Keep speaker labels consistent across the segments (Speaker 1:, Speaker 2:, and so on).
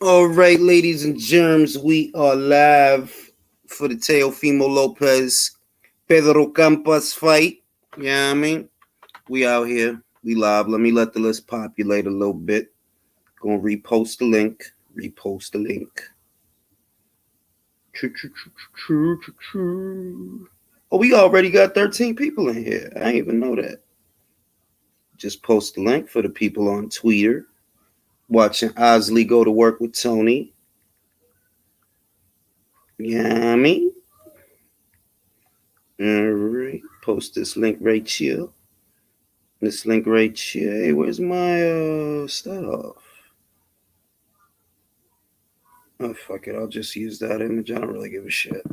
Speaker 1: All right, ladies and germs, we are live for the Teofimo Lopez Pedro Campas fight. Yeah, I mean, we out here, we live. Let the list populate a little bit. Gonna repost the link. Repost the link. Oh, we already got 13 people in here. I didn't even know that. Just post the link for the people on Twitter. Watching Osley go to work with Tony. Yeah, I mean. All right, post this link right here. This link right here. Hey, where's my stuff? Oh, fuck it. I'll just use that image. I don't really give a shit.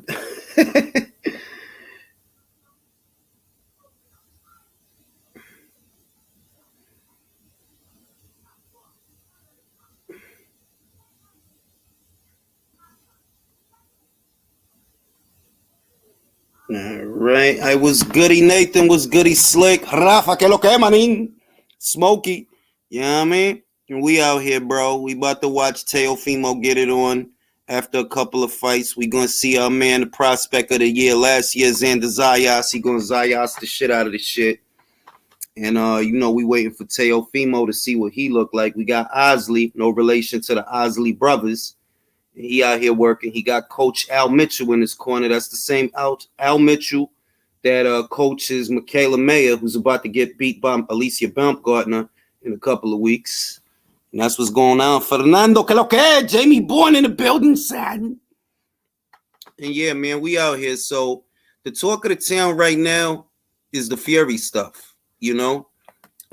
Speaker 1: All right. I was goody Nathan, was goody Slick. Rafa, que lo que, manin? Smokey. You know what I mean? And we out here, bro. We about to watch Teofimo get it on. After a couple of fights, we gonna see our man, the prospect of the year last year, Xander Zayas. He gonna Zayas the shit out of the shit. And we waiting for Teofimo to see what he looked like. We got Osley, no relation to the Osley brothers. He out here working. He got Coach Al Mitchell in his corner. That's the same Al Mitchell that coaches Michaela Mayer, who's about to get beat by Alicia Baumgartner in a couple of weeks. And that's what's going on. Fernando, que lo que? Jamie Bourne in the building, son. And yeah, man, we out here. So the talk of the town right now is the Fury stuff, you know?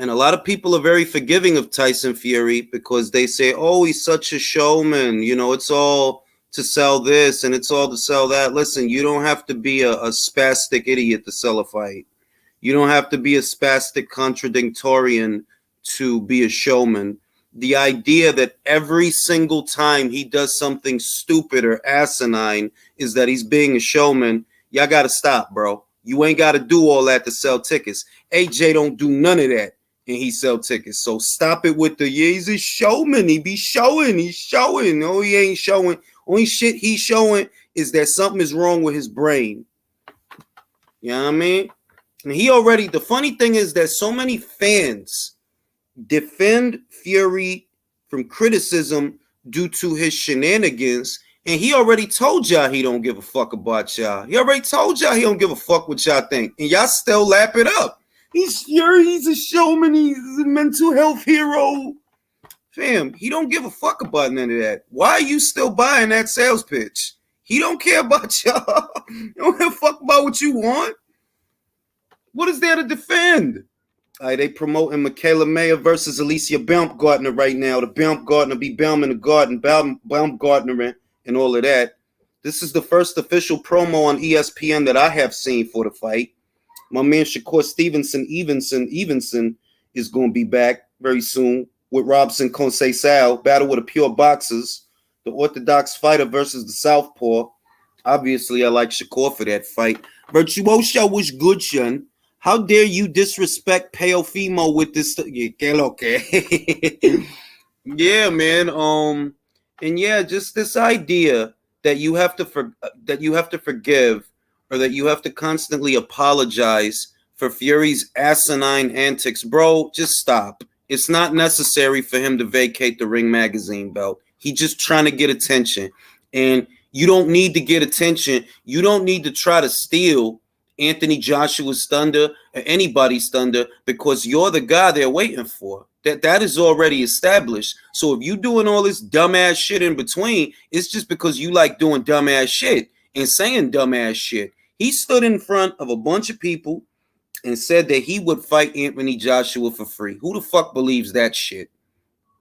Speaker 1: And a lot of people are very forgiving of Tyson Fury because they say, oh, he's such a showman. You know, it's all to sell this and it's all to sell that. Listen, you don't have to be a spastic idiot to sell a fight. You don't have to be a spastic contradictorian to be a showman. The idea that every single time he does something stupid or asinine is that he's being a showman, y'all got to stop, bro. You ain't got to do all that to sell tickets. AJ don't do none of that. And he sell tickets. So stop it with the, yeah, he's a showman. He be showing. He's showing. No, he ain't showing. Only shit he's showing is that something is wrong with his brain. You know what I mean? And the funny thing is that so many fans defend Fury from criticism due to his shenanigans. And he already told y'all he don't give a fuck about y'all. He already told y'all he don't give a fuck what y'all think. And y'all still lap it up. He's a showman. He's a mental health hero. Fam, he don't give a fuck about none of that. Why are you still buying that sales pitch? He don't care about y'all. He don't give a fuck about what you want. What is there to defend? All right, they promoting Michaela Mayer versus Alicia Baumgartner right now. The Baumgartner be Baum in the garden, Baumgartner and all of that. This is the first official promo on ESPN that I have seen for the fight. My man Shakur Stevenson is going to be back very soon with Robson Conceição. Battle with the Pure Boxers. The Orthodox fighter versus the Southpaw. Obviously, I like Shakur for that fight. Virtuoso was good, son. How dare you disrespect Teofimo with this? Yeah, man. And yeah, just this idea that you have to forgive, or that you have to constantly apologize for Fury's asinine antics. Bro, just stop. It's not necessary for him to vacate the Ring Magazine belt. He's just trying to get attention. And you don't need to get attention. You don't need to try to steal Anthony Joshua's thunder or anybody's thunder because you're the guy they're waiting for. That is already established. So if you're doing all this dumbass shit in between, it's just because you like doing dumbass shit and saying dumbass shit. He stood in front of a bunch of people and said that he would fight Anthony Joshua for free. Who the fuck believes that shit?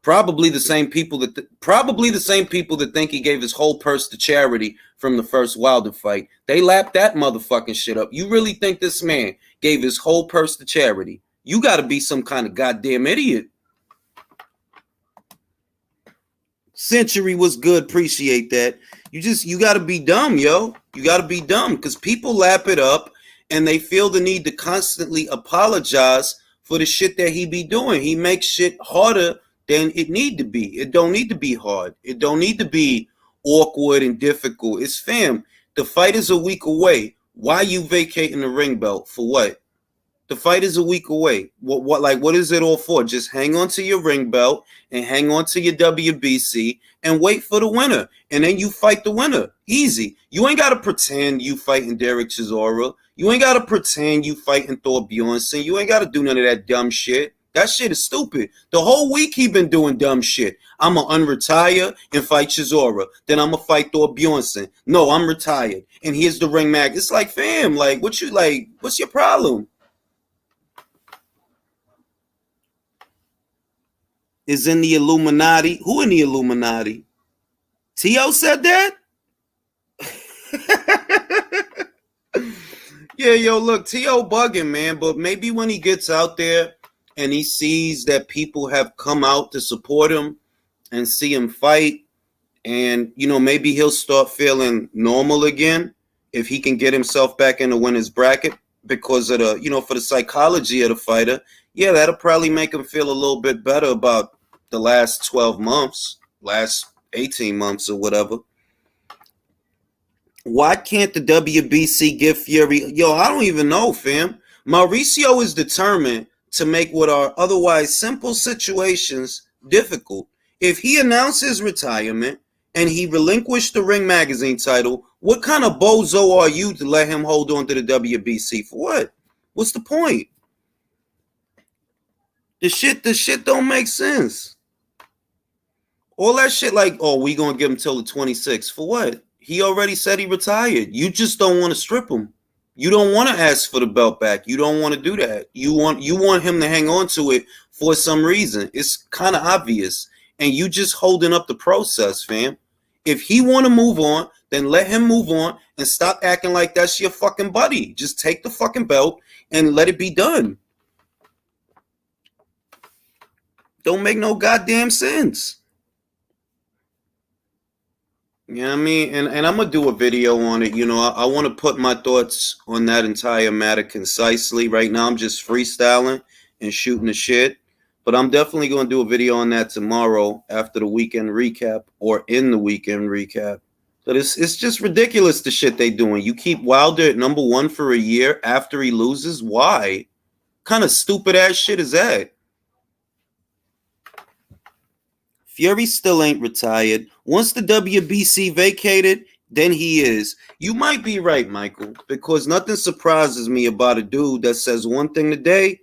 Speaker 1: Probably the same people that think he gave his whole purse to charity from the first Wilder fight. They lapped that motherfucking shit up. You really think this man gave his whole purse to charity? You got to be some kind of goddamn idiot. Century was good. Appreciate that. You got to be dumb, yo. You got to be dumb because people lap it up and they feel the need to constantly apologize for the shit that he be doing. He makes shit harder then it need to be. It don't need to be hard. It don't need to be awkward and difficult. It's fam. The fight is a week away. Why you vacating the ring belt? For what? The fight is a week away. What is it all for? Just hang on to your ring belt and hang on to your WBC and wait for the winner. And then you fight the winner. Easy. You ain't got to pretend you fighting Derek Chisora. You ain't got to pretend you fighting Thor Bjornsson. You ain't got to do none of that dumb shit. That shit is stupid. The whole week he been doing dumb shit. I'm going to unretire and fight Chisora. Then I'm going to fight Thor Bjornsson. No, I'm retired. And here's the ring mag. It's like, fam, like, what's your problem? Is in the Illuminati. Who in the Illuminati? T.O. said that? Yeah, yo, look, T.O. bugging, man. But maybe when he gets out there and he sees that people have come out to support him and see him fight, and, maybe he'll start feeling normal again if he can get himself back in the winner's bracket because of the, for the psychology of the fighter. Yeah, that'll probably make him feel a little bit better about the last 12 months, last 18 months or whatever. Why can't the WBC give Fury? Yo, I don't even know, fam. Mauricio is determined to make what are otherwise simple situations difficult. If he announces retirement and he relinquished the Ring Magazine title, what kind of bozo are you to let him hold on to the WBC? For what? What's the point? The shit don't make sense. All that shit like, oh, we gonna give him till the 26th. For what? He already said he retired. You just don't want to strip him. You don't want to ask for the belt back. You don't want to do that. You want him to hang on to it for some reason. It's kind of obvious. And you just holding up the process, fam. If he want to move on, then let him move on and stop acting like that's your fucking buddy. Just take the fucking belt and let it be done. Don't make no goddamn sense. You know what I mean? And I'm going to do a video on it. I want to put my thoughts on that entire matter concisely. Right now, I'm just freestyling and shooting the shit. But I'm definitely going to do a video on that tomorrow after the weekend recap or in the weekend recap. But it's just ridiculous the shit they doing. You keep Wilder at number 1 for a year after he loses. Why? Kind of stupid ass shit is that? Fury still ain't retired. Once the WBC vacated, then he is. You might be right, Michael, because nothing surprises me about a dude that says one thing today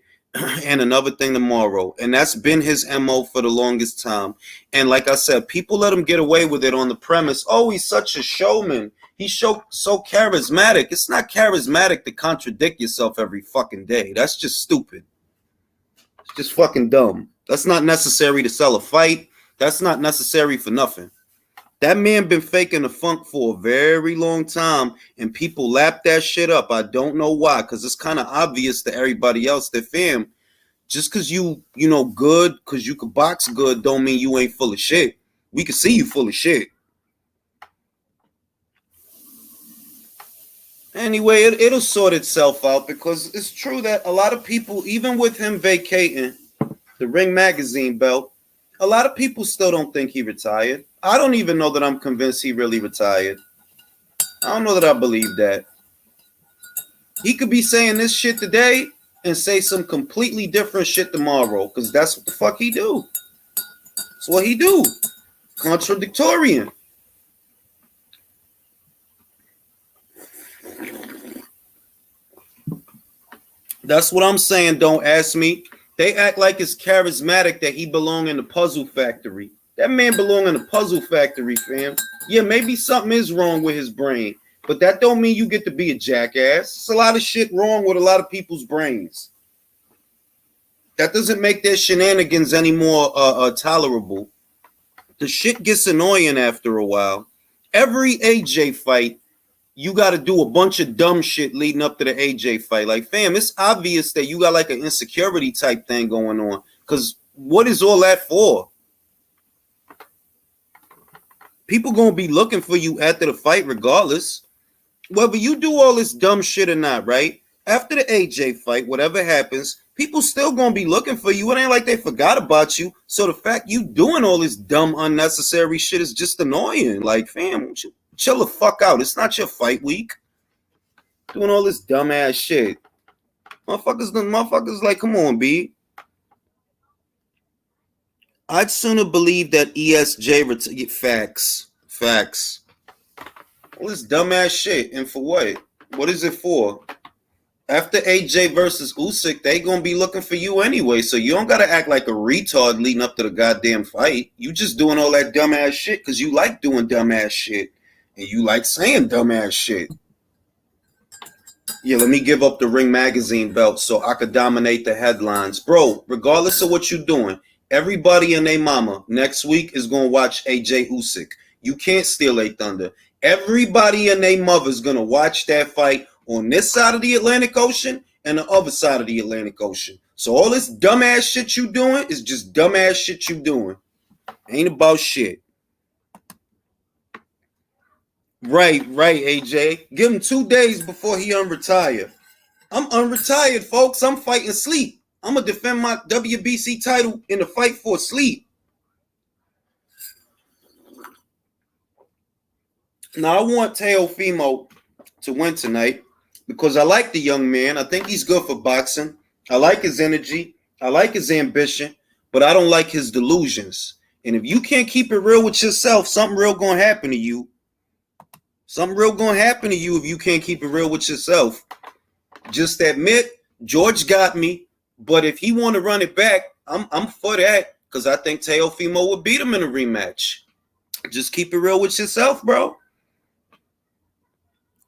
Speaker 1: and another thing tomorrow. And that's been his MO for the longest time. And like I said, people let him get away with it on the premise, oh, he's such a showman. He's so charismatic. It's not charismatic to contradict yourself every fucking day. That's just stupid. It's just fucking dumb. That's not necessary to sell a fight. That's not necessary for nothing. That man been faking the funk for a very long time, and people lap that shit up. I don't know why, because it's kind of obvious to everybody else that, fam, just because you good, because you could box good, don't mean you ain't full of shit. We can see you full of shit. Anyway, it'll sort itself out, because it's true that a lot of people, even with him vacating the Ring Magazine belt, a lot of people still don't think he retired. I don't even know that I'm convinced he really retired. I don't know that I believe that. He could be saying this shit today and say some completely different shit tomorrow, because that's what the fuck he do. That's what he do. Contradictorian. That's what I'm saying. Don't ask me. They act like it's charismatic that he belong in the puzzle factory. That man belong in the puzzle factory, fam. Yeah, maybe something is wrong with his brain, but that don't mean you get to be a jackass. It's a lot of shit wrong with a lot of people's brains. That doesn't make their shenanigans any more tolerable. The shit gets annoying after a while. Every AJ fight, you got to do a bunch of dumb shit leading up to the AJ fight. Like, fam, it's obvious that you got like an insecurity type thing going on. Because what is all that for? People going to be looking for you after the fight regardless. Whether you do all this dumb shit or not, right? After the AJ fight, whatever happens, people still gonna be looking for you. It ain't like they forgot about you. So the fact you doing all this dumb, unnecessary shit is just annoying. Like, fam, chill the fuck out. It's not your fight week. Doing all this dumbass shit. Motherfuckers like, come on, B. I'd sooner believe that ESJ facts. All this dumbass shit, and for what? What is it for? After AJ versus Usyk, they gonna be looking for you anyway, so you don't gotta act like a retard leading up to the goddamn fight. You just doing all that dumbass shit because you like doing dumbass shit, and you like saying dumbass shit. Yeah, let me give up the Ring Magazine belt so I could dominate the headlines. Bro, regardless of what you're doing, everybody and their mama next week is going to watch AJ Usyk. You can't steal a thunder. Everybody and their mother is going to watch that fight on this side of the Atlantic Ocean and the other side of the Atlantic Ocean. So all this dumbass shit you doing is just dumbass shit you doing. Ain't about shit. Right, AJ. Give him 2 days before he unretire. I'm unretired, folks. I'm fighting sleep. I'm going to defend my WBC title in the fight for sleep. Now, I want Teofimo to win tonight because I like the young man. I think he's good for boxing. I like his energy. I like his ambition, but I don't like his delusions. And if you can't keep it real with yourself, something real going to happen to you. Something real going to happen to you if you can't keep it real with yourself. Just admit, George got me, but if he want to run it back, I'm for that because I think Teofimo would beat him in a rematch. Just keep it real with yourself, bro.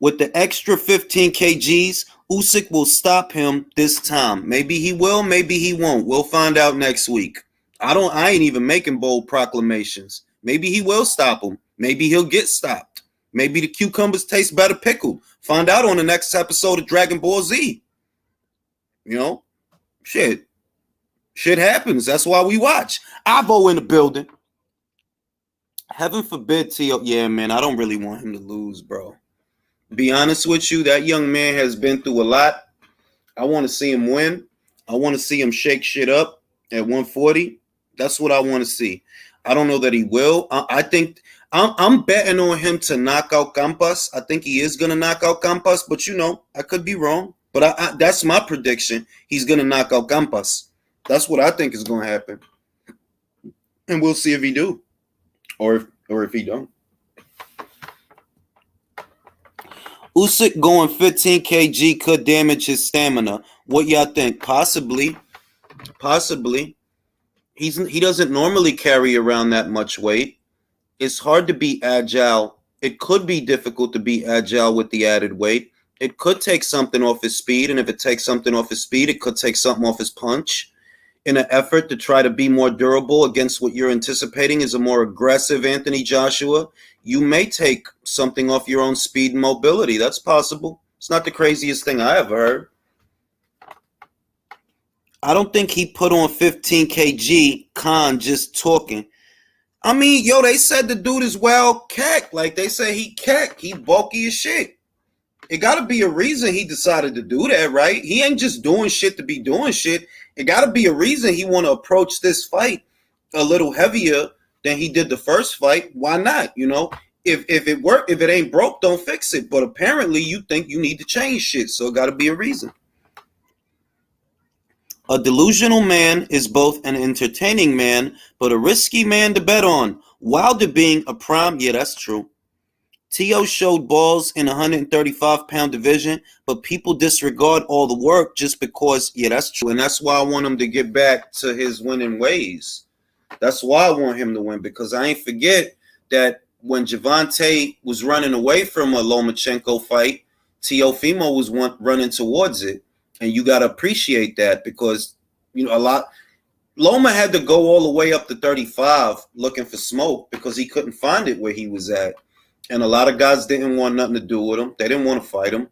Speaker 1: With the extra 15 kgs, Usyk will stop him this time. Maybe he will, maybe he won't. We'll find out next week. I ain't even making bold proclamations. Maybe he will stop him. Maybe he'll get stopped. Maybe the cucumbers taste better pickled. Find out on the next episode of Dragon Ball Z. You know? Shit. Shit happens. That's why we watch. Avo in the building. Heaven forbid T.O. Yeah, man, I don't really want him to lose, bro. Be honest with you, that young man has been through a lot. I want to see him win. I want to see him shake shit up at 140. That's what I want to see. I don't know that he will. I think I'm betting on him to knock out Campas. I think he is going to knock out Campas, but you know, I could be wrong. But that's my prediction. He's going to knock out Campas. That's what I think is going to happen. And we'll see if he do or if he don't. Usyk going 15 kg could damage his stamina. What y'all think? Possibly. He doesn't normally carry around that much weight. It's hard to be agile. It could be difficult to be agile with the added weight. It could take something off his speed, and if it takes something off his speed, it could take something off his punch. In an effort to try to be more durable against what you're anticipating is a more aggressive Anthony Joshua, you may take something off your own speed and mobility. That's possible. It's not the craziest thing I ever heard. I don't think he put on 15 kg, Khan just talking. I mean, yo, they said the dude is well cack. Like, they say he cack. He bulky as shit. It got to be a reason he decided to do that, right? He ain't just doing shit to be doing shit. It got to be a reason he want to approach this fight a little heavier than he did the first fight. Why not? You know, if it work, if it ain't broke, don't fix it. But apparently you think you need to change shit. So it got to be a reason. A delusional man is both an entertaining man, but a risky man to bet on. Wilder being a prime, yeah, that's true. T.O. showed balls in 135-pound division, but people disregard all the work just because, yeah, that's true. And that's why I want him to get back to his winning ways. That's why I want him to win, because I ain't forget that when Gervonta was running away from a Lomachenko fight, Teofimo was running towards it. And you got to appreciate that because, you know, Loma had to go all the way up to 35 looking for smoke because he couldn't find it where he was at. And a lot of guys didn't want nothing to do with him. They didn't want to fight him.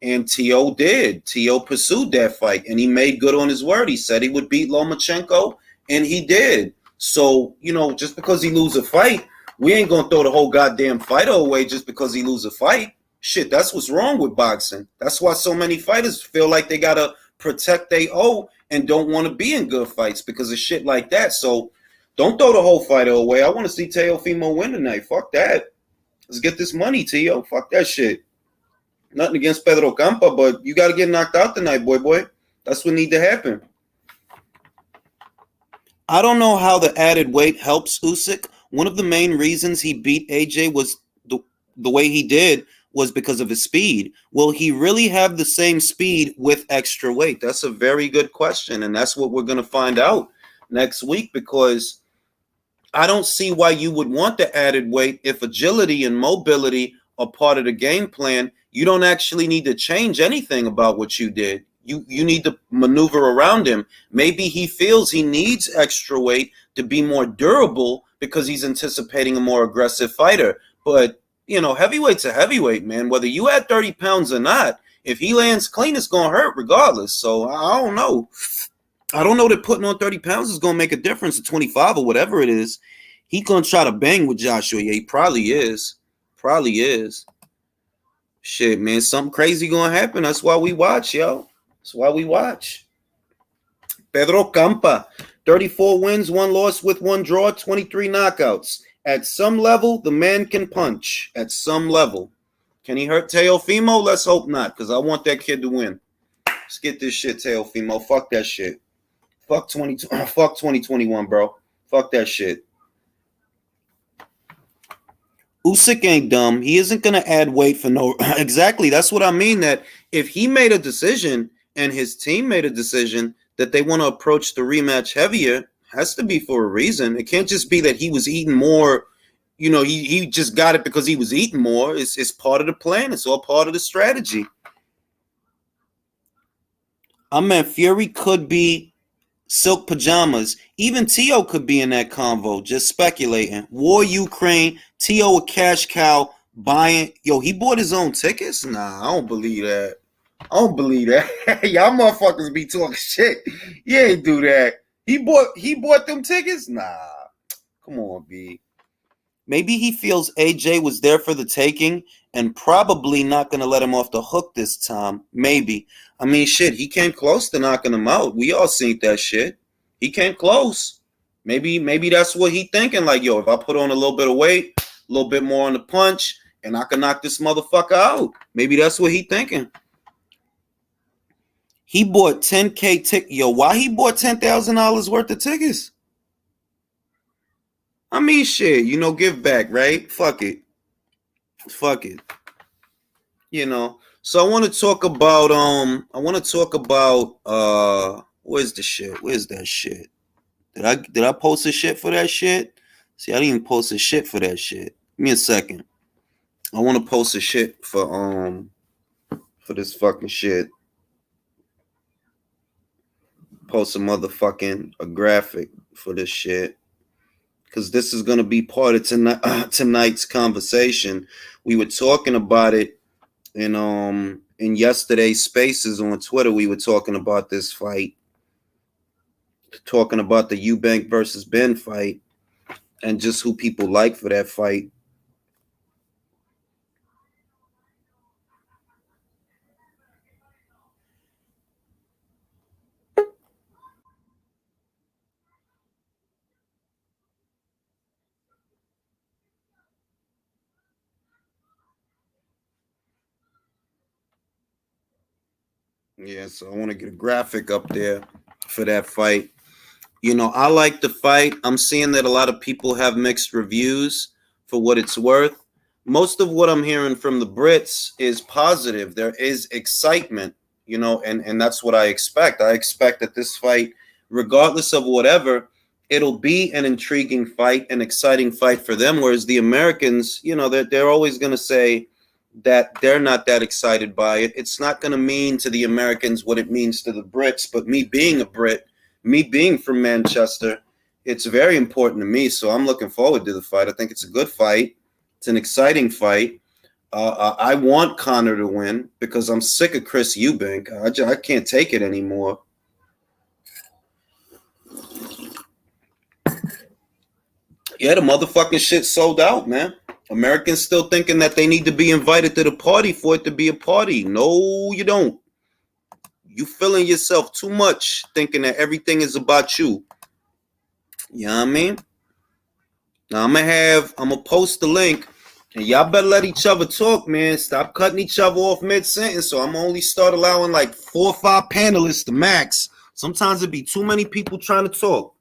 Speaker 1: And T.O. did. T.O. pursued that fight, and he made good on his word. He said he would beat Lomachenko, and he did. So, you know, just because he lose a fight, we ain't going to throw the whole goddamn fighter away just because he lose a fight. Shit, that's what's wrong with boxing. That's why so many fighters feel like they got to protect they O and don't want to be in good fights because of shit like that. So don't throw the whole fighter away. I want to see Teofimo win tonight. Fuck that. Let's get this money, Tio. Fuck that shit. Nothing against Pedro Campa, but you got to get knocked out tonight, boy. That's what need to happen. I don't know how the added weight helps Usyk. One of the main reasons he beat AJ was the way he did was because of his speed. Will he really have the same speed with extra weight? That's a very good question, and that's what we're going to find out next week, because I don't see why you would want the added weight if agility and mobility are part of the game plan. You don't actually need to change anything about what you did. You need to maneuver around him. Maybe he feels he needs extra weight to be more durable because he's anticipating a more aggressive fighter. But, you know, heavyweight's a heavyweight, man. Whether you add 30 pounds or not, if he lands clean, it's going to hurt regardless. So I don't know. I don't know that putting on 30 pounds is going to make a difference at 25 or whatever it is. He's going to try to bang with Joshua. Yeah, he probably is. Probably is. Shit, man, something crazy going to happen. That's why we watch, yo. That's why we watch. Pedro Campa, 34 wins, 1 loss with 1 draw, 23 knockouts. At some level, the man can punch. At some level. Can he hurt Teofimo? Let's hope not, because I want that kid to win. Let's get this shit, Teofimo. Fuck that shit. Fuck 2021, bro. Fuck that shit. Usyk ain't dumb. He isn't going to add weight for no... Exactly. That's what I mean, that if he made a decision and his team made a decision that they want to approach the rematch heavier, has to be for a reason. It can't just be that he was eating more. You know, he just got it because he was eating more. It's part of the plan. It's all part of the strategy. I mean, Fury could be silk pajamas. Even Tio could be in that convo, just speculating. War Ukraine, Tio a cash cow buying. Yo, he bought his own tickets? Nah, I don't believe that. I don't believe that. Y'all motherfuckers be talking shit. You ain't do that. He bought them tickets? Nah. Come on, B. Maybe he feels AJ was there for the taking and probably not going to let him off the hook this time. Maybe. I mean, shit, he came close to knocking him out. We all seen that shit. He came close. Maybe that's what he thinking. Like, yo, if I put on a little bit of weight, a little bit more on the punch, and I can knock this motherfucker out. Maybe that's what he thinking. He bought 10K tickets. Yo, why he bought $10,000 worth of tickets? I mean, shit, you know, give back, right? Fuck it. You know. So I want to talk about where's the shit? Where's that shit? Did I post a shit for that shit? See, I didn't even post a shit for that shit. Give me a second. I want to post a shit for this fucking shit. Post a graphic for this shit. Because this is going to be part of tonight's conversation. We were talking about it in yesterday's spaces on Twitter. We were talking about this fight, talking about the Eubank versus Ben fight, and just who people like for that fight. Yeah, so I want to get a graphic up there for that fight. You know, I like the fight. I'm seeing that a lot of people have mixed reviews for what it's worth. Most of what I'm hearing from the Brits is positive. There is excitement, you know, and that's what I expect. I expect that this fight, regardless of whatever, it'll be an intriguing fight, an exciting fight for them. Whereas the Americans, you know, they're always going to say that they're not that excited by it. It's not going to mean to the Americans what it means to the Brits. But me being a Brit, me being from Manchester, it's very important to me. So I'm looking forward to the fight. I think it's a good fight. It's an exciting fight. I want Conor to win because I'm sick of Chris Eubank. I can't take it anymore. Yeah, the motherfucking shit sold out, man. Americans still thinking that they need to be invited to the party for it to be a party. No, you don't. You feeling yourself too much, thinking that everything is about you. You know what I mean? Now I'm gonna post the link, and y'all better let each other talk, man. Stop cutting each other off mid-sentence. So I'm only start allowing like 4 or 5 panelists to max. Sometimes it be too many people trying to talk.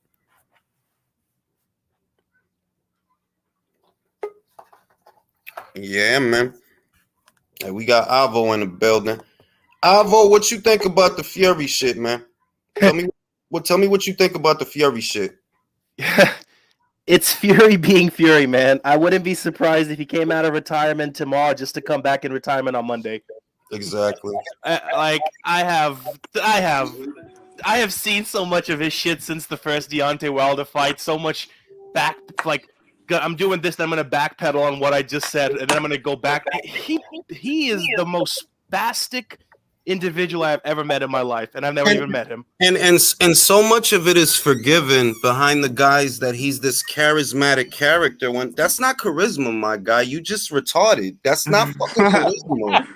Speaker 1: Yeah, man. Hey, we got Avo in the building. Avo, what you think about the Fury shit, man? Tell me what you think about the Fury shit.
Speaker 2: It's Fury being Fury, man. I wouldn't be surprised if he came out of retirement tomorrow just to come back in retirement on Monday.
Speaker 1: Exactly.
Speaker 2: I have seen so much of his shit since the first Deontay Wilder fight. So much I'm doing this, then I'm gonna backpedal on what I just said, and then I'm gonna go back. He is the most spastic individual I've ever met in my life, and I've never even met him.
Speaker 1: And so much of it is forgiven behind the guise that he's this charismatic character. When that's not charisma, my guy. You just retarded. That's not fucking charisma.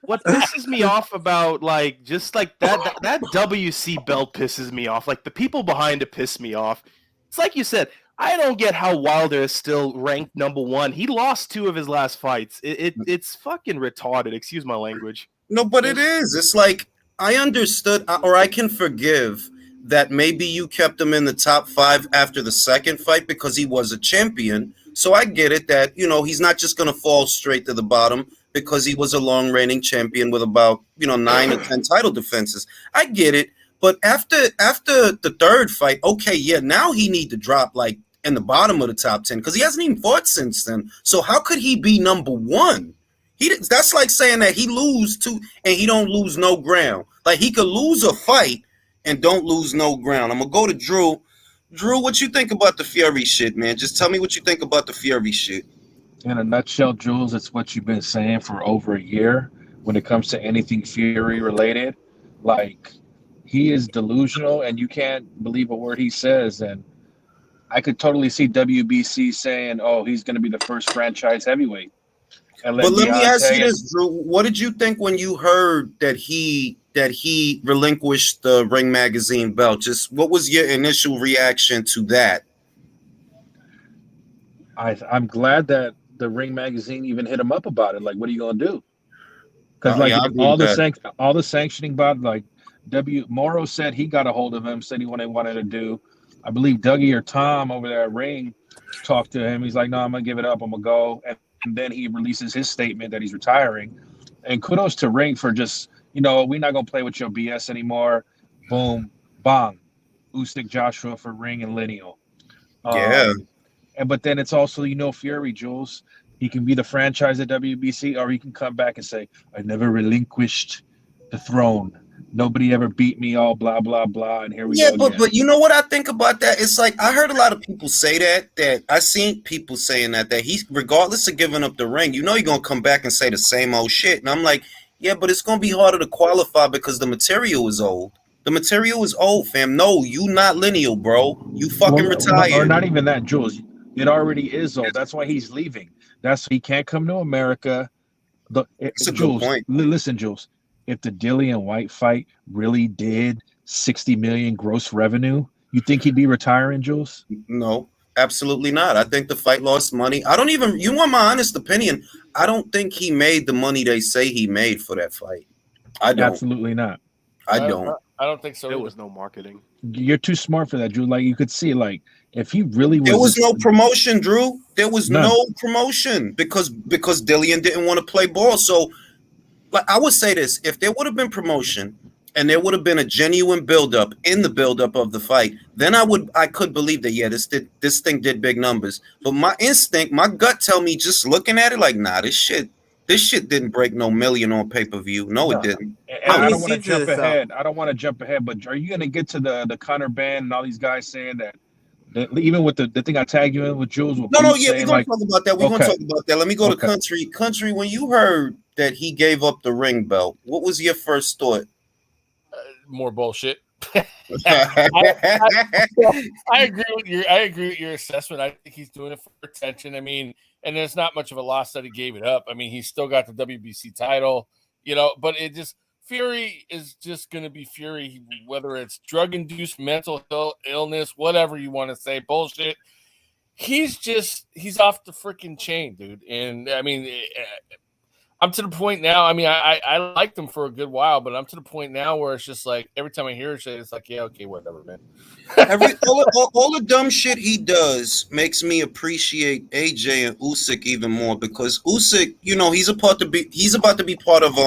Speaker 2: What pisses me off about just like that WC belt pisses me off. Like the people behind it piss me off. It's like you said. I don't get how Wilder is still ranked number 1. He lost 2 of his last fights. It's fucking retarded. Excuse my language.
Speaker 1: No, but it is. It's like I understood, or I can forgive that maybe you kept him in the top 5 after the second fight because he was a champion. So I get it that, he's not just going to fall straight to the bottom because he was a long reigning champion with about, 9 or 10 title defenses. I get it. But after the third fight, okay, yeah, now he need to drop like in the bottom of the top 10 because he hasn't even fought since then. So how could he be number 1? That's like saying that he lose to and he don't lose no ground. Like he could lose a fight and don't lose no ground. I'm gonna go to Drew. Drew, what you think about the Fury shit, man? Just tell me what you think about the Fury shit.
Speaker 3: In a nutshell, Jules, it's what you've been saying for over a year when it comes to anything Fury related. Like he is delusional and you can't believe a word he says. And I could totally see WBC saying, oh, he's going to be the first franchise heavyweight.
Speaker 1: But let me ask you this, Drew. What did you think when you heard that he relinquished the Ring Magazine belt? Just what was your initial reaction to that?
Speaker 3: I'm glad that the Ring Magazine even hit him up about it. Like, what are you going to do? Because all the sanctioning body, Morrow said he got a hold of him, said he wanted to do. I believe Dougie or Tom over there at Ring talked to him. He's like, no, I'm going to give it up. I'm going to go. And then he releases his statement that he's retiring. And kudos to Ring for just, we're not going to play with your BS anymore. Boom, bang. Usyk, Joshua for Ring and Lineal.
Speaker 1: Yeah.
Speaker 3: But then it's also, Fury, Jules. He can be the franchise at WBC, or he can come back and say, I never relinquished the throne. Nobody ever beat me, all blah, blah, blah. And here we go.
Speaker 1: Yeah, but you know what I think about that? It's like I heard a lot of people say that I seen people saying that he's, regardless of giving up the ring, you're going to come back and say the same old shit. And I'm like, yeah, but it's going to be harder to qualify because the material is old. The material is old, fam. No, you not Lineal, bro. You fucking retired.
Speaker 3: Or not even that, Jules. It already is old. That's why he's leaving. He can't come to America.
Speaker 1: That's a
Speaker 3: Jules,
Speaker 1: good point.
Speaker 3: Listen, Jules. If the Dillian White fight really did 60 million gross revenue, you think he'd be retiring, Jules?
Speaker 1: No, absolutely not. I think the fight lost money. You want my honest opinion? I don't think he made the money they say he made for that fight. I don't.
Speaker 3: Absolutely not.
Speaker 1: I don't.
Speaker 4: I don't think so.
Speaker 2: There was no marketing.
Speaker 3: You're too smart for that, Drew. Like you could see, if he really was.
Speaker 1: There was no promotion, Drew. There was no promotion because Dillian didn't want to play ball. So, I would say this: if there would have been promotion and there would have been a genuine buildup in the buildup of the fight, then I could believe that this thing did big numbers. But my instinct, my gut tell me just looking at it like, nah, this shit didn't break no million on pay-per-view. No, it didn't.
Speaker 3: I don't want to jump ahead. I don't want to jump ahead, but are you going to get to the Conor ban and all these guys saying that even with the thing I tagged you in with Jules?
Speaker 1: Yeah, we're going to talk about that. We're going to talk about that. Let me go to Country. Country, when you heard that he gave up the ring belt, what was your first thought?
Speaker 4: More bullshit. I agree with your assessment. I think he's doing it for attention. I mean, and there's not much of a loss that he gave it up. I mean, he's still got the WBC title, but it just Fury is just going to be Fury, whether it's drug-induced mental illness, whatever you want to say, bullshit. He's off the freaking chain, dude. And I mean, I'm to the point now. I mean, I liked him for a good while, but I'm to the point now where it's just like every time I hear shit, it's like, yeah, okay, whatever, man.
Speaker 1: all the dumb shit he does makes me appreciate AJ and Usyk even more, because Usyk, you know, he's about to be part of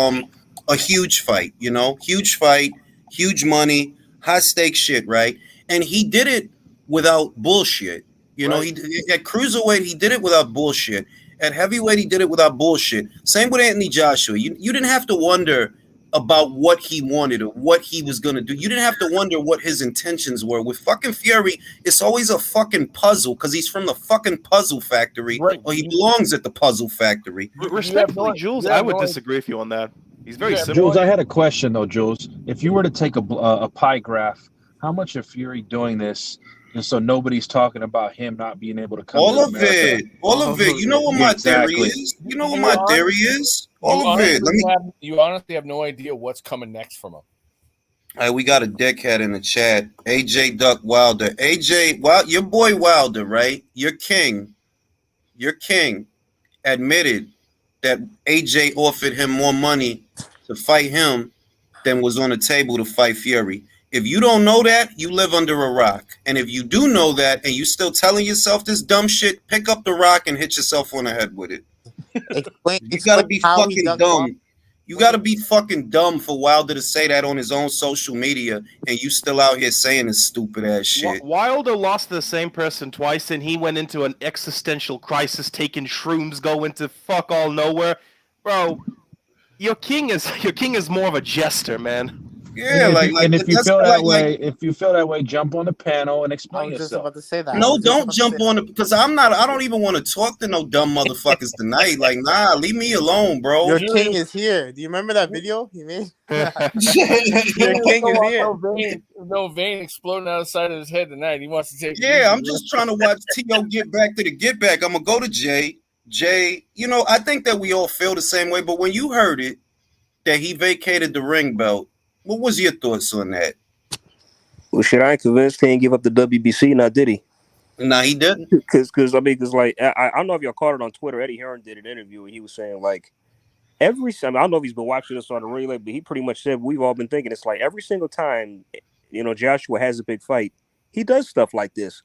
Speaker 1: a huge fight, you know, huge fight, huge money, high stakes shit, right? And he did it without bullshit. You know, he at cruiserweight he did it without bullshit. At heavyweight, he did it without bullshit. Same with Anthony Joshua. You didn't have to wonder about what he wanted or what he was going to do. You didn't have to wonder what his intentions were. With fucking Fury, it's always a fucking puzzle because he's from the fucking puzzle factory, or he belongs at the puzzle factory.
Speaker 2: Respectfully, Jules, I would disagree with you on that. He's very simple.
Speaker 3: Jules, I had a question, though, Jules. If you were to take a pie graph, how much of Fury doing this, and so nobody's talking about him not being able to come
Speaker 1: all
Speaker 3: to
Speaker 1: of
Speaker 3: America?
Speaker 1: All of it. You know what my theory is? You know what my theory is? All of it.
Speaker 4: You honestly have no idea what's coming next from him.
Speaker 1: All right, we got a deckhead in the chat. AJ Duck Wilder. AJ, your boy Wilder, right? Your king admitted that AJ offered him more money to fight him than was on the table to fight Fury. If you don't know that, you live under a rock. And if you do know that and you still telling yourself this dumb shit, pick up the rock and hit yourself on the head with it. You gotta be fucking dumb. You gotta be fucking dumb for Wilder to say that on his own social media, and you still out here saying this stupid ass shit.
Speaker 2: Wilder lost to the same person twice, and he went into an existential crisis, taking shrooms, going to fuck all nowhere, bro. Your king is more of a jester, man.
Speaker 1: Yeah,
Speaker 3: and if you feel that way, jump on the panel and explain yourself.
Speaker 5: Just about to say that.
Speaker 1: No, don't jump on it because I don't even want to talk to no dumb motherfuckers tonight. Like, nah, leave me alone, bro.
Speaker 5: Your king is here. Do you remember that video he made? Your king is here.
Speaker 4: No vein exploding outside of his head tonight. He wants to take.
Speaker 1: Yeah, I'm just trying to watch T.O. get back to the get back. I'm gonna go to Jay. Jay, you know, I think that we all feel the same way. But when you heard it that he vacated the ring belt, what was your thoughts on that?
Speaker 6: Well, shit, I ain't convinced he didn't give up the WBC, now did he?
Speaker 1: Nah, he didn't.
Speaker 6: Because like, I don't know if y'all caught it on Twitter. Eddie Hearn did an interview and he was saying, like, I don't know if he's been watching this on the relay, but he pretty much said we've all been thinking it's like every single time, you know, Joshua has a big fight, he does stuff like this.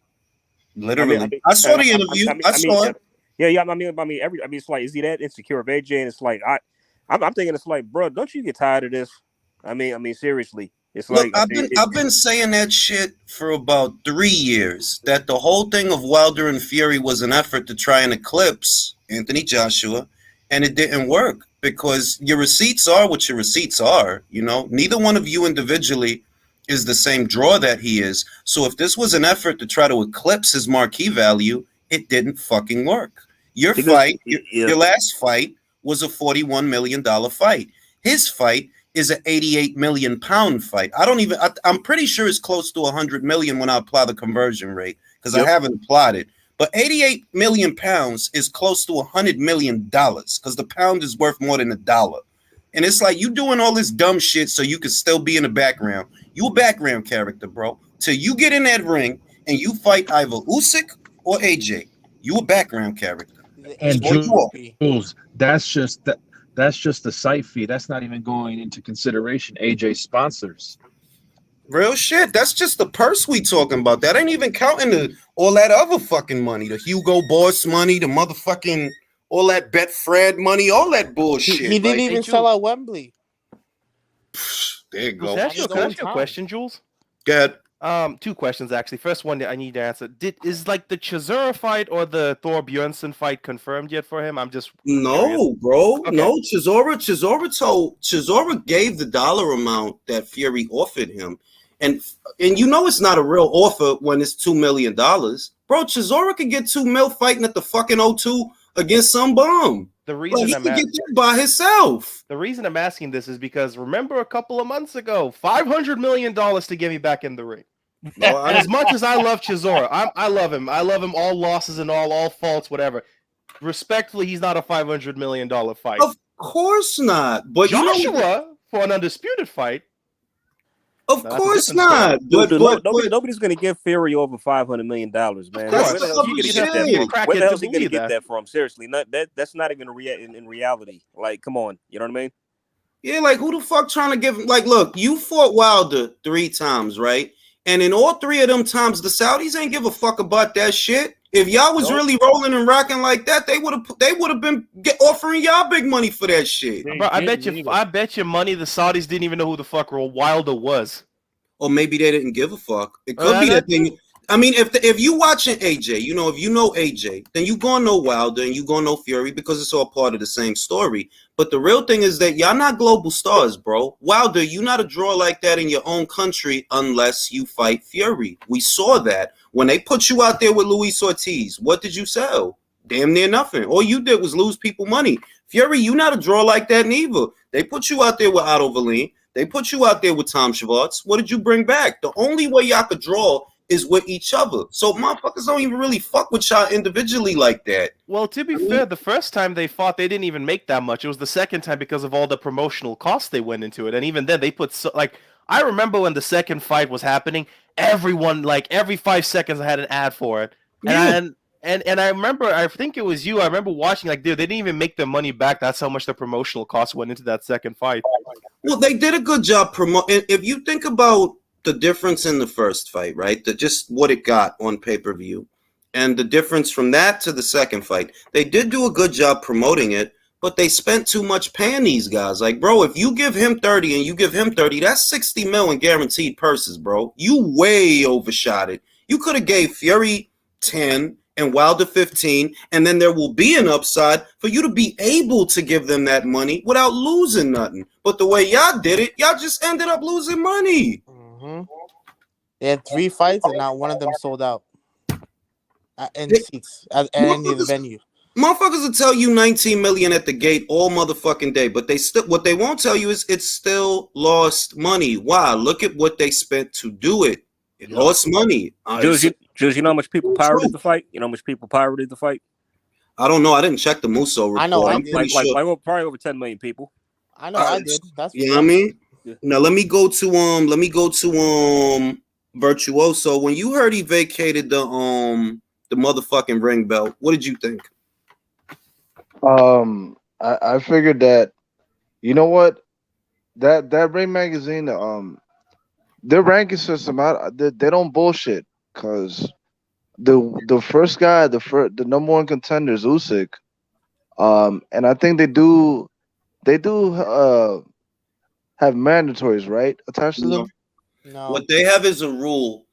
Speaker 1: Literally, I saw the interview. I saw it.
Speaker 6: Yeah. I mean, it's like, is he that insecure of AJ? And it's like, I'm thinking it's like, bro, don't you get tired of this? I mean, seriously, it's
Speaker 1: Look,
Speaker 6: like
Speaker 1: I've been saying that shit for about 3 years. That the whole thing of Wilder and Fury was an effort to try and eclipse Anthony Joshua, and it didn't work because your receipts are what your receipts are. You know, neither one of you individually is the same draw that he is. So if this was an effort to try to eclipse his marquee value, it didn't fucking work. Your last fight was a $41 million fight. His fight is an 88 million pound fight. I'm pretty sure it's close to 100 million when I apply the conversion rate because I haven't applied it. But 88 million pounds is close to $100 million because the pound is worth more than $1. And it's like you doing all this dumb shit so you can still be in the background. You a background character, bro. Till you get in that ring and you fight either Usyk or AJ. You a background character.
Speaker 3: And Jules, that's just the site fee. That's not even going into consideration AJ sponsors.
Speaker 1: Real shit. That's just the purse we talking about. That ain't even counting all that other fucking money. The Hugo Boss money, the motherfucking all that Betfred money, all that bullshit.
Speaker 5: He didn't even sell out Wembley.
Speaker 1: There you go.
Speaker 2: Can I ask you a question, Jules?
Speaker 1: Go ahead.
Speaker 2: 2 questions actually. First one I need to answer. Is like the Chisora fight or the Thor Bjornsson fight confirmed yet for him? I'm just
Speaker 1: curious. Bro. Okay. No, Chisora gave the dollar amount that Fury offered him. And you know it's not a real offer when it's $2 million. Bro, Chisora could get $2 million fighting at the fucking O2 against some bum.
Speaker 2: The reason
Speaker 1: he could get that by himself.
Speaker 2: The reason I'm asking this is because remember a couple of months ago, $500 million to get me back in the ring. No, and as much as I love Chisora, I love him. I love him all losses and all faults, whatever. Respectfully, he's not a $500 million fight.
Speaker 1: Of course not. But
Speaker 2: Joshua, For an undisputed fight.
Speaker 1: Of course not.
Speaker 6: But nobody's going to give Fury over $500 million, man. Where the hell is he going to get that from? Where the hell is he going to get that from? Seriously, that's not even in reality. Like, come on, you know what I mean?
Speaker 1: Yeah, like who the fuck trying to give him? Like, look, you fought Wilder 3 times, right? And in all 3 of them times, the Saudis ain't give a fuck about that shit. If y'all was really rolling and rocking like that, they would have been offering y'all big money for that shit.
Speaker 2: Bro, I bet you money the Saudis didn't even know who the fuck Wilder was.
Speaker 1: Or maybe they didn't give a fuck. It could be that thing. I mean, if you watching AJ, if you know AJ, then you gonna know Wilder and you gonna know Fury because it's all part of the same story. But the real thing is that y'all not global stars, bro. Wilder, you not a draw like that in your own country unless you fight Fury. We saw that when they put you out there with Luis Ortiz. What did you sell? Damn near nothing. All you did was lose people money. Fury, you not a draw like that neither. They put you out there with Otto Verlin. They put you out there with Tom Schwartz. What did you bring back? The only way y'all could draw is with each other. So motherfuckers don't even really fuck with y'all individually like that.
Speaker 2: Well, to be fair, the first time they fought, they didn't even make that much. It was the second time because of all the promotional costs they went into it. And even then, they put I remember when the second fight was happening, everyone, like, every 5 seconds I had an ad for it. And I remember, I think it was you, I remember watching, like, dude, they didn't even make their money back. That's how much the promotional costs went into that second fight.
Speaker 1: Well, they did a good job promoting. If you think about the difference in the first fight, right? Just what it got on pay-per-view. And the difference from that to the second fight. They did do a good job promoting it, but they spent too much paying these guys. Like, bro, if you give him 30 and you give him 30, that's 60 mil in guaranteed purses, bro. You way overshot it. You could have gave Fury 10 and Wilder 15, and then there will be an upside for you to be able to give them that money without losing nothing. But the way y'all did it, y'all just ended up losing money.
Speaker 5: Mm-hmm. They had 3 fights, and not one of them sold out in seats at any of the venue.
Speaker 1: Motherfuckers will tell you 19 million at the gate all motherfucking day, but what they won't tell you is it's still lost money. Why? Look at what they spent to do it. It lost money.
Speaker 6: Jules, you know how much people pirated the fight? You know how much people pirated the fight?
Speaker 1: I don't know. I didn't check the Musso report.
Speaker 5: I know. I did.
Speaker 6: Probably over 10 million people.
Speaker 5: I know. I did. That's
Speaker 1: you know what I mean. Yeah. Now let me go to Virtuoso. When you heard he vacated the motherfucking ring belt, what did you think?
Speaker 7: I figured that, you know what, that Ring Magazine, their ranking system, they don't bullshit, because the first guy, the number one contender is Usyk, and I think they do have mandatories, right, attached to them.
Speaker 5: No.
Speaker 1: What they have is a rule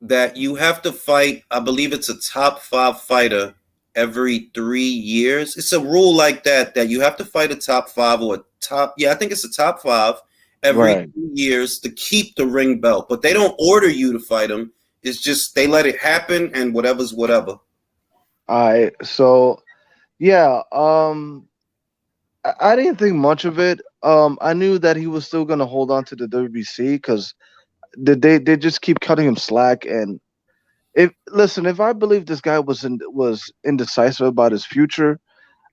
Speaker 1: that you have to fight. I believe it's a top 5 fighter every 3 years. It's a rule like that you have to fight a top 5 or a top. Yeah, I think it's a top 5 every 3 years to keep the ring belt. But they don't order you to fight them. It's just they let it happen, and whatever's whatever.
Speaker 7: All right, so yeah, I didn't think much of it. I knew that he was still gonna hold on to the WBC because they just keep cutting him slack. And if I believe this guy was indecisive about his future,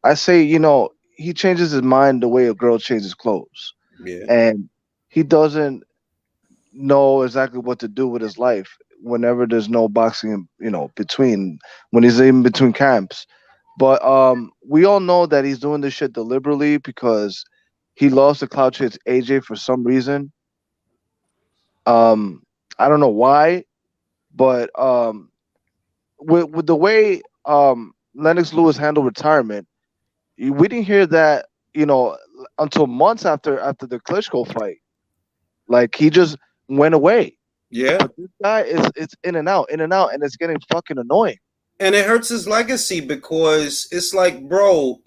Speaker 7: I say, he changes his mind the way a girl changes clothes.
Speaker 1: Yeah.
Speaker 7: And he doesn't know exactly what to do with his life whenever there's no boxing, when he's in between camps. But we all know that he's doing this shit deliberately because he loves to clout chase AJ for some reason. I don't know why, but with the way Lennox Lewis handled retirement, we didn't hear that until months after the Klitschko fight. Like, he just went away.
Speaker 1: Yeah,
Speaker 7: but this guy it's in and out, and it's getting fucking annoying.
Speaker 1: And it hurts his legacy because it's like, bro,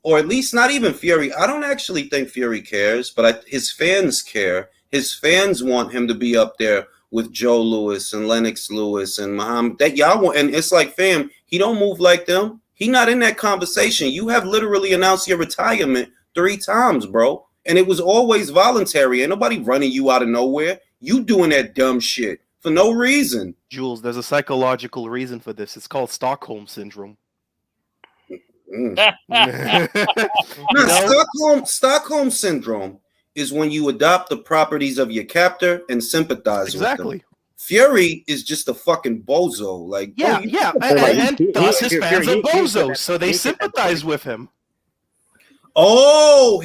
Speaker 1: or at least not even Fury. I don't actually think Fury cares, but his fans care. His fans want him to be up there with Joe Louis and Lennox Lewis and Muhammad. That y'all want, and it's like, fam, he don't move like them. He not in that conversation. You have literally announced your retirement 3 times, bro, and it was always voluntary. Ain't nobody running you out of nowhere. You doing that dumb shit for no reason.
Speaker 2: Jules, there's a psychological reason for this. It's called Stockholm Syndrome.
Speaker 1: Stockholm Syndrome is when you adopt the properties of your captor and sympathize with them.
Speaker 2: Exactly.
Speaker 1: Fury is just a fucking bozo. Like,
Speaker 2: Yeah,
Speaker 1: bro,
Speaker 2: yeah, and thus his fans are bozos, so they sympathize with him.
Speaker 1: Oh,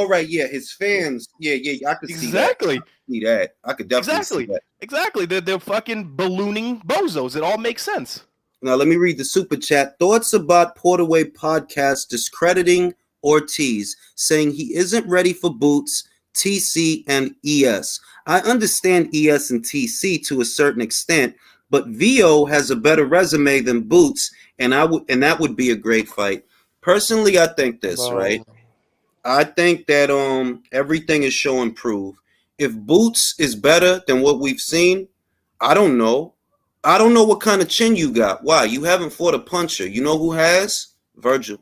Speaker 1: right, yeah, his fans. Yeah, I could
Speaker 2: Exactly.
Speaker 1: see that. I could definitely see that.
Speaker 2: Exactly. They're fucking ballooning bozos. It all makes sense.
Speaker 1: Now, let me read the super chat. Thoughts about Portaway podcast discrediting Ortiz, saying he isn't ready for Boots, TC, and ES. I understand ES and TC to a certain extent, but VO has a better resume than Boots, and that would be a great fight. Personally, I think this, right? I think that everything is show and prove. If Boots is better than what we've seen, I don't know. I don't know what kind of chin you got. Why? You haven't fought a puncher. You know who has? Virgil.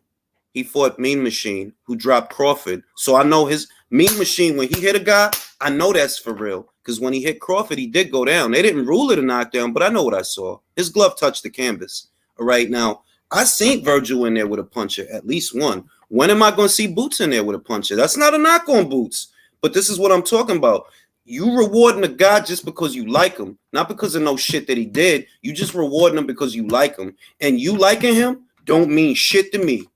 Speaker 1: He fought Mean Machine, who dropped Crawford. So I know his Mean Machine, when he hit a guy, I know that's for real. Because when he hit Crawford, he did go down. They didn't rule it a knockdown, but I know what I saw. His glove touched the canvas. All right, now, I seen Virgil in there with a puncher, at least one. When am I going to see Boots in there with a puncher? That's not a knock on Boots. But this is what I'm talking about. You rewarding a guy just because you like him, not because of no shit that he did. You just rewarding him because you like him. And you liking him don't mean shit to me.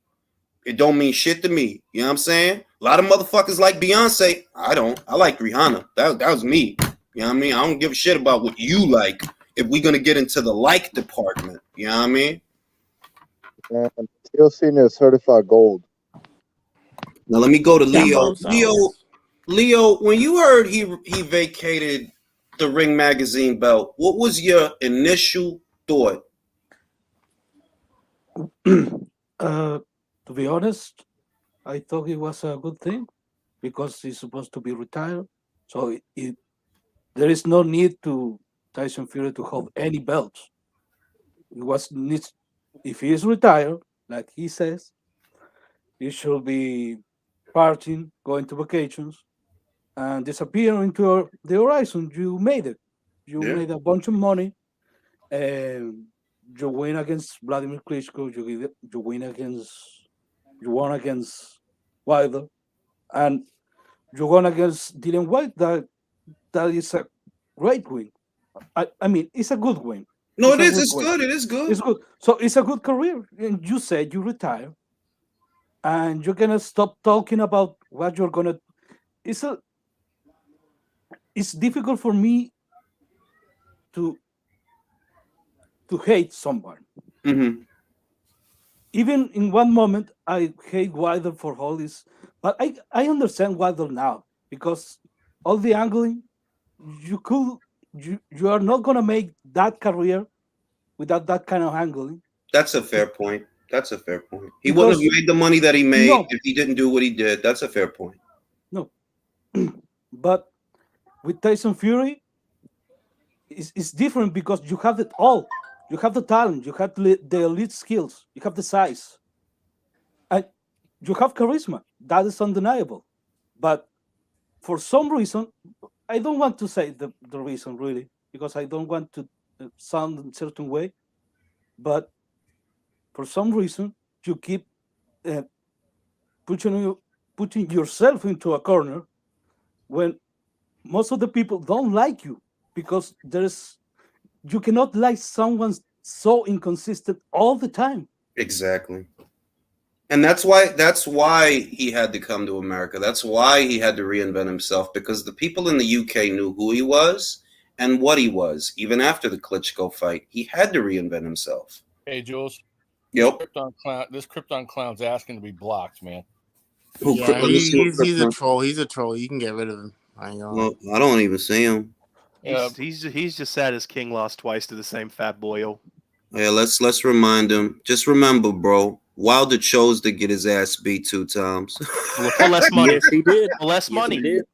Speaker 1: It don't mean shit to me. You know what I'm saying? A lot of motherfuckers like Beyonce. I don't. I like Rihanna. That was me. You know what I mean? I don't give a shit about what you like if we're going to get into the like department. You know what I mean?
Speaker 7: And still seen as certified gold.
Speaker 1: Now let me go to Leo. Leo, when you heard he vacated the Ring Magazine belt, what was your initial thought?
Speaker 8: To be honest, I thought it was a good thing because he's supposed to be retired. So there is no need to Tyson Fury to hold any belts. If he is retired, like he says, he should be partying, going to vacations, and disappear into the horizon. You made it. You made a bunch of money, and you win against Vladimir Klitschko. You won against Wilder, and you won against Dylan White. That is a great win. I mean, it's a good win.
Speaker 1: No, it is. It's good. It is good.
Speaker 8: It's good. So it's a good career. And you said you retire, and you're gonna stop talking about what you're gonna. It's difficult for me to hate someone.
Speaker 1: Mm-hmm.
Speaker 8: Even in one moment, I hate Wilder for all this, but I understand Wilder now because all the angling, you are not gonna make that career without that kind of angling.
Speaker 1: That's a fair point. He wouldn't have made the money that he made if he didn't do what he did. That's a fair point.
Speaker 8: No, but with Tyson Fury, it's different because you have it all. You have the talent, you have the elite skills, you have the size, and you have charisma. That is undeniable. But for some reason, I don't want to say the reason really, because I don't want to sound in a certain way. But for some reason, you keep putting yourself into a corner when most of the people don't like you because you cannot like someone so inconsistent all the time.
Speaker 1: Exactly. And that's why he had to come to America. That's why he had to reinvent himself, because the people in the UK knew who he was and what he was. Even after the Klitschko fight, he had to reinvent himself.
Speaker 4: Hey, Jules.
Speaker 1: Yep.
Speaker 4: This Krypton clown's asking to be blocked, man.
Speaker 5: Yeah, he's a troll. He's a troll. You can get rid of him. I
Speaker 1: don't even see him.
Speaker 2: He's just sad his king lost twice to the same fat boyo.
Speaker 1: Yeah, let's remind him. Just remember, bro. Wilder chose to get his ass beat 2 times.
Speaker 2: For less money.
Speaker 6: Yes, he did.
Speaker 2: For less money.
Speaker 6: He did.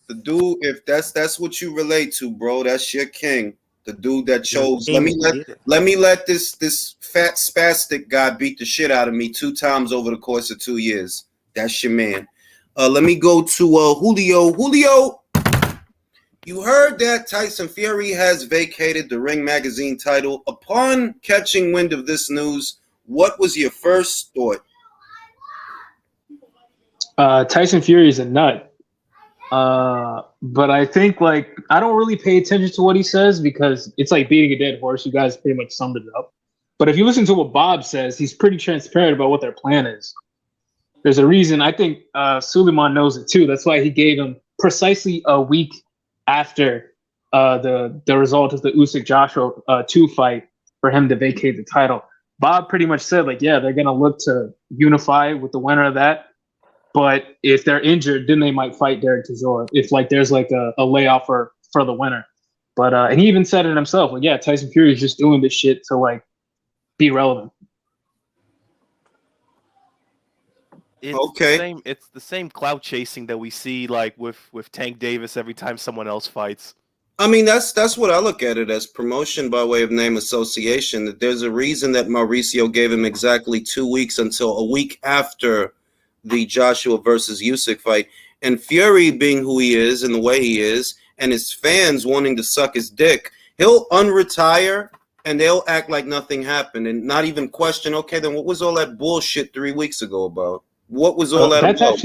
Speaker 1: The dude, if that's what you relate to, bro, that's your king. The dude that chose. Let me let this fat spastic guy beat the shit out of me 2 times over the course of 2 years. That's your man. Let me go to Julio. Julio, you heard that Tyson Fury has vacated the Ring Magazine title. Upon catching wind of this news, what was your first thought?
Speaker 9: Tyson Fury is a nut. But I think like I don't really pay attention to what he says because it's like beating a dead horse. You guys pretty much summed it up. But if you listen to what Bob says, he's pretty transparent about what their plan is. There's a reason. I think Suleiman knows it too. That's why he gave him precisely a week after the result of the Usyk Joshua 2 fight for him to vacate the title. Bob pretty much said like, yeah, they're gonna look to unify with the winner of that. But if they're injured, then they might fight Derek Chisora if like there's like a layoff for the winner. But and he even said it himself, like, yeah, Tyson Fury is just doing this shit to like be relevant.
Speaker 2: It's the same clout chasing that we see like with Tank Davis every time someone else fights.
Speaker 1: I mean, that's what I look at it as, promotion by way of name association. That there's a reason that Mauricio gave him exactly 2 weeks until a week after the Joshua versus Usyk fight. And Fury, being who he is and the way he is, and his fans wanting to suck his dick, he'll unretire and they'll act like nothing happened and not even question, okay, then what was all that bullshit 3 weeks ago about? What was all that about?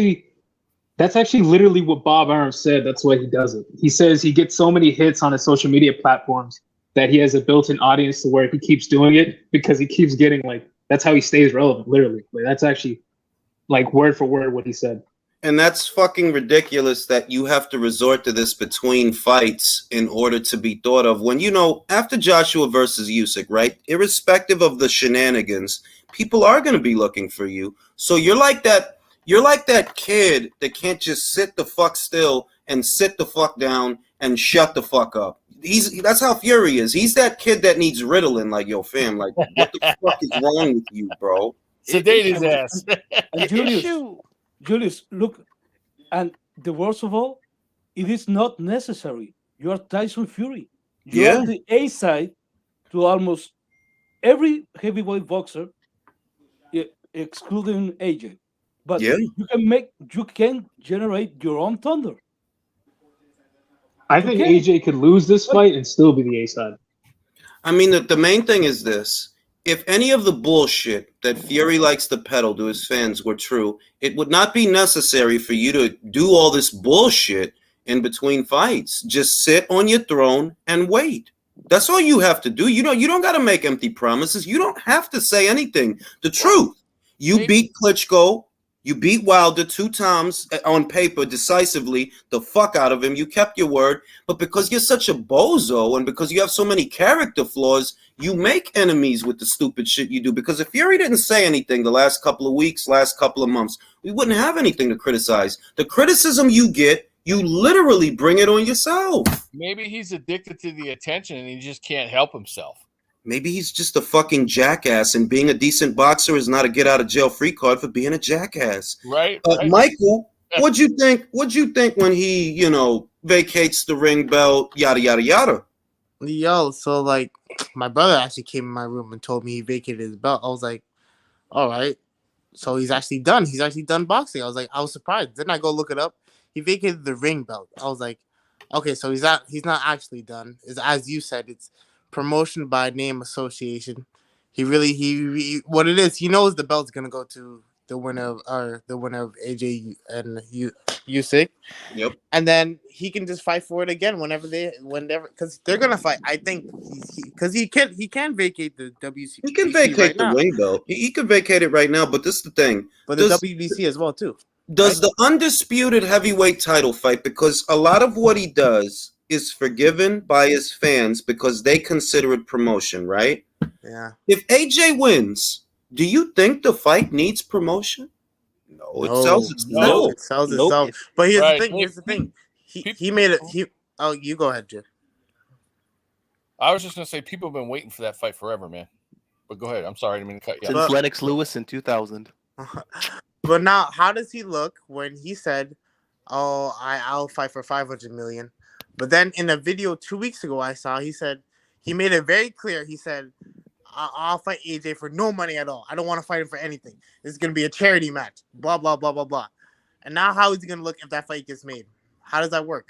Speaker 9: That's actually literally what Bob Arum said. That's why he does it. He says he gets so many hits on his social media platforms that he has a built-in audience to where he keeps doing it because he keeps getting like, that's how he stays relevant, literally. Like, that's actually like word for word what he said.
Speaker 1: And that's fucking ridiculous that you have to resort to this between fights in order to be thought of when, you know, after Joshua versus Usyk, right? Irrespective of the shenanigans, people are going to be looking for you. So you're like that kid that can't just sit the fuck still and sit the fuck down and shut the fuck up. That's how Fury is. He's that kid that needs Ritalin, like, yo, fam, like, what the fuck is wrong with you, bro?
Speaker 4: Sedate his ass.
Speaker 8: Julius, look, and the worst of all, it is not necessary. You are Tyson Fury. You are the A side to almost every heavyweight boxer, excluding AJ. But you can generate your own thunder.
Speaker 9: I think AJ could lose this fight and still be the A side.
Speaker 1: I mean, the main thing is this. If any of the bullshit that Fury likes to peddle to his fans were true, it would not be necessary for you to do all this bullshit in between fights. Just sit on your throne and wait. That's all you have to do. You don't got to make empty promises. You don't have to say anything. The truth. You beat Klitschko. You beat Wilder 2 times on paper decisively, the fuck out of him. You kept your word. But because you're such a bozo and because you have so many character flaws, you make enemies with the stupid shit you do. Because if Fury didn't say anything the last couple of weeks, last couple of months, we wouldn't have anything to criticize. The criticism you get, you literally bring it on yourself.
Speaker 4: Maybe he's addicted to the attention and he just can't help himself.
Speaker 1: Maybe he's just a fucking jackass, and being a decent boxer is not a get-out-of-jail-free card for being a jackass.
Speaker 4: Right.
Speaker 1: Michael, what'd you think when he, vacates the ring belt, yada, yada, yada?
Speaker 5: Yo, so, like, my brother actually came in my room and told me he vacated his belt. I was like, all right. So he's actually done. He's actually done boxing. I was surprised. Then I go look it up. He vacated the ring belt. I was like, okay, so he's not actually done. As you said, it's promotion by name association. He what it is, he knows the belt's gonna go to the winner of AJ and Usyk.
Speaker 1: Yep.
Speaker 5: And then he can just fight for it again whenever because they're gonna fight. I think because he can vacate the WC.
Speaker 1: He can vacate the ring belt. He can vacate it right now. But this is the thing.
Speaker 5: But the WBC as well too.
Speaker 1: Does the undisputed heavyweight title fight, because a lot of what he does is forgiven by his fans because they consider it promotion, right?
Speaker 5: Yeah.
Speaker 1: If AJ wins, do you think the fight needs promotion? No, it sells itself.
Speaker 5: It sells itself. But here's the thing. He made it. You go ahead, Jim.
Speaker 4: I was just gonna say people have been waiting for that fight forever, man. But go ahead. I'm sorry, I didn't mean to cut you.
Speaker 2: Since Lennox Lewis in 2000.
Speaker 5: But now, how does he look when he said, "Oh, I'll fight for 500 million"? But then in a video 2 weeks ago I saw, he said, he made it very clear. He said, I'll fight AJ for no money at all. I don't want to fight him for anything. It's going to be a charity match. Blah, blah, blah, blah, blah. And now how is he going to look if that fight gets made? How does that work?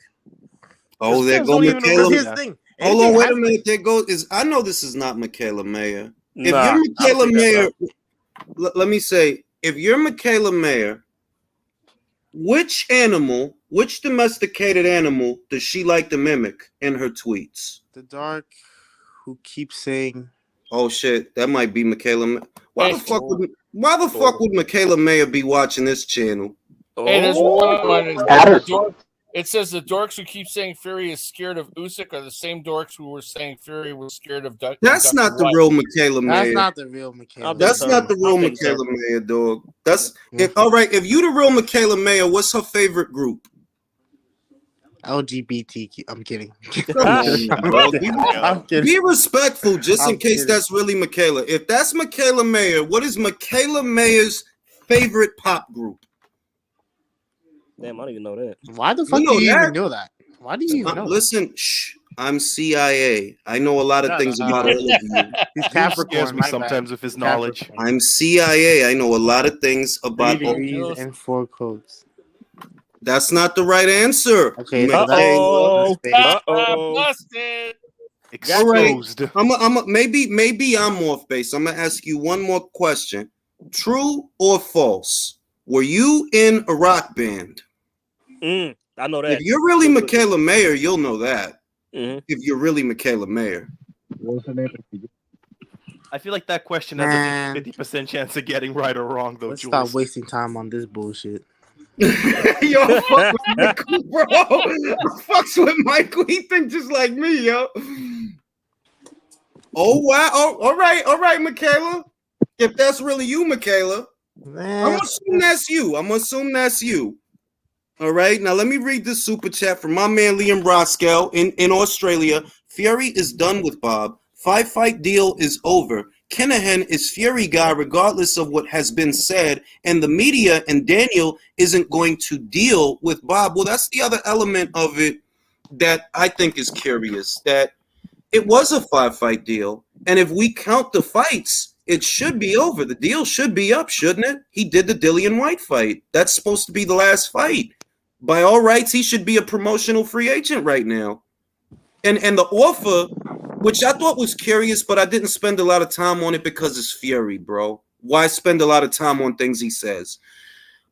Speaker 1: Oh, there goes Michaela.
Speaker 5: Here's the thing.
Speaker 1: Hold on, wait a minute. I know this is not Michaela Mayer. If you're Michaela Mayer, let me say, if you're Michaela Mayer, which animal Which domesticated animal does she like to mimic in her tweets?
Speaker 5: The dark who keeps saying,
Speaker 1: Oh shit, that might be Michaela. Why the fuck would Michaela Mayer be watching this channel?
Speaker 4: Hey, there's one. It says the dorks who keep saying Fury is scared of Usyk are the same dorks who were saying Fury was scared of Duck.
Speaker 1: That's not the real Michaela Mayer.
Speaker 5: That's not the real Michaela.
Speaker 1: That's not the real Michaela Mayer, dog. That's all right. If you the real Michaela Mayer, what's her favorite group?
Speaker 5: LGBTQ. I'm kidding.
Speaker 1: I'm kidding. Be respectful, just in case that's really Michaela. If that's Michaela Mayer, what is Michaela Mayer's favorite pop group?
Speaker 6: Damn, I don't even know that.
Speaker 5: Why the fuck do you even know that? Why do you even know
Speaker 1: Listen, I'm CIA. I know a lot of things about all of you.
Speaker 5: He's Capricorn.
Speaker 2: Me sometimes with his knowledge.
Speaker 1: I'm CIA. I know a lot of things about all of you.
Speaker 5: And 4 codes.
Speaker 1: That's not the right answer.
Speaker 5: Okay,
Speaker 4: busted.
Speaker 2: Exposed.
Speaker 1: Right. Maybe I'm off base. I'm gonna ask you one more question. True or false? Were you in a rock band?
Speaker 6: I know that.
Speaker 1: If you're really Michaela Mayer, you'll know that. If you're really Michaela Mayer.
Speaker 2: I feel like that question has a 50% chance of getting right or wrong, though.
Speaker 5: Let's stop wasting time on this bullshit.
Speaker 1: Yo, fuck with Michael, bro. Fucks with Michael. He think just like me, yo. Oh wow. Oh, all right, Michaela. If that's really you, Michaela, I'm gonna assume that's you. All right. Now let me read this super chat from my man Liam Roskell in Australia. Fury is done with Bob. 5-fight deal is over. Kinahan is Fury guy regardless of what has been said, and the media and Daniel isn't going to deal with Bob. Well, that's the other element of it that I think is curious, that it was a 5-fight deal, and if we count the fights, it should be over. The deal should be up, shouldn't it? He did the Dillian White fight. That's supposed to be the last fight. By all rights, he should be a promotional free agent right now. And the offer, which I thought was curious, but I didn't spend a lot of time on it because it's Fury, bro. Why spend a lot of time on things he says?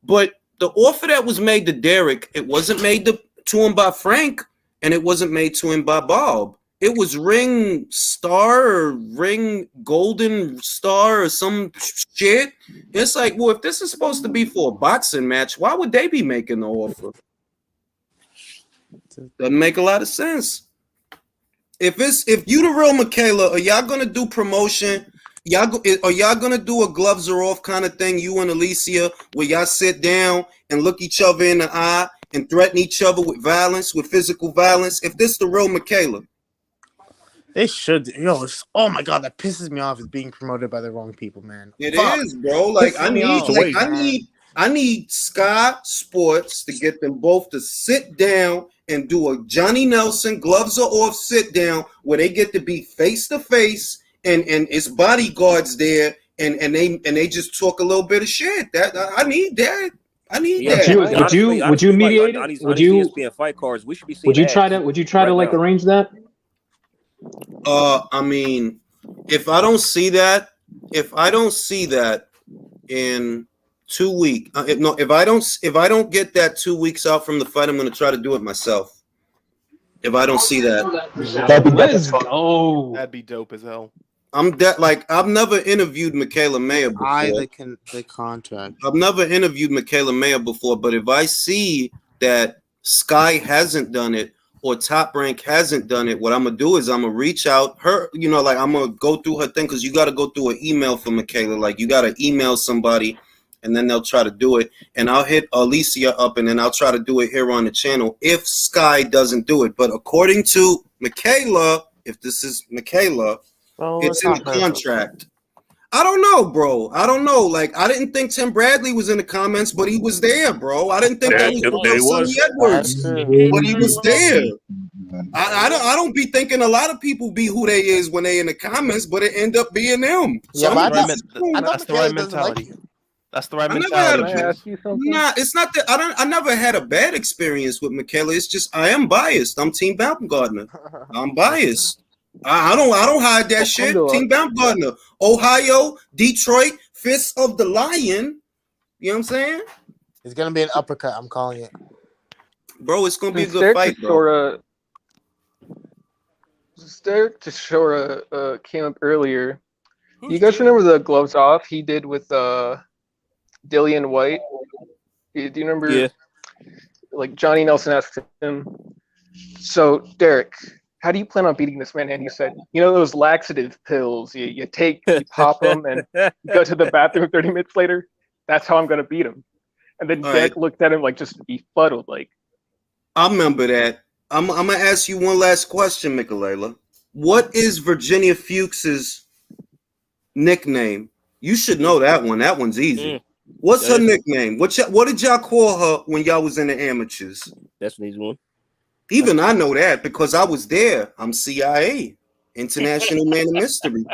Speaker 1: But the offer that was made to Derek, it wasn't made to him by Frank, and it wasn't made to him by Bob. It was Ring Star or Ring Golden Star or some shit. It's like, well, if this is supposed to be for a boxing match, why would they be making the offer? Doesn't make a lot of sense. If you the real Michaela, are y'all gonna do promotion? Are y'all gonna do a gloves are off kind of thing? You and Alicia, where y'all sit down and look each other in the eye and threaten each other with violence, with physical violence? If this the real Michaela,
Speaker 5: they should. Oh my god, that pisses me off. Is being promoted by the wrong people, man.
Speaker 1: It is, bro. Like I need Sky Sports to get them both to sit down and do a Johnny Nelson gloves are off sit down where they get to be face to face and it's bodyguards there and they just talk a little bit of shit. That I need that. I need that.
Speaker 9: Would you mediate it? Would you
Speaker 6: fight cards? We should be seeing
Speaker 9: Would you try to like arrange that?
Speaker 1: I mean, if I don't see that in 2 weeks, if I don't get that 2 weeks out from the fight, I'm going to try to do it myself. If I don't see that,
Speaker 2: that'd be dope as hell.
Speaker 1: I've never interviewed Michaela Mayer before.
Speaker 5: The contract.
Speaker 1: I've never interviewed Michaela Mayer before, but if I see that Sky hasn't done it or Top Rank hasn't done it, what I'm gonna do is I'm gonna reach out her, I'm gonna go through her thing, because you got to go through an email for Michaela. Like, you got to email somebody and then they'll try to do it, and I'll hit Alicia up and then I'll try to do it here on the channel if Sky doesn't do it. But according to Michaela, if this is Michaela, it's in the contract. I don't know, bro. I don't know. Like, I didn't think Tim Bradley was in the comments, but he was there, bro. I didn't think that was Sonny Edwards, but he was there. I don't be thinking a lot of people be who they is when they in the comments, but it end up being them. So
Speaker 2: that's the right mentality. That's the right mentality.
Speaker 1: Nah, it's not that I never had a bad experience with Michaela. It's just I am biased. I'm Team Baumgartner. I'm biased. I don't hide that shit. Team Baumgartner, Ohio, Detroit, Fist of the Lion. You know what I'm saying?
Speaker 5: It's gonna be an uppercut. I'm calling it.
Speaker 1: Bro, it's gonna be a
Speaker 10: Since
Speaker 1: good
Speaker 10: Derek
Speaker 1: fight, bro.
Speaker 10: Chisora came up earlier.
Speaker 4: Who's
Speaker 10: Do you guys
Speaker 4: doing
Speaker 10: remember the gloves off he did with Dillian White? Do you remember?
Speaker 6: Yeah.
Speaker 10: Like Johnny Nelson asked him, "So Derek, how do you plan on beating this man?" And he said, "You know those laxative pills you pop them, and you go to the bathroom 30 minutes later. That's how I'm gonna beat him." And then
Speaker 1: All
Speaker 10: Derek
Speaker 1: right.
Speaker 10: looked at him like just befuddled, like.
Speaker 1: I remember that. I'm gonna ask you one last question, Michaela. What is Virginia Fuchs's nickname? You should know that one. That one's easy. What's her nickname? What did y'all call her when y'all was in the amateurs?
Speaker 6: That's an easy one.
Speaker 1: Even I know that because I was there. I'm CIA, International Man of Mystery.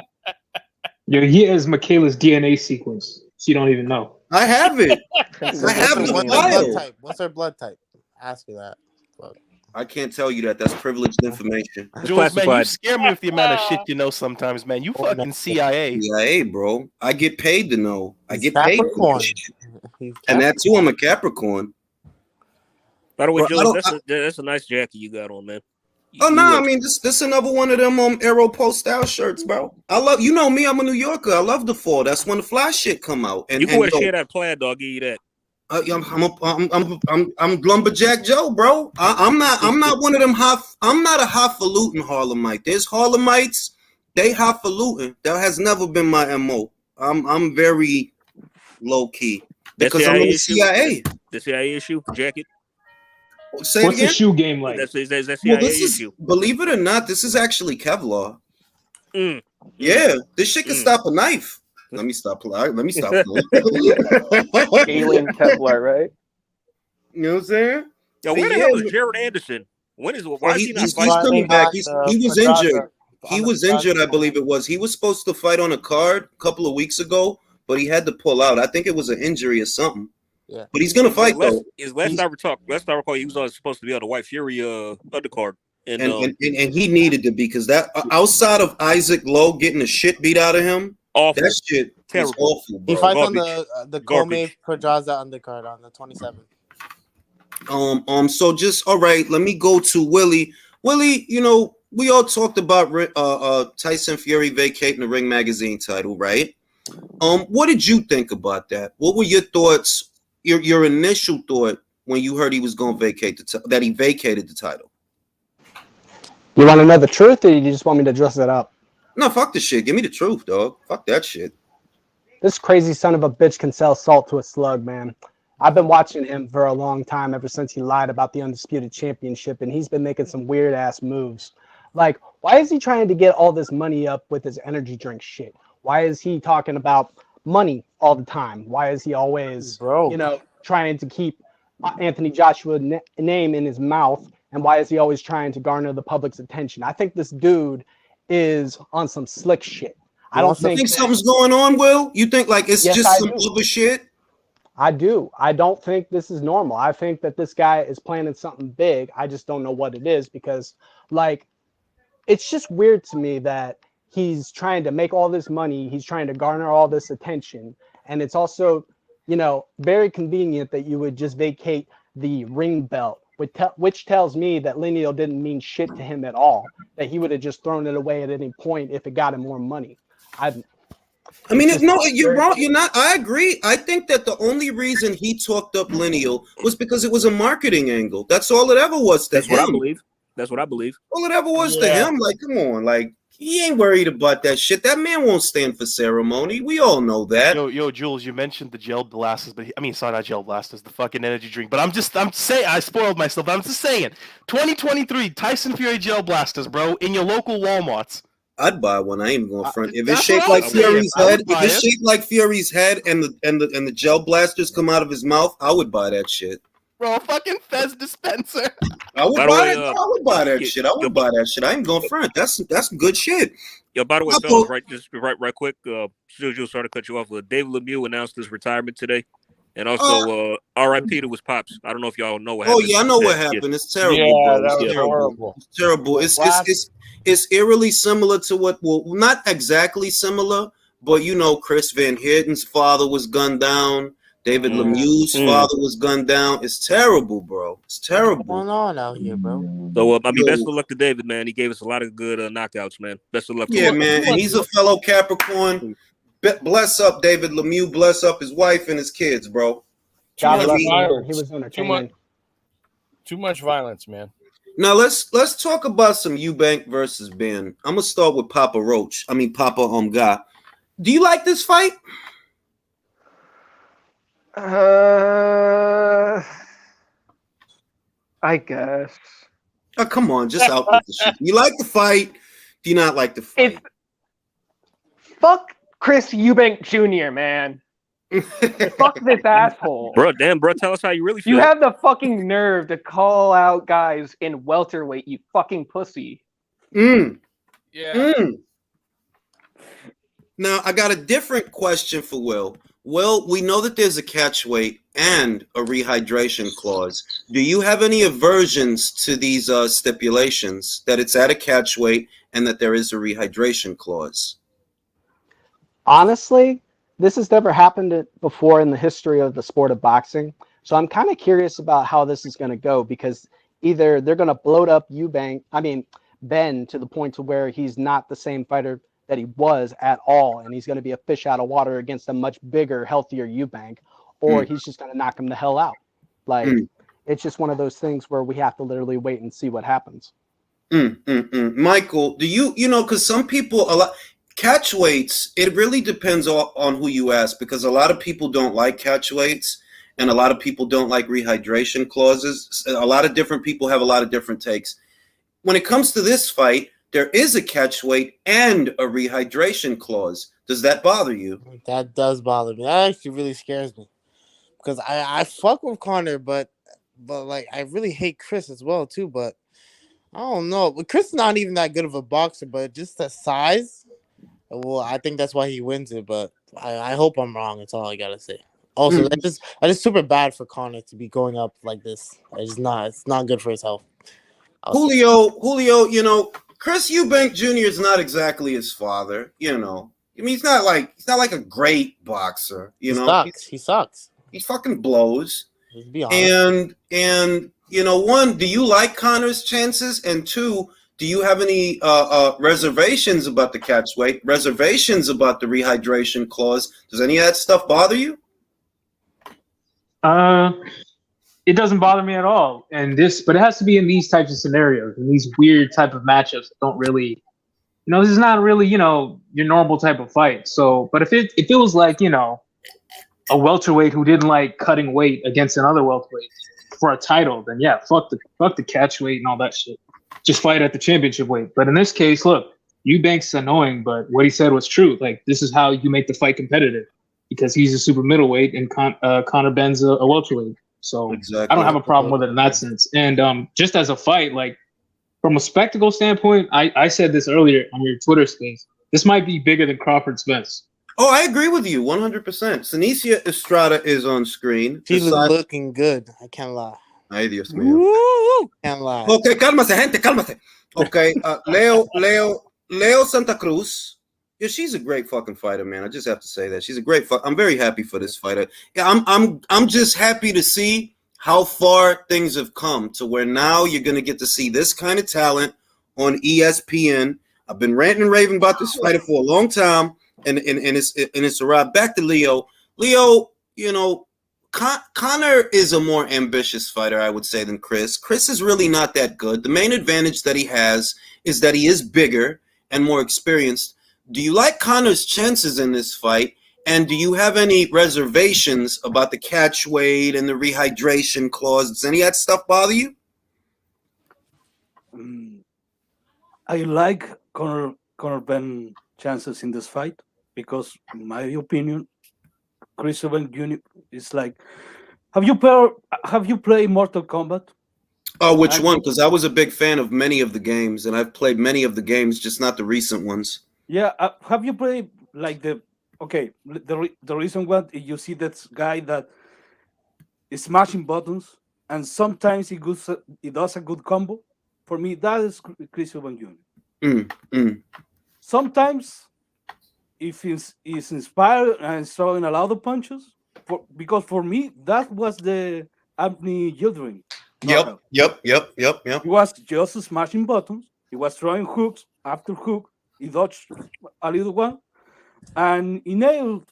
Speaker 9: Yo, he has Michaela's DNA sequence. So you don't even know.
Speaker 1: I have it. I have the
Speaker 5: What's her
Speaker 1: file.
Speaker 5: blood type? What's her blood type? Ask me that. Fuck.
Speaker 1: I can't tell you that. That's privileged information.
Speaker 2: Jules, man, you scare me with the amount of shit you know sometimes, man. You fucking CIA.
Speaker 1: CIA, bro. I get paid to know. I get paid for
Speaker 5: Capricorn.
Speaker 1: this shit. And that too, I'm a Capricorn.
Speaker 6: By the way,
Speaker 1: Bro,
Speaker 6: Jules, that's a nice jacket you got on, man.
Speaker 1: Oh no, I mean this another one of them Aero Post style shirts, bro. I love, you know me, I'm a New Yorker. I love the fall. That's when the fly shit come out. And
Speaker 6: you can wear shit that plaid, dog. Give you that.
Speaker 1: I'm Lumberjack Joe, bro. I'm not one of them I'm not a highfalutin Harlemite. There's Harlemites, they highfalutin. That has never been my MO. I'm very low key because I'm in the CIA.
Speaker 6: The CIA issue jacket.
Speaker 1: Say it
Speaker 9: What's
Speaker 1: again?
Speaker 9: the shoe game like?
Speaker 6: That's CIA
Speaker 1: Well, this
Speaker 6: issue.
Speaker 1: is, believe it or not, this is actually Kevlar. Yeah, this shit can stop a knife. Let me stop. Let me stop.
Speaker 10: Alien Kevlar, right?
Speaker 1: You know what I'm saying?
Speaker 6: Yo, where the hell is Jared Anderson? When is why is he not
Speaker 1: he's
Speaker 6: fighting?
Speaker 1: coming back. He was injured. He was injured, I believe it was. He was supposed to fight on a card a couple of weeks ago, but he had to pull out. I think it was an injury or something.
Speaker 5: Yeah,
Speaker 1: but he's gonna fight though.
Speaker 6: Last time I recall, he was supposed to be on the White Fury undercard, and
Speaker 1: he needed to be because that outside of Isaac Lowe getting the shit beat out of him, awful. That shit is awful. Bro.
Speaker 5: He fights on the Kome Pedraza undercard on the 27th.
Speaker 1: So just all right. Let me go to Willie. Willie, you know we all talked about Tyson Fury vacating the Ring Magazine title, right? What did you think about that? What were your thoughts? Your initial thought when you heard he was going to vacate that he vacated the title?
Speaker 11: You want to know the truth, or you just want me to dress it up?
Speaker 1: No, fuck the shit. Give me the truth, dog. Fuck that shit.
Speaker 11: This crazy son of a bitch can sell salt to a slug, man. I've been watching him for a long time, ever since he lied about the Undisputed Championship, and he's been making some weird-ass moves. Like, why is he trying to get all this money up with his energy drink shit? Why is he talking about money all the time? Why is he always, trying to keep Anthony Joshua's name in his mouth? And why is he always trying to garner the public's attention? I think this dude is on some slick shit. I don't think
Speaker 1: something's going on, Will. You think like it's just some other shit?
Speaker 11: I do. I don't think this is normal. I think that this guy is planning something big. I just don't know what it is because, like, it's just weird to me that he's trying to make all this money. He's trying to garner all this attention. And it's also, very convenient that you would just vacate the ring belt, which tells me that Lineal didn't mean shit to him at all, that he would have just thrown it away at any point if it got him more money.
Speaker 1: You're wrong. You're not. I agree. I think that the only reason he talked up Lineal was because it was a marketing angle. That's all it ever was to him.
Speaker 6: That's what I believe.
Speaker 1: All it ever was to him. Like, come on. Like, he ain't worried about that shit. That man won't stand for ceremony. We all know that.
Speaker 2: Yo, Jules, you mentioned the gel blasters, but sorry, not gel blasters, the fucking energy drink. But I'm saying, I spoiled myself. I'm just saying, 2023 Tyson Fury gel blasters, bro, in your local Walmarts.
Speaker 1: I'd buy one. I ain't going front. If it's shaped like Fury's head, and the gel blasters come out of his mouth, I would buy that shit.
Speaker 2: Bro, a fucking Fez dispenser.
Speaker 1: I would buy that shit. I would buy that shit. I ain't going front. That's some good shit.
Speaker 6: Yo, by the way, fellas, right quick. Jules, sorry to cut you off. David Lemieux announced his retirement today, and also R.I.P. to his pops. I don't know if y'all know what happened.
Speaker 1: Oh yeah, I know what happened. It's terrible. Yeah,
Speaker 5: that was horrible.
Speaker 1: It's terrible. It's eerily similar to not exactly similar, but Chris Van Heerden's father was gunned down. David Lemieux's father was gunned down. It's terrible, bro. It's terrible.
Speaker 5: What's going on out here, bro?
Speaker 6: So, I mean, best of luck to David, man. He gave us a lot of good knockouts, man. Best of luck to him.
Speaker 1: Man. And he's a fellow Capricorn. Bless up David Lemieux. Bless up his wife and his kids, bro.
Speaker 11: God bless
Speaker 4: He
Speaker 11: him. He was entertaining.
Speaker 4: Too much violence, man.
Speaker 1: Now let's talk about some Eubank versus Ben. I'm gonna start with Papa Roach. Papa Guy. Do you like this fight?
Speaker 10: I guess.
Speaker 1: Oh, come on, just out with the shit. You like the fight? Do you not like the fight?
Speaker 10: Fuck Chris Eubank Jr., man. Fuck this asshole.
Speaker 6: Bro, tell us how you really feel.
Speaker 10: You have the fucking nerve to call out guys in welterweight, you fucking pussy.
Speaker 1: Now, I got a different question for Will. Will, we know that there's a catch weight and a rehydration clause. Do you have any aversions to these stipulations, that it's at a catch weight and that there is a rehydration clause?
Speaker 11: Honestly, this has never happened before in the history of the sport of boxing. So I'm kind of curious about how this is going to go, because either they're going to bloat up Ben to the point to where he's not the same fighter that he was at all, and he's going to be a fish out of water against a much bigger, healthier Eubank, or he's just going to knock him the hell out. It's just one of those things where we have to literally wait and see what happens.
Speaker 1: Michael, do you because some people, catch weights, it really depends on who you ask, because a lot of people don't like catch weights and a lot of people don't like rehydration clauses. A lot of different people have a lot of different takes. When it comes to this fight, there is a catch weight and a rehydration clause. Does that bother you?
Speaker 5: That does bother me. That actually really scares me, because I fuck with Connor, but like I really hate Chris as well too. But I don't know. But Chris is not even that good of a boxer, but just the size. Well, I think that's why he wins it. But I hope I'm wrong. That's all I gotta say. Also, that is super bad for Connor to be going up like this. It's not good for his health.
Speaker 1: Julio, Chris Eubank Jr. is not exactly his father. He's not like a great boxer. He
Speaker 5: sucks.
Speaker 1: He fucking blows. And one, do you like Connor's chances? And two, do you have any reservations about the catch weight? Reservations about the rehydration clause? Does any of that stuff bother you?
Speaker 9: It doesn't bother me at all. But it has to be in these types of scenarios, in these weird type of matchups that don't really, this is not really, your normal type of fight. So, but if it was like, a welterweight who didn't like cutting weight against another welterweight for a title, then yeah, fuck the catch weight and all that shit. Just fight at the championship weight. But in this case, look, Eubank's annoying, but what he said was true. Like, this is how you make the fight competitive, because he's a super middleweight and Conor Ben's a welterweight. So exactly. I don't have a problem with it in that sense. And just as a fight, like from a spectacle standpoint, I said this earlier on your Twitter space. This might be bigger than Crawford Spence.
Speaker 1: Oh, I agree with you 100%. Sinicia Estrada is on screen.
Speaker 5: She's looking good. I can't lie.
Speaker 1: Ay, Dios mío.
Speaker 5: Can't lie.
Speaker 1: Okay, cálmate, gente, cálmate. Okay, Leo Santa Cruz. Yeah, she's a great fucking fighter, man. I just have to say that she's a great fighter. I'm very happy for this fighter. Yeah, I'm just happy to see how far things have come to where now you're gonna get to see this kind of talent on ESPN. I've been ranting and raving about this fighter for a long time, and it's a ride. Back to Leo. Leo, Conor is a more ambitious fighter, I would say, than Chris. Chris is really not that good. The main advantage that he has is that he is bigger and more experienced. Do you like Conor's chances in this fight? And do you have any reservations about the catch weight and the rehydration clause? Does any of that stuff bother you?
Speaker 8: I like Conor Ben chances in this fight because, in my opinion, Chris Eubank Jr. is like. Have you played Mortal Kombat?
Speaker 1: Oh, which one? Because I was a big fan of many of the games, and I've played many of the games, just not the recent ones.
Speaker 8: Yeah, have you played like the recent one? You see that guy that is smashing buttons, and sometimes he does a good combo. For me, that is Chris Eubank Jr. Sometimes, if he's inspired and is throwing a lot of punches, because for me that was the Anthony Yildirim
Speaker 1: Yep,
Speaker 8: knockout.
Speaker 1: yep.
Speaker 8: He was just smashing buttons. He was throwing hooks after hook. He dodged a little one, and he nailed.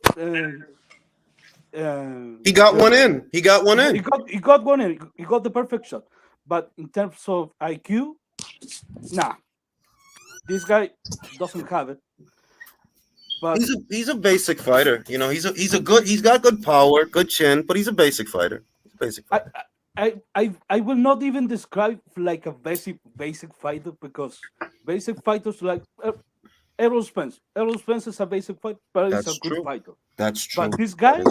Speaker 1: He got one in. He got one
Speaker 8: He
Speaker 1: in.
Speaker 8: got one in. He got the perfect shot. But in terms of IQ, nah, this guy doesn't have it. But
Speaker 1: He's a basic fighter. You know, he's got good power, good chin, but he's a basic fighter. He's a basic fighter.
Speaker 8: I will not even describe like a basic fighter, because basic fighters like Errol Spence. Errol Spence is a basic fighter, but he's a good fighter.
Speaker 1: That's true.
Speaker 8: But this guy,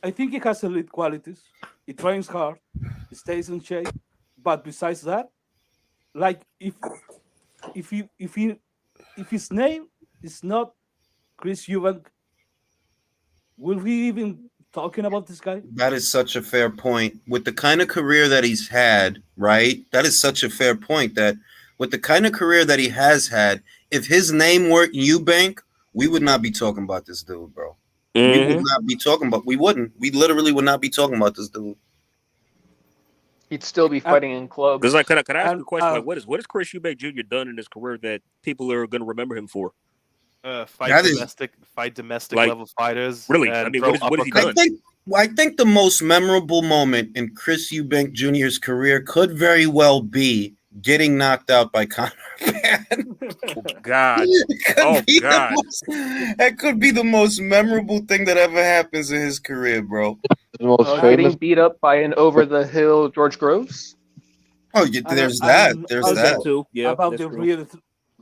Speaker 8: I think he has elite qualities. He trains hard. He stays in shape. But besides that, like if his name is not Chris Eubank, will we even talking about this guy?
Speaker 1: That is such a fair point. With the kind of career that he's had, right? That is such a fair point, that with the kind of career that he has had, if his name weren't Eubank, we would not be talking about this dude, bro. We would not be talking about. We wouldn't. We literally would not be talking about this dude.
Speaker 10: He'd still be fighting in clubs.
Speaker 6: Because, like, could I ask you a question? Like, what has Chris Eubank Jr. done in his career that people are going to remember him for?
Speaker 2: Fight domestic
Speaker 6: like,
Speaker 2: level fighters.
Speaker 6: Really? I mean, what has he done?
Speaker 1: I think the most memorable moment in Chris Eubank Jr.'s career could very well be getting knocked out by Conor Benn.
Speaker 6: Oh, God. Oh, God.
Speaker 1: That could be the most memorable thing that ever happens in his career, bro.
Speaker 10: Getting beat up by an over-the-hill George Groves?
Speaker 1: Oh, there's that. There's that.
Speaker 6: too. Yeah,
Speaker 8: about the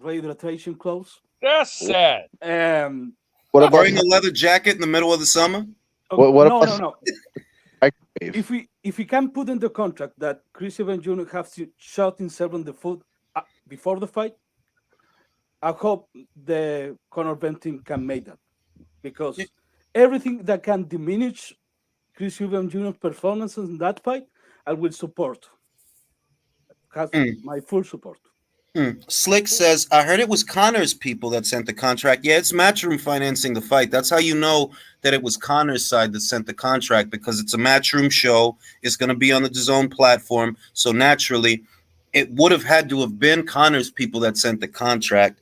Speaker 8: rehydration clause.
Speaker 4: That's sad.
Speaker 7: What about
Speaker 1: wearing a leather jacket in the middle of the summer?
Speaker 8: No. If we can put in the contract that Chris Evans Jr. has to shot himself in the foot before the fight, I hope the Conor Benn team can make that, because everything that can diminish Chris Evans Jr.'s performances in that fight, I will support. Has my full support.
Speaker 1: Slick says, I heard it was Conor's people that sent the contract. Yeah, it's Matchroom financing the fight. That's how you know that it was Conor's side that sent the contract, because it's a Matchroom show. It's going to be on the DAZN platform. So naturally, it would have had to have been Conor's people that sent the contract.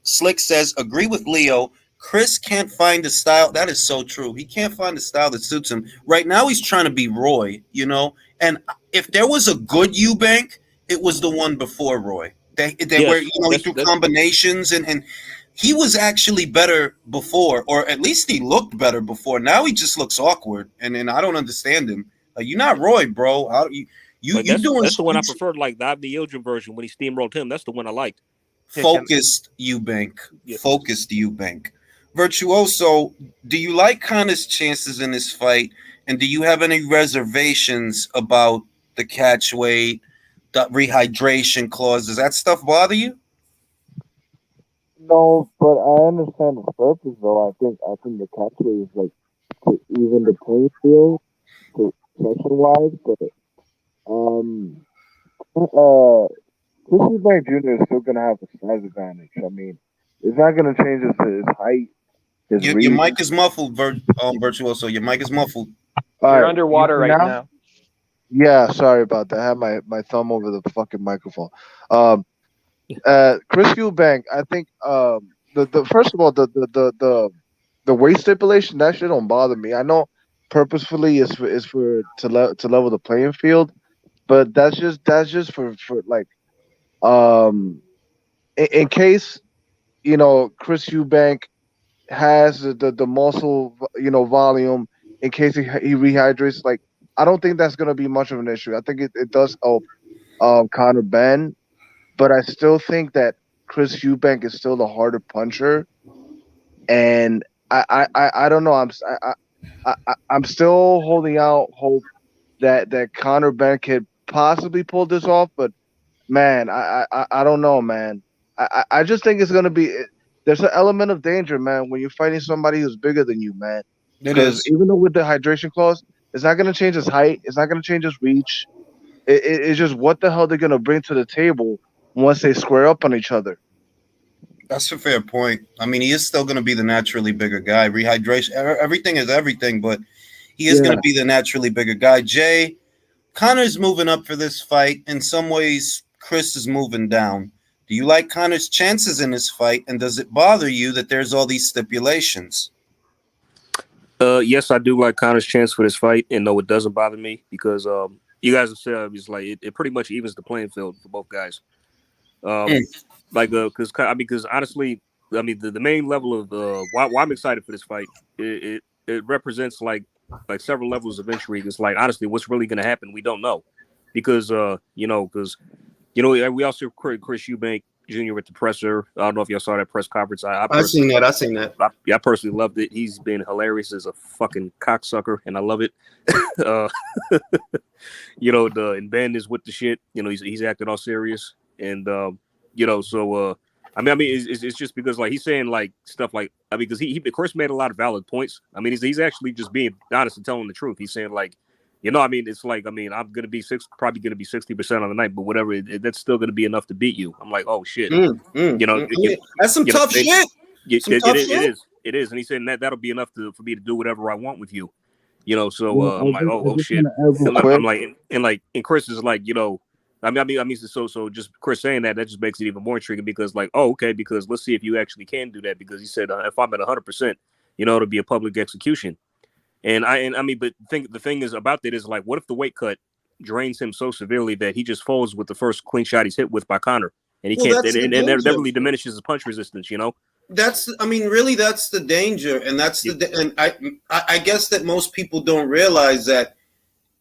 Speaker 1: Slick says, agree with Leo. Chris can't find a style. That is so true. He can't find a style that suits him. Right now, he's trying to be Roy, you know? And if there was a good Eubank, it was the one before Roy. They were, you know, he threw combinations, and he was actually better before, or at least he looked better before. Now he just looks awkward, and I don't understand him. Like, you're not Roy, bro.
Speaker 6: That's the one I preferred, like the Abdi Yildirim version when he steamrolled him. That's the one I liked.
Speaker 1: Focused Eubank. Focused Eubank. Virtuoso, do you like Conor's chances in this fight, and do you have any reservations about the catch weight, the rehydration clause? Does that stuff bother you?
Speaker 7: No, but I understand the purpose though. I think the catchway is like to even the playing field, session wise. But Chris Eubank Jr. is still gonna have a size advantage. I mean, it's not gonna change his height.
Speaker 1: Your mic is muffled, Virtuoso. Your mic is muffled.
Speaker 10: You're underwater right now.
Speaker 7: Yeah, sorry about that. I have my thumb over the fucking microphone. Chris Eubank, I think the first of all the weight stipulation, that shit don't bother me. I know purposefully is for to level the playing field, but that's just for like in case, you know, Chris Eubank has the muscle, you know, volume in case he rehydrates. Like, I don't think that's gonna be much of an issue. I think it does help Conor Benn, but I still think that Chris Eubank is still the harder puncher, and I don't know. I'm still holding out hope that Conor Benn could possibly pull this off, but man, I don't know, man. I just think it's gonna be. There's an element of danger, man, when you're fighting somebody who's bigger than you, man. Because even though with the hydration clause, it's not gonna change his height, it's not gonna change his reach. It's just what the hell they're gonna bring to the table once they square up on each other.
Speaker 1: That's a fair point. I mean, he is still going to be the naturally bigger guy. Rehydration, everything is everything, but he is going to be the naturally bigger guy. Jay, Connor's moving up for this fight. In some ways, Chris is moving down. Do you like Connor's chances in this fight, and does it bother you that there's all these stipulations?
Speaker 6: Yes, I do like Connor's chance for this fight, and no, it doesn't bother me because you guys have said it's like it pretty much evens the playing field for both guys. Because honestly, I mean the main level of why I'm excited for this fight, it represents like several levels of intrigue. It's like honestly, what's really going to happen, we don't know, because we also Chris Eubank Jr. at the presser. I don't know if y'all saw that press conference.
Speaker 1: I seen that.
Speaker 6: I personally loved it. He's been hilarious as a fucking cocksucker, and I love it. And Ben is with the shit. He's acting all serious, and it's just because like he's saying like stuff like because he Chris made a lot of valid points. I mean, he's actually just being honest and telling the truth. He's saying like, it's like, I'm gonna be probably gonna be 60% on the night, but whatever, that's still gonna be enough to beat you. I'm like, oh shit,
Speaker 1: that's some tough shit.
Speaker 6: It is, and he said that'll be enough for me to do whatever I want with you. I'm like, oh shit. I'm like, and Chris is like, so just Chris saying that just makes it even more intriguing because like, oh, okay, because let's see if you actually can do that, because he said if I'm at 100%, it'll be a public execution. But the thing is about that is like, what if the weight cut drains him so severely that he just falls with the first clean shot he's hit with by Conor, and he can't, and that really diminishes his punch resistance,
Speaker 1: That's the danger, and I guess that most people don't realize that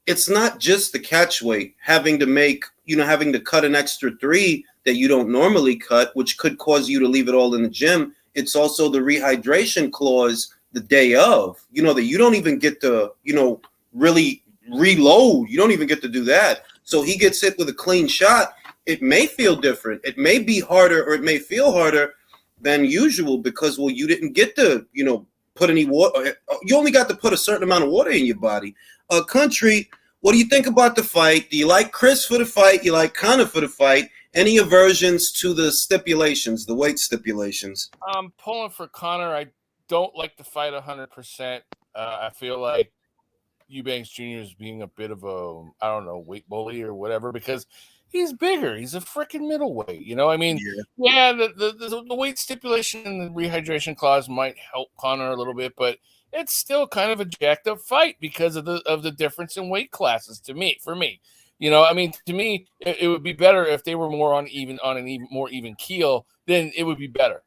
Speaker 1: it's not just the catch weight, having to cut an extra 3 that you don't normally cut, which could cause you to leave it all in the gym. It's also the rehydration clause the day of, that you don't even get to, really reload. You don't even get to do that. So he gets hit with a clean shot. It may feel different. It may be harder, or it may feel harder than usual because, well, you didn't get to, put any water. You only got to put a certain amount of water in your body. Country, what do you think about the fight? Do you like Chris for the fight? You like Conor for the fight? Any aversions to the stipulations, the weight stipulations?
Speaker 4: I'm pulling for Conor. I don't like the fight 100%. I feel like Eubanks Jr. is being a bit of a, I don't know, weight bully or whatever, because he's bigger. He's a freaking middleweight. The weight stipulation and the rehydration clause might help Conor a little bit, but it's still kind of a jacked up fight because of the difference in weight classes. For me, to me, it would be better if they were more on an even more even keel. Then it would be better,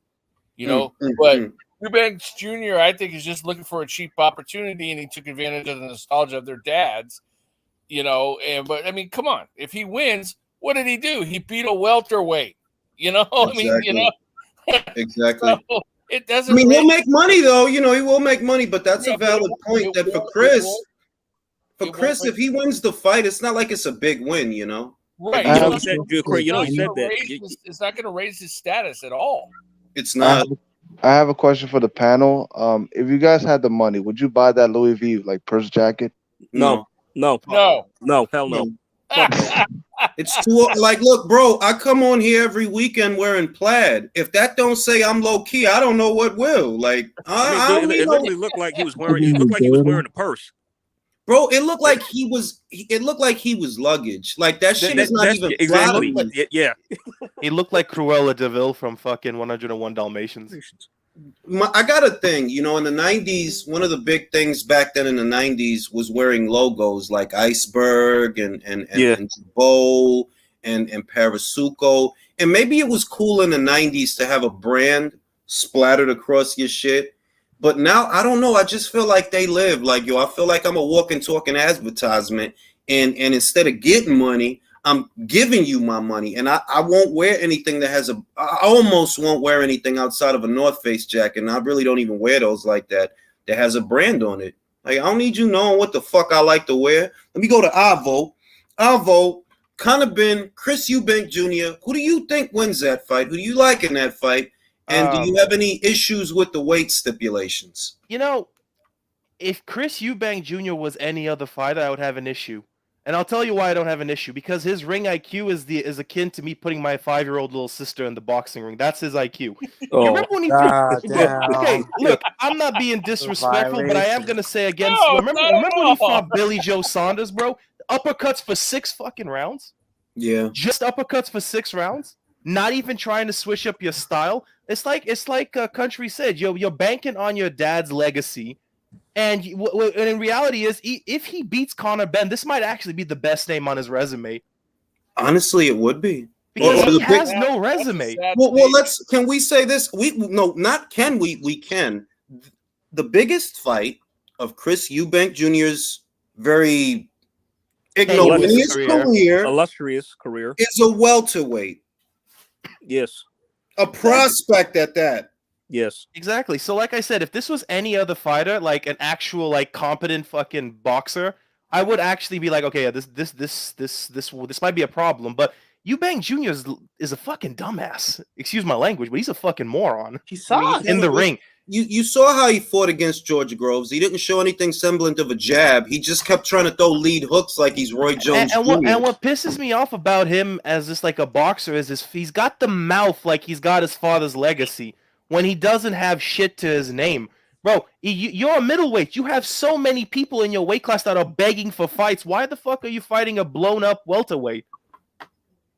Speaker 4: But Eubanks Jr., I think, is just looking for a cheap opportunity, and he took advantage of the nostalgia of their dads, But I mean, come on, if he wins, what did he do? He beat a welterweight,
Speaker 1: Exactly. Exactly.
Speaker 4: So it doesn't.
Speaker 1: He'll make money though. He will make money, but that's a valid point. That for Chris, if he wins the fight, it's not like it's a big win,
Speaker 4: Right.
Speaker 6: He said that
Speaker 4: it's not going to raise his status at all.
Speaker 1: It's not.
Speaker 7: I have a question for the panel. If you guys had the money, would you buy that Louis V purse jacket?
Speaker 6: No, hell no.
Speaker 1: It's too look, bro. I come on here every weekend wearing plaid. If that don't say I'm low key, I don't know what will. It
Speaker 6: literally looked like he was wearing. It looked like he was wearing a purse.
Speaker 1: Bro, it looked like he was. It looked like he was luggage. Like that shit is not even
Speaker 6: exactly. Yeah,
Speaker 2: he looked like Cruella DeVille from fucking 101 Dalmatians.
Speaker 1: I got a thing, in the 90s, one of the big things back then in the 90s was wearing logos like Iceberg and Bowl and Parasuco. And maybe it was cool in the 90s to have a brand splattered across your shit. But now, I don't know. I just feel like they live. I feel like I'm a walking, talking advertisement. And instead of getting money, I'm giving you my money, and I won't wear anything that I almost won't wear anything outside of a North Face jacket, and I really don't even wear those like that has a brand on it. I don't need you knowing what the fuck I like to wear. Let me go to Avo. Avo, Conor Ben, Chris Eubank Jr. Who do you think wins that fight? Who do you like in that fight? And do you have any issues with the weight stipulations?
Speaker 2: If Chris Eubank Jr. was any other fighter, I would have an issue. And I'll tell you why I don't have an issue. Because his ring IQ is akin to me putting my 5-year-old little sister in the boxing ring. That's his IQ. You remember when he threw? Okay, look, I'm not being disrespectful, but I am gonna say again. Remember when he fought Billy Joe Saunders, bro? Uppercuts for 6 fucking rounds.
Speaker 1: Yeah.
Speaker 2: Just uppercuts for 6 rounds. Not even trying to switch up your style. It's like Country said. You're banking on your dad's legacy. And in reality is, if he beats Conor Benn, this might actually be the best name on his resume.
Speaker 1: Honestly, it would be.
Speaker 2: Because he has no resume.
Speaker 1: Well, can we say this? We can. The biggest fight of Chris Eubank Jr.'s very ignominious
Speaker 6: illustrious career
Speaker 1: is a welterweight.
Speaker 6: Yes.
Speaker 1: A prospect at that.
Speaker 6: Yes.
Speaker 2: Exactly. So like I said, if this was any other fighter, like an actual like competent fucking boxer, I would actually be like, okay, yeah, this might be a problem. But Eubank Jr. is a fucking dumbass. Excuse my language, but he's a fucking moron.
Speaker 5: He sucks
Speaker 2: in the ring.
Speaker 1: You saw how he fought against George Groves. He didn't show anything semblant of a jab. He just kept trying to throw lead hooks like he's Roy Jones
Speaker 2: and what pisses me off about him as just like a boxer is he's got the mouth like he's got his father's legacy when he doesn't have shit to his name. Bro, you're a middleweight. You have so many people in your weight class that are begging for fights. Why the fuck are you fighting a blown-up welterweight?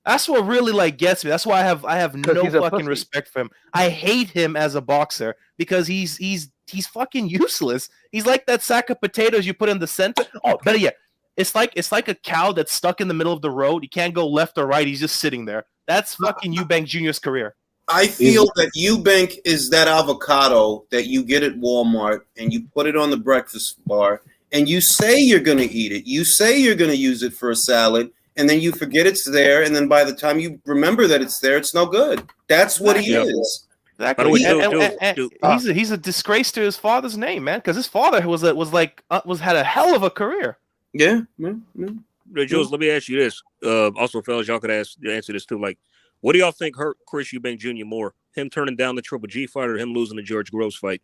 Speaker 2: That's what really like gets me. That's why I have no fucking respect for him. I hate him as a boxer because he's fucking useless. He's like that sack of potatoes you put in the center. Oh, better yet, it's like a cow that's stuck in the middle of the road. He can't go left or right. He's just sitting there. That's fucking Eubank Jr.'s career.
Speaker 1: I feel that Eubank is that avocado that you get at Walmart and you put it on the breakfast bar and you say you're going to eat it. You say you're going to use it for a salad. And then you forget it's there, and then by the time you remember that it's there, it's no good. That's what he is.
Speaker 2: Exactly. He's a disgrace to his father's name, man. Because his father had a hell of a career.
Speaker 1: Yeah.
Speaker 6: Jules, let me ask you this. Also, fellas, y'all could answer this too. Like, what do y'all think hurt Chris Eubank Jr. more? Him turning down the Triple G fight or him losing the George Groves fight?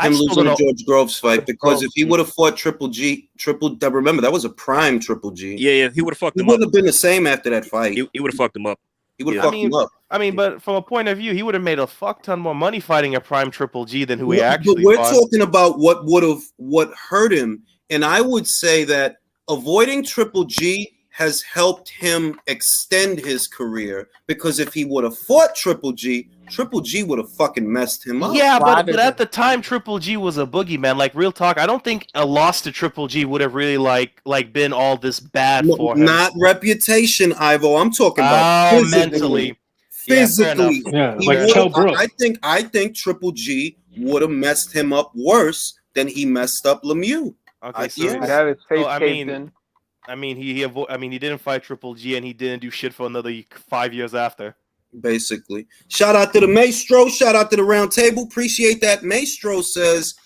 Speaker 1: Him losing the George Groves fight, because if he would have fought remember that was a prime Triple G.
Speaker 6: Yeah, he would have fucked him up.
Speaker 1: He wouldn't have been the same after that fight.
Speaker 6: He would have fucked him up.
Speaker 1: He would have fucked him up.
Speaker 2: I mean, but from a point of view, he would have made a fuck ton more money fighting a prime Triple G than who he actually
Speaker 1: But we're
Speaker 2: fought.
Speaker 1: talking about what hurt him, and I would say that avoiding Triple G has helped him extend his career, because if he would have fought Triple G would have fucking messed him up.
Speaker 2: Yeah, but at the time, Triple G was a boogeyman. Like, real talk, I don't think a loss to Triple G would have really like been all this bad for him.
Speaker 1: Not reputation, Ivo. I'm talking about
Speaker 2: mentally.
Speaker 1: Physically,
Speaker 9: yeah, like Kell Brooks.
Speaker 1: I think Triple G would have messed him up worse than he messed up Lemieux.
Speaker 2: Okay, so I mean, he didn't fight Triple G, and he didn't do shit for another 5 years after.
Speaker 1: Basically, shout out to the Maestro, shout out to the round table. Appreciate that. Maestro says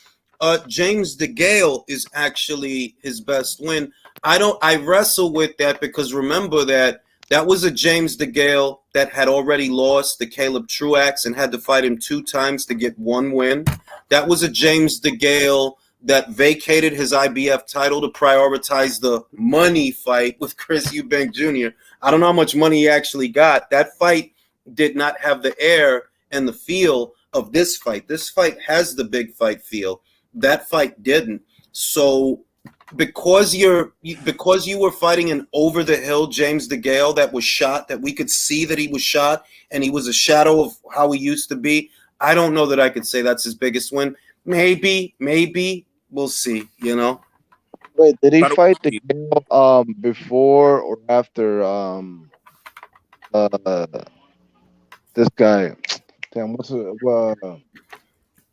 Speaker 1: James DeGale is actually his best win. I wrestle with that, because remember that was a James DeGale that had already lost to Caleb Truax and had to fight him 2 times to get 1 win. That was a James DeGale that vacated his IBF title to prioritize the money fight with Chris Eubank Jr. I don't know how much money he actually got. That fight did not have the air and the feel of this fight. This fight has the big fight feel. That fight didn't. So because you were fighting an over the hill James DeGale that was shot, that we could see that he was shot and he was a shadow of how he used to be, I don't know that I could say that's his biggest win. Maybe we'll see, you know.
Speaker 7: Wait, did he fight DeGale before or after this guy? Damn, what's it?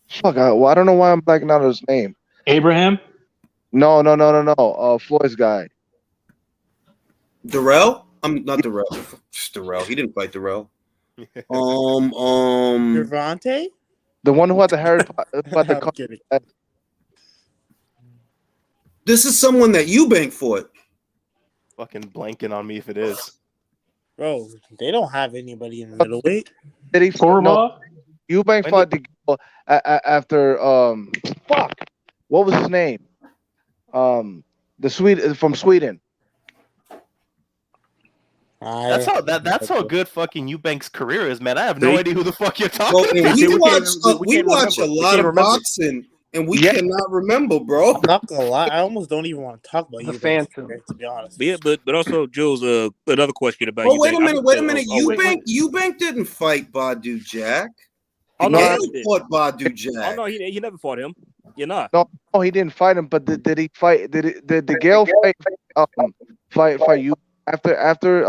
Speaker 7: Fuck, I don't know why I'm blanking out his name.
Speaker 9: Abraham?
Speaker 7: No. Floyd's guy.
Speaker 1: Darrell? I'm not Darrell. Darrell. He didn't fight Darrell.
Speaker 5: Gervonta?
Speaker 7: The one who had the Harry Potter.
Speaker 1: This is someone that Eubank fought.
Speaker 2: Fucking blanking on me if it is.
Speaker 5: Bro, they don't have anybody in the middleweight.
Speaker 7: Did he fight? No. Eubank fought DeGale after fuck. What was his name? The Swede from Sweden.
Speaker 2: That's how good fucking Eubank's career is, man. I have no
Speaker 6: See?
Speaker 2: idea who the fuck you're talking
Speaker 1: Well, and
Speaker 2: about.
Speaker 1: we
Speaker 6: can't
Speaker 1: watch a
Speaker 6: remember. We
Speaker 1: lot
Speaker 6: can't
Speaker 1: of
Speaker 6: remember.
Speaker 1: boxing, and we
Speaker 5: Yeah.
Speaker 1: cannot remember, bro.
Speaker 5: I'm not gonna lie, I almost don't even want to talk about
Speaker 10: The
Speaker 5: you,
Speaker 10: Phantom.
Speaker 5: to be honest.
Speaker 6: But yeah, but also Jules, another question about
Speaker 1: Oh,
Speaker 6: Eubank.
Speaker 1: wait a minute.
Speaker 6: Wait.
Speaker 1: Eubank didn't fight Badu Jack.
Speaker 6: Oh no,
Speaker 1: Gale
Speaker 6: he did.
Speaker 1: fought Badu
Speaker 6: Oh
Speaker 1: Jack.
Speaker 6: no, he never fought him. You're not.
Speaker 7: No, he didn't fight him. But did he fight? Did the Gale fight you after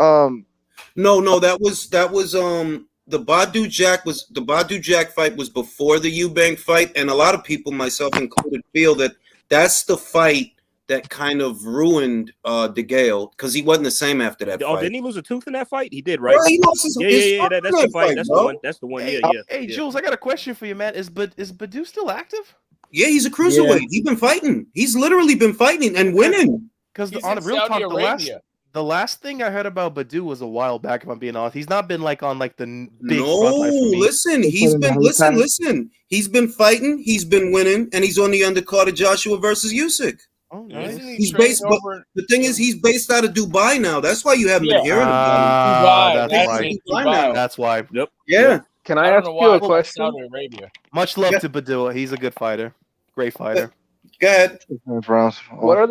Speaker 1: No, that was the Badu Jack fight was before the Eubank fight, and a lot of people, myself included, feel that that's the fight that kind of ruined DeGale because he wasn't the same after that
Speaker 6: Oh,
Speaker 1: fight.
Speaker 6: didn't he lose a tooth in that fight? He did, right?
Speaker 1: Bro, he lost his
Speaker 6: That's the fight. That's
Speaker 1: bro.
Speaker 6: the one. That's the one. Yeah.
Speaker 2: Hey, Jules, I got a question for you, man. Is Badu still active?
Speaker 1: Yeah, he's a cruiserweight. He's been fighting. He's literally been fighting and winning.
Speaker 2: Because
Speaker 4: He's
Speaker 2: on
Speaker 4: in
Speaker 2: real
Speaker 4: Saudi
Speaker 2: talk,
Speaker 4: Arabia.
Speaker 2: the last thing I heard about Badu was a while back. If I'm being honest, he's not been like on like the big
Speaker 1: No,
Speaker 2: front line for me.
Speaker 1: listen, he's been listen. He's been fighting. He's been winning, and he's on the undercard of Joshua versus Usyk.
Speaker 2: Oh, nice.
Speaker 4: Isn't he
Speaker 1: He's
Speaker 4: trained
Speaker 1: based, but
Speaker 4: over?
Speaker 1: the thing is, he's based out of Dubai now. That's why you haven't been hearing
Speaker 4: Dubai.
Speaker 1: about him.
Speaker 2: That's why.
Speaker 4: That's
Speaker 1: Dubai
Speaker 4: Dubai.
Speaker 1: now.
Speaker 2: That's why.
Speaker 6: Yep.
Speaker 1: Yeah.
Speaker 10: Can I
Speaker 4: I
Speaker 10: ask
Speaker 4: don't know
Speaker 10: you
Speaker 4: why
Speaker 10: a
Speaker 4: it's
Speaker 10: question?
Speaker 4: Saudi Arabia.
Speaker 2: Much love
Speaker 1: Yeah.
Speaker 2: to Badu. He's a good fighter. Great fighter.
Speaker 1: Go ahead.
Speaker 10: What are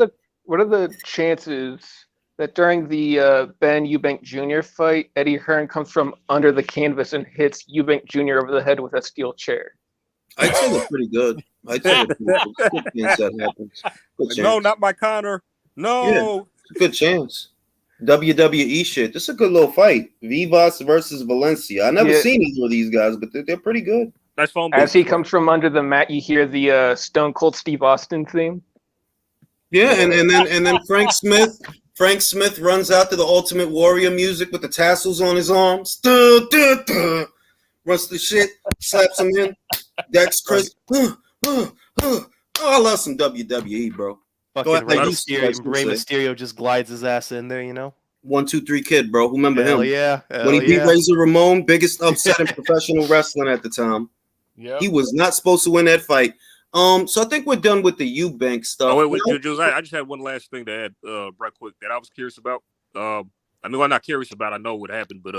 Speaker 10: the chances that during the Ben Eubank Jr. fight, Eddie Hearn comes from under the canvas and hits Eubank Jr. over the head with a steel chair?
Speaker 1: I'd say they're pretty good. I'd say they're pretty good. Good chance that happens. Good chance.
Speaker 6: No, not my Connor. No.
Speaker 1: Yeah. It's a good chance. WWE shit. This is a good little fight. Vivas versus Valencia. I never seen either of these guys, but they're pretty good.
Speaker 6: That's phone.
Speaker 10: As he comes from under the mat, you hear the Stone Cold Steve Austin theme.
Speaker 1: Yeah, and then Frank Smith runs out to the Ultimate Warrior music with the tassels on his arms. Duh, duh, duh. Runs the shit, slaps him in. Dex Chris. Oh, I love some WWE, bro.
Speaker 2: Fucking Rey
Speaker 1: ahead.
Speaker 2: Mysterio just glides his ass in there, you know?
Speaker 1: 1, 2, 3 Kid, bro. Remember
Speaker 2: Hell
Speaker 1: him?
Speaker 2: yeah.
Speaker 1: When he beat Razor Ramon, biggest upset in professional wrestling at the time.
Speaker 4: Yeah.
Speaker 1: He was not supposed to win that fight. So I think we're done with the Eubank stuff.
Speaker 6: Oh, wait, Jules, I just had one last thing to add, right quick, that I was curious about. I mean, well, I'm not curious about. I know what happened, but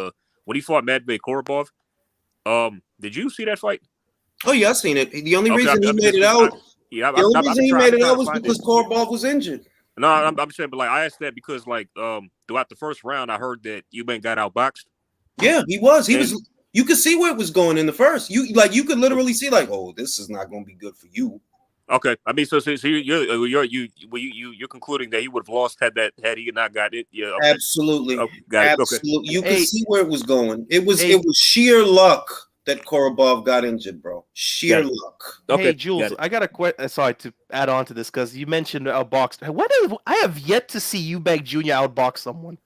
Speaker 6: when he fought Matvey Korobov, did you see that fight?
Speaker 1: Oh yeah, I seen it. The only reason he made it out. The only reason he made it out was because Korobov was injured.
Speaker 6: No, I'm saying, but like I asked that because like throughout the first round, I heard that Eubank got outboxed.
Speaker 1: Yeah, he was. He was. You could see where it was going in the first. You could literally see like, oh, this is not going to be good for you.
Speaker 6: Okay, I mean, so you're concluding that he would have lost had he not got it. Yeah, okay.
Speaker 1: Absolutely,
Speaker 6: got
Speaker 1: absolutely.
Speaker 6: It. Okay.
Speaker 1: You could see where it was going. It was sheer luck that Korobov got injured, bro. Sheer luck.
Speaker 2: Okay, hey, Jules, I got a question. Sorry to add on to this because you mentioned outboxed. I have yet to see Eubank Jr. outbox someone.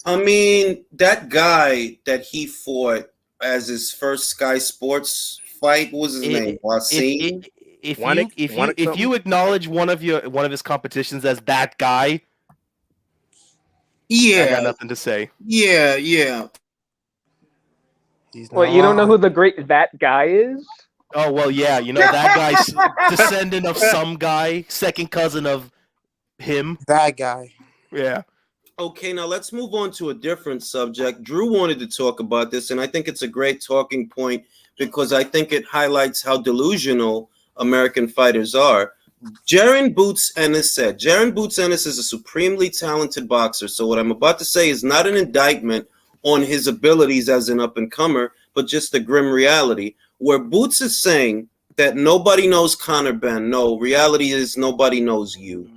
Speaker 1: I mean, that guy that he fought as his first Sky Sports fight, what was his name? Wasim?
Speaker 2: If you acknowledge one of his competitions as that guy, I got nothing to say.
Speaker 1: Yeah.
Speaker 10: Well, you don't know who the great that guy is?
Speaker 2: Oh well, yeah, you know that guy's descendant of some guy, second cousin of him.
Speaker 5: That guy.
Speaker 2: Yeah.
Speaker 1: Okay, now let's move on to a different subject. Drew wanted to talk about this, and I think it's a great talking point because I think it highlights how delusional American fighters are. Jaron Boots Ennis said, Jaron Boots Ennis is a supremely talented boxer, so what I'm about to say is not an indictment on his abilities as an up-and-comer, but just the grim reality, where Boots is saying that nobody knows Conor Benn. No, reality is nobody knows you.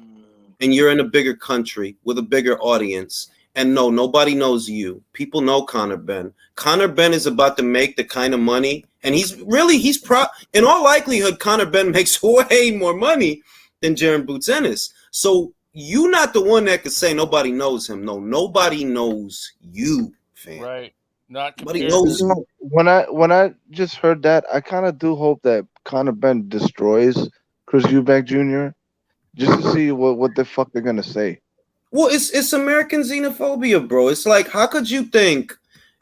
Speaker 1: And you're in a bigger country with a bigger audience. And no, nobody knows you. People know Conor Benn. Conor Benn is about to make the kind of money. And in all likelihood, Conor Benn makes way more money than Jaron Boots Ennis. So you're not the one that could say nobody knows him. No, nobody knows you, fam.
Speaker 4: Right.
Speaker 1: Nobody knows you.
Speaker 7: When I just heard that, I kind of do hope that Conor Benn destroys Chris Eubank Jr. just to see what the fuck they're gonna say.
Speaker 1: Well, it's American xenophobia, bro. It's like, how could you think?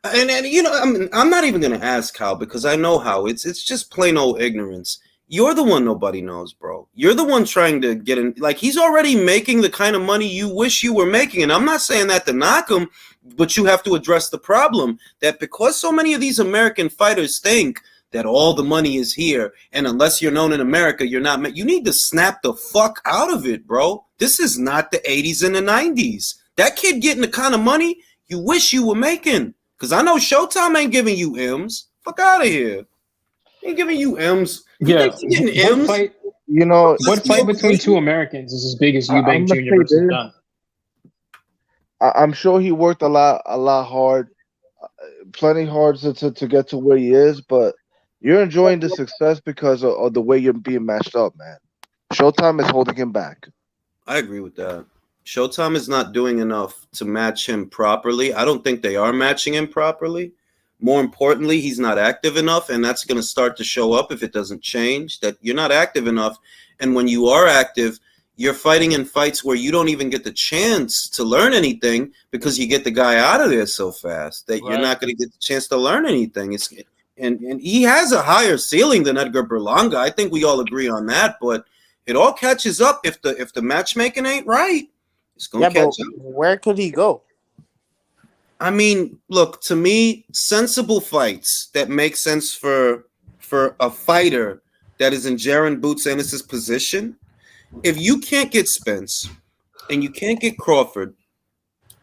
Speaker 1: And you know, I'm not even gonna ask how because I know how. It's just plain old ignorance. You're the one nobody knows, bro. You're the one trying to get in. Like, he's already making the kind of money you wish you were making. And I'm not saying that to knock him, but you have to address the problem that because so many of these American fighters think that all the money is here, and unless you're known in America, you're not. You need to snap the fuck out of it, bro. This is not the 80s and the 90s. That kid getting the kind of money you wish you were making. Because I know Showtime ain't giving you M's. Fuck out of here. Ain't giving you M's.
Speaker 9: Yeah.
Speaker 1: Getting M's?
Speaker 9: What fight between two Americans is as big as Eubank Jr. versus Dunn?
Speaker 7: I'm sure he worked a lot hard, plenty hard to get to where he is, but you're enjoying the success because of the way you're being matched up, man. Showtime is holding him back.
Speaker 1: I agree with that. Showtime is not doing enough to match him properly. I don't think they are matching him properly. More importantly, he's not active enough, and that's going to start to show up if it doesn't change, that you're not active enough. And when you are active, you're fighting in fights where you don't even get the chance to learn anything because you get the guy out of there so fast that you're not going to get the chance to learn anything. And he has a higher ceiling than Edgar Berlanga. I think we all agree on that, but it all catches up if the matchmaking ain't right. It's going to catch up.
Speaker 5: Where could he go?
Speaker 1: I mean, look, to me, sensible fights that make sense for a fighter that is in Jaron Boots Ennis' position. If you can't get Spence and you can't get Crawford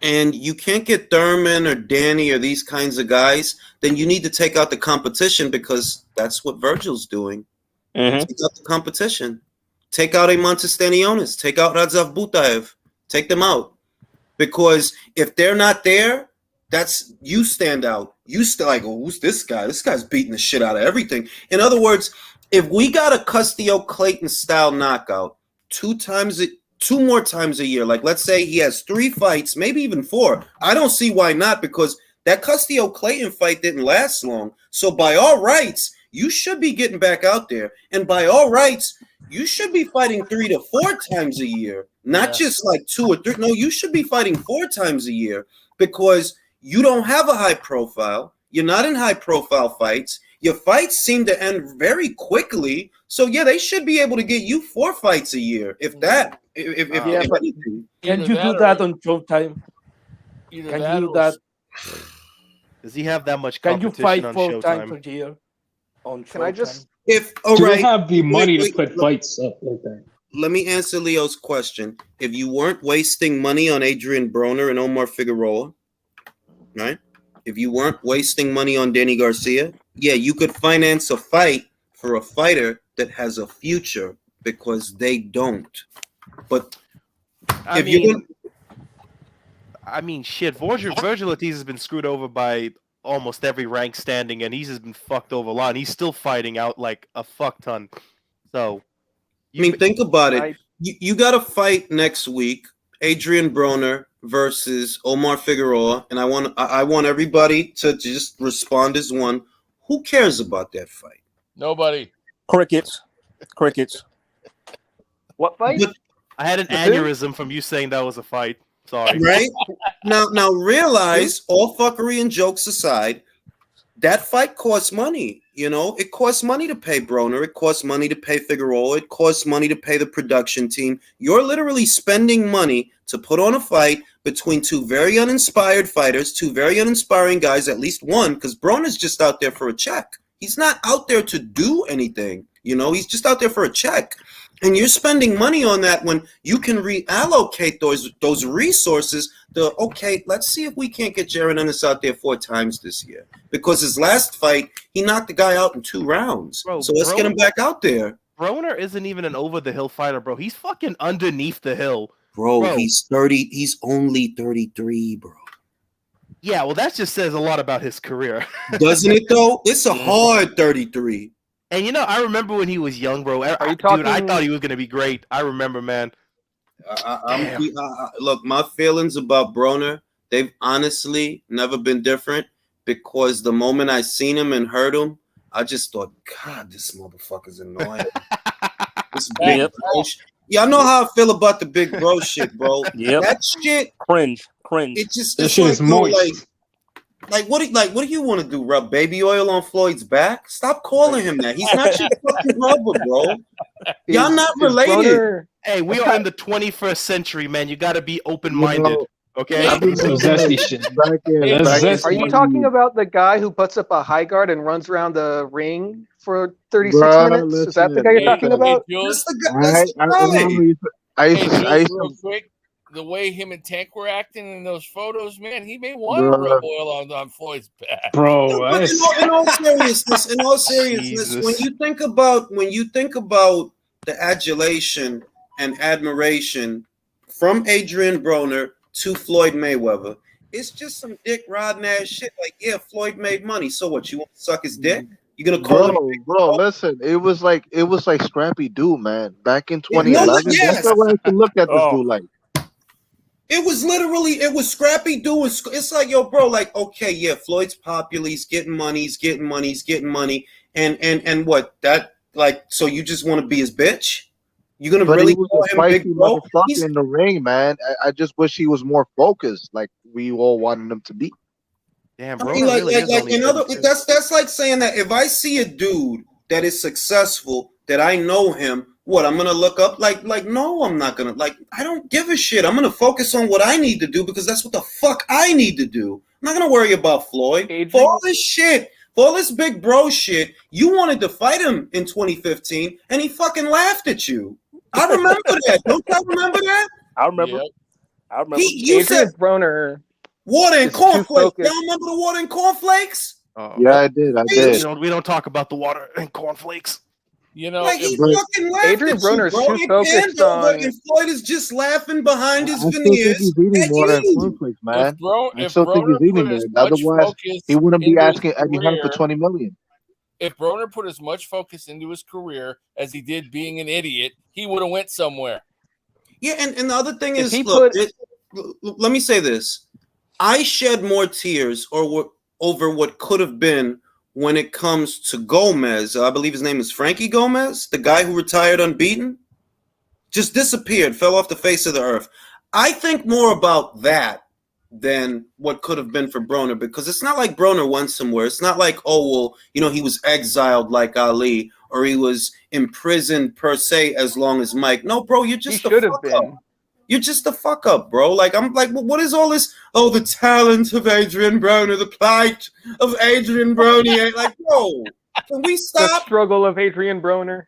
Speaker 1: and you can't get Thurman or Danny or these kinds of guys, then you need to take out the competition because that's what Virgil's doing. Take out the competition. Take out Eimantas Stanionis. Take out Radzav Butaev. Take them out. Because if they're not there, that's you stand out. You still like, oh, who's this guy? This guy's beating the shit out of everything. In other words, if we got a Castillo Clayton style knockout two more times a year, like let's say he has 3 fights, maybe even 4. I don't see why not, because that Castillo Clayton fight didn't last long. So by all rights, you should be getting back out there. And by all rights, you should be fighting 3 to 4 times a year, not just like 2 or 3. No, you should be fighting 4 times a year because you don't have a high profile. You're not in high profile fights. Your fights seem to end very quickly. So yeah, they should be able to get you 4 fights a year, if that. If anything.
Speaker 8: Can you do that on Showtime? Can you do that?
Speaker 2: Does he have that much
Speaker 8: Can you
Speaker 2: competition
Speaker 8: fight
Speaker 2: on
Speaker 8: 4
Speaker 2: Showtime?
Speaker 8: times a year on Showtime?
Speaker 10: Can I just?
Speaker 1: If
Speaker 9: Do they have the money to put fights up like that?
Speaker 1: Let me answer Leo's question. If you weren't wasting money on Adrian Broner and Omar Figueroa, right? If you weren't wasting money on Danny Garcia, yeah, you could finance a fight for a fighter that has a future because they don't. But
Speaker 2: I mean, shit. Virgil Ortiz has been screwed over by almost every rank standing, and he's just been fucked over a lot. And he's still fighting out like a fuck ton. So,
Speaker 1: think about it. You got a fight next week, Adrian Broner versus Omar Figueroa, and I want everybody to just respond as one. Who cares about that fight?
Speaker 4: Nobody.
Speaker 6: Crickets.
Speaker 10: What fight?
Speaker 1: But,
Speaker 2: I had an aneurysm from you saying that was a fight. Sorry.
Speaker 1: Right? Now realize, all fuckery and jokes aside, that fight costs money. You know, it costs money to pay Broner. It costs money to pay Figueroa. It costs money to pay the production team. You're literally spending money to put on a fight between 2 very uninspired fighters, 2 very uninspiring guys, at least one, because Broner's just out there for a check. He's not out there to do anything. You know, he's just out there for a check. And you're spending money on that when you can reallocate those resources to, okay, let's see if we can't get Jaron Ennis out there 4 times this year. Because his last fight, he knocked the guy out in 2 rounds.
Speaker 2: Bro,
Speaker 1: so let's get him back out there.
Speaker 2: Broner isn't even an over-the-hill fighter, bro. He's fucking underneath the hill.
Speaker 1: Bro, he's 30. He's only 33, bro.
Speaker 2: Yeah, well, that just says a lot about his career.
Speaker 1: Doesn't it, though? It's a hard 33.
Speaker 2: And, you know, I remember when he was young, bro.
Speaker 10: Are you
Speaker 2: Dude, I thought he was going to be great. I remember, man.
Speaker 1: Look, my feelings about Broner, they've honestly never been different because the moment I seen him and heard him, I just thought, God, this motherfucker's annoying. This big bro shit. Yeah, I know how I feel about the big bro shit, bro.
Speaker 6: Yep.
Speaker 1: That shit,
Speaker 6: Cringe.
Speaker 1: it just
Speaker 9: This shit is moist.
Speaker 1: Like what do you want to do? Rub baby oil on Floyd's back? Stop calling him that. He's not your fucking brother, bro. Y'all not related.
Speaker 2: Hey, we are in the 21st century, man. You got to be open-minded. Okay.
Speaker 3: Some zesty shit.
Speaker 10: Are you talking about the guy who puts up a high guard and runs around the ring for 36 minutes? Is that the guy you're talking about?
Speaker 5: I
Speaker 4: quick, the way him and Tank were acting in those photos, man, he may want to rub oil on Floyd's back.
Speaker 9: Bro,
Speaker 1: in all seriousness, when you think about the adulation and admiration from Adrian Broner to Floyd Mayweather, it's just some dick riding ass shit. Like, yeah, Floyd made money. So what? You want to suck his dick? You gonna call him?
Speaker 7: Bro, listen. It was like Scrappy Doo, man. Back in 2011, that's the way I can look at this dude. Like,
Speaker 1: it was Scrappy Doo. It's like, yo, bro. Like, okay, yeah, Floyd's popular. He's getting money. And what? That, like, so you just want to be his bitch? You gonna really call him big bro?
Speaker 7: He's in the ring, man. I just wish he was more focused, like we all wanted him to be.
Speaker 2: Damn, bro.
Speaker 1: I mean, that's like saying that if I see a dude that is successful, that I know him, what, I'm gonna look up? Like, no, I'm not gonna. Like, I don't give a shit. I'm gonna focus on what I need to do because that's what the fuck I need to do. I'm not gonna worry about Floyd. For all this shit, for all this big bro shit, you wanted to fight him in 2015, and he fucking laughed at you. I remember that. Don't y'all remember that?
Speaker 6: I remember. Yep. I remember.
Speaker 10: You said Broner.
Speaker 1: Water and cornflakes. Y'all remember the water and cornflakes?
Speaker 7: Yeah, I did.
Speaker 2: We don't talk about the water and cornflakes.
Speaker 4: You know,
Speaker 1: like he fucking laughed
Speaker 10: Adrian Broner is too focused on.
Speaker 1: And Floyd is just laughing behind his veneers.
Speaker 7: He's eating water and cornflakes, man. I still think he's eating it. Otherwise, he wouldn't be asking Eddie Hunt for $20 million.
Speaker 4: If Broner put as much focus into his career as he did being an idiot, he would have went somewhere.
Speaker 1: Yeah, and the other thing is, look, let me say this. I shed more tears over what could have been when it comes to Gomez. I believe his name is Frankie Gomez, the guy who retired unbeaten. Just disappeared, fell off the face of the earth. I think more about that than what could have been for Broner, because it's not like Broner went somewhere. It's not like, oh, well, you know, he was exiled like Ali, or he was imprisoned per se as long as Mike. No, bro, you're just a fuck up. You're just a fuck up, bro. Like, I'm like, well, what is all this? Oh, the talent of Adrian Broner, the plight of Adrian Broner. Like, bro, can we stop?
Speaker 10: The struggle of Adrian Broner.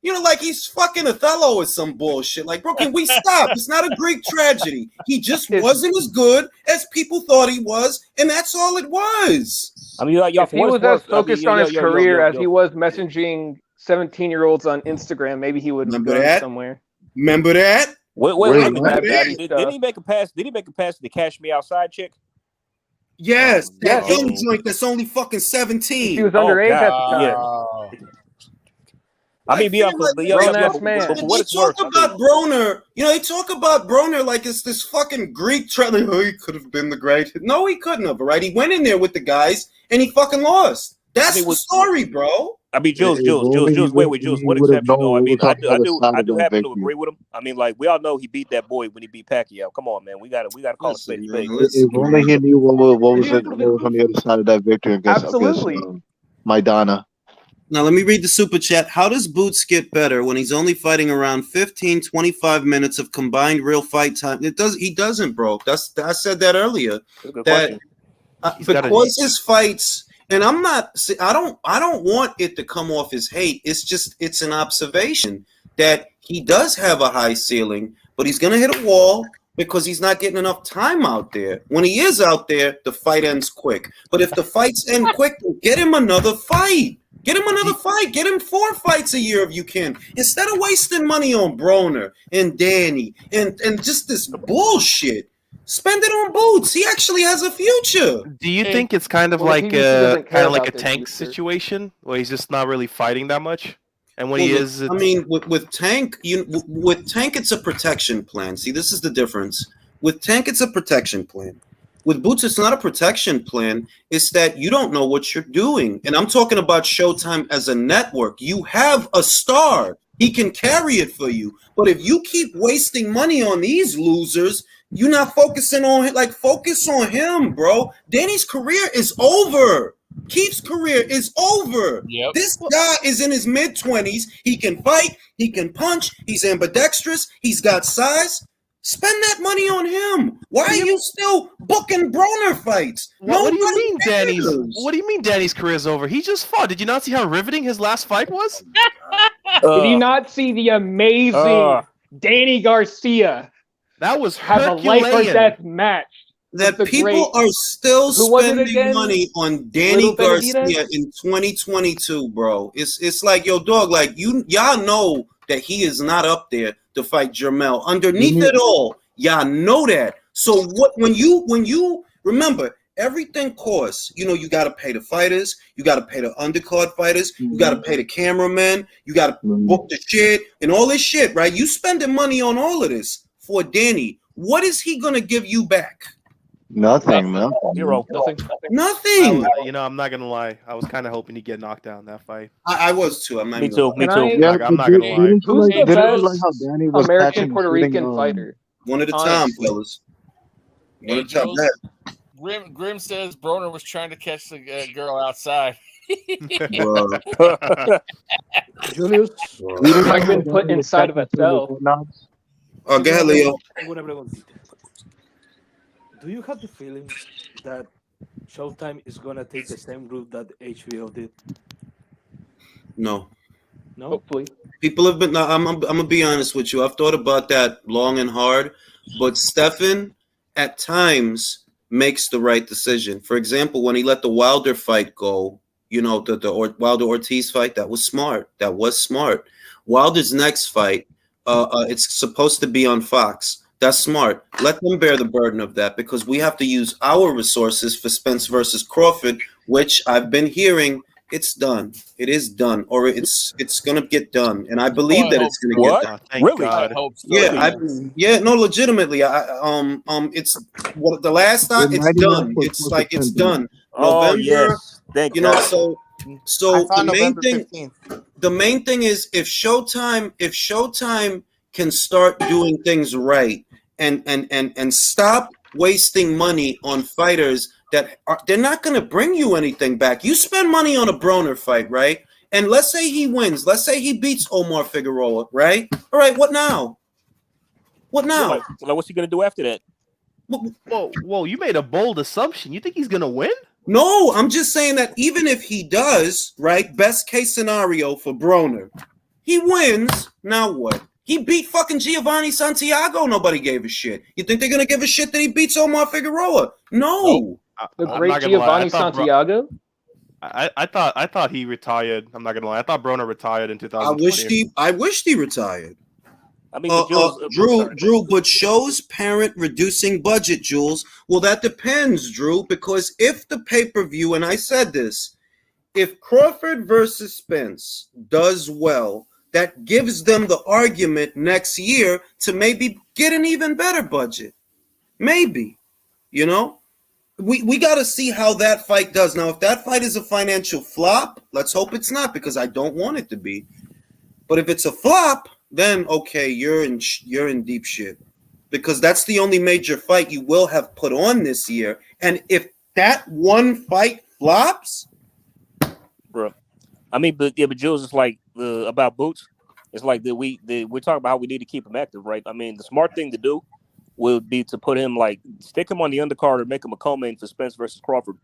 Speaker 1: You know, like he's fucking Othello or some bullshit. Like, bro, can we stop? It's not a Greek tragedy. He just wasn't as good as people thought he was, and that's all it was.
Speaker 6: I mean, like,
Speaker 10: if he was as focused on his career as he was messaging 17-year-olds on Instagram, maybe he would go somewhere.
Speaker 1: Remember that?
Speaker 6: Didn't he make a pass? Did he make a pass to the Cash Me Outside chick?
Speaker 1: Yes, that young joint that's only fucking 17.
Speaker 10: He was underage at the time.
Speaker 6: Yeah. I mean,
Speaker 1: they talk about Broner. You know, they talk about Broner like it's this fucking Greek tragedy. Oh, he could have been the great. No, he couldn't have. Right? He went in there with the guys and he fucking lost. That's the story, bro.
Speaker 6: I mean, Jules, wait, Jules, what exception though? I mean, I do happen to agree with him. I mean, like, we all know he beat that boy when he beat Pacquiao. Come on, man, we got to call it spade.
Speaker 7: If only he knew what was on the other side of that victory against Maidana.
Speaker 1: Now, let me read the super chat. How does Boots get better when he's only fighting around 15, 25 minutes of combined real fight time? He doesn't, bro. I said that earlier. Because his fights, and I don't want it to come off as hate. It's an observation that he does have a high ceiling, but he's going to hit a wall because he's not getting enough time out there. When he is out there, the fight ends quick. But if the fights end quick, get him another fight. Get him another fight. Get him 4 fights a year if you can. Instead of wasting money on Broner and Danny and just this bullshit, spend it on Boots. He actually has a future.
Speaker 2: Do you think it's kind of like a Tank situation where he's just not really fighting that much? And when he is,
Speaker 1: I mean, with Tank, it's a protection plan. See, this is the difference. With Tank, it's a protection plan. With Boots, it's not a protection plan. It's that you don't know what you're doing. And I'm talking about Showtime as a network. You have a star. He can carry it for you. But if you keep wasting money on these losers, You're not focusing on him. Like, focus on him, bro. Danny's career is over. Keith's career is over.
Speaker 4: Yep.
Speaker 1: This guy is in his mid-20s. He can fight. He can punch. He's ambidextrous. He's got size. Spend that money on him. Why are you still booking Broner fights?
Speaker 2: What do you mean,
Speaker 1: cares.
Speaker 2: What do you mean, Danny's career is over? He just fought. Did you not see how riveting his last fight was?
Speaker 10: Did you not see the amazing Danny Garcia
Speaker 2: That was
Speaker 10: have a life or
Speaker 2: Herculean.
Speaker 10: death match?
Speaker 1: That
Speaker 10: the
Speaker 1: people
Speaker 10: great-
Speaker 1: are still
Speaker 10: Who was it
Speaker 1: spending
Speaker 10: again?
Speaker 1: money on Danny
Speaker 10: Little
Speaker 1: Garcia
Speaker 10: Benavidez?
Speaker 1: in 2022, bro. It's like, yo, dog, like y'all know that he is not up there to fight Jermell. Underneath it all, y'all know that. So what when you remember, everything costs. You know, you got to pay the fighters, you got to pay the undercard fighters, you got to pay the cameraman, you got to book the shit and all this shit, right? You spending money on all of this for Danny. What is he gonna give you back?
Speaker 7: Nothing, man.
Speaker 6: Zero.
Speaker 1: Nothing.
Speaker 2: You know, I'm not gonna lie. I was kind of hoping he'd get knocked down in that fight.
Speaker 1: I was too. I'm not
Speaker 6: Me
Speaker 1: even
Speaker 6: too. Me
Speaker 1: gonna lie.
Speaker 6: too.
Speaker 7: Yeah,
Speaker 2: Like, I'm not gonna lie.
Speaker 7: didn't you
Speaker 10: Who's
Speaker 7: like-
Speaker 10: the
Speaker 7: didn't you
Speaker 10: best
Speaker 7: like how Danny was
Speaker 10: American
Speaker 7: catching
Speaker 10: Puerto
Speaker 7: shooting,
Speaker 10: Rican fighter?
Speaker 1: One at a time,
Speaker 10: Honestly.
Speaker 1: fellas. One
Speaker 4: Hey,
Speaker 1: at a time.
Speaker 4: Jules, Grim says Broner was trying to catch the girl outside.
Speaker 1: Bro.
Speaker 8: Julius,
Speaker 10: I've been put inside of a cell.
Speaker 1: Oh, go ahead, Leo.
Speaker 8: tengo una preguntita. Do you have the feeling that Showtime is gonna take the same route that HBO did?
Speaker 1: No.
Speaker 8: No.
Speaker 10: Hopefully.
Speaker 1: People have been. I'm gonna be honest with you. I've thought about that long and hard, but Stefan at times makes the right decision. For example, when he let the Wilder fight go, you know, the Wilder Ortiz fight, that was smart. That was smart. Wilder's next fight, it's supposed to be on Fox. That's smart. Let them bear the burden of that because we have to use our resources for Spence versus Crawford, which I've been hearing. It's done. It is done, or it's gonna get done, and I believe
Speaker 4: I
Speaker 1: that
Speaker 4: hope
Speaker 1: it's gonna
Speaker 6: What?
Speaker 1: get done.
Speaker 2: Thank
Speaker 6: Really?
Speaker 4: I
Speaker 2: God.
Speaker 4: hope so.
Speaker 1: Yeah, no, legitimately. It's what the last time it's done. It's like it's done.
Speaker 6: Oh
Speaker 1: November,
Speaker 6: yes. Thank
Speaker 1: you know.
Speaker 6: God.
Speaker 1: So
Speaker 5: I thought
Speaker 1: the main
Speaker 5: November
Speaker 1: thing,
Speaker 5: 15th.
Speaker 1: the main thing is if Showtime can start doing things right and stop wasting money on fighters that they're not going to bring you anything back. You spend money on a Broner fight, right? And let's say he wins. Let's say he beats Omar Figueroa, right? All right, what now? What now?
Speaker 6: Like, what's he gonna do after that?
Speaker 2: Whoa! You made a bold assumption. You think he's gonna win?
Speaker 1: No, I'm just saying that even if he does, right? Best case scenario for Broner, he wins. Now what? He beat fucking Giovanni Santiago. Nobody gave a shit. You think they're gonna give a shit that he beats Omar Figueroa? No.
Speaker 10: The
Speaker 2: I'm
Speaker 10: great
Speaker 2: not gonna lie,
Speaker 10: Giovanni
Speaker 2: I thought
Speaker 10: Santiago.
Speaker 2: I thought he retired. I'm not gonna lie. I thought Broner retired in 2020.
Speaker 1: I wished he retired.
Speaker 6: I mean, but Jules,
Speaker 1: Drew, but shows parent reducing budget, Jules. Well, that depends, Drew, because if the pay-per-view, and I said this, if Crawford versus Spence does well, that gives them the argument next year to maybe get an even better budget. Maybe, you know? We got to see how that fight does. Now, if that fight is a financial flop, let's hope it's not because I don't want it to be. But if it's a flop, then okay, you're in deep shit because that's the only major fight you will have put on this year. And if that one fight flops,
Speaker 6: bro, I mean, but Jules, it's like about Boots. It's like we're talking about how we need to keep him active, right? I mean, the smart thing to do would be to put him stick him on the undercard or make him a co-main for Spence versus Crawford.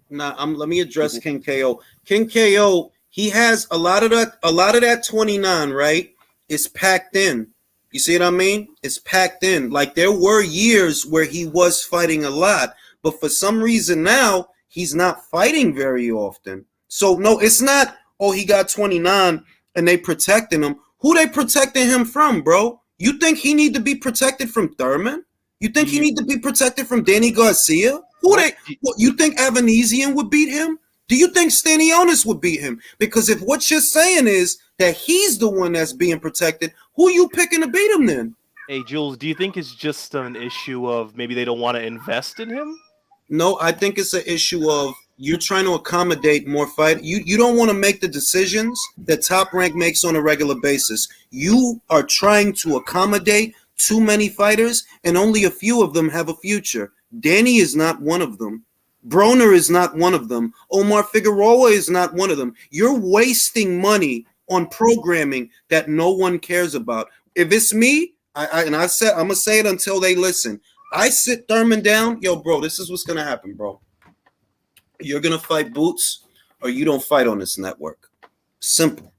Speaker 1: Nah, let me address King KO. King KO, he has a lot of that 29, right? Is packed in. You see what I mean? It's packed in. Like there were years where he was fighting a lot, but for some reason now he's not fighting very often. So no, it's not, oh, he got 29 and they protecting him. Who they protecting him from, bro? You think he need to be protected from Thurman? You think he need to be protected from Danny Garcia? You think Avanesian would beat him? Do you think Stanionis would beat him? Because if what you're saying is that he's the one that's being protected, who you picking to beat him then?
Speaker 2: Hey, Jules, do you think it's just an issue of maybe they don't want to invest in him?
Speaker 1: No, I think it's an issue of you're trying to accommodate more fight. You don't want to make the decisions that Top Rank makes on a regular basis. You are trying to accommodate too many fighters, and only a few of them have a future. Danny is not one of them. Broner is not one of them. Omar Figueroa is not one of them. You're wasting money on programming that no one cares about. If it's me, I'm gonna say it until they listen. I sit Thurman down, yo, bro. This is what's gonna happen, bro. You're gonna fight Boots, or you don't fight on this network. Simple.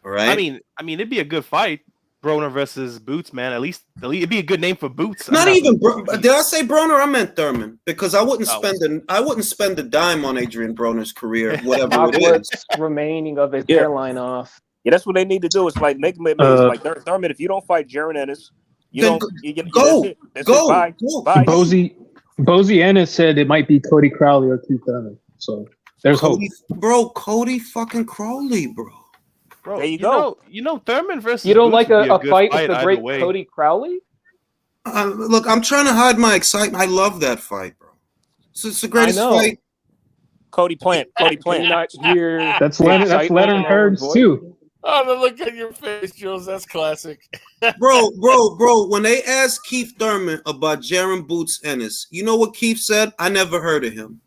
Speaker 1: All right.
Speaker 2: I mean, it'd be a good fight, Broner versus Boots, man. At least it'd be a good name for Boots.
Speaker 1: Not even. Did I say Broner? I meant Thurman, because I wouldn't spend a dime on Adrian Broner's career, whatever it is.
Speaker 10: Remaining of his hairline off.
Speaker 6: Yeah, that's what they need to do. It's like make like Thurman. If you don't fight Jaron Ennis, go.
Speaker 9: Bye. Bozy Ennis said it might be Cody Crowley or Keith Thurman. So there's hope.
Speaker 1: Bro, Cody fucking Crowley, bro.
Speaker 6: There you go.
Speaker 2: Thurman versus.
Speaker 10: You don't
Speaker 2: Boots
Speaker 10: like a fight
Speaker 2: fight
Speaker 10: with the great Cody Crowley?
Speaker 1: Look, I'm trying to hide my excitement. I love that fight, bro. It's the greatest fight.
Speaker 6: Cody Plant.
Speaker 10: Not hear
Speaker 9: that's Leonard Hearns too.
Speaker 4: Oh, the look at your face, Jules. That's classic.
Speaker 1: bro. When they asked Keith Thurman about Jaron Boots Ennis, you know what Keith said? I never heard of him.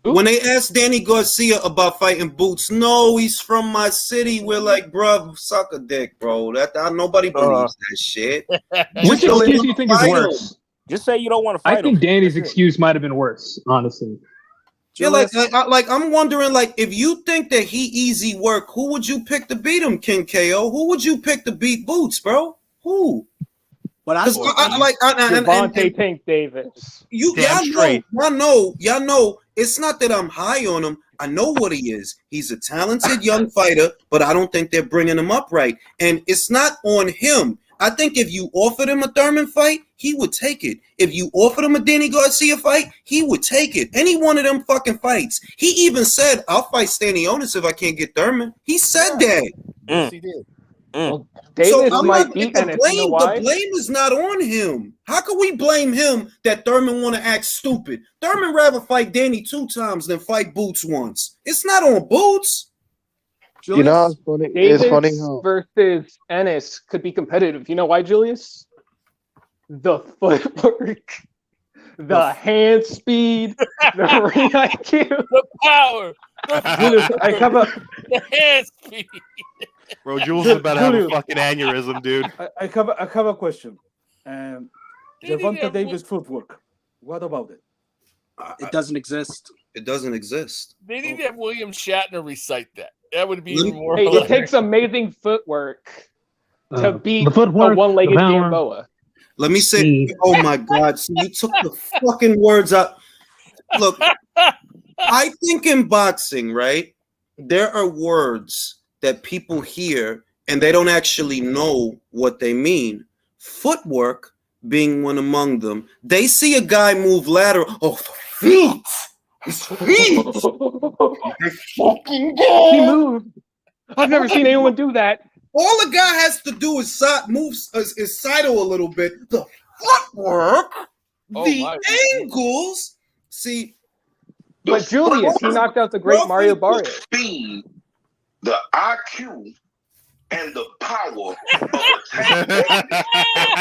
Speaker 1: Oops. When they asked Danny Garcia about fighting Boots, no, he's from my city. We're like, bro, suck a dick, bro. Nobody believes that shit.
Speaker 9: Which excuse do you think is worse?
Speaker 6: Just say you don't want to fight.
Speaker 9: I think Danny's excuse might have been worse, honestly.
Speaker 1: Yeah, like I'm wondering, like, if you think that he easy work, who would you pick to beat him, King KO? Who would you pick to beat Boots, bro? Who?
Speaker 10: But Devontae Tank Davis.
Speaker 1: Y'all know. It's not that I'm high on him. I know what he is. He's a talented young fighter, but I don't think they're bringing him up right. And it's not on him. I think if you offered him a Thurman fight, he would take it. If you offered him a Danny Garcia fight, he would take it. Any one of them fucking fights. He even said, I'll fight Stanionis if I can't get Thurman. He said that.
Speaker 4: Yes, he did.
Speaker 10: Well, Davis might beat Ennis. You know why?
Speaker 1: The blame is not on him. How can we blame him that Thurman want to act stupid? Thurman rather fight Danny 2 times than fight Boots once. It's not on Boots.
Speaker 7: Julius? You know, it's funny.
Speaker 10: Davis
Speaker 7: it's funny how
Speaker 10: versus Ennis could be competitive. You know why, Julius? The footwork, the hand speed, the ring IQ,
Speaker 4: the power.
Speaker 8: Julius, I have
Speaker 4: the hand speed.
Speaker 2: Bro, Jules is about to have a fucking aneurysm, dude.
Speaker 8: I have a question. Devonta Davis footwork. What about it?
Speaker 12: It doesn't exist.
Speaker 1: It doesn't exist.
Speaker 4: They need to have William Shatner recite that. That would be even more.
Speaker 10: Hey, it takes amazing footwork to beat a one-legged Gamboa.
Speaker 1: Let me say, oh my God, so you took the fucking words out. Look, I think in boxing, right, there are words that people hear and they don't actually know what they mean. Footwork being one among them. They see a guy move lateral. Oh, feet. His feet. They fucking go.
Speaker 10: He moved. I've never seen anyone do that.
Speaker 1: All the guy has to do is move his sidle a little bit. The footwork, the angles. See,
Speaker 10: but Julius, he knocked out the great Mario Barrio.
Speaker 13: The speed, the IQ, and the power of a tank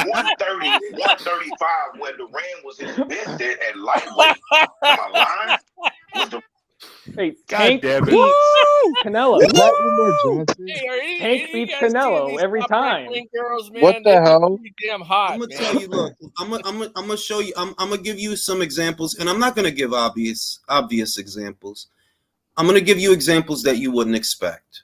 Speaker 13: 130, 135 when the ring was invented and lightweight. Am I lying?
Speaker 10: Hey, Tank beats Canelo. Tank beats Canelo every time.
Speaker 4: Girls, man,
Speaker 7: what the hell?
Speaker 4: Damn hot.
Speaker 1: I'm gonna tell you. Look, I'm gonna show you. I'm gonna give you some examples, and I'm not gonna give obvious examples. I'm gonna give you examples that you wouldn't expect.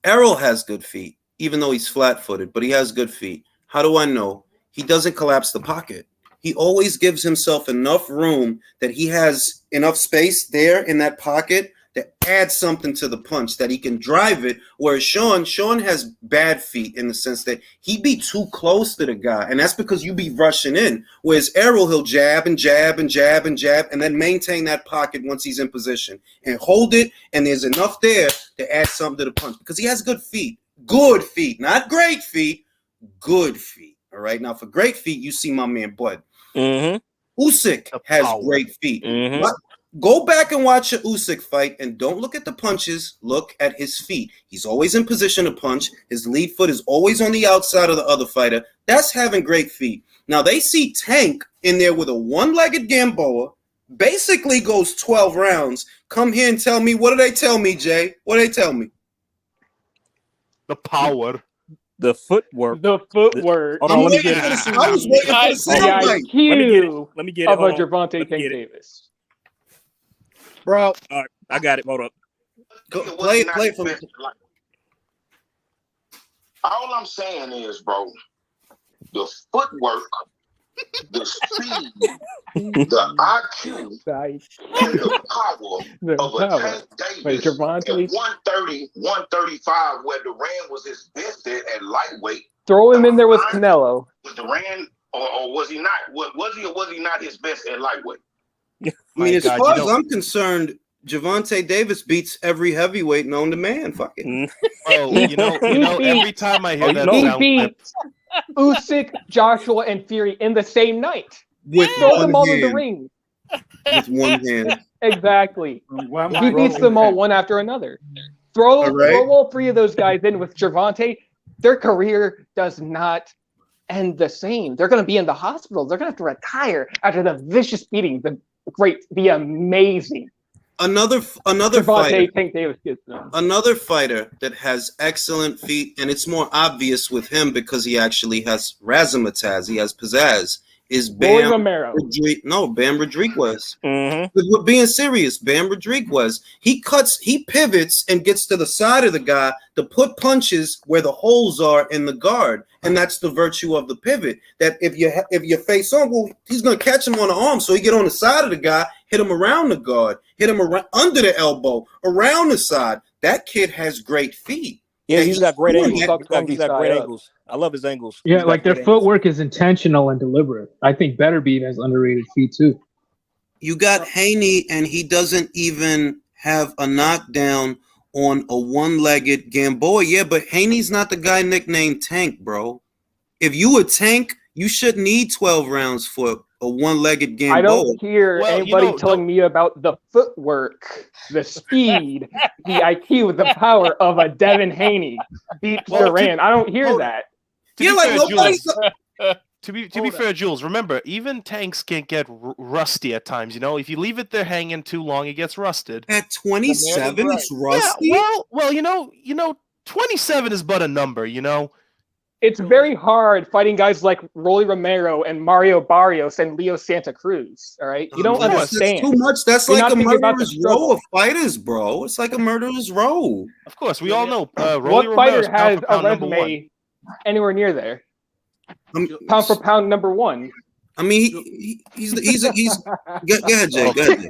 Speaker 1: Errol has good feet, even though he's flat-footed, but he has good feet. How do I know? He doesn't collapse the pocket. He always gives himself enough room that he has enough space there in that pocket to add something to the punch that he can drive it. Whereas Sean has bad feet in the sense that he be too close to the guy, and that's because you be rushing in. Whereas Errol, he'll jab and jab and jab and jab, and then maintain that pocket once he's in position and hold it. And there's enough there to add something to the punch because he has good feet, not great feet, good feet. All right. Now for great feet, you see my man Bud.
Speaker 6: Mm-hmm.
Speaker 1: Usyk has great feet.
Speaker 6: Mm-hmm.
Speaker 1: Go back and watch a Usyk fight and don't look at the punches. Look at his feet. He's always in position to punch. His lead foot is always on the outside of the other fighter. That's having great feet. Now, they see Tank in there with a one-legged Gamboa, basically goes 12 rounds. Come here and tell me, what do they tell me, Jay? What do they tell me?
Speaker 2: The power.
Speaker 6: The footwork.
Speaker 10: The footwork.
Speaker 6: Hold on, let me get it.
Speaker 1: I was waiting for the soundbite.
Speaker 6: Let me get it.
Speaker 10: Of a Gervonta Tank Davis.
Speaker 12: Bro.
Speaker 6: All right, I got it. Hold up.
Speaker 1: Play it for me.
Speaker 13: All I'm saying is, bro, the footwork, the speed, the IQ, and the power of a Tank Davis at 130, 135, where Duran was his best at lightweight.
Speaker 10: Throw him in there with Canelo.
Speaker 13: Was Duran, or was he not? Was he or was he not his best at lightweight?
Speaker 1: I mean, as far as I'm concerned, Gervonta Davis beats every heavyweight known to man. Fuck it.
Speaker 2: Oh, you know, every time I hear that
Speaker 10: he
Speaker 2: sound clip,
Speaker 10: beat Usyk, Joshua, and Fury in the same night.
Speaker 1: With
Speaker 10: Throw them all in
Speaker 1: hand.
Speaker 10: the ring.
Speaker 1: With one hand.
Speaker 10: Exactly. He beats them all one after another. Throw all three of those guys in with Gervonta. Their career does not end the same. They're going to be in the hospital. They're going to have to retire after the vicious beating, the amazing.
Speaker 1: Another
Speaker 10: Gervonta
Speaker 1: fighter.
Speaker 10: Tank Davis gets them.
Speaker 1: Another fighter that has excellent feet, and it's more obvious with him because he actually has razzmatazz. He has pizzazz. Is Bam
Speaker 10: Romero?
Speaker 1: Bam Rodriguez.
Speaker 6: Mm-hmm.
Speaker 1: We're being serious. Bam Rodriguez. He pivots and gets to the side of the guy to put punches where the holes are in the guard, and that's the virtue of the pivot. That if you face on, well, he's gonna catch him on the arm, so he get on the side of the guy, hit him around the guard, hit him around under the elbow, around the side. That kid has great feet.
Speaker 6: Yeah, he's got great angles.
Speaker 10: He's got
Speaker 6: great angles. I love his angles.
Speaker 9: Yeah, like their footwork is intentional and deliberate. I think Beterbiev has underrated feet too.
Speaker 1: You got Haney, and he doesn't even have a knockdown on a one-legged Gamboa. Yeah, but Haney's not the guy nicknamed Tank, bro. If you a Tank, you shouldn't need 12 rounds for a one-legged Gamboa.
Speaker 10: I don't hear anybody telling me about the footwork, the speed, the IQ, the power of a Devin Haney beats Duran. I don't hear that.
Speaker 2: To be fair, Jules, remember, even tanks can get rusty at times. You know, if you leave it there hanging too long, it gets rusted.
Speaker 1: At 27, it's rusty.
Speaker 2: Yeah, well, you know, 27 is but a number. You know,
Speaker 10: it's very hard fighting guys like Rolly Romero and Mario Barrios and Leo Santa Cruz. All right, you don't understand.
Speaker 1: That's too much. That's like a murderer's row of fighters, bro. It's like a murderer's row.
Speaker 2: Of course, we all know.
Speaker 10: What fighter has a resume anywhere near there? Pound for pound, number one.
Speaker 1: I mean, he's. Go ahead, Jay. Go ahead, Jay.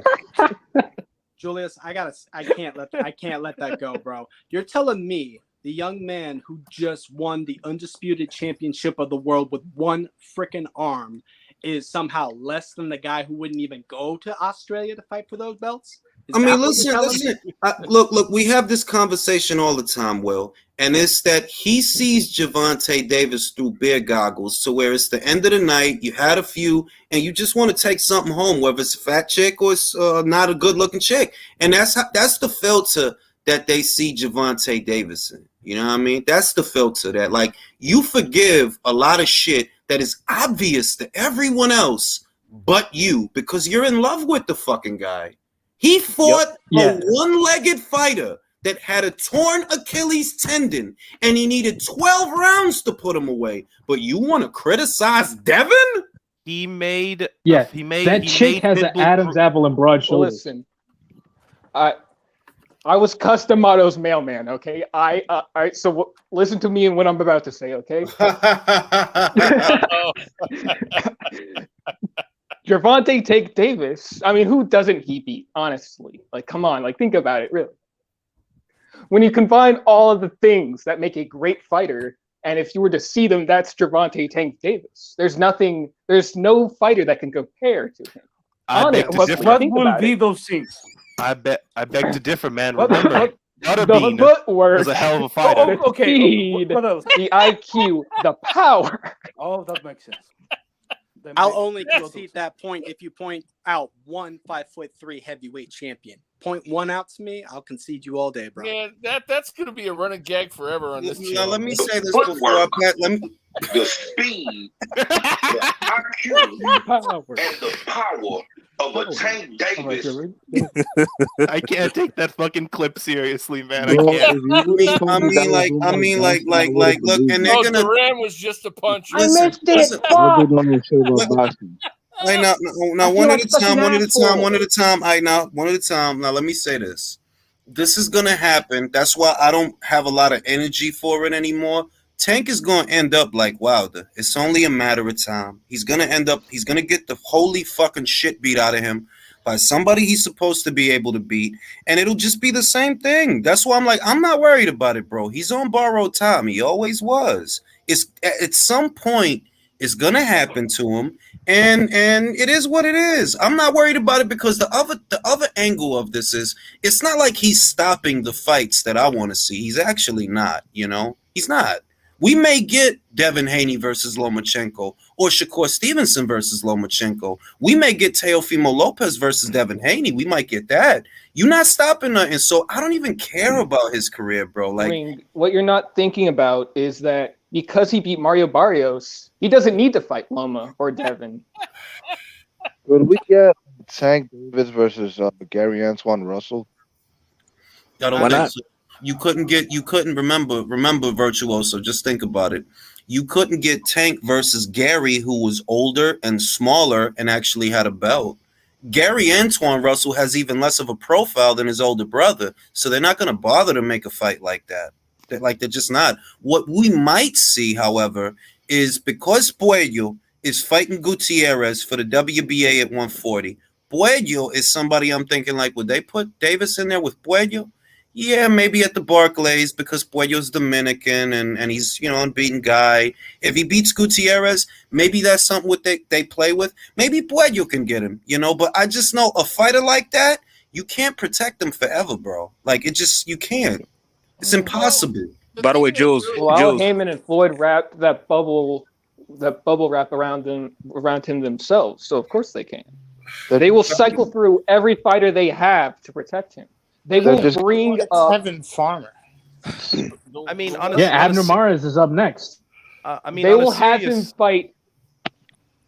Speaker 12: Julius, I can't let that go, bro. You're telling me the young man who just won the undisputed championship of the world with one freaking arm is somehow less than the guy who wouldn't even go to Australia to fight for those belts?
Speaker 1: I mean, listen. Look. We have this conversation all the time, Will, and it's that he sees Gervonta Davis through beer goggles, to where it's the end of the night. You had a few, and you just want to take something home, whether it's a fat chick or it's not a good-looking chick, and that's the filter that they see Gervonta Davis in. You know what I mean? That's the filter that, like, you forgive a lot of shit that is obvious to everyone else but you because you're in love with the fucking guy. He fought a one-legged fighter that had a torn Achilles tendon, and he needed 12 rounds to put him away. But you want to criticize Devin?
Speaker 2: He made
Speaker 9: that chick has an Adam's apple and broad shoulders.
Speaker 10: Listen, I was Customado's mailman. Okay, all right. So listen to me and what I'm about to say. Okay. Gervonta Tank Davis. I mean, who doesn't he beat? Honestly, like, come on, like, think about it. Really, when you combine all of the things that make a great fighter, and if you were to see them, that's Gervonta Tank Davis. There's no fighter that can compare to him.
Speaker 8: What will be those things?
Speaker 2: I beg to differ, man. Remember,
Speaker 10: the footwork
Speaker 2: was a hell of a fighter.
Speaker 10: The speed, the IQ, the power.
Speaker 8: Oh, that makes sense.
Speaker 12: I'll only concede that point if you point out one 5'3" heavyweight champion. Point one out to me, I'll concede you all day, bro.
Speaker 4: Man, that's gonna be a running gag forever on this
Speaker 1: Now,
Speaker 4: channel.
Speaker 1: let me say this before I pat. Let me.
Speaker 13: The speed, the IQ, and the power of a Tank Davis.
Speaker 2: I can't take that fucking clip seriously, man. I can't.
Speaker 1: I mean, like, look, and they're gonna.
Speaker 4: Duran was just a punch.
Speaker 1: I missed it. Wait, now, one at a time. All right, now, one at a time. Now, let me say this. This is gonna happen. That's why I don't have a lot of energy for it anymore. Tank is going to end up like Wilder. It's only a matter of time. He's going to get the holy fucking shit beat out of him by somebody he's supposed to be able to beat. And it'll just be the same thing. That's why I'm like, I'm not worried about it, bro. He's on borrowed time. He always was. It's at some point it's going to happen to him. And it is what it is. I'm not worried about it because the other angle of this is it's not like he's stopping the fights that I want to see. He's actually not, He's not. We may get Devin Haney versus Lomachenko or Shakur Stevenson versus Lomachenko. We may get Teofimo Lopez versus Devin Haney. We might get that. You're not stopping nothing. So I don't even care about his career, bro. Like,
Speaker 10: I mean, what you're not thinking about is that because he beat Mario Barrios, he doesn't need to fight Loma or Devin.
Speaker 7: Would we get Tank Davis versus Gary Antoine Russell?
Speaker 1: I don't think so. You couldn't remember Virtuoso. Just think about it. You couldn't get Tank versus Gary, who was older and smaller and actually had a belt. Gary Antoine Russell has even less of a profile than his older brother, so they're not going to bother to make a fight like that. They're just not. What we might see, however, is because Puello is fighting Gutierrez for the WBA at 140. Puello is somebody I'm thinking like, would they put Davis in there with Puello? Yeah, maybe at the Barclays because Puello's Dominican and he's, unbeaten guy. If he beats Gutierrez, maybe that's something they play with. Maybe Puello can get him, but I just know a fighter like that, you can't protect them forever, bro. Like, you can't. It's impossible.
Speaker 6: By the way, Jules.
Speaker 10: Well, Heyman and Floyd wrapped that bubble wrap around him themselves, so of course they can. They will cycle through every fighter they have to protect him. They will bring up
Speaker 5: Kevin Farmer.
Speaker 2: I mean,
Speaker 9: Abner Mares is up next.
Speaker 10: They will have him fight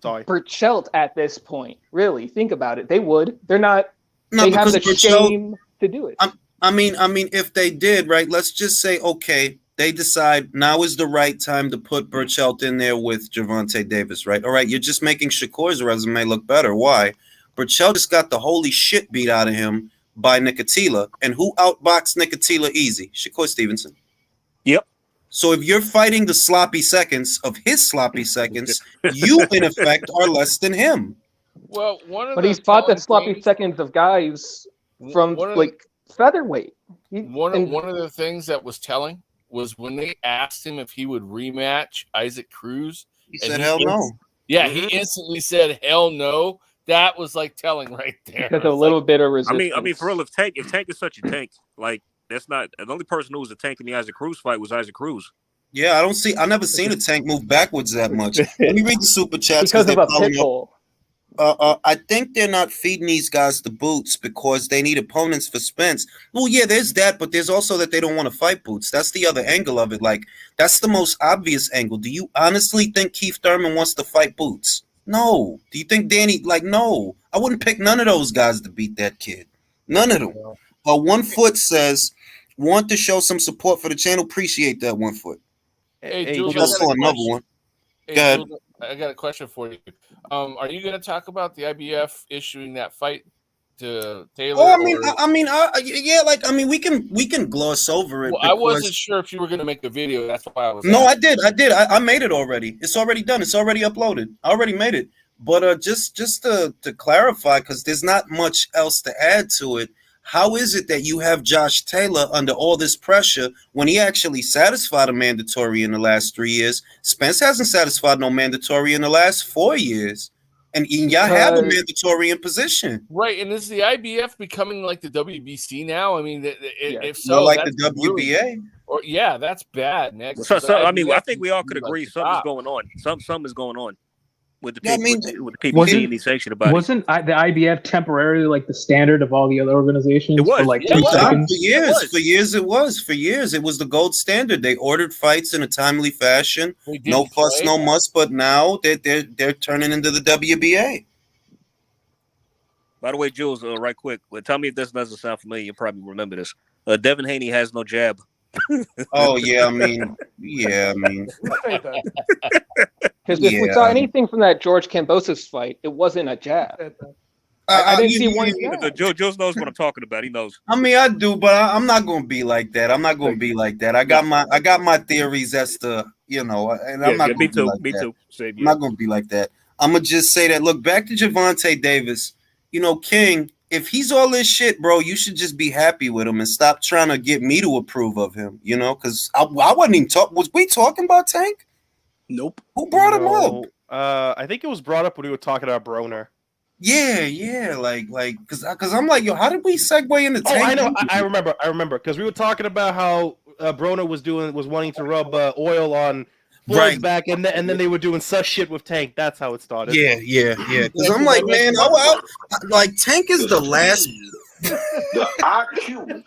Speaker 10: Burchelt at this point. Really, think about it. They would. They're not.
Speaker 1: No,
Speaker 10: they have the
Speaker 1: Burchelt,
Speaker 10: shame to do it.
Speaker 1: I mean, if they did, right? Let's just say, okay, they decide now is the right time to put Burchelt in there with Gervonta Davis, right? All right, you're just making Shakur's resume look better. Why? Burchelt just got the holy shit beat out of him by Nicotila, and who outboxed Nicotila easy? Shakur Stevenson.
Speaker 6: Yep.
Speaker 1: So if you're fighting the sloppy seconds of his sloppy seconds, you in effect are less than him.
Speaker 4: Well,
Speaker 10: but he's fought the sloppy seconds of guys from featherweight.
Speaker 4: One of the things that was telling was when they asked him if he would rematch Isaac Cruz.
Speaker 1: He said hell no.
Speaker 4: Yeah, he instantly said hell no. That was like telling right there.
Speaker 10: Because a little bit of resistance.
Speaker 6: I mean, for real, if Tank is such a tank, like that's not the only person who was a tank in the Isaac Cruz fight was Isaac Cruz.
Speaker 1: Yeah, I never seen a tank move backwards that much. Let me read the super chats
Speaker 10: because of a pit bull.
Speaker 1: I think they're not feeding these guys the boots because they need opponents for Spence. Well, yeah, there's that, but there's also that they don't want to fight boots. That's the other angle of it. Like, that's the most obvious angle. Do you honestly think Keith Thurman wants to fight boots? No. Do you think Danny? Like, no. I wouldn't pick none of those guys to beat that kid. None of them. 1 Foot says, want to show some support for the channel. Appreciate that, 1 Foot.
Speaker 4: Hey, Jules,
Speaker 1: I saw another one.
Speaker 4: Hey,
Speaker 1: Go ahead.
Speaker 4: Jules, I got a question for you. Are you going to talk about the IBF issuing that fight to Taylor?
Speaker 1: We can gloss over it.
Speaker 4: Well, I wasn't sure if you were going to make a video. That's why I was.
Speaker 1: No, asking. I did. I made it already. It's already done. It's already uploaded. I already made it. But just to clarify, because there's not much else to add to it. How is it that you have Josh Taylor under all this pressure when he actually satisfied a mandatory in the last 3 years? Spence hasn't satisfied no mandatory in the last 4 years. And y'all have a mandatory in position.
Speaker 4: Right, and is the IBF becoming like the WBC now? I mean, if so,
Speaker 1: more like the WBA.
Speaker 4: Really, that's bad, Nick.
Speaker 6: So I mean, I think we all could agree something's going on. Something is going on. with the
Speaker 1: Yeah, I
Speaker 6: P-
Speaker 1: mean,
Speaker 6: with the PBC and the sanction about it.
Speaker 9: Wasn't the IBF temporarily like the standard of all the other organizations
Speaker 6: It was.
Speaker 9: for like
Speaker 6: Yeah,
Speaker 9: 2
Speaker 6: it was.
Speaker 9: seconds?
Speaker 1: For years, it was the gold standard. They ordered fights in a timely fashion.
Speaker 4: They did,
Speaker 1: No fuss,
Speaker 4: right?
Speaker 1: no muss. But now they're turning into the WBA.
Speaker 6: By the way, Jules, right quick, tell me if this doesn't sound familiar. You probably remember this. Devin Haney has no jab.
Speaker 1: Oh yeah, I mean.
Speaker 10: Because if we saw anything from that George Kambosos fight, it wasn't a jab. I didn't see one jab.
Speaker 6: Jules knows what I'm talking about. He knows.
Speaker 1: I mean, I do, but I'm not gonna be like that. I'm not gonna be like that. I got my theories as to and I'm not gonna
Speaker 6: me
Speaker 1: be
Speaker 6: too.
Speaker 1: like
Speaker 6: Me
Speaker 1: that.
Speaker 6: too. Same
Speaker 1: I'm not gonna be like that. I'm gonna just say that. Look, back to Gervonta Davis. King, if he's all this shit, bro, you should just be happy with him and stop trying to get me to approve of him. Because I wasn't even talking. Was we talking about Tank?
Speaker 12: Nope.
Speaker 1: Who brought him up?
Speaker 2: I think it was brought up when we were talking about Broner.
Speaker 1: Yeah, like, because I'm like, yo, how did we segue into Tank?
Speaker 2: I know, I remember, because we were talking about how Broner was wanting to rub oil on Floyd's back, and then they were doing such shit with Tank. That's how it started.
Speaker 1: Yeah. Because I'm like, man, like Tank is the last.
Speaker 13: The IQ.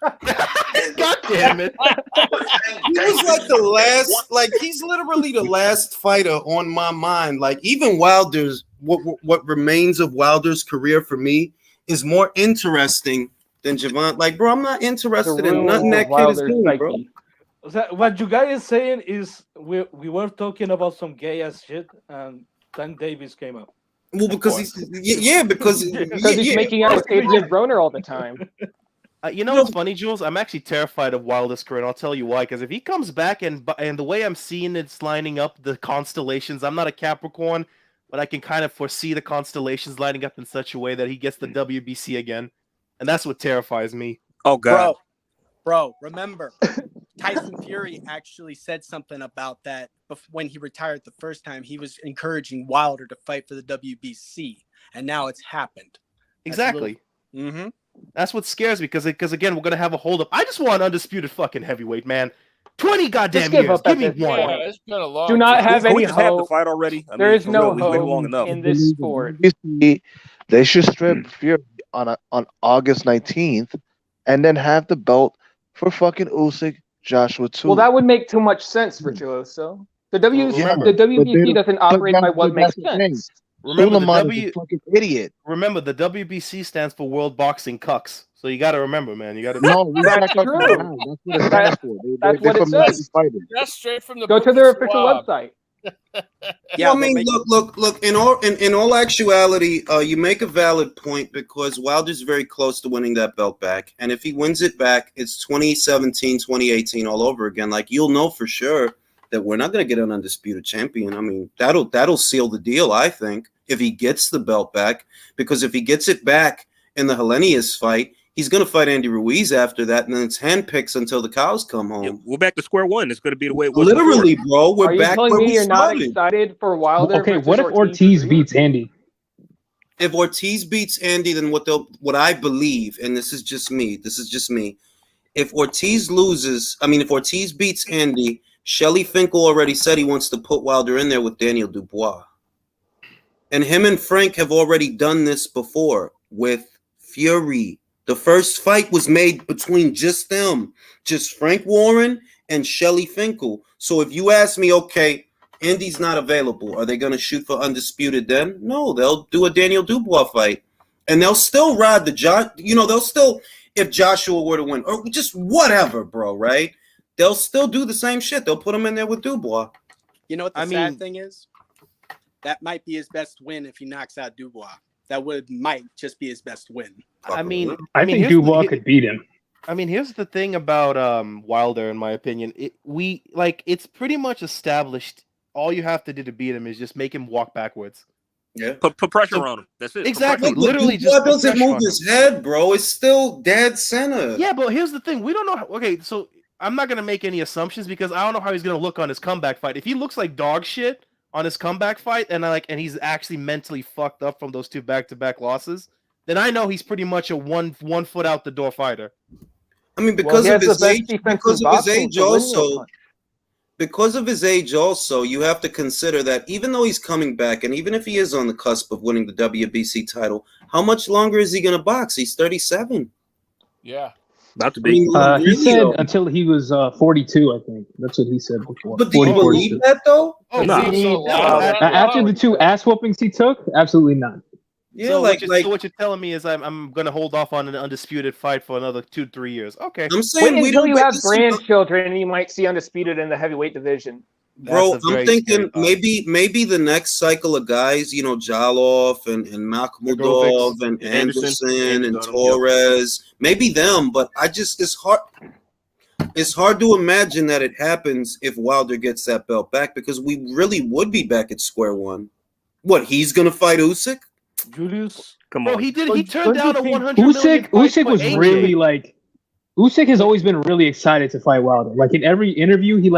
Speaker 2: God damn it!
Speaker 1: He was like the last. Like he's literally the last fighter on my mind. Like even Wilder's. What remains of Wilder's career for me is more interesting than Javon. Like, bro, I'm not interested in nothing that kid is doing, bro.
Speaker 8: What you guys is saying is we were talking about some gay ass shit, and Tank Davis came up.
Speaker 1: Well, because because
Speaker 10: he's making out with Adrian Broner all the time.
Speaker 2: You know what's funny, Jules? I'm actually terrified of Wilder's career, and I'll tell you why. Because if he comes back and the way I'm seeing it's lining up, the constellations, I'm not a Capricorn, but I can kind of foresee the constellations lining up in such a way that he gets the WBC again, and that's what terrifies me.
Speaker 6: Oh God,
Speaker 12: bro, remember, Tyson Fury actually said something about that when he retired the first time. He was encouraging Wilder to fight for the WBC, and now it's happened.
Speaker 2: Exactly. That's what scares me because again, we're gonna have a hold up. I just want undisputed fucking heavyweight, man. 20 goddamn years. Give me one.
Speaker 10: Yeah, it's been a long Do not time. Have any hope.
Speaker 6: Have the fight already.
Speaker 10: There is no hope in this sport.
Speaker 7: They should strip Fury on August 19th, and then have the belt for fucking Usyk, Joshua too.
Speaker 10: Well, that would make too much sense, Virtuoso. The WBC doesn't operate by what makes sense.
Speaker 2: Remember
Speaker 7: the fucking idiot.
Speaker 2: Remember, the WBC stands for World Boxing Cucks. So you got to remember, man. You got to.
Speaker 7: No,
Speaker 10: that's true. That's what it says.
Speaker 4: That's straight from the.
Speaker 10: Go to their official website.
Speaker 1: Yeah, I mean, look. In all actuality, you make a valid point because Wilder's very close to winning that belt back, and if he wins it back, it's 2017, 2018 all over again. Like you'll know for sure that we're not going to get an undisputed champion. I mean, that'll seal the deal, I think, if he gets the belt back, because if he gets it back in the Helenius fight, he's going to fight Andy Ruiz after that, and then it's handpicks until the cows come home.
Speaker 6: Yeah, we're back to square one. It's going to be the way it was.
Speaker 1: Literally, bro, we're back where we started. Are you telling me
Speaker 10: you're not excited for Wilder?
Speaker 9: Okay, what if Ortiz beats Andy?
Speaker 1: If Ortiz beats Andy, then what I believe, and this is just me, if Ortiz beats Andy, Shelly Finkel already said he wants to put Wilder in there with Daniel Dubois. And him and Frank have already done this before with Fury. The first fight was made between just them, just Frank Warren and Shelly Finkel. So if you ask me, okay, Andy's not available, are they going to shoot for undisputed then? No, they'll do a Daniel Dubois fight. And they'll still ride they'll still, if Joshua were to win, or just whatever, bro, right? They'll still do the same shit. They'll put him in there with Dubois.
Speaker 12: You know what the sad thing is? That might be his best win if he knocks out Dubois. That might just be his best win.
Speaker 2: I think
Speaker 9: Dubois could beat him.
Speaker 2: I mean, here's the thing about Wilder, in my opinion. It's pretty much established. All you have to do to beat him is just make him walk backwards.
Speaker 1: Yeah,
Speaker 6: put pressure on him. That's it.
Speaker 2: Exactly. Literally,
Speaker 1: just doesn't move his head, bro. It's still dead center.
Speaker 2: Yeah, but here's the thing: we don't know. Okay, so I'm not gonna make any assumptions because I don't know how he's gonna look on his comeback fight. If he looks like dog shit on his comeback fight, and he's actually mentally fucked up from those 2 back-to-back losses, then I know he's pretty much a one foot out the door fighter.
Speaker 1: I mean, because of his age, because of his age also, you have to consider that even though he's coming back, and even if he is on the cusp of winning the WBC title, how much longer is he going to box? He's 37.
Speaker 4: Yeah.
Speaker 6: About to
Speaker 1: I
Speaker 6: be.
Speaker 1: mean,
Speaker 9: He
Speaker 1: really,
Speaker 9: said
Speaker 1: though.
Speaker 9: until he was 42, I think. That's what he said before.
Speaker 1: But do you
Speaker 9: 40,
Speaker 1: believe
Speaker 9: 42.
Speaker 1: that, though?
Speaker 2: Oh,
Speaker 6: Nah.
Speaker 9: After the 2 ass whoopings he took, absolutely not.
Speaker 1: Yeah,
Speaker 2: so,
Speaker 1: like
Speaker 2: what you're telling me is I'm going to hold off on an undisputed fight for another 2-3 years. Okay.
Speaker 1: I'm saying
Speaker 10: Wait
Speaker 1: we
Speaker 10: until
Speaker 1: don't
Speaker 10: you
Speaker 1: get
Speaker 10: have
Speaker 1: this.
Speaker 10: grandchildren and you might see Undisputed in the heavyweight division.
Speaker 1: Bro,
Speaker 2: That's a
Speaker 1: I'm
Speaker 2: very
Speaker 1: thinking
Speaker 2: scary thought.
Speaker 1: maybe the next cycle of guys, Jaloff and Makhmudov and Anderson and Torres, maybe them, but it's hard to imagine that it happens if Wilder gets that belt back, because we really would be back at square one. What, he's gonna fight Usyk?
Speaker 8: Julius,
Speaker 6: Come
Speaker 2: Bro,
Speaker 6: on.
Speaker 2: he
Speaker 8: Don't
Speaker 2: turned down
Speaker 8: you
Speaker 2: a
Speaker 8: think
Speaker 2: 100 million fight
Speaker 9: Usyk
Speaker 2: for
Speaker 9: was
Speaker 2: AJ.
Speaker 9: really like. Usyk has always been really excited to fight Wilder. Like in every interview, he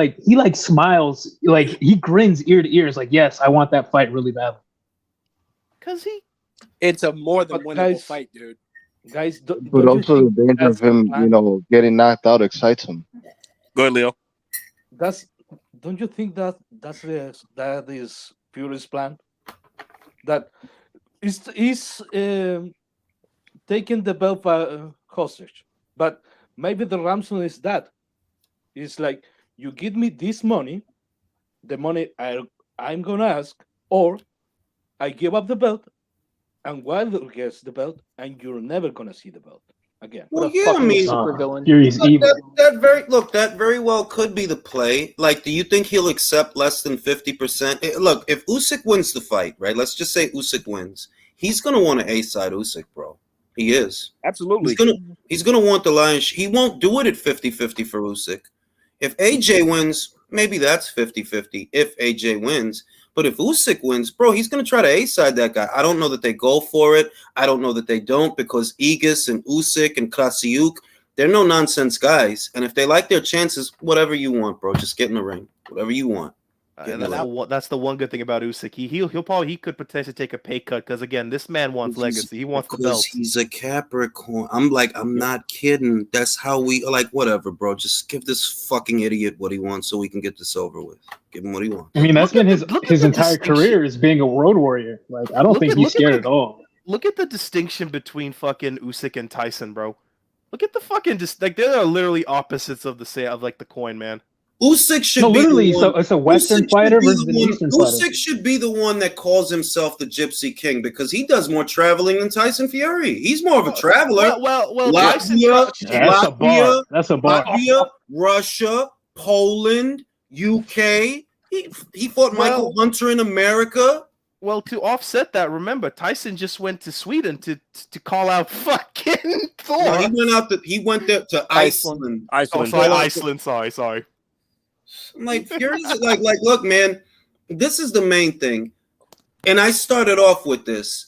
Speaker 9: smiles, like he grins ear to ear. It's like, yes, I want that fight really badly.
Speaker 2: Because
Speaker 12: It's a more than
Speaker 8: But
Speaker 12: winnable
Speaker 8: guys-
Speaker 12: fight, dude.
Speaker 8: guys, don't
Speaker 7: But
Speaker 8: you
Speaker 7: also the
Speaker 8: think
Speaker 7: danger of
Speaker 8: that's the
Speaker 7: him,
Speaker 8: plan?
Speaker 7: getting knocked out excites him.
Speaker 6: Go ahead, Leo.
Speaker 8: Don't you think that that is Fury's plan? That is taking the belt hostage, but maybe the ransom is that. It's like, you give me this money, the money I'm gonna ask, or I give up the belt, and Wilder gets the belt, and you're never gonna see the belt again.
Speaker 1: Well,
Speaker 10: What a
Speaker 1: yeah, I
Speaker 10: fucking
Speaker 1: mean,
Speaker 10: supervillain.
Speaker 9: Fury's evil.
Speaker 1: that very well could be the play. Like, do you think he'll accept less than 50%? Look, if Usyk wins the fight, right? Let's just say Usyk wins. He's gonna want to A-side Usyk, bro. He is.
Speaker 6: Absolutely.
Speaker 1: He's gonna want the lion's. He won't do it at 50-50 for Usyk. If AJ wins, maybe that's 50-50 if AJ wins. But if Usyk wins, bro, he's going to try to A-side that guy. I don't know that they go for it. I don't know that they don't, because Igis and Usyk and Krasiuk, they're no-nonsense guys. And if they like their chances, whatever you want, bro, just get in the ring. Whatever you want.
Speaker 2: And that's the one good thing about Usyk. He could potentially take a pay cut, because again, this man wants legacy. He wants the belt.
Speaker 1: He's a Capricorn. I'm not kidding. That's how whatever, bro. Just give this fucking idiot what he wants so we can get this over with. Give him what he wants.
Speaker 9: I mean, that's been his entire career, is being a road warrior. Like, I don't think he's scared at all.
Speaker 2: Look at the distinction between fucking Usyk and Tyson, bro. Look at the fucking they are literally opposites of the coin, man.
Speaker 1: Usyk should be
Speaker 9: literally,
Speaker 1: the one,
Speaker 9: it's a Western fighter versus an Eastern fighter.
Speaker 1: Usyk should be the one that calls himself the Gypsy King, because he does more traveling than Tyson Fury. He's more of a traveler.
Speaker 2: Well,
Speaker 1: Latvia,
Speaker 9: That's a bar. That's a bar.
Speaker 1: Latvia, Russia, Poland, UK. He fought Michael Hunter in America.
Speaker 2: Well, to offset that, remember, Tyson just went to Sweden to call out fucking Thor.
Speaker 1: No, he went there to Iceland.
Speaker 2: Iceland. Sorry.
Speaker 1: I'm like, Fury's like, look, man, this is the main thing. And I started off with this.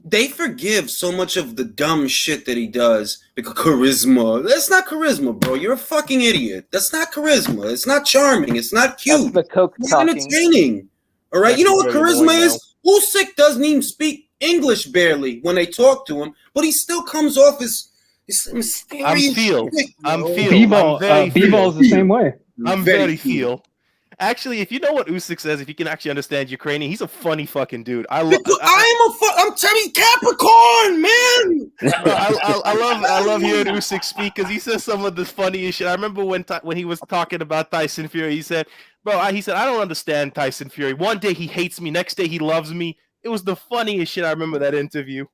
Speaker 1: They forgive so much of the dumb shit that he does because charisma. That's not charisma, bro. You're a fucking idiot. That's not charisma. It's not charming. It's not cute.
Speaker 10: That's the coke
Speaker 1: It's
Speaker 10: talking.
Speaker 1: entertaining. All right.
Speaker 2: That's
Speaker 1: You know what
Speaker 2: very
Speaker 1: charisma
Speaker 2: annoying
Speaker 1: is? Usyk doesn't even speak English barely when they talk to him, but he still comes off as mysterious.
Speaker 2: I'm feel.
Speaker 9: B-ball's the same way.
Speaker 2: I'm very feel. Actually, if you know what Usyk says, if you can actually understand Ukrainian, he's a funny fucking dude. I'm
Speaker 1: telling you, Capricorn, man.
Speaker 2: I love hearing Usyk speak, because he says some of the funniest shit. I remember when he was talking about Tyson Fury, he said, I don't understand Tyson Fury. One day he hates me, next day he loves me. It was the funniest shit. I remember that interview.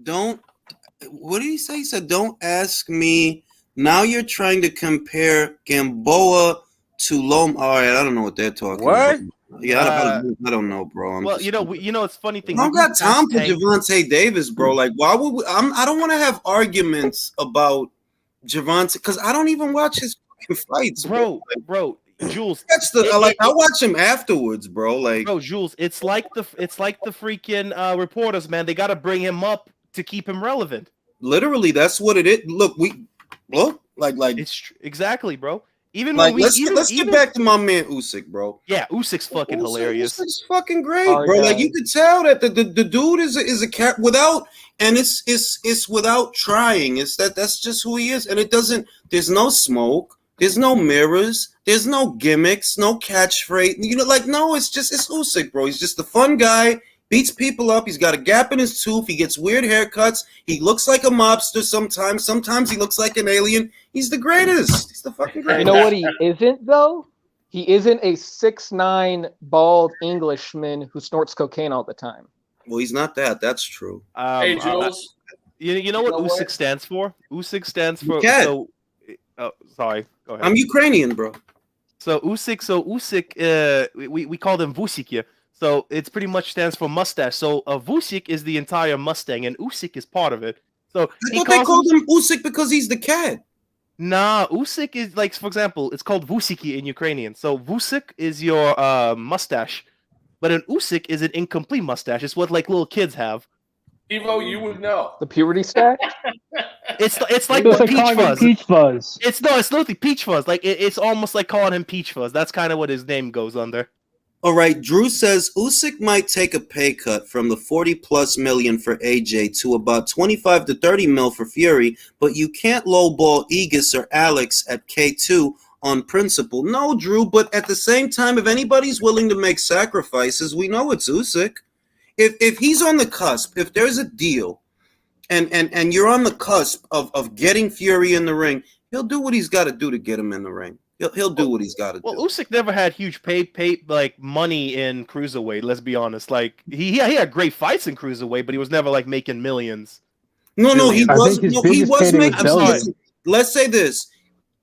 Speaker 1: What did he say? He said, don't ask me. Now you're trying to compare Gamboa to Lom. All right, I don't know what they're talking about. Yeah, I don't know, bro.
Speaker 2: It's funny thing.
Speaker 1: I don't got time for Gervonta Davis, bro. Like, why would we? I don't want to have arguments about Gervonta, because I don't even watch his fights,
Speaker 2: bro. Jules,
Speaker 1: I watch him afterwards, bro. Like,
Speaker 2: bro, Jules, it's like the freaking reporters, man. They got to bring him up to keep him relevant.
Speaker 1: Literally, that's what it is. Look,
Speaker 2: it's exactly, bro. Even
Speaker 1: like,
Speaker 2: when
Speaker 1: let's get back to my man Usyk, bro.
Speaker 2: Yeah, Usyk's fucking hilarious.
Speaker 1: Usyk's fucking great, bro. Like, you could tell that the dude is a cat without, and it's without trying. That's just who he is, and it doesn't. There's no smoke. There's no mirrors. There's no gimmicks. No catchphrase. No. It's Usyk, bro. He's just a fun guy. Beats people up. He's got a gap in his tooth. He gets weird haircuts. He looks like a mobster sometimes. Sometimes he looks like an alien. He's the greatest. He's the fucking greatest.
Speaker 10: You know what he isn't, though? He isn't a 6'9" bald Englishman who snorts cocaine all the time.
Speaker 1: Well, he's not that. That's true.
Speaker 4: Hey, Jules.
Speaker 2: You know what Usyk stands for? Usyk stands for. Sorry. Go ahead.
Speaker 1: I'm Ukrainian, bro.
Speaker 2: So Usyk. We call them Vusikia. So it's pretty much stands for mustache. So Vusic is the entire Mustang, and Usyk is part of it. So
Speaker 1: I thought they called him Usyk because he's the cat.
Speaker 2: Nah, Usyk is like, for example, it's called Vusiki in Ukrainian. So Vusic is your mustache, but an Usyk is an incomplete mustache. It's what like little kids have.
Speaker 4: Evo, you would know.
Speaker 10: The puberty stack?
Speaker 2: It's like the peach fuzz.
Speaker 11: Peach fuzz.
Speaker 2: It's not the peach fuzz. Like it's almost like calling him peach fuzz. That's kind of what his name goes under.
Speaker 1: All right, Drew says Usyk might take a pay cut from the 40+ million for AJ to about 25 to 30 mil for Fury, but you can't lowball Aegis or Alex at K2 on principle. No, Drew, but at the same time, if anybody's willing to make sacrifices, we know it's Usyk. If he's on the cusp, if there's a deal, and you're on the cusp of getting Fury in the ring, he'll do what he's got to do to get him in the ring. He'll do what he's got to do.
Speaker 2: Well, Usyk never had huge pay like money in cruiserweight. Let's be honest. Like he had great fights in cruiserweight, but he was never like making millions.
Speaker 1: No, he was making. Let's say this: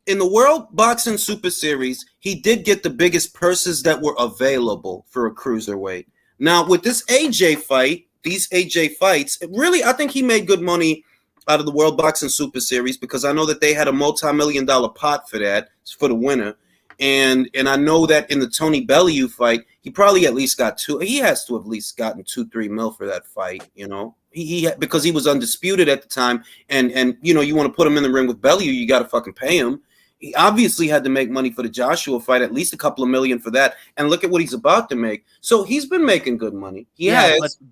Speaker 1: in the World Boxing Super Series, he did get the biggest purses that were available for a cruiserweight. Now with this AJ fight, these AJ fights, really, I think he made good money out of the World Boxing Super Series because I know that they had a multi-million-dollar pot for that, for the winner. And I know that in the Tony Bellew fight, he probably at least got he has to have at least gotten 2-3 mil for that fight, you know. He because he was undisputed at the time, and you know, you want to put him in the ring with Bellew, you got to fucking pay him. He obviously had to make money for the Joshua fight, at least a couple of million for that. And look at what he's about to make. So he's been making good money.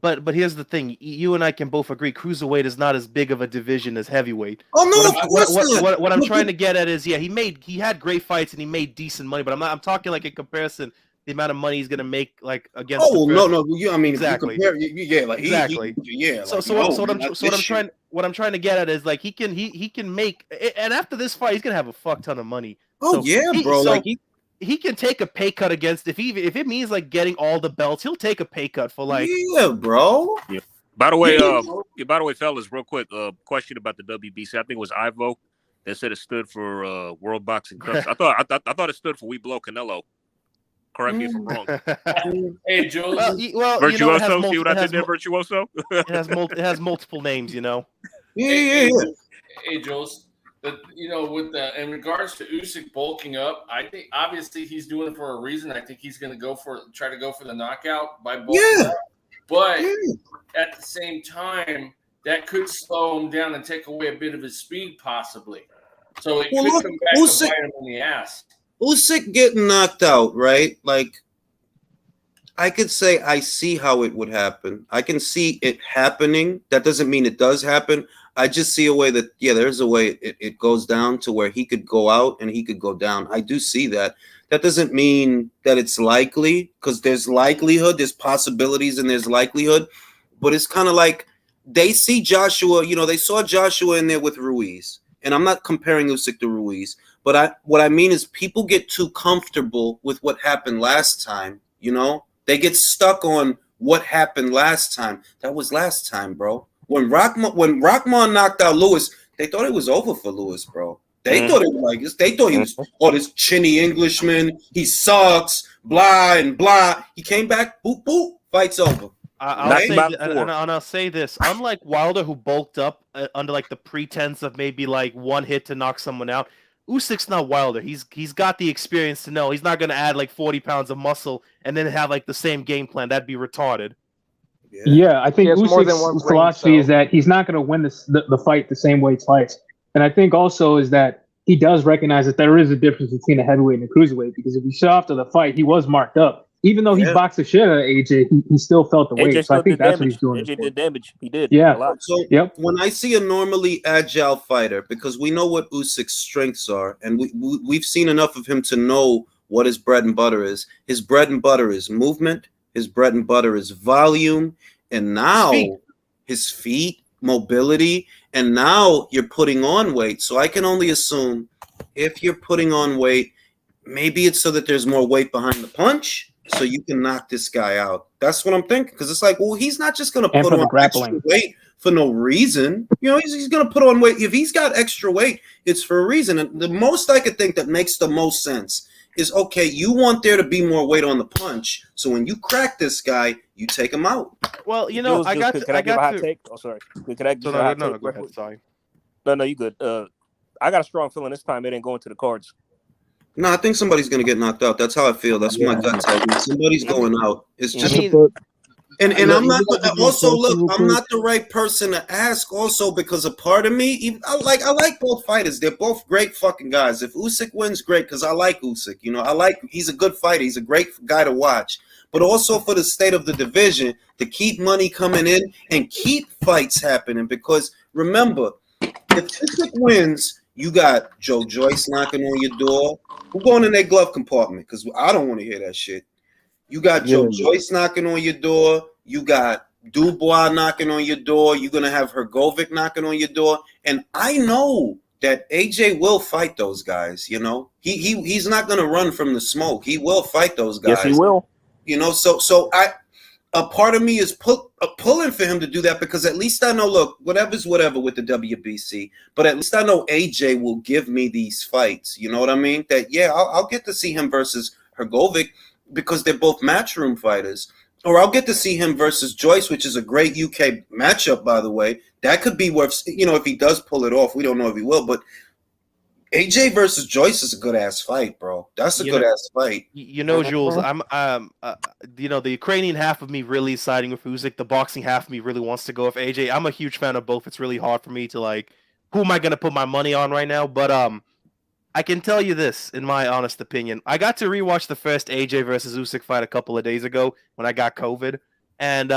Speaker 2: But here's the thing: you and I can both agree, cruiserweight is not as big of a division as heavyweight.
Speaker 1: Oh no!
Speaker 2: What I'm trying to get at is, he had great fights and he made decent money. But I'm talking like in comparison, the amount of money he's gonna make like against.
Speaker 1: Oh no! I mean,
Speaker 2: exactly.
Speaker 1: Exactly.
Speaker 2: What I'm trying to get at is like he can make, and after this fight he's gonna have a fuck ton of money.
Speaker 1: Oh so bro!
Speaker 2: He can take a pay cut against if it means like getting all the belts, he'll take a pay cut for like.
Speaker 1: Yeah, bro.
Speaker 6: Yeah. By the way, fellas, real quick, question about the WBC. I think it was Ivo that said it stood for World Boxing Cup. I thought it stood for We Blow Canelo. Correct me if I'm wrong.
Speaker 4: Hey, Jules.
Speaker 6: Virtuoso. See what I did there, Virtuoso?
Speaker 2: It has multiple names, you know.
Speaker 1: Yeah.
Speaker 4: Hey, Jules. In regards to Usyk bulking up, I think obviously he's doing it for a reason. I think he's going to try to go for the knockout by bulking up. But at the same time, that could slow him down and take away a bit of his speed, possibly. So it could come back and bite him in the ass.
Speaker 1: Usyk getting knocked out, right? Like, I could say I see how it would happen. I can see it happening. That doesn't mean it does happen. I just see a way that, there's a way it goes down to where he could go out and he could go down. I do see that. That doesn't mean that it's likely, because there's likelihood, there's possibilities, and there's likelihood. But it's kind of like they see Joshua, they saw Joshua in there with Ruiz. And I'm not comparing Usyk to Ruiz. But what I mean is people get too comfortable with what happened last time, They get stuck on what happened last time. That was last time, bro. When Rahman knocked out Lewis, they thought it was over for Lewis, bro. They thought it was like this. They thought he was this chinny Englishman. He sucks, blah and blah. He came back, boop, boop, fight's over.
Speaker 2: I'll say this. Unlike Wilder, who bulked up under like the pretense of maybe like one hit to knock someone out, Usyk's not Wilder. He's got the experience to know he's not going to add like 40 pounds of muscle and then have like the same game plan. That'd be retarded.
Speaker 9: Yeah, I think Usyk's philosophy is that he's not going to win the fight the same way he fights. And I think also is that he does recognize that there is a difference between a heavyweight and a cruiserweight, because if you saw after the fight, he was marked up. even though he boxed the shit out of AJ, he still felt the weight.
Speaker 6: AJ
Speaker 9: So I
Speaker 6: still
Speaker 9: think
Speaker 6: did
Speaker 9: that's what
Speaker 6: damage.
Speaker 9: he's doing.
Speaker 6: AJ did damage. He did.
Speaker 9: Yeah.
Speaker 6: A lot.
Speaker 1: So when I see a normally agile fighter, because we know what Usyk's strengths are, and we've seen enough of him to know what his bread and butter is. His bread and butter is movement. His bread and butter is volume. And now his feet, mobility. And now you're putting on weight. So I can only assume if you're putting on weight, maybe it's so that there's more weight behind the punch, so you can knock this guy out. That's what I'm thinking. Because it's like, well, he's not just going to put on extra weight for no reason. You know, he's going to put on weight. If he's got extra weight, it's for a reason. And the most I could think that makes the most sense is, okay, you want there to be more weight on the punch. So when you crack this guy, you take him out.
Speaker 2: Well, you know,
Speaker 6: Can I give a hot take? Oh, sorry. Can I give a hot take?
Speaker 2: Go ahead. Sorry.
Speaker 6: No, you good. I got a strong feeling this time it ain't going to the cards.
Speaker 1: No, I think somebody's going to get knocked out. That's how I feel. That's what my gut tells me. Somebody's going out. It's just... And I'm not also look. I'm not the right person to ask. Also, because a part of me, I like both fighters. They're both great fucking guys. If Usyk wins, great, because I like Usyk. You know, he's a good fighter. He's a great guy to watch. But also for the state of the division, to keep money coming in and keep fights happening. Because remember, if Usyk wins, you got Joe Joyce knocking on your door. Who's going in their glove compartment? Because I don't want to hear that shit. You got Joe Joyce knocking on your door. You got Dubois knocking on your door. You're going to have Hrgovic knocking on your door. And I know that AJ will fight those guys, you know. He's not going to run from the smoke. He will fight those guys.
Speaker 6: Yes, he will.
Speaker 1: You know, so a part of me is pulling for him to do that, because at least I know, look, whatever's whatever with the WBC, but at least I know AJ will give me these fights. You know what I mean? That, yeah, I'll get to see him versus Hrgovic, because they're both matchroom fighters. Or I'll get to see him versus Joyce, which is a great UK matchup, by the way. That could be worth, you know, if he does pull it off. We don't know if he will, but AJ versus Joyce is a good-ass fight, bro. That's a good-ass fight.
Speaker 2: You know, Jules, I'm you know, the Ukrainian half of me really is siding with Usyk. The boxing half of me really wants to go with AJ. I'm a huge fan of both. It's really hard for me to, like, who am I going to put my money on right now? But I can tell you this, in my honest opinion. I got to rewatch the first AJ versus Usyk fight a couple of days ago when I got COVID, and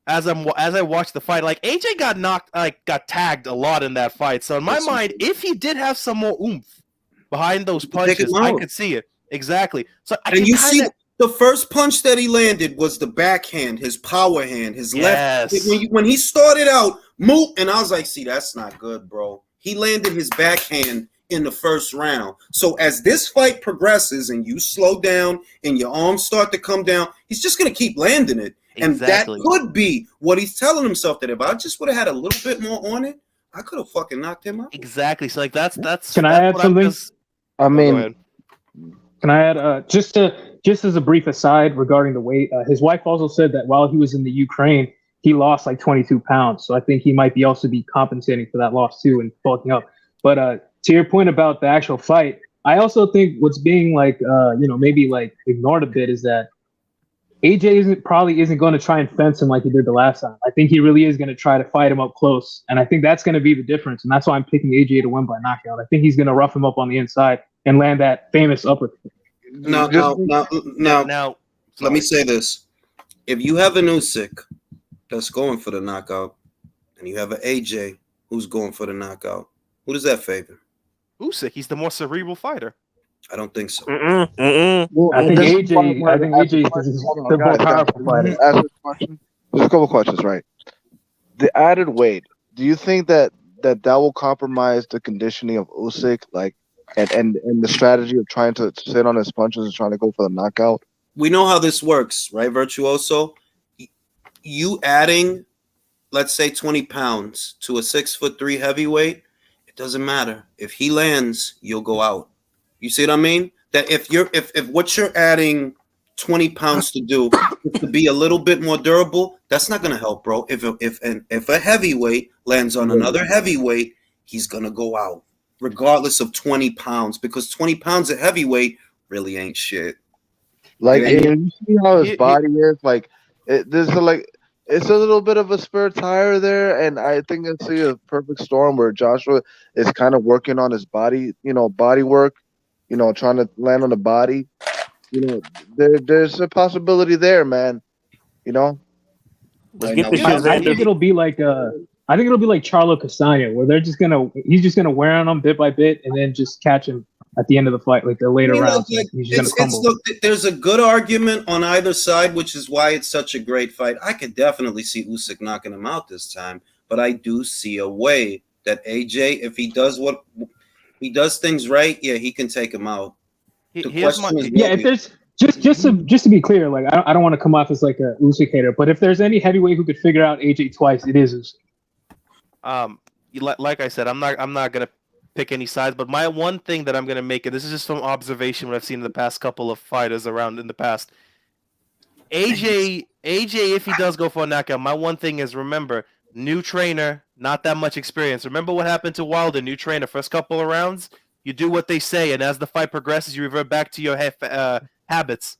Speaker 2: as I watched the fight, like, AJ got tagged a lot in that fight. So in my mind, if he did have some more oomph behind those punches, I could see it exactly. So
Speaker 1: see the first punch that he landed was the backhand, his power hand, his left. When he started out, and I was like, see, that's not good, bro. He landed his backhand in the first round. So as this fight progresses and you slow down and your arms start to come down, he's just going to keep landing it. And that could be what he's telling himself, that if I just would have had a little bit more on it, I could have fucking knocked him out.
Speaker 2: Exactly. So like that's
Speaker 9: Can I add something?
Speaker 7: I mean,
Speaker 9: can I add just as a brief aside regarding the weight? His wife also said that while he was in the Ukraine, he lost like 22 pounds. So I think he might also be compensating for that loss too and bulking up. But to your point about the actual fight, I also think what's being like, maybe like ignored a bit is that AJ probably isn't going to try and fence him like he did the last time. I think he really is going to try to fight him up close. And I think that's going to be the difference. And that's why I'm picking AJ to win by knockout. I think he's going to rough him up on the inside and land that famous uppercut.
Speaker 1: Now, let me say this. If you have an Usyk that's going for the knockout and you have an AJ who's going for the knockout, who does that favor?
Speaker 2: Usyk. He's the more cerebral fighter.
Speaker 1: I don't think so.
Speaker 9: Well, I think AJ is the more powerful fighter.
Speaker 7: There's a couple questions, right? The added weight. Do you think that will compromise the conditioning of Usyk, like, and the strategy of trying to sit on his punches and trying to go for the knockout?
Speaker 1: We know how this works, right, Virtuoso? You adding, let's say, 20 pounds to a 6'3" heavyweight, it doesn't matter. If he lands, you'll go out. You see what I mean? That if what you're adding 20 pounds to do is to be a little bit more durable, that's not gonna help, bro. If a heavyweight lands on another heavyweight, he's gonna go out, regardless of 20 pounds, because 20 pounds of heavyweight really ain't shit.
Speaker 7: Like, you see how his body is, like, it's a little bit of a spare tire there, and I think I see a perfect storm where Joshua is kind of working on his body, body work, trying to land on the body, there's a possibility there, man.
Speaker 6: Let's get this
Speaker 9: I
Speaker 6: shit,
Speaker 9: think
Speaker 6: Xander.
Speaker 9: it'll be like Charlo Castagna, where they're just he's just gonna wear on him bit by bit, and then just catch him at the end of the fight, like the later rounds. He's just gonna crumble.
Speaker 1: Look, there's a good argument on either side, which is why it's such a great fight. I could definitely see Usyk knocking him out this time, but I do see a way that AJ, if he does things right, yeah, he can take him out.
Speaker 9: If there's just to be clear, like I don't want to come off as like a Usyk hater, but if there's any heavyweight who could figure out AJ twice, it is Usyk.
Speaker 2: Like I said, I'm not gonna pick any sides, but my one thing that I'm gonna make, and this is just from observation, what I've seen in the past couple of fighters around in the past. AJ, if he does go for a knockout, my one thing is, remember, new trainer, not that much experience. Remember what happened to Wilder, new trainer, first couple of rounds, you do what they say, and as the fight progresses, you revert back to your habits.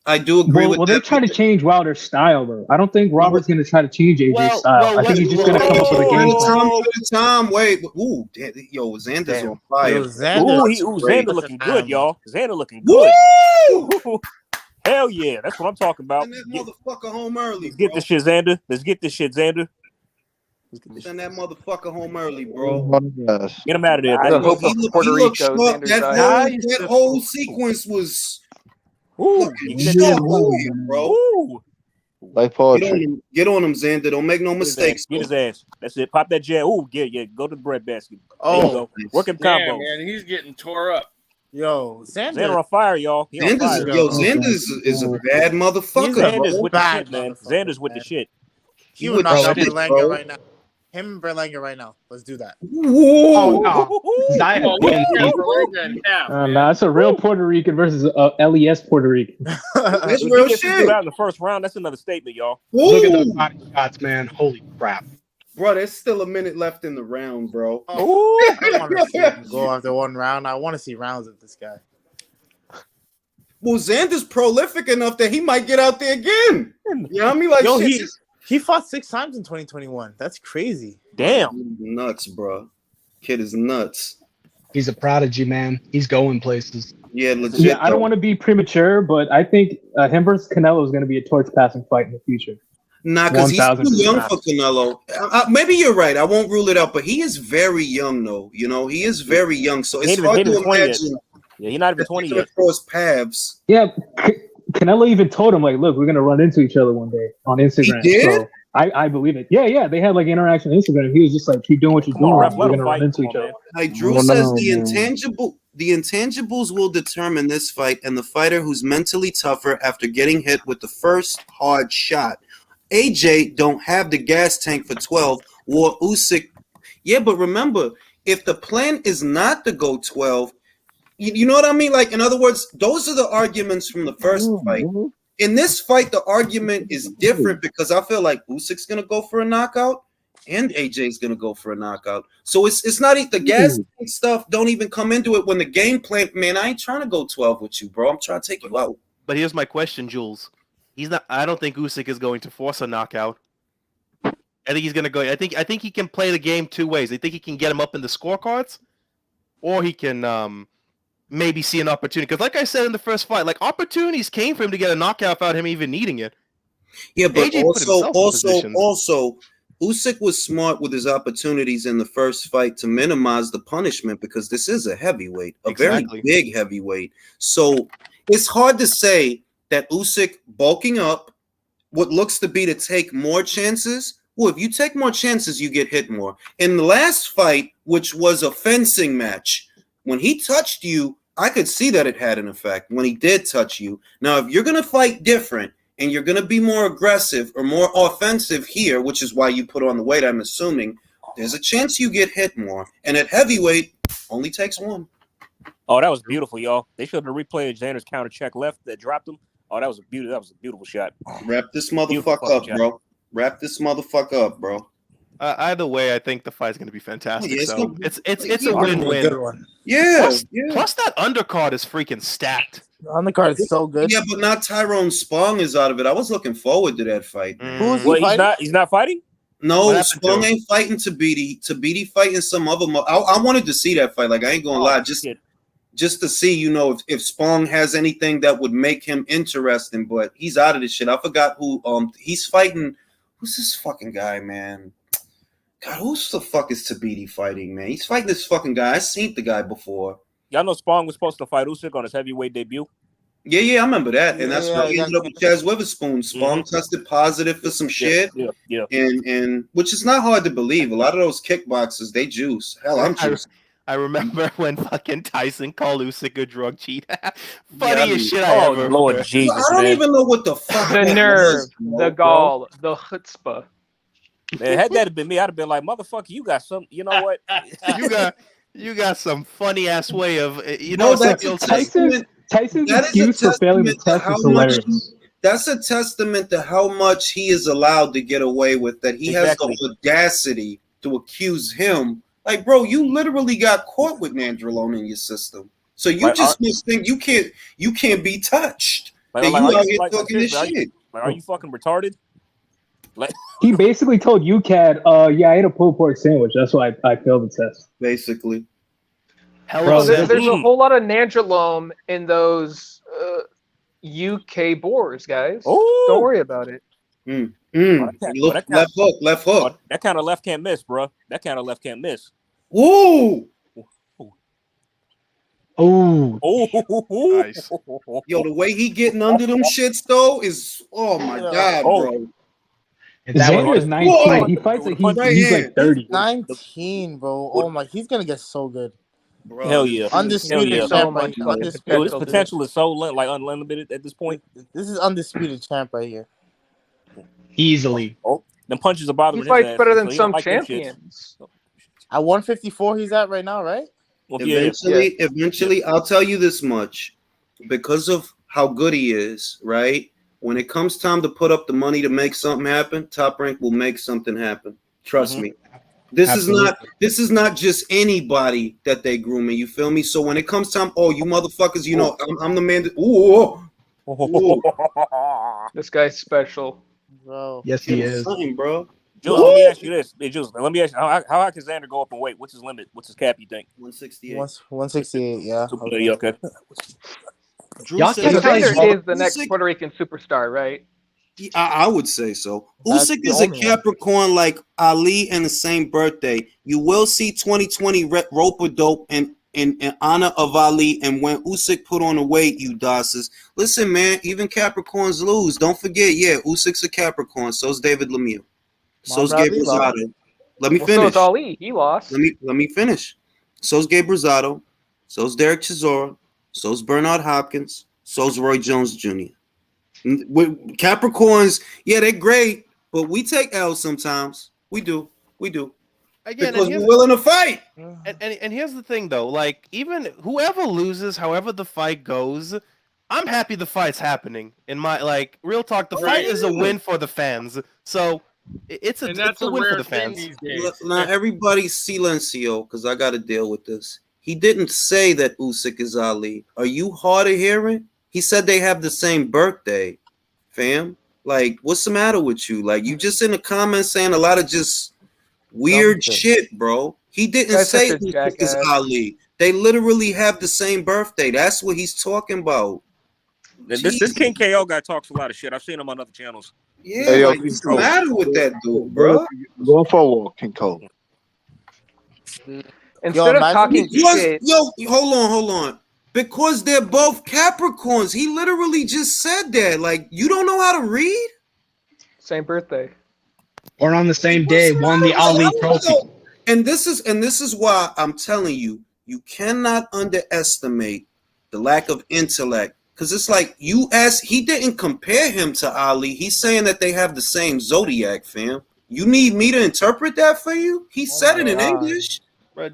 Speaker 1: I do agree with
Speaker 9: that. Well, they're trying to change Wilder's style, though. I don't think Robert's going to try to change AJ's style. I think he's just going to come up with a game
Speaker 1: plan. Wait, ooh, yo, Xander's on fire.
Speaker 6: Xander looking good, y'all. Xander looking good. Woo! Hell yeah, that's what I'm talking about.
Speaker 1: Send that motherfucker home early,
Speaker 6: Let's get this shit, Xander.
Speaker 1: Send that motherfucker home early, bro.
Speaker 6: Get him out of there.
Speaker 1: That whole sequence was.
Speaker 6: Ooh,
Speaker 1: bro.
Speaker 7: Like poetry.
Speaker 1: Get on him, Xander. Don't make no mistakes.
Speaker 6: Get his ass. That's it. Pop that jab. Ooh, yeah. Go to the breadbasket. Go. Work him combo.
Speaker 4: Man, he's getting tore up.
Speaker 5: Yo,
Speaker 6: Xander on fire, y'all.
Speaker 1: Xander is a bad motherfucker.
Speaker 6: Xander's with the shit, man. Xander's with the shit.
Speaker 5: He would knock out Berlanga right now. Him and Berlanga right now. Let's do that.
Speaker 9: Oh no! That's a real Puerto Rican versus LES Puerto Rican.
Speaker 1: That's real shit.
Speaker 6: Out in the first round, that's another statement, y'all.
Speaker 11: Look at those body shots, man. Holy crap.
Speaker 1: Bro, there's still a minute left in the round, bro.
Speaker 5: I want to see him go after one round. I want to see rounds of this guy.
Speaker 1: Well, Xander's prolific enough that he might get out there again. You know what I mean? Like,
Speaker 5: yo, he fought 6 times in 2021. That's crazy.
Speaker 6: Damn.
Speaker 1: Nuts, bro. Kid is nuts.
Speaker 11: He's a prodigy, man. He's going places.
Speaker 1: Yeah, legit.
Speaker 9: Yeah, I don't want to be premature, but I think him versus Canelo is going to be a torch passing fight in the future.
Speaker 1: Nah, because he's too young for Canelo. Maybe you're right. I won't rule it out, but he is very young, though. You know, he is very young, so it's hard to imagine.
Speaker 6: Yeah, he's not even 20 yet.
Speaker 1: Cross paths.
Speaker 9: Yeah, Canelo even told him, like, look, we're going to run into each other one day on Instagram.
Speaker 1: He did?
Speaker 9: So I believe it. Yeah. They had, like, interaction on Instagram. He was just like, keep doing what you're doing. We're going to run into each other.
Speaker 1: Like Drew says, the intangibles will determine this fight, and the fighter who's mentally tougher after getting hit with the first hard shot. AJ don't have the gas tank for 12. Or Usyk. Yeah, but remember, if the plan is not to go 12, you know what I mean? Like, in other words, those are the arguments from the first fight. In this fight, the argument is different because I feel like Usyk's going to go for a knockout and AJ's going to go for a knockout. So it's not the gas stuff don't even come into it when the game plan, man, I ain't trying to go 12 with you, bro. I'm trying to take you out.
Speaker 2: But here's my question, Jules. I don't think Usyk is going to force a knockout. I think he's going to go. I think he can play the game two ways. I think he can get him up in the scorecards, or he can maybe see an opportunity. Because like I said in the first fight, like opportunities came for him to get a knockout without him even needing it.
Speaker 1: Yeah, but also, Usyk was smart with his opportunities in the first fight to minimize the punishment because this is a heavyweight, very big heavyweight. So it's hard to say that Usyk bulking up, what looks to be to take more chances. Well, if you take more chances, you get hit more. In the last fight, which was a fencing match, when he touched you, I could see that it had an effect when he did touch you. Now, if you're going to fight different and you're going to be more aggressive or more offensive here, which is why you put on the weight, I'm assuming, there's a chance you get hit more. And at heavyweight, only takes one.
Speaker 6: Oh, that was beautiful, y'all. They showed the replay of Xander's counter check left that dropped him. Oh, that was a beautiful shot.
Speaker 1: Wrap this motherfucker up, bro. Wrap this motherfucker up, bro.
Speaker 2: Either way, I think the fight's going to be fantastic.
Speaker 1: Yeah,
Speaker 2: it's a win-win.
Speaker 1: Yeah,
Speaker 2: plus that undercard is freaking stacked.
Speaker 5: The undercard is so good.
Speaker 1: Yeah, but not Tyrone Spong is out of it. I was looking forward to that fight.
Speaker 5: Who's he fighting?
Speaker 6: He's not fighting?
Speaker 1: No, Spong ain't fighting Tabiti. Tabiti fighting some other. I wanted to see that fight. Like, I ain't gonna lie. just to see, if Spong has anything that would make him interesting. But he's out of this shit. I forgot who he's fighting. Who's this fucking guy, man? God, who's the fuck is Tabiti fighting, man? He's fighting this fucking guy. I seen the guy before.
Speaker 6: Y'all know Spong was supposed to fight Usyk on his heavyweight debut.
Speaker 1: Yeah, I remember that, and that's why he ended up with Chaz Witherspoon. Spong tested positive for some shit, and which is not hard to believe. A lot of those kickboxers, they juice. Hell, I'm juice.
Speaker 2: I remember when fucking Tyson called Usyk a drug cheat. Funniest shit I ever.
Speaker 6: Lord Jesus,
Speaker 1: I don't even know what the fuck.
Speaker 10: The nerve, the gall, the chutzpah.
Speaker 6: Man, had that been me, I'd have been like, motherfucker, you got some. You know what?
Speaker 2: you got some funny ass way of
Speaker 9: Tyson's excuse for failing the test is hilarious.
Speaker 1: That's a testament to how much he is allowed to get away with. That he has the audacity to accuse him. Like, bro, you literally got caught with nandrolone in your system, so you just must think you can't be touched. Are you
Speaker 6: fucking retarded?
Speaker 9: Like, he basically told UCAD, yeah, I ate a pulled pork sandwich. That's why I failed the test.
Speaker 1: Basically.
Speaker 10: There's a whole lot of nandrolone in those UK boars, guys. Don't worry about it.
Speaker 1: Left hook.
Speaker 6: That kind of left can't miss, bro. That kind of left can't miss.
Speaker 1: Ooh.
Speaker 9: Oh,
Speaker 2: nice.
Speaker 1: Yo, the way he getting under them shits though is, oh my god, bro.
Speaker 9: Xander is 19. He fights like he's like 30.
Speaker 5: 19, bro. Oh my, he's gonna get so good.
Speaker 6: Bro. Hell yeah.
Speaker 5: Undisputed champ right here.
Speaker 6: His potential is so like unlimited at this point.
Speaker 5: This is undisputed champ right here.
Speaker 9: Easily.
Speaker 6: Oh, them punches are bothering
Speaker 10: his ass. He fights better than some champions.
Speaker 5: At 154 he's at right now, right?
Speaker 6: Well,
Speaker 1: eventually, I'll tell you this much. Because of how good he is, right? When it comes time to put up the money to make something happen, Top Rank will make something happen. Trust me. This is not just anybody that they grooming. You feel me? So when it comes time, you motherfuckers, I'm the man.
Speaker 10: This guy's special,
Speaker 5: bro.
Speaker 9: Yes, he is,
Speaker 1: bro.
Speaker 6: Jules, let me ask you this. Hey, Jules, let me ask you how high can Xander go up in weight? What's his limit? What's his cap? You think?
Speaker 1: 168.
Speaker 5: 168. Yeah.
Speaker 6: Okay.
Speaker 10: Xander is the next Puerto Rican superstar, right?
Speaker 1: I would say so. Usyk is a Capricorn like Ali and the same birthday. You will see 2020 roper dope in honor of Ali. And when Usyk put on the weight, you dosses. Listen, man, even Capricorns lose. Don't forget, Usyk's a Capricorn. So's David Lemieux. So's Gabe Rosado. Let me finish.
Speaker 10: So's Ali. He lost.
Speaker 1: Let me finish. So's Gabe Rosado. So's Derek Chisora. So's Bernard Hopkins. So's Roy Jones Jr. With Capricorns, they're great, but we take L's sometimes. We do.
Speaker 2: Again,
Speaker 1: because we're willing to fight.
Speaker 2: And here's the thing, though. Like, even whoever loses, however the fight goes, I'm happy the fight's happening. In my real talk, the fight is a win for the fans. So it's a win for the fans.
Speaker 1: Now everybody's silencio because I got to deal with this. He didn't say that Usyk is Ali. Are you hard of hearing? He said they have the same birthday, fam. Like, what's the matter with you? Like, you just in the comments saying a lot of just weird shit, bro. He didn't say Usyk is Ali. They literally have the same birthday. That's what he's talking about.
Speaker 6: This King KO guy talks a lot of shit. I've seen him on other channels.
Speaker 1: Yeah, what's the matter with that dude, bro?
Speaker 7: Going for a walk, King Cole.
Speaker 10: Instead of talking shit.
Speaker 1: Hold on. Because they're both Capricorns. He literally just said that. Like, you don't know how to read?
Speaker 10: Same birthday.
Speaker 9: Or on the same day, won the Ali trophy.
Speaker 1: And this is why I'm telling you, you cannot underestimate the lack of intellect. Because it's like he didn't compare him to Ali. He's saying that they have the same zodiac, fam. You need me to interpret that for you? He said it in English.
Speaker 2: Bro,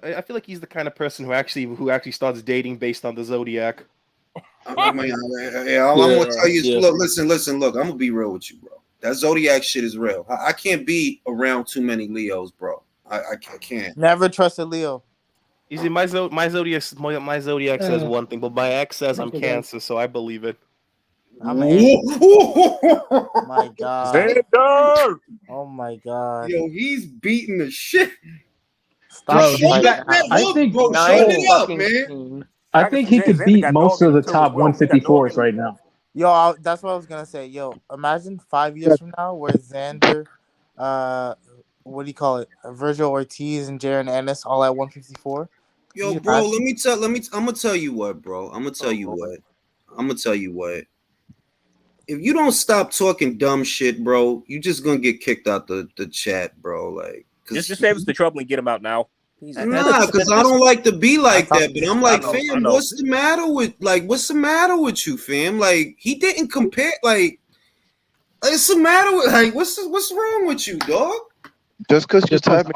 Speaker 2: I feel like he's the kind of person who actually starts dating based on the zodiac.
Speaker 1: I'm gonna tell you. Look, listen. Look, I'm gonna be real with you, bro. That zodiac shit is real. I can't be around too many Leos, bro. I can't.
Speaker 5: Never trust a Leo.
Speaker 2: You see, my zodiac says one thing, but my ex says I'm Cancer, so I believe it.
Speaker 5: I'm my God.
Speaker 6: Xander!
Speaker 5: Oh my God.
Speaker 1: Yo, he's beating the shit.
Speaker 9: I I think he could beat most of the top 154s right now.
Speaker 5: Yo, that's what I was gonna say. Yo, imagine 5 years from now where Xander, what do you call it? Virgil Ortiz and Jaron Ennis all at 154.
Speaker 1: Yo, bro, I'm gonna tell you what, bro. I'm gonna tell you what. If you don't stop talking dumb shit, bro, you just gonna get kicked out the chat, bro. Like,
Speaker 6: just save us the trouble and get him out now.
Speaker 1: Nah, because I don't like to be like that. But I'm like, fam, what's the matter with you, fam? Like, he didn't compare. Like, what's the matter with? Like, what's wrong with you, dog?
Speaker 7: Just because you're typing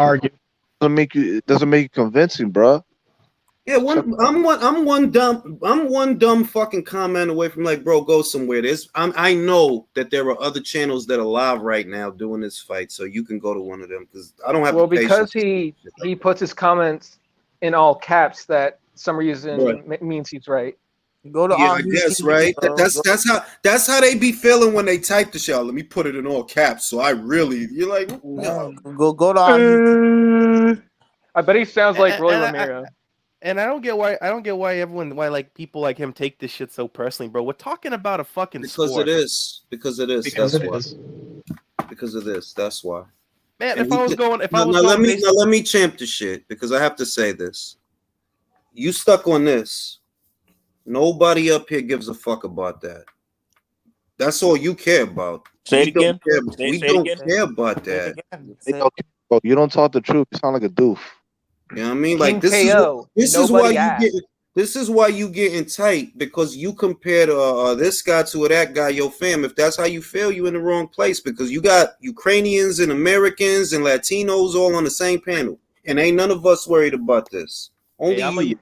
Speaker 7: doesn't make you convincing, bro.
Speaker 1: Yeah, I'm one dumb fucking comment away from like, bro, go somewhere. I know that there are other channels that are live right now doing this fight, so you can go to one of them because I don't have.
Speaker 10: Well, because he puts his comments in all caps, that some reason means he's right.
Speaker 5: Go to
Speaker 1: I guess right. That's how they be feeling when they type the show. Let me put it in all caps, so you're like, no.
Speaker 5: Go to.
Speaker 10: I bet he sounds like Roy Romero.
Speaker 2: And I don't get why like people like him take this shit so personally, bro. We're talking about a fucking sport.
Speaker 1: Because of this. That's why.
Speaker 2: Man,
Speaker 1: And let me champ the shit because I have to say this. You stuck on this. Nobody up here gives a fuck about that. That's all you care about.
Speaker 6: Say it again.
Speaker 1: We don't care about that.
Speaker 7: You don't talk the truth. You sound like a doof.
Speaker 1: You know what I mean? Like this is why you getting tight because you compared this guy to that guy, yo fam. If that's how you feel, you in the wrong place because you got Ukrainians and Americans and Latinos all on the same panel, and ain't none of us worried about this. Only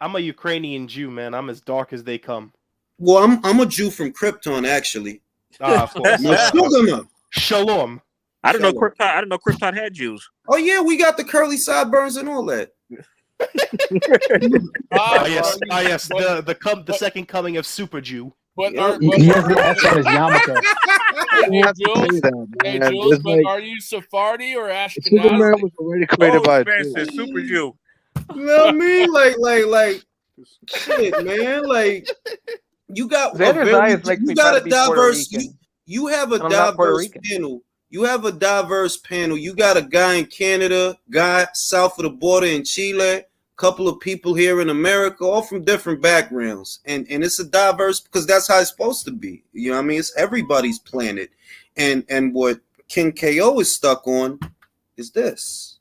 Speaker 2: I'm a Ukrainian Jew, man. I'm as dark as they come.
Speaker 1: Well, I'm a Jew from Krypton, actually.
Speaker 2: Of course. Shalom.
Speaker 6: I didn't know Krypton had Jews.
Speaker 1: Oh yeah, we got the curly sideburns and all that.
Speaker 2: yes. The second coming of Super Jew.
Speaker 9: He has the S on his yarmulke.
Speaker 4: Hey, Jules, but are you Sephardi or Ashkenazi?
Speaker 7: Superman was already created by a
Speaker 6: Jew. Super Jew.
Speaker 1: You know what I mean? Like, shit, man. Like, you got a diverse. You have a diverse panel. You have a diverse panel. You got a guy in Canada, guy south of the border in Chile, couple of people here in America, all from different backgrounds. And it's a diverse because that's how it's supposed to be. You know what I mean? It's everybody's planet. And what King KO is stuck on is this,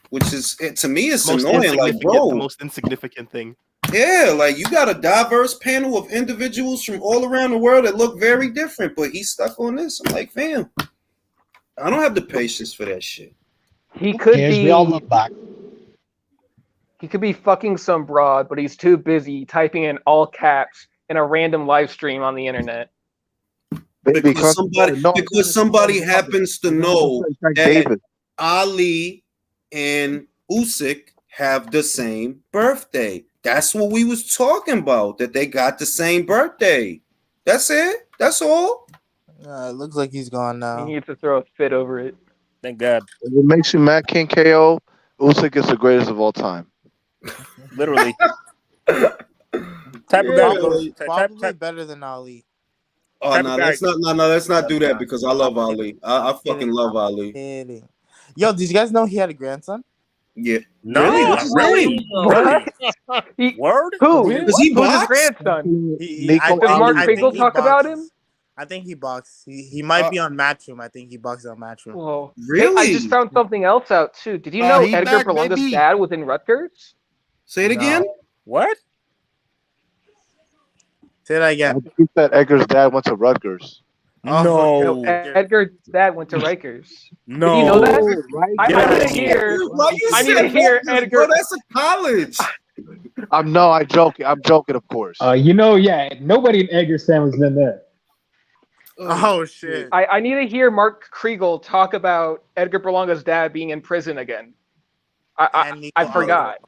Speaker 1: which is, to me, it's annoying. Like, bro,
Speaker 2: the most insignificant thing.
Speaker 1: Yeah, like you got a diverse panel of individuals from all around the world that look very different, but he's stuck on this. I'm like, fam, I don't have the patience for that shit.
Speaker 10: He could be.
Speaker 11: We all look back.
Speaker 10: He could be fucking some broad, but he's too busy typing in all caps in a random live stream on the internet.
Speaker 1: Because somebody happens to know that Ali and Usyk have the same birthday. That's what we was talking about, that they got the same birthday. That's it. That's all.
Speaker 5: It looks like he's gone now.
Speaker 10: He needs to throw a fit over it.
Speaker 6: Thank God.
Speaker 7: If it makes you mad, King KO, Usyk is the greatest of all time.
Speaker 6: Literally.
Speaker 5: Probably better than Ali.
Speaker 1: Oh no, let's not do that because I love Ali. I fucking love Ali.
Speaker 5: Kidding. Yo, did you guys know he had a grandson?
Speaker 1: Yeah.
Speaker 6: No, really? Word?
Speaker 10: Who?
Speaker 1: Does he
Speaker 10: Who's his
Speaker 1: box?
Speaker 10: grandson?
Speaker 5: Does
Speaker 10: Mark Finkel talk about him?
Speaker 5: I think he boxes. He might be on Matchroom. I think he boxes on Matchroom.
Speaker 10: Whoa.
Speaker 1: Really?
Speaker 10: I just found something else out too. Did you know Edgar Berlanga's dad was in Rutgers?
Speaker 1: Say it again.
Speaker 6: What?
Speaker 5: Say that again.
Speaker 7: I think that Edgar's dad went to Rutgers.
Speaker 6: No.
Speaker 10: Edgar's dad went to Rikers.
Speaker 6: No.
Speaker 10: Did you know that? I need to hear Edgar.
Speaker 1: Bro, that's a college.
Speaker 7: I'm joking. I'm joking, of course.
Speaker 9: Nobody in Edgar's family's been there.
Speaker 5: Oh shit!
Speaker 10: I need to hear Mark Kriegel talk about Edgar Berlanga's dad being in prison again. I forgot.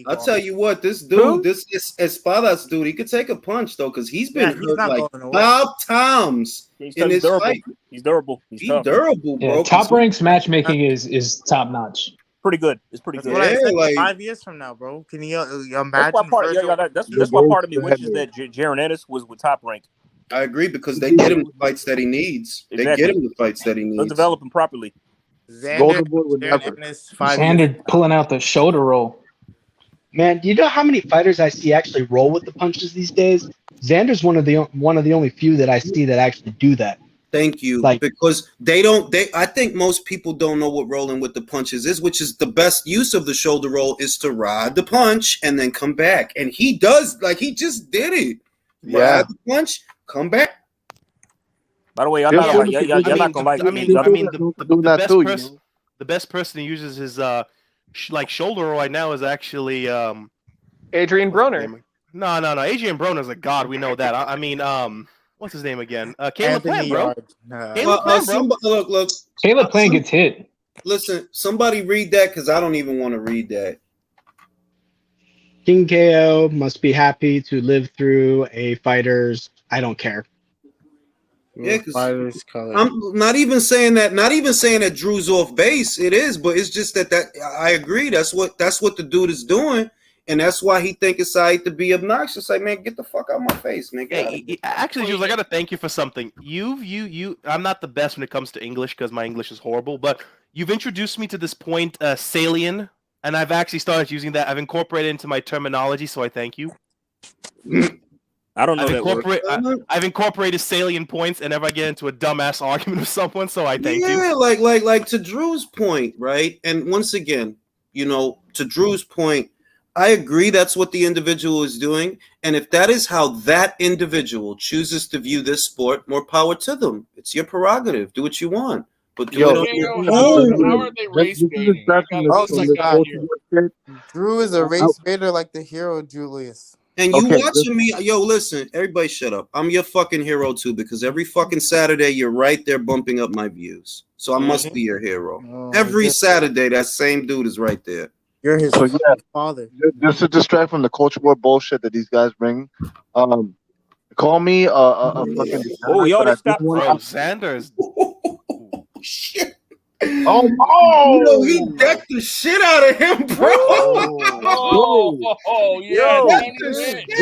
Speaker 1: I'll tell you what, this dude, this Espadas dude, he could take a punch though, because he's been hurt like 5 times in this fight.
Speaker 6: He's durable. He's tough.
Speaker 1: durable, bro.
Speaker 9: Yeah, top ranks matchmaking is top notch.
Speaker 6: pretty good. It's pretty
Speaker 5: That's
Speaker 6: good.
Speaker 5: what I said.
Speaker 1: like
Speaker 5: 5 years from now, bro. Can you
Speaker 6: That's
Speaker 5: imagine?
Speaker 6: why part.
Speaker 5: Virgil?
Speaker 6: That's why part of me wishes that Jaron Ennis was top ranked.
Speaker 1: I agree because they get him the fights that he needs. They
Speaker 6: Exactly.
Speaker 1: get him the fights that he
Speaker 6: They'll
Speaker 1: needs.
Speaker 6: develop him properly.
Speaker 5: Xander,
Speaker 7: Boy would
Speaker 5: Jaron
Speaker 7: never.
Speaker 5: Ennis, 5 years.
Speaker 9: Xander pulling out the shoulder roll.
Speaker 11: Man, do you know how many fighters I see actually roll with the punches these days? Xander's one of the only few that I see that actually do that.
Speaker 1: Thank you.
Speaker 11: Like-
Speaker 1: because I think most people don't know what rolling with the punches is, which is the best use of the shoulder roll is to ride the punch and then come back. And he does, like he just did it.
Speaker 7: Yeah.
Speaker 1: Ride the punch, come back.
Speaker 6: By the way, y'all
Speaker 7: Yeah,
Speaker 6: not gonna like me.
Speaker 2: The best person who uses his shoulder roll right now is actually
Speaker 10: Adrian Broner.
Speaker 2: No. Adrian Broner's a god. We know that. I mean, what's his name again? Caleb Plant, bro. Caleb Plant, bro.
Speaker 1: Look.
Speaker 9: Caleb Plant gets hit.
Speaker 1: Listen, somebody read that because I don't even want to read that.
Speaker 11: King KO must be happy to live through a fighter's. I don't care.
Speaker 1: Yeah, because I'm not even saying that. Not even saying that Drew's off base. It is, but it's just that I agree. That's what the dude is doing, and that's why he think it's right to be obnoxious. Like, man, get the fuck out of my face, man.
Speaker 2: Actually, Jules, I gotta thank you for something. I'm not the best when it comes to English because my English is horrible, but you've introduced me to this point, salient, and I've actually started using that. I've incorporated it into my terminology, so I thank you.
Speaker 6: I don't know
Speaker 2: I've incorporated salient points whenever I get into a dumbass argument with someone, so I thank you.
Speaker 1: Yeah, like to Drew's point, right? And once again, to Drew's point, I agree that's what the individual is doing. And if that is how that individual chooses to view this sport, more power to them. It's your prerogative. Do what you want. But
Speaker 4: how are they race baiting?
Speaker 5: Drew is a race baiter like the hero Julius.
Speaker 1: And you watching me, listen, everybody shut up. I'm your fucking hero too, because every fucking Saturday you're right there bumping up my views. So I must be your hero. Every Saturday, that same dude is right there.
Speaker 5: You're his father.
Speaker 7: Just to distract from the culture war bullshit that these guys bring, call me a fucking.
Speaker 6: Oh, yo, they stopped
Speaker 2: Sanders.
Speaker 1: Shit.
Speaker 7: Oh,
Speaker 1: he decked the shit out of him, bro.
Speaker 5: Yeah,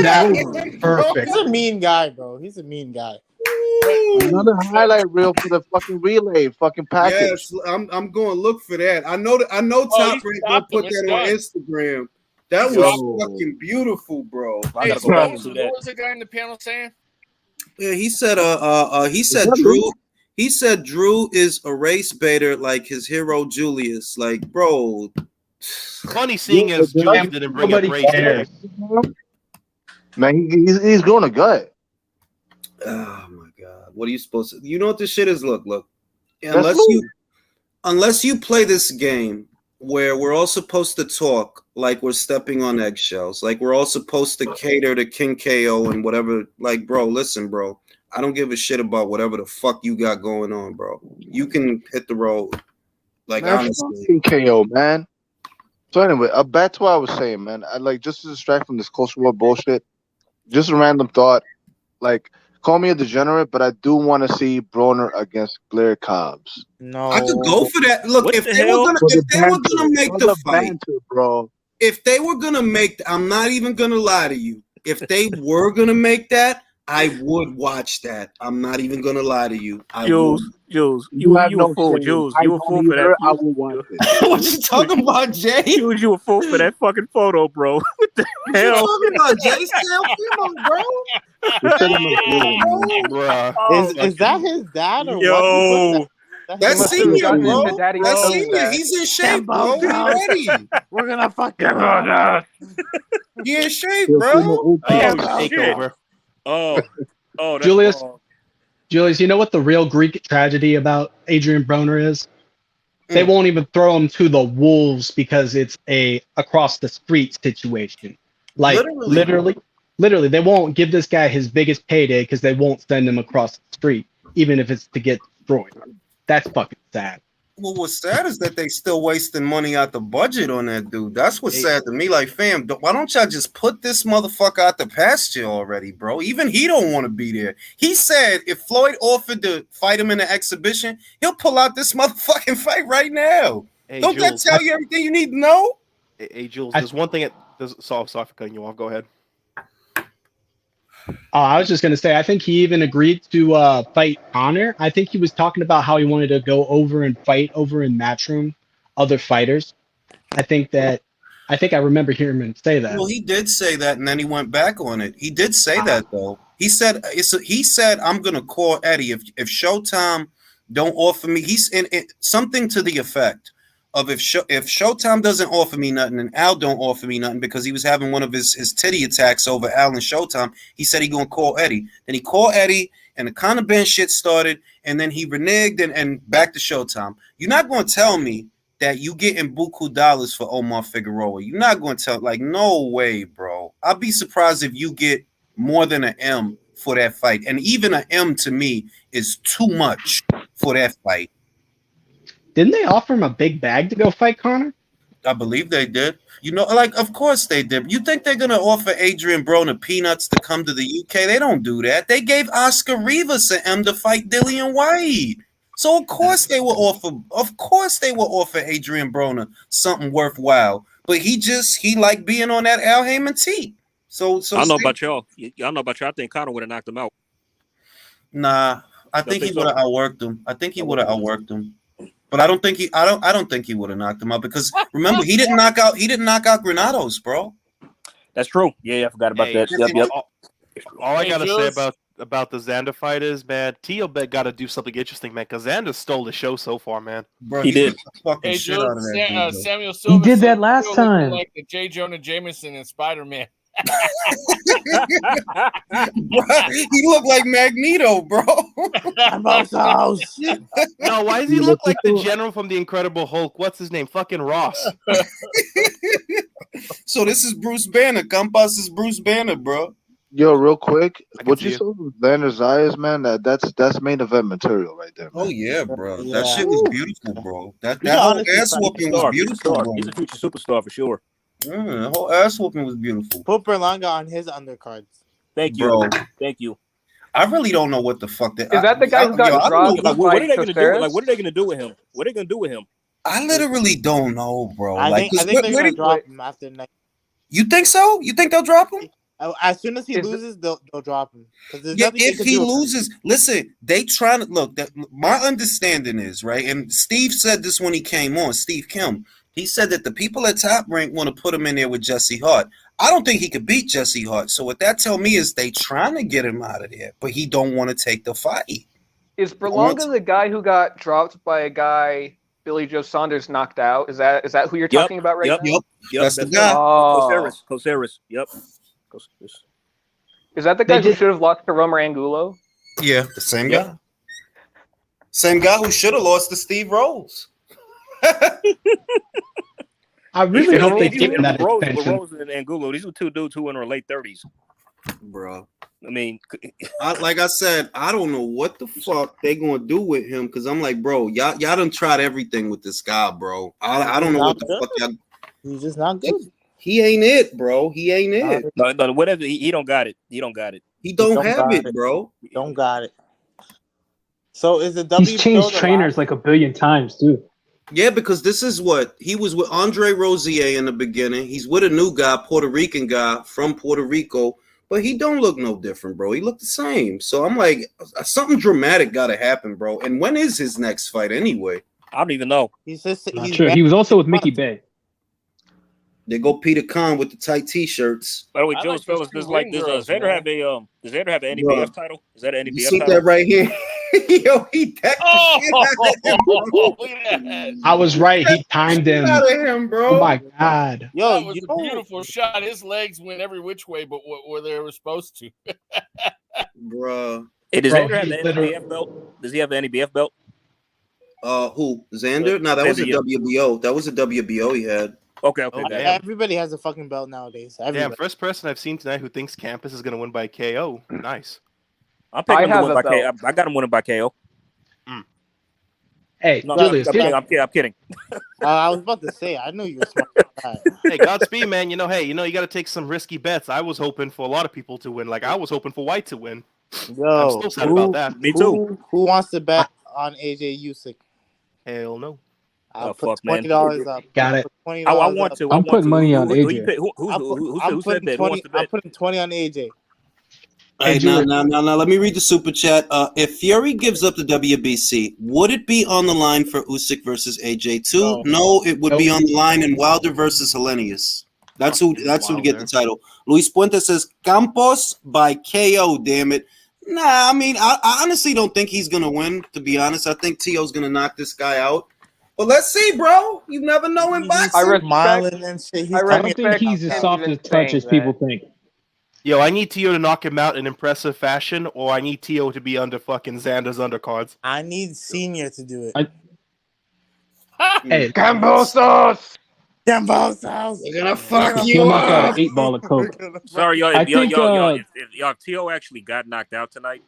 Speaker 11: that was perfect.
Speaker 5: He's a mean guy, bro. He's a mean guy.
Speaker 7: Another highlight reel for the fucking relay fucking package.
Speaker 1: Yes, I'm going to look for that. I know Top Rank gonna put that on Instagram. That was fucking beautiful, bro.
Speaker 4: Hey, what was the guy in the panel saying?
Speaker 1: Yeah, he said Drew. He said Drew is a race baiter like his hero Julius. Like, bro.
Speaker 2: Funny seeing as Julius didn't bring up race today.
Speaker 7: Man, he's growing a gut.
Speaker 1: Oh my god. What are you supposed to? You know what this shit is? Look. Unless you play this game where we're all supposed to talk like we're stepping on eggshells, like we're all supposed to cater to King KO and whatever. Like, bro, listen, bro. I don't give a shit about whatever the fuck you got going on, bro. You can hit the road. Like,
Speaker 7: man,
Speaker 1: honestly.
Speaker 7: KO, man. So anyway, back to what I was saying, man. I like, just to distract from this culture war bullshit, just a random thought. Like, call me a degenerate, but I do want to see Broner against Blair Cobbs.
Speaker 5: No,
Speaker 1: I could go for that. Look, if they were gonna make the fight,
Speaker 7: bro.
Speaker 1: If they were gonna make, I'm not even gonna lie to you. If they were gonna make that, I would watch that. I'm not even gonna lie to you.
Speaker 6: Jules, you a fool. Jules, you a fool for that.
Speaker 7: I will watch it.
Speaker 1: What you talking about, Jay?
Speaker 6: Jules, you a fool for that fucking photo, bro. What the hell?
Speaker 1: You talking about, Jay?
Speaker 5: Bro. Is that his dad or
Speaker 6: what?
Speaker 1: That's senior, bro. That's senior. He's in shape, bro. He's ready.
Speaker 5: We're gonna fuck him.
Speaker 1: He in shape, bro.
Speaker 2: Takeover.
Speaker 6: Oh,
Speaker 11: Julius, you know what the real Greek tragedy about Adrian Broner is? They won't even throw him to the wolves because it's a across the street situation. Like literally, they won't give this guy his biggest payday because they won't send him across the street, even if it's to get destroyed. That's fucking sad.
Speaker 1: Well, what's sad is that they still wasting money out the budget on that dude. That's what's sad to me. Like, fam, why don't y'all just put this motherfucker out the pasture already, bro? Even he don't want to be there. He said if Floyd offered to fight him in an exhibition, he'll pull out this motherfucking fight right now.
Speaker 2: Hey,
Speaker 1: Don't
Speaker 2: Jules.
Speaker 1: that tell you everything you need to know?
Speaker 2: Hey, Jules. There's one thing. Sorry for cutting you off. Go ahead.
Speaker 11: I was just gonna say, I think he even agreed to fight Connor. I think he was talking about how he wanted to go over and fight over in Matchroom other fighters. I think I remember hearing him say that.
Speaker 1: Well, he did say that, and then he went back on it. He did say that though. He said I'm gonna call Eddie if Showtime don't offer me. He's in something to the effect of if Showtime doesn't offer me nothing and Al don't offer me nothing, because he was having one of his titty attacks over Al and Showtime. He said he gonna call Eddie. Then he called Eddie, and the kind of bench shit started, and then he reneged and back to Showtime. You're not gonna tell me that you getting buku dollars for Omar Figueroa. You're not going to tell, like, no way, bro. I'd be surprised if you get more than an M for that fight. And even an M to me is too much for that fight.
Speaker 11: Didn't they offer him a big bag to go fight Connor?
Speaker 1: I believe they did. You know, like, of course they did. You think they're going to offer Adrian Broner peanuts to come to the UK? They don't do that. They gave Oscar Rivas an M to fight Dillian White. So of course they will offer Adrian Broner something worthwhile. But he liked being on that Al Heyman team. So
Speaker 6: I don't know about y'all. Y'all know about y'all. I think Conor would have knocked him out.
Speaker 1: Nah, I think he would have outworked him. But I don't think he would have knocked him out, because remember, he didn't knock out Granados, bro.
Speaker 6: That's true. Yeah, I forgot about that. Yep.
Speaker 2: All I gotta say about the Xander fight is, man, Tio Bet got to do something interesting, man, because Xander stole the show so far, man.
Speaker 1: Bro,
Speaker 6: he did.
Speaker 4: Hey, Jules, Samuel Silva.
Speaker 8: He did that last time.
Speaker 4: Like the J. Jonah Jameson in Spider-Man.
Speaker 1: Bro, he looked like Magneto, bro.
Speaker 5: house.
Speaker 2: No, why does he look like the general from the Incredible Hulk? What's his name? Fucking Ross.
Speaker 1: So this is Bruce Banner. Campas is Bruce Banner, bro.
Speaker 7: Yo, real quick, what you said with Xander Zayas, man, that's main event material right there, man.
Speaker 1: Oh yeah, bro.
Speaker 5: Yeah.
Speaker 1: That shit was beautiful, bro. That
Speaker 5: Yeah,
Speaker 1: whole
Speaker 5: honestly,
Speaker 1: ass whooping was beautiful, bro.
Speaker 6: He's a future superstar for sure.
Speaker 1: The whole ass whooping was beautiful.
Speaker 5: Put Berlanga on his undercards.
Speaker 6: Thank you,
Speaker 1: bro.
Speaker 6: Thank you.
Speaker 1: I really don't know what the fuck
Speaker 10: Is that the guy who got dropped?
Speaker 6: Like, what are they going to do? Like, what are they going to do with him? What are they going to do with him?
Speaker 1: I literally don't know, bro.
Speaker 5: I think they're gonna drop him after next.
Speaker 1: You think so? You think they'll drop him?
Speaker 5: As soon as he loses, they'll drop him.
Speaker 1: Yeah, if he loses, listen, they trying to look. That my understanding is right, and Steve said this when he came on. Steve Kim, he said that the people at Top Rank want to put him in there with Jesse Hart. I don't think he could beat Jesse Hart. So what that tell me is they trying to get him out of there, but he don't want to take the fight.
Speaker 10: Is Berlanga the guy who got dropped by a guy Billy Joe Saunders knocked out? Is that who you're talking about right now?
Speaker 6: Yep.
Speaker 1: That's the guy.
Speaker 6: Coceres. Yep.
Speaker 10: Is that the guy who should have lost to Romer Angulo?
Speaker 1: Yeah, the same guy. Same guy who should have lost to Steve Rose.
Speaker 11: I really hope they give him that
Speaker 6: Rose
Speaker 11: extension.
Speaker 6: and Angulo, these were two dudes who were in their late 30s.
Speaker 1: Bro.
Speaker 6: I mean,
Speaker 1: like I said, I don't know what the fuck they gonna do with him, because I'm like, bro, y'all done tried everything with this guy, bro. I don't know what the fuck y'all.
Speaker 5: He's just not good.
Speaker 1: He ain't it, bro. He ain't it.
Speaker 6: No, whatever. He don't got it. He don't got it.
Speaker 1: He don't have it, bro.
Speaker 5: Don't got it. So is the
Speaker 9: He's changed trainers like a billion times, too.
Speaker 1: Yeah, because this is what he was with Andre Rozier in the beginning. He's with a new guy, Puerto Rican guy from Puerto Rico, but he don't look no different, bro. He looked the same. So I'm like, something dramatic got to happen, bro. And when is his next fight anyway?
Speaker 6: I don't even know.
Speaker 5: He's
Speaker 9: Not sure. He was also with Mickey Bay.
Speaker 1: They go Peter Khan with the tight t-shirts.
Speaker 6: By the way, Joe's fellas, does Xander have an NBF title? Is that an NBF
Speaker 1: You see
Speaker 6: title?
Speaker 1: that right here? Yo, he decked
Speaker 11: I was right. He timed him.
Speaker 1: out of him, bro.
Speaker 11: Oh my god.
Speaker 5: Yo,
Speaker 4: that was a beautiful shot. His legs went every which way, but where they were supposed to.
Speaker 1: Bro.
Speaker 6: Hey, does Xander have the NBF belt? Does he have the NBF belt?
Speaker 1: Who? Xander? No, that was a WBO. That was a WBO he had.
Speaker 6: Okay.
Speaker 5: Everybody has a fucking belt nowadays.
Speaker 2: Damn, first person I've seen tonight who thinks Campas is gonna win by KO. Nice.
Speaker 6: I'm picking him to win by KO. I got him winning by KO.
Speaker 11: Hey,
Speaker 6: no,
Speaker 11: Julius,
Speaker 6: I'm kidding.
Speaker 5: I was about to say, I knew you were smart.
Speaker 2: Hey, Godspeed, man. You got to take some risky bets. I was hoping for a lot of people to win. Like, I was hoping for White to win.
Speaker 5: Yo,
Speaker 2: I'm still sad about that.
Speaker 6: Me too.
Speaker 5: Who wants to bet on AJ Usyk?
Speaker 2: Hell no.
Speaker 5: I'll
Speaker 6: fuck,
Speaker 5: put
Speaker 6: man.
Speaker 5: $20 up.
Speaker 11: Got it.
Speaker 5: $20
Speaker 6: I want to.
Speaker 3: I'm putting money on AJ.
Speaker 6: Who said that? Who wants to bet?
Speaker 5: I'm putting 20 on AJ.
Speaker 1: Hey, now, let me read the super chat. If Fury gives up the WBC, would it be on the line for Usyk versus AJ2? No, it would be on the line in Wilder versus Hellenius. That's who to get the title. Luis Puente says Campos by KO. Damn it. Nah, I mean, I honestly don't think he's gonna win. To be honest, I think Tio's gonna knock this guy out. But let's see, bro. You never know in boxing.
Speaker 5: I don't
Speaker 3: think he's as soft as touch as people think.
Speaker 2: Yo, I need Tio to knock him out in impressive fashion, or I need Tio to be under fucking Xander's undercards.
Speaker 5: I need Senior to do it.
Speaker 11: Hey,
Speaker 10: Cambosos!
Speaker 5: Cambosos!
Speaker 1: They're gonna fuck you
Speaker 3: He'll knock out
Speaker 1: up.
Speaker 3: an 8-ball of coke.
Speaker 6: Sorry, y'all.
Speaker 3: I
Speaker 6: If
Speaker 3: think,
Speaker 6: y'all T.O. actually got knocked out tonight,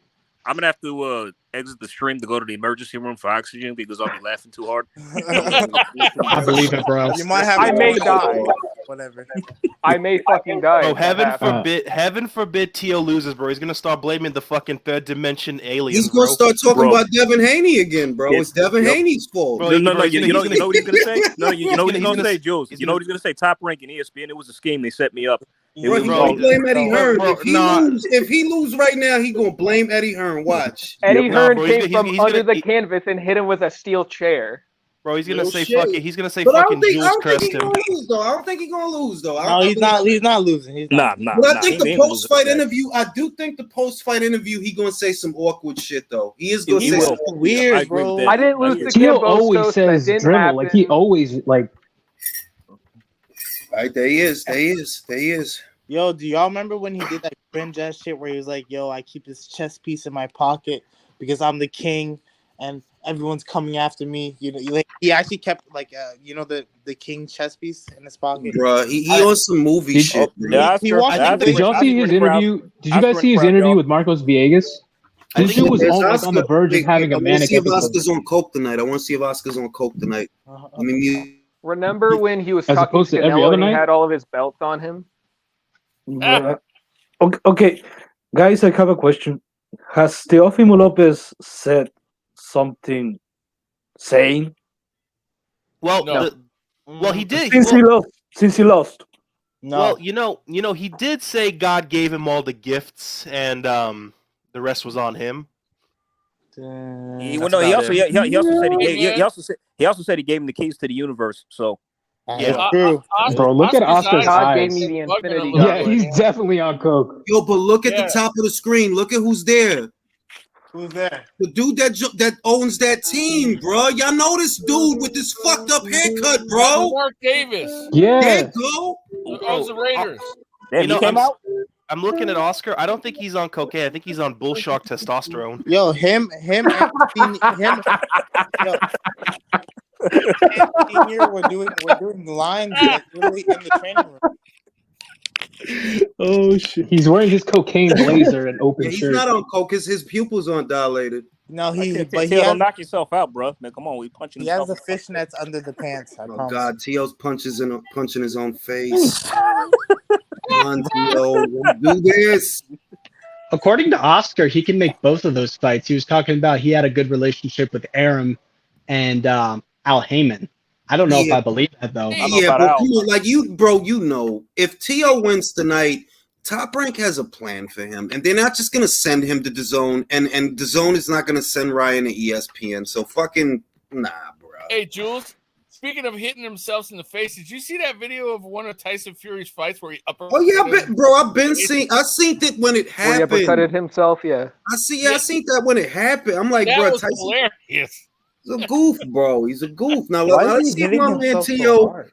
Speaker 6: I'm gonna have to exit the stream to go to the emergency room for oxygen because I'll be laughing too hard.
Speaker 11: I believe it, bro.
Speaker 5: You might have
Speaker 10: I may die.
Speaker 5: Whatever.
Speaker 10: I may fucking die.
Speaker 2: Oh,
Speaker 10: if that happens.
Speaker 2: heaven forbid Tio loses, bro. He's gonna start blaming the fucking third dimension aliens.
Speaker 1: He's gonna start talking
Speaker 6: Bro.
Speaker 1: about Devin Haney again, bro. It's Devin Haney's fault.
Speaker 2: Bro,
Speaker 6: You know
Speaker 2: bro,
Speaker 6: what he's gonna say? No, you know what he's
Speaker 2: he's
Speaker 6: gonna
Speaker 2: gonna-
Speaker 6: say, Jules. You know what he's gonna say? Top rank in ESPN. It was a scheme. They set me up.
Speaker 1: Bro, he
Speaker 2: Bro,
Speaker 1: gonna blame Eddie Hearn.
Speaker 2: bro,
Speaker 1: If he lose right now, he gonna blame Eddie Hearn. Watch.
Speaker 10: Eddie Hearn
Speaker 2: bro,
Speaker 10: came
Speaker 2: he's
Speaker 10: from
Speaker 2: gonna-
Speaker 10: under the canvas and hit him with a steel chair.
Speaker 2: Bro, he's gonna
Speaker 1: Real
Speaker 2: say
Speaker 1: shit.
Speaker 2: fucking. He's gonna say
Speaker 1: But I
Speaker 2: fucking
Speaker 1: don't think
Speaker 2: Jules
Speaker 1: he's
Speaker 2: crest him.
Speaker 1: gonna lose though. I don't think he's gonna lose though.
Speaker 5: No, he's not. He's not losing. He's not.
Speaker 6: Nah.
Speaker 1: But I think
Speaker 6: he
Speaker 1: the
Speaker 6: ain't gonna lose
Speaker 1: post-fight
Speaker 6: that.
Speaker 1: interview, I do think the post-fight interview, he gonna say some awkward shit though. He is gonna
Speaker 6: He
Speaker 1: say
Speaker 6: will.
Speaker 1: some
Speaker 5: Weird,
Speaker 6: I agree with
Speaker 5: bro.
Speaker 6: that.
Speaker 10: I didn't lose to
Speaker 3: Tio
Speaker 10: Cambosos.
Speaker 3: always
Speaker 10: That
Speaker 3: says
Speaker 10: didn't
Speaker 3: dribble. Like, he
Speaker 10: happen.
Speaker 3: always, like...
Speaker 1: Right, there he is.
Speaker 5: Yo, do y'all remember when he did that cringe ass shit where he was like, "Yo, I keep this chess piece in my pocket because I'm the king and everyone's coming after me." You know, like he actually kept like, the king chess piece in his pocket.
Speaker 1: Bro, he on some movie shit.
Speaker 6: Yeah,
Speaker 5: He walked into
Speaker 3: Did y'all see his interview? Did you guys see his interview with Marcos Villegas? This dude was almost on the verge of having a manic
Speaker 1: I want to see if
Speaker 3: episode.
Speaker 1: Oscar's on coke tonight. I mean,
Speaker 10: Remember when he was
Speaker 3: As
Speaker 10: talking
Speaker 3: opposed
Speaker 10: to
Speaker 3: to every
Speaker 10: Canelo
Speaker 3: other
Speaker 10: and he
Speaker 3: night?
Speaker 10: had all of his belts on him?
Speaker 8: Okay, guys, I have a question. Has Teofimo Lopez said something sane
Speaker 2: Well,
Speaker 4: No.
Speaker 2: he did.
Speaker 8: since he lost?
Speaker 5: No,
Speaker 2: Well, you know, he did say God gave him all the gifts, and the rest was on him.
Speaker 6: He also said he gave him the keys to the universe. So
Speaker 2: Yeah.
Speaker 3: Bro, look at Oscar's
Speaker 10: God gave
Speaker 3: eyes.
Speaker 10: me the infinity
Speaker 3: Yeah,
Speaker 10: gauntlet.
Speaker 3: he's definitely on coke.
Speaker 1: yo, but look at the top of the screen. Look at who's there.
Speaker 5: who's there?
Speaker 1: The dude that owns that team, bro. Y'all know this dude with this fucked up haircut, bro.
Speaker 4: Mark Davis.
Speaker 1: There
Speaker 3: Yeah.
Speaker 1: you go.
Speaker 4: Who owns the Raiders?
Speaker 6: damn,
Speaker 2: You know,
Speaker 6: he came out.
Speaker 2: I'm looking at Oscar. I don't think he's on cocaine. I think he's on bull shark testosterone.
Speaker 5: Yo, him, and Senior, we're doing lines literally in the training room.
Speaker 3: Oh shit. He's wearing his cocaine blazer and open
Speaker 1: Yeah, he's
Speaker 3: shirt.
Speaker 1: not on coke because his pupils aren't dilated.
Speaker 5: No,
Speaker 6: Don't knock yourself out, bro. Man, come on, we punching.
Speaker 5: he has the fishnets under the pants. I
Speaker 1: Oh
Speaker 5: promise.
Speaker 1: God, Tio's punching his own face. Come on, Tio, do this.
Speaker 11: According to Oscar, he can make both of those fights. He was talking about he had a good relationship with Aram and Al Heyman. I don't know if I believe that though.
Speaker 1: Yeah, but come on, like you, bro, you know, if Tio wins tonight, Top Rank has a plan for him, and they're not just gonna send him to DAZN, and DAZN is not gonna send Ryan to ESPN. So fucking nah, bro.
Speaker 4: Hey, Jules. Speaking of hitting themselves in the face, did you see that video of one of Tyson Fury's fights where he
Speaker 1: Oh yeah, I've seen it when it
Speaker 10: Where he
Speaker 1: happened.
Speaker 10: uppercutted himself, yeah.
Speaker 1: I seen that when it happened. I'm like,
Speaker 4: that
Speaker 1: bro,
Speaker 4: was
Speaker 1: Tyson,
Speaker 4: hilarious.
Speaker 1: he's a goof, bro. He's a goof. Now
Speaker 5: Why is
Speaker 1: let's
Speaker 5: he
Speaker 1: see if
Speaker 5: hitting
Speaker 1: my man
Speaker 5: himself so
Speaker 1: Tio.
Speaker 5: hard?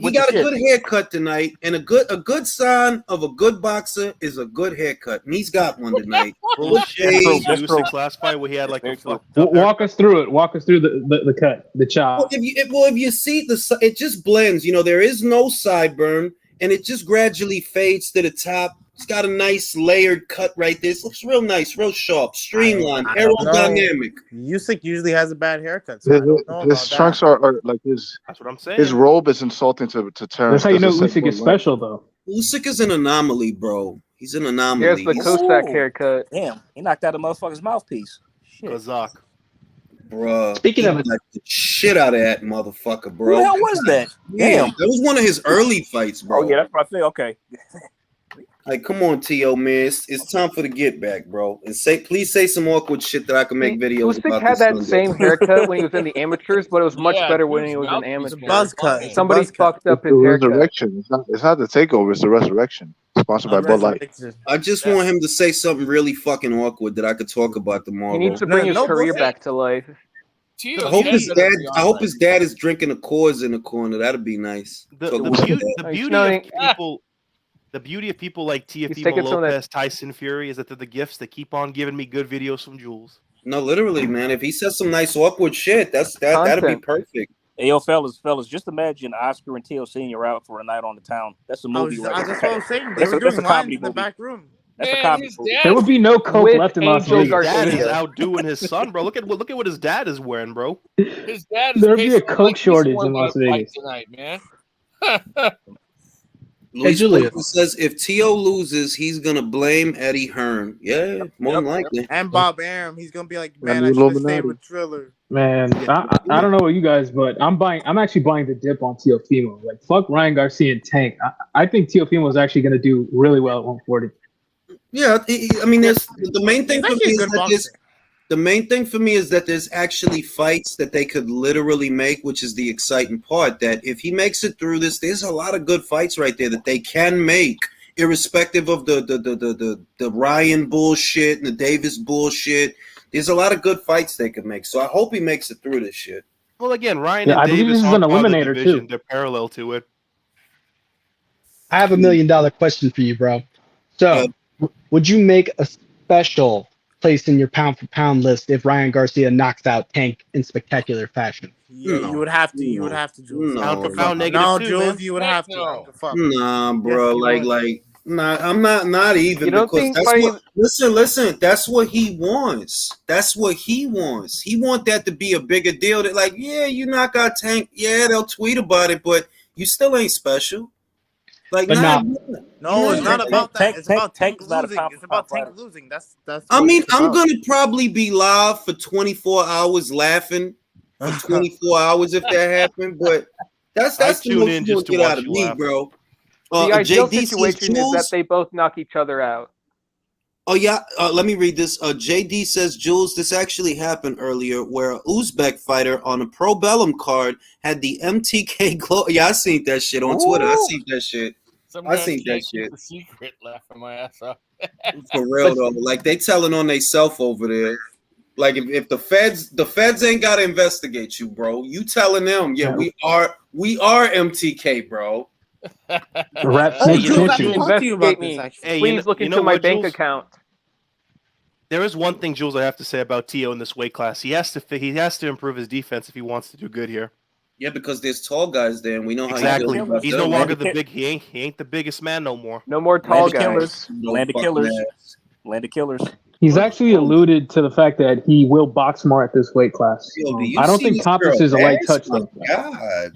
Speaker 1: He got a good haircut tonight, and a good sign of a good boxer is a good haircut, and he's got one tonight. Good shave.
Speaker 2: Usyk's last fight where he had like a fucked
Speaker 3: Walk us through it. Walk us through the cut, the chop.
Speaker 1: If you see it just blends. You know, there is no sideburn, and it just gradually fades to the top. It's got a nice layered cut right there. It looks real nice, real sharp, streamlined,
Speaker 5: I don't know.
Speaker 1: aerodynamic.
Speaker 5: Usyk usually has a bad haircut. So I don't know
Speaker 7: His
Speaker 5: about
Speaker 7: trunks are like his.
Speaker 2: That's what I'm saying.
Speaker 7: His robe is insulting to terms.
Speaker 3: That's how you know
Speaker 7: Doesn't say
Speaker 3: Usyk is
Speaker 7: blue
Speaker 3: special though.
Speaker 1: Usyk is an anomaly, bro. He's an anomaly.
Speaker 10: Here's the Cossack haircut.
Speaker 6: Damn, he knocked out a motherfucker's mouthpiece. Shit.
Speaker 2: Kazak.
Speaker 1: Bruh,
Speaker 9: Speaking
Speaker 1: he
Speaker 9: of it,
Speaker 1: got the shit out of that motherfucker,
Speaker 6: Who
Speaker 1: bro.
Speaker 6: the hell was that?
Speaker 1: Yeah,
Speaker 6: Damn.
Speaker 1: that was one of his early fights, bro.
Speaker 6: Oh yeah, that's what I think. Okay.
Speaker 1: Like, come on, T.O., man. It's time for the get back, bro. And please say some awkward shit that I can make videos
Speaker 10: Usyk
Speaker 1: about
Speaker 10: had
Speaker 1: this
Speaker 10: that
Speaker 1: Sunday.
Speaker 10: same haircut when he was in the amateurs, but it was much better when he was in
Speaker 5: It's a
Speaker 10: amateur.
Speaker 5: buzz cut. It's a
Speaker 10: Somebody
Speaker 5: buzz cut.
Speaker 10: fucked up
Speaker 7: It's
Speaker 10: his
Speaker 7: the
Speaker 10: haircut.
Speaker 7: resurrection. It's not the takeover. It's the resurrection. Sponsored by Bud Light.
Speaker 1: I just want him to say something really fucking awkward that I could talk about tomorrow.
Speaker 10: He needs to bring his career back to life.
Speaker 1: I hope his dad is drinking a Coors in the corner. That'd be nice.
Speaker 2: The beauty of people like Teofimo Lopez, Tyson Fury is that they're the gifts that keep on giving me good videos from Jules.
Speaker 1: No, literally, man. If he says some nice awkward shit, that'd be perfect.
Speaker 6: Hey, yo, fellas, just imagine Oscar and T.O. Senior out for a night on the town. That's a movie, right?
Speaker 5: That's what I'm saying. They
Speaker 6: That's
Speaker 5: were
Speaker 6: a
Speaker 5: doing
Speaker 6: comedy
Speaker 5: lines in the
Speaker 6: movie.
Speaker 5: back room.
Speaker 6: That's a comedy movie.
Speaker 9: there would be no coke
Speaker 10: With
Speaker 9: left in Las
Speaker 10: Angel
Speaker 9: Vegas.
Speaker 10: Garcia.
Speaker 2: Dad is outdoing his son, bro. Look at what his dad is wearing, bro.
Speaker 4: His dad is
Speaker 9: There'd be a
Speaker 4: basically
Speaker 9: coke
Speaker 4: like,
Speaker 9: shortage
Speaker 4: "He's
Speaker 9: in
Speaker 4: one
Speaker 9: Las
Speaker 4: gonna fight
Speaker 9: Vegas."
Speaker 4: tonight, man.
Speaker 1: Luis
Speaker 9: Julius.
Speaker 1: Fulton says if T.O. loses, he's gonna blame Eddie Hearn. Yeah, more than likely.
Speaker 5: And Bob Arum, he's gonna be like, man,
Speaker 7: new
Speaker 5: I should have stayed
Speaker 7: Illuminati.
Speaker 5: with Triller.
Speaker 9: Man, I don't know what you guys, but I'm actually buying the dip on Teofimo. Like, fuck Ryan Garcia and Tank. I think Teofimo is actually going to do really well at 140.
Speaker 1: Yeah, I mean, there's the main thing for me
Speaker 5: He's
Speaker 1: is
Speaker 5: actually a good
Speaker 1: that
Speaker 5: boxer.
Speaker 1: the main thing for me is that there's actually fights that they could literally make, which is the exciting part. That if he makes it through this, there's a lot of good fights right there that they can make, irrespective of the Ryan bullshit and the Davis bullshit. There's a lot of good fights they could make. So I hope he makes it through this shit.
Speaker 2: Well, again, Ryan
Speaker 9: Yeah,
Speaker 2: and
Speaker 9: I believe
Speaker 2: Davis
Speaker 9: this is
Speaker 2: aren't
Speaker 9: an
Speaker 2: part of the
Speaker 9: eliminator,
Speaker 2: division.
Speaker 9: too.
Speaker 2: They're parallel to it.
Speaker 11: I have $1 million question for you, bro. So, would you make a special place in your pound for pound list if Ryan Garcia knocks out Tank in spectacular fashion?
Speaker 5: Yeah, you would have to. You would have to, Jules.
Speaker 2: Pound for pound, negative
Speaker 5: No,
Speaker 2: two,
Speaker 5: Jules,
Speaker 2: man.
Speaker 5: you would have to. I don't give a fuck.
Speaker 1: Nah, bro.
Speaker 5: Yes,
Speaker 1: Nah, I'm not even
Speaker 10: You don't
Speaker 1: because
Speaker 10: think
Speaker 1: that's
Speaker 10: fighting-
Speaker 1: what. Listen. That's what he wants. That's what he wants. He want that to be a bigger deal. That like, yeah, you knock out Tank. Yeah, they'll tweet about it, but you still ain't special. Like,
Speaker 11: But
Speaker 1: nah,
Speaker 5: No, it's not about that. It's about Tank
Speaker 6: Tank's not a
Speaker 5: losing.
Speaker 6: pound
Speaker 5: It's
Speaker 6: for
Speaker 5: about
Speaker 6: pound
Speaker 5: Tank losing. That's.
Speaker 1: I
Speaker 5: what
Speaker 1: mean,
Speaker 5: it's
Speaker 1: I'm
Speaker 5: about.
Speaker 1: gonna probably be live for 24 hours laughing for 24 hours if that happened, but that's
Speaker 2: I
Speaker 1: the
Speaker 2: tune
Speaker 1: most
Speaker 2: in
Speaker 1: you
Speaker 2: just
Speaker 1: gonna
Speaker 2: to
Speaker 1: get out
Speaker 2: watch
Speaker 1: of
Speaker 2: you
Speaker 1: me,
Speaker 2: laugh.
Speaker 1: bro.
Speaker 10: The ideal
Speaker 1: JD says,
Speaker 10: situation is that
Speaker 1: Jules.
Speaker 10: they both knock each other out.
Speaker 1: Oh yeah, let me read this. JD says, Jules, this actually happened earlier, where a Uzbek fighter on a Pro Bellum card had the MTK glow. Yeah, I seen that shit on Twitter. I seen that shit. I seen that shit.
Speaker 4: The secret laughing my ass off.
Speaker 1: For real though, like they telling on they self over there. Like if the feds ain't gotta investigate you, bro. You telling them, yeah, we are MTK, bro.
Speaker 9: Rat
Speaker 5: Oh,
Speaker 9: snake
Speaker 5: Jules, I
Speaker 9: snitching.
Speaker 5: talked to you about
Speaker 10: Investigate
Speaker 5: this
Speaker 10: me.
Speaker 5: actually.
Speaker 2: Hey,
Speaker 10: Please look into my
Speaker 2: what,
Speaker 10: bank
Speaker 2: Jules?
Speaker 10: account.
Speaker 2: There is one thing, Jules, I have to say about Tio in this weight class. He has to improve his defense if he wants to do good here.
Speaker 1: Yeah, because there's tall guys there, and we know how
Speaker 2: Exactly.
Speaker 1: you feel about
Speaker 2: He's
Speaker 1: them.
Speaker 2: no longer the big. He ain't the biggest man no more.
Speaker 10: No more tall
Speaker 6: Land of
Speaker 10: guys.
Speaker 6: Killers.
Speaker 1: No
Speaker 6: Land of
Speaker 1: fucking
Speaker 6: Killers.
Speaker 1: ass.
Speaker 6: Land of Killers.
Speaker 9: He's actually alluded to the fact that he will box more at this weight class.
Speaker 1: Yo, do you
Speaker 9: I don't
Speaker 1: see
Speaker 9: think
Speaker 1: this
Speaker 9: Campas
Speaker 1: girl
Speaker 9: is a light
Speaker 1: ass?
Speaker 9: touch,
Speaker 1: My
Speaker 9: though.
Speaker 1: God.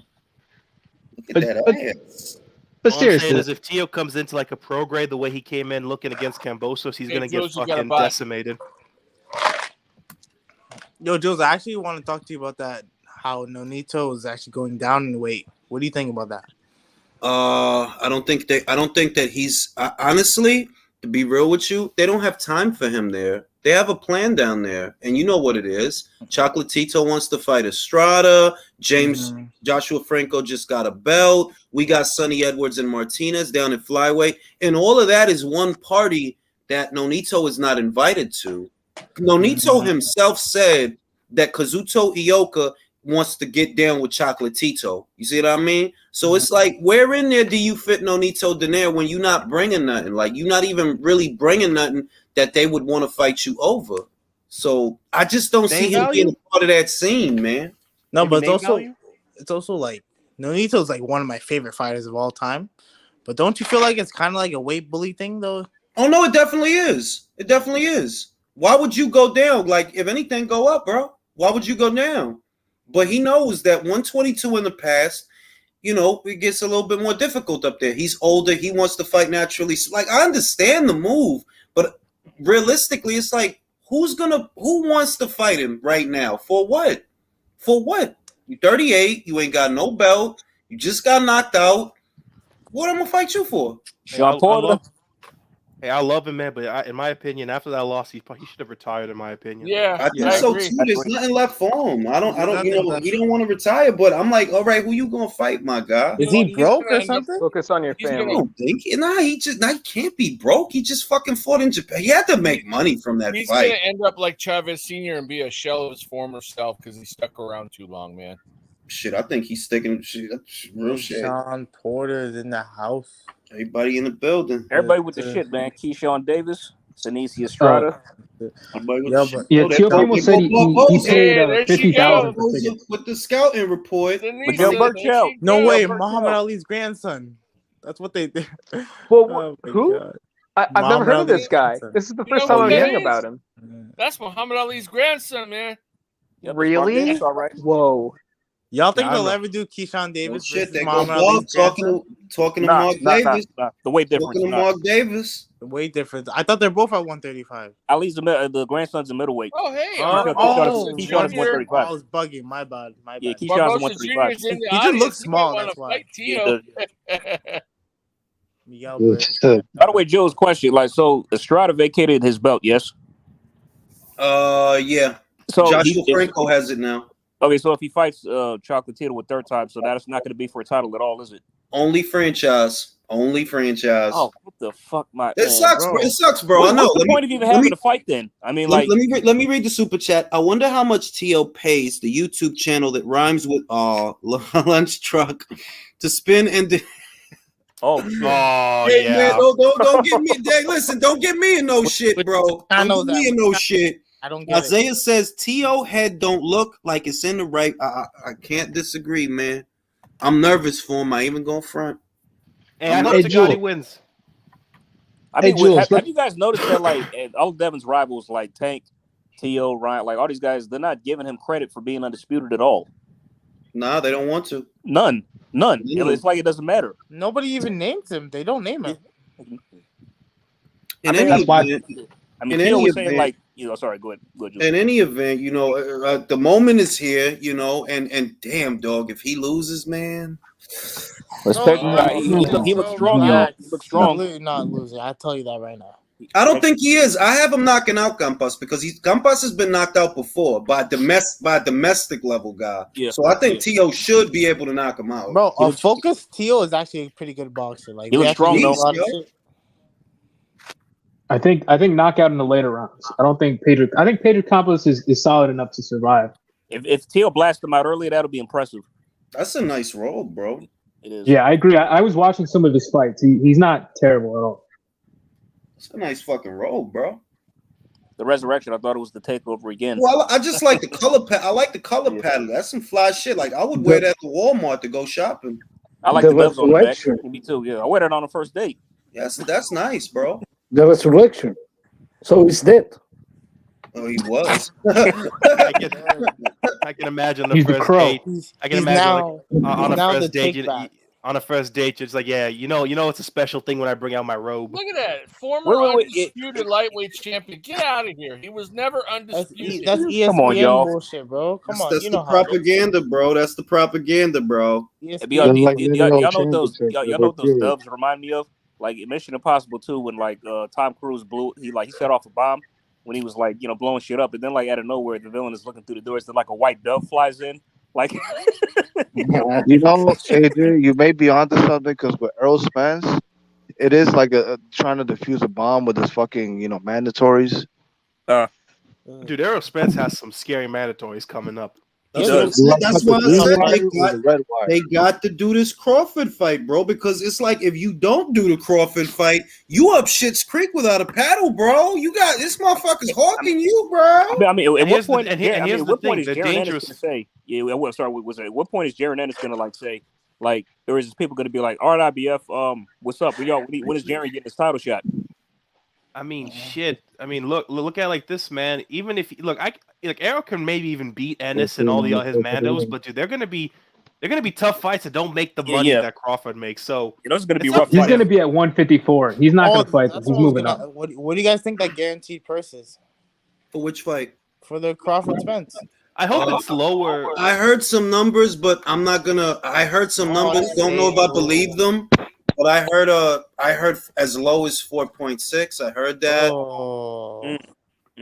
Speaker 1: Look at
Speaker 11: But-
Speaker 1: that
Speaker 11: but-
Speaker 1: ass.
Speaker 11: But
Speaker 2: All I'm saying
Speaker 11: seriously,
Speaker 2: is if Tio comes into like a pro grade the way he came in looking against Cambosos, he's
Speaker 4: Hey,
Speaker 2: gonna get
Speaker 4: Jules, you gotta
Speaker 2: fucking
Speaker 4: buy.
Speaker 2: decimated.
Speaker 5: Yo, Jules, I actually want to talk to you about that. How Nonito is actually going down in weight. What do you think about that?
Speaker 1: I don't think that he's honestly, to be real with you, they don't have time for him there. They have a plan down there, and you know what it is. Chocolatito wants to fight Estrada. Joshua Franco just got a belt. We got Sonny Edwards and Martinez down at flyweight, and all of that is one party that Nonito is not invited to. Nonito himself said that Kazuto Ioka wants to get down with Chocolatito. You see what I mean? So it's like, where in there do you fit Nonito Donaire when you're not bringing nothing? Like, you're not even really bringing nothing that they would want to fight you over. So I just don't see him being a part of that scene, man.
Speaker 5: No, but it's also like Nonito is like one of my favorite fighters of all time. But don't you feel like it's kind of like a weight bully thing, though?
Speaker 1: Oh no, it definitely is. It definitely is. Why would you go down? Like, if anything, go up, bro. Why would you go down? But he knows that 122 in the past, you know, it gets a little bit more difficult up there. He's older. He wants to fight naturally. Like, I understand the move, but realistically, it's like, Who wants to fight him right now? For what? For what? You 38. You ain't got no belt. You just got knocked out. What am I gonna fight you for?
Speaker 6: Sean Porter.
Speaker 2: I love him, man, but in my opinion, after that loss, he should have retired. In my opinion,
Speaker 4: Yeah,
Speaker 1: I think so too. There's nothing left for him. I don't. He don't want to retire. But I'm like, all right, who you gonna fight, my guy?
Speaker 5: Is he broke or something?
Speaker 10: Focus on your family.
Speaker 1: I don't think. He can't be broke. He just fucking fought in Japan. He had to make money from that
Speaker 4: He's
Speaker 1: fight.
Speaker 4: gonna end up like Chavez Sr. and be a shell of his former self because he stuck around too long, man.
Speaker 1: Shit, I think he's sticking. Shit, that's real shit.
Speaker 5: Sean Porter is in the house.
Speaker 1: Everybody in the building.
Speaker 6: Everybody with the shit, man. Keyshawn Davis, Sinisi Estrada.
Speaker 9: Teofimo said he paid 50,000 for tickets.
Speaker 1: With the scouting report.
Speaker 6: Miguel Burchell.
Speaker 5: No way, Muhammad Ali's grandson. That's what they did.
Speaker 10: Well,
Speaker 5: Oh,
Speaker 10: who?
Speaker 5: God.
Speaker 10: I've never heard of this guy. This is the first time I'm hearing about him.
Speaker 4: That's Muhammad Ali's grandson, man.
Speaker 6: Yep,
Speaker 10: Really?
Speaker 6: all right.
Speaker 10: Whoa.
Speaker 5: Y'all think they'll ever do Keyshawn Davis?
Speaker 1: Shit, they
Speaker 5: versus
Speaker 1: go
Speaker 5: Muhammad Ali's
Speaker 1: talking to Mark Davis.
Speaker 6: The weight difference.
Speaker 1: Talking to Mark Davis.
Speaker 5: The weight difference. I thought they're both at 135.
Speaker 6: Ali's the grandson's a middleweight.
Speaker 4: Oh, hey.
Speaker 6: Keyshawn is 135.
Speaker 5: I was bugging. My bad.
Speaker 6: Yeah, Keyshawn's 135.
Speaker 5: He just looks small. That's why.
Speaker 6: By the way, Joe's question, like, so Estrada vacated his belt, yes?
Speaker 1: Yeah.
Speaker 6: So
Speaker 1: Joshua Franco has it now.
Speaker 6: Okay, so if he fights Chocolatito a third time, so that's not going to be for a title at all, is it?
Speaker 1: Only franchise.
Speaker 6: Oh, what the fuck,
Speaker 1: It sucks, bro. It sucks, bro. I know.
Speaker 6: What's the point of even having a fight then? I mean,
Speaker 1: let me read the super chat. I wonder how much T.O. pays the YouTube channel that rhymes with lunch truck to spin and.
Speaker 6: Oh,
Speaker 1: hey,
Speaker 2: yeah.
Speaker 1: Man, don't get me. Hey, listen, don't get me in no shit, bro.
Speaker 5: I know
Speaker 1: don't get me in no shit.
Speaker 5: I don't get
Speaker 1: Isaiah
Speaker 5: it.
Speaker 1: says T.O. head don't look like it's in the right. I can't disagree, man. I'm nervous for him. I even go front.
Speaker 2: Hey, I hope Tagati wins.
Speaker 6: I mean, have you guys noticed that, like, all of Devin's rivals, like Tank, T.O., Ryan, like all these guys, they're not giving him credit for being undisputed at all.
Speaker 1: Nah, they don't want to.
Speaker 6: None. It's like it doesn't matter.
Speaker 5: Nobody even names him. They don't name him.
Speaker 1: In any event,
Speaker 6: T.O. was saying, like, sorry, go ahead.
Speaker 1: In any event, the moment is here, and damn, dog, if he loses, man.
Speaker 6: Respect. He looks strong, y'all. He looks strong.
Speaker 5: Not losing. I tell you that right now.
Speaker 1: I don't think he is. I have him knocking out Campas because Campas has been knocked out before by a domestic level guy. Yeah. So I think T.O. should be able to knock him out.
Speaker 5: Bro, on Focus, T.O. is actually a pretty good boxer. Like,
Speaker 6: he looks strong though.
Speaker 9: I think knockout in the later rounds. I think Pedro Campas is solid enough to survive.
Speaker 6: If T.O. blasts him out early, that'll be impressive.
Speaker 1: That's a nice roll, bro.
Speaker 6: It is.
Speaker 9: Yeah, I agree. I was watching some of his fights. He's not terrible at all.
Speaker 1: It's a nice fucking roll, bro.
Speaker 6: The resurrection, I thought it was the takeover again.
Speaker 1: Well, I just like the color I like the color pattern. That's some fly shit. Like, I would wear that to Walmart to go shopping.
Speaker 6: I like the bells on the back. Me too. Yeah, I wear that on the first date.
Speaker 1: Yes, that's nice, bro.
Speaker 8: The resurrection. So he's dead.
Speaker 1: Oh, he was.
Speaker 2: I can imagine the
Speaker 9: He's
Speaker 2: first
Speaker 9: the crow.
Speaker 2: date. I can imagine on a first date. On a first date, it's like, it's a special thing when I bring out my robe.
Speaker 4: Look at that. Former undisputed lightweight champion. Get out of here. He was never undisputed.
Speaker 5: That's ESPN
Speaker 6: Come on, y'all.
Speaker 5: bullshit, bro. Come on.
Speaker 1: That's the propaganda, bro. That's the propaganda, bro.
Speaker 6: Y'all know those dubs remind me of? Like Mission Impossible 2 when like Tom Cruise he set off a bomb when he was like, blowing shit up, and then like out of nowhere the villain is looking through the doors, then like a white dove flies in. Like,
Speaker 7: AJ, you may be onto something because with Earl Spence, it is like trying to defuse a bomb with his fucking, mandatories.
Speaker 2: Dude, Errol Spence has some scary mandatories coming up.
Speaker 1: That's why I said they got to do this Crawford fight, bro, because it's like if you don't do the Crawford fight, you up Shit's Creek without a paddle, bro. You got this motherfucker's hawking you, bro.
Speaker 6: I mean, at what point?
Speaker 2: Here's the thing:
Speaker 6: the dangerous. Say, what point is Jaron Ennis gonna like say, like, there is people gonna be like, all right, IBF, what's up, yo? When is Jaron getting his title shot?
Speaker 2: I mean, shit. I mean, look at it like this, man. Even if Errol can maybe even beat Ennis and all his mandos, but dude, they're gonna be tough fights that don't make the money that Crawford makes. So
Speaker 6: it's gonna be rough.
Speaker 9: He's gonna be at 154. He's not gonna fight. He's moving up.
Speaker 5: What do you guys think that guaranteed purse is?
Speaker 1: For which fight?
Speaker 5: For the Crawford Spence.
Speaker 2: I hope it's lower.
Speaker 1: I heard some numbers, but I'm not gonna. I heard some numbers. Don't know if I believe them, but I heard as low as 4.6. I heard that.
Speaker 5: Oh.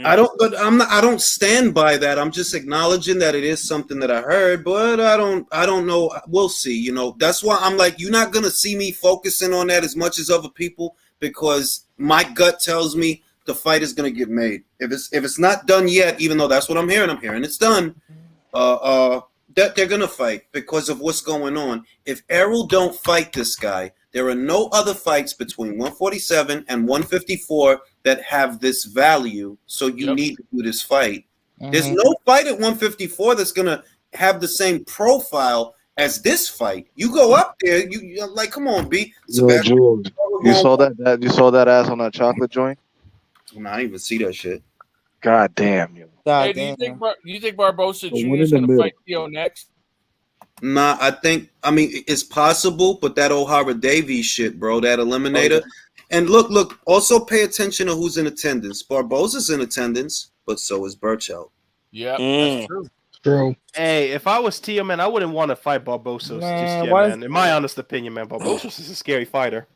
Speaker 1: I don't, but I'm not. I don't stand by that. I'm just acknowledging that it is something that I heard, but I don't know. We'll see. You know, that's why I'm like, you're not gonna see me focusing on that as much as other people, because my gut tells me the fight is gonna get made. If it's not done yet, even though that's what I'm hearing it's done. That they're gonna fight because of what's going on. If Errol don't fight this guy, there are no other fights between 147 and 154 that have this value. So you need to do this fight. There's no fight at 154 that's gonna have the same profile as this fight. You go up there, you're like, come on, B.
Speaker 7: Jules, you saw that you saw that ass on that chocolate joint?
Speaker 1: Nah, I didn't even see that shit.
Speaker 7: God damn you.
Speaker 5: God
Speaker 4: Hey,
Speaker 5: damn.
Speaker 4: do you think Barbosa
Speaker 7: So
Speaker 4: Jr.
Speaker 7: one
Speaker 4: is
Speaker 7: in the
Speaker 4: going to
Speaker 7: middle.
Speaker 4: fight Theo next?
Speaker 1: Nah, I mean, it's possible, but that O'Hara Davies shit, bro, that eliminator. And look, also pay attention to who's in attendance. Barbosa's in attendance, but so is Burchout.
Speaker 4: Yeah, that's true.
Speaker 11: True.
Speaker 2: Hey, if I was Tio, man, I wouldn't want to fight Barbosa just yet, man. In my honest opinion, man, Barbosa is a scary fighter.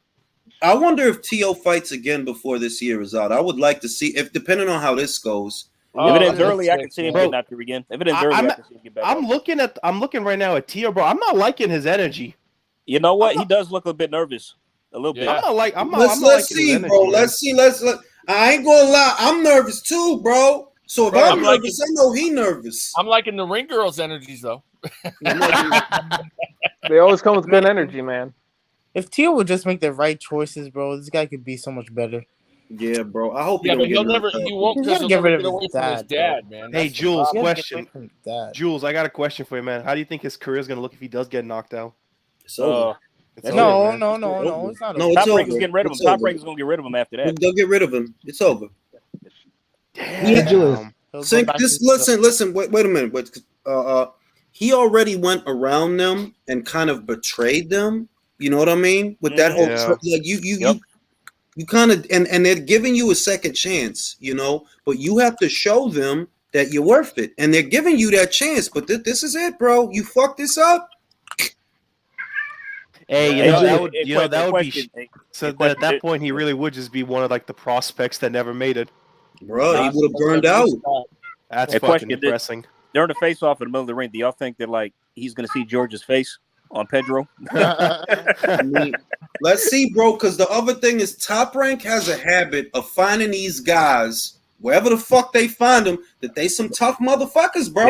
Speaker 1: I wonder if Tio fights again before this year is out. I would like to see, if depending on how this goes.
Speaker 6: If it ends early, I can see him getting out there again. If it ends early, I can see him get back.
Speaker 2: I'm looking right now at Tio, bro. I'm not liking his energy.
Speaker 6: You know what? He does look a bit nervous. A little bit.
Speaker 1: Let's see, bro. Let's see. I ain't gonna lie. I'm nervous too, bro. So if I'm nervous, I know he nervous.
Speaker 4: I'm liking the ring girls' energies though.
Speaker 10: They always come with good energy, man.
Speaker 5: If Tio would just make the right choices, bro, this guy could be so much better.
Speaker 1: Yeah, bro. I hope.
Speaker 4: Yeah, but he won't
Speaker 5: He's gotta get rid of his
Speaker 4: dad, man.
Speaker 2: Hey,
Speaker 4: That's
Speaker 2: Jules,
Speaker 4: the problem.
Speaker 2: question. Jules, I got a question for you, man. How do you think his career is gonna look if he does get knocked out?
Speaker 5: No. It's not.
Speaker 1: No,
Speaker 6: Top Rank is getting rid of him. Top Rank is gonna get rid of him after that.
Speaker 1: They'll get rid of him. It's over.
Speaker 2: Damn.
Speaker 1: Listen. Wait a minute. He already went around them and kind of betrayed them. You know what I mean? With that whole you kind of and they're giving you a second chance, you know, but you have to show them that you're worth it, and they're giving you that chance. But this is it, bro. You fuck this up.
Speaker 2: Hey, that would be. So at that point, he really would just be one of like the prospects that never made it.
Speaker 1: Bro, he would have burned out.
Speaker 2: That's fucking depressing.
Speaker 6: During the face-off in the middle of the ring, do y'all think that like he's gonna see George's face on Pedro?
Speaker 1: I mean, let's see, bro. Because the other thing is, Top Rank has a habit of finding these guys wherever the fuck they find them, that they some tough motherfuckers, bro.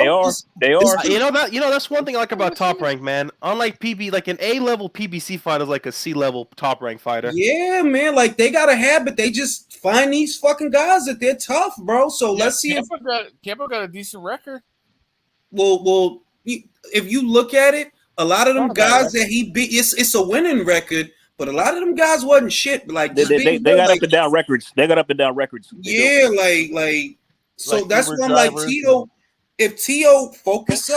Speaker 6: They are.
Speaker 2: You know that's one thing I like about Top Rank, man. Unlike PB, like an A-level PBC fighter is like a C-level Top Rank fighter.
Speaker 1: Yeah, man. Like they got a habit. They just find these fucking guys that they're tough, bro. So let's see.
Speaker 4: Campo got a decent record.
Speaker 1: Well, if you look at it, a lot of them guys that he beat, it's a winning record. But a lot of them guys wasn't shit. Like
Speaker 6: they got up and down records. They got up and down records.
Speaker 1: Yeah, so that's why I'm like Tio. If Tio focus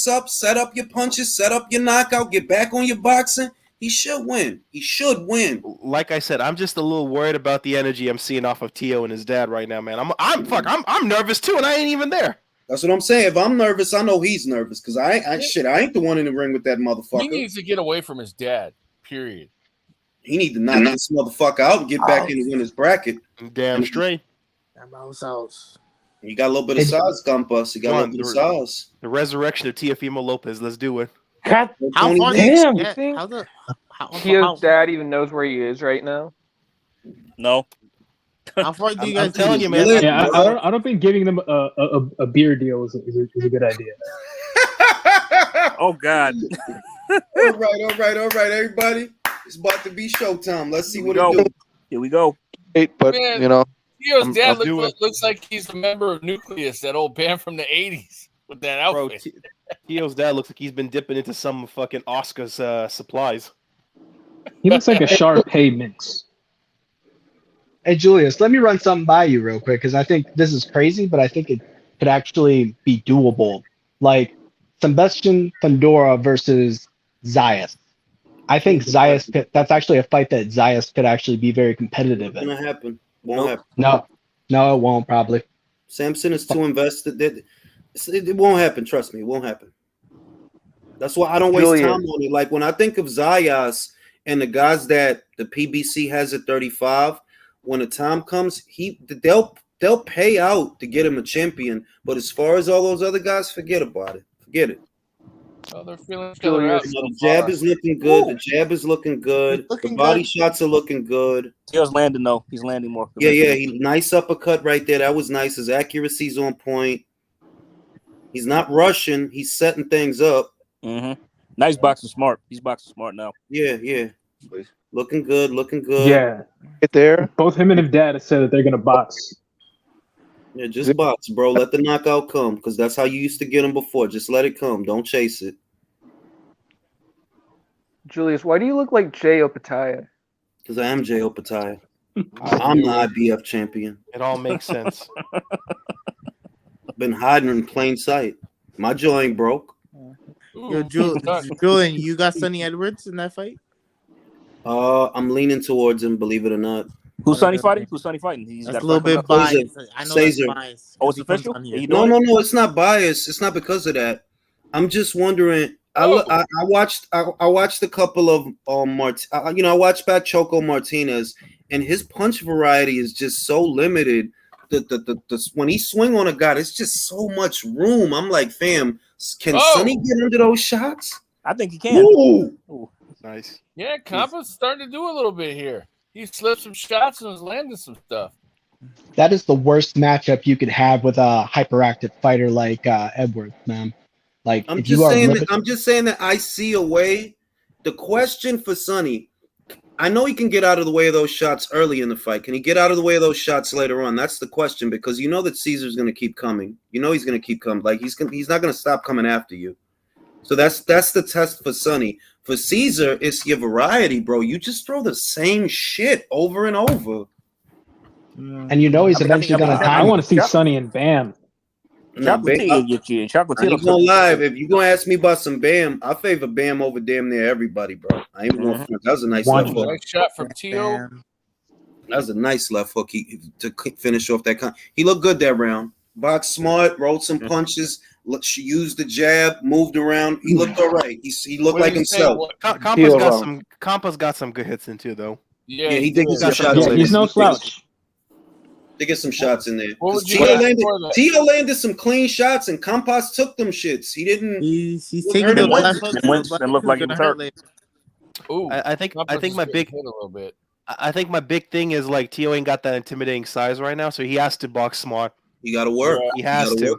Speaker 1: up, set up your punches, set up your knockout, get back on your boxing, he should win. He should win.
Speaker 2: Like I said, I'm just a little worried about the energy I'm seeing off of Tio and his dad right now, man. I'm nervous too, and I ain't even there.
Speaker 1: That's what I'm saying. If I'm nervous, I know he's nervous because I ain't the one in the ring with that motherfucker.
Speaker 4: He needs to get away from his dad. Period.
Speaker 1: He need to knock this motherfucker out and get back in the winner's bracket.
Speaker 2: Damn straight.
Speaker 1: He got a little bit of size, Campas. He got a little bit of size.
Speaker 2: The resurrection of Teofimo Lopez. Let's do it.
Speaker 10: How far
Speaker 8: Damn,
Speaker 10: you think Tio's dad even knows where he is right now?
Speaker 6: No.
Speaker 5: How far do you guys?
Speaker 2: I'm telling you, man.
Speaker 9: Yeah, I don't think giving them a beer deal is a good idea.
Speaker 6: Oh God.
Speaker 1: All right, everybody. It's about to be showtime. Let's see what it do.
Speaker 6: Here we go.
Speaker 7: But
Speaker 4: Man,
Speaker 7: you know,
Speaker 4: Tio's dad looks like he's a member of Nucleus, that old band from the '80s with that outfit.
Speaker 2: Bro, Tio's dad looks like he's been dipping into some fucking Oscar's supplies.
Speaker 9: He looks like a Shar-Pei mix.
Speaker 11: Hey, Julius, let me run something by you real quick because I think this is crazy, but I think it could actually be doable. Like Sebastian Fundora versus Zayas. I think Zayas could, that's actually a fight that Zayas could actually be very competitive in.
Speaker 1: Won't happen. Won't happen.
Speaker 11: No, it won't probably.
Speaker 1: Samson is too invested. It won't happen. Trust me, it won't happen. That's why I don't waste
Speaker 10: Julian.
Speaker 1: time on it. Like when I think of Zayas and the guys that the PBC has at 35, when the time comes, they'll pay out to get him a champion. But as far as all those other guys, forget about it. Forget it.
Speaker 4: Oh, they're feeling each other out.
Speaker 1: The jab is looking good. The jab is looking good. The body shots are looking good.
Speaker 6: Teo's landing though. He's landing more.
Speaker 1: Yeah. Nice uppercut right there. That was nice. His accuracy's on point. He's not rushing. He's setting things up.
Speaker 6: Mm-hmm. Nice boxing smart. He's boxing smart now.
Speaker 1: Yeah. Looking good.
Speaker 9: Yeah.
Speaker 7: Get there.
Speaker 9: Both him and his dad have said that they're gonna box.
Speaker 1: Yeah, just box, bro. Let the knockout come, because that's how you used to get him before. Just let it come. Don't chase it.
Speaker 10: Julius, why do you look like Jay Opataya?
Speaker 1: Because I am Jay Opataya. I'm the IBF champion.
Speaker 2: It all makes sense.
Speaker 1: I've been hiding in plain sight. My jaw ain't broke.
Speaker 5: Yo, Julian, you got Sonny Edwards in that fight?
Speaker 1: I'm leaning towards him, believe it or not.
Speaker 6: Who's Sonny fighting? He's
Speaker 5: That's a little bit biased. I know
Speaker 1: Caesar.
Speaker 5: that's biased.
Speaker 6: Oh, it's official?
Speaker 1: No, it's not biased. It's not because of that. I'm just wondering. I watched a couple of I watched back Choco Martinez, and his punch variety is just so limited. The when he swing on a guy, it's just so much room. I'm like, fam, can Sonny get under those shots?
Speaker 6: I think he can.
Speaker 1: Ooh.
Speaker 2: Nice.
Speaker 4: Yeah, Campas starting to do a little bit here. He slipped some shots and was landing some stuff.
Speaker 11: That is the worst matchup you could have with a hyperactive fighter like Edwards, man. Like,
Speaker 1: I'm just saying that I see a way. The question for Sonny, I know he can get out of the way of those shots early in the fight. Can he get out of the way of those shots later on? That's the question, because you know that Caesar's going to keep coming. You know he's going to keep coming. Like he's not going to stop coming after you. So that's the test for Sonny. For Caesar, it's your variety, bro. You just throw the same shit over and over.
Speaker 11: And you know he's eventually going to
Speaker 9: I want to see Sonny and Bam.
Speaker 6: Chocolatito get you. Chocolatito.
Speaker 1: I'm gonna lie. If you're gonna ask me about some Bam, I favor Bam over damn near everybody, bro. I ain't gonna front. That was a nice left hook.
Speaker 4: Nice shot from Tio.
Speaker 1: That was a nice left hook. To finish off that. He looked good that round. Box smart, rolled some punches. She used the jab, moved around. He looked all right. He looked like himself.
Speaker 2: Campas got some good hits in too, though.
Speaker 1: Yeah, he did get some shots.
Speaker 9: Yeah, he's no slouch.
Speaker 1: They get some shots in there.
Speaker 4: Tio
Speaker 1: landed some clean shots, and Campas took them shits. He didn't.
Speaker 5: He's taking the left hook
Speaker 6: and looked like he was hurt.
Speaker 2: I think my big
Speaker 4: hit a little bit.
Speaker 2: I think my big thing is like Tio ain't got that intimidating size right now, so he has to box smart.
Speaker 1: You got to work.
Speaker 2: He has to.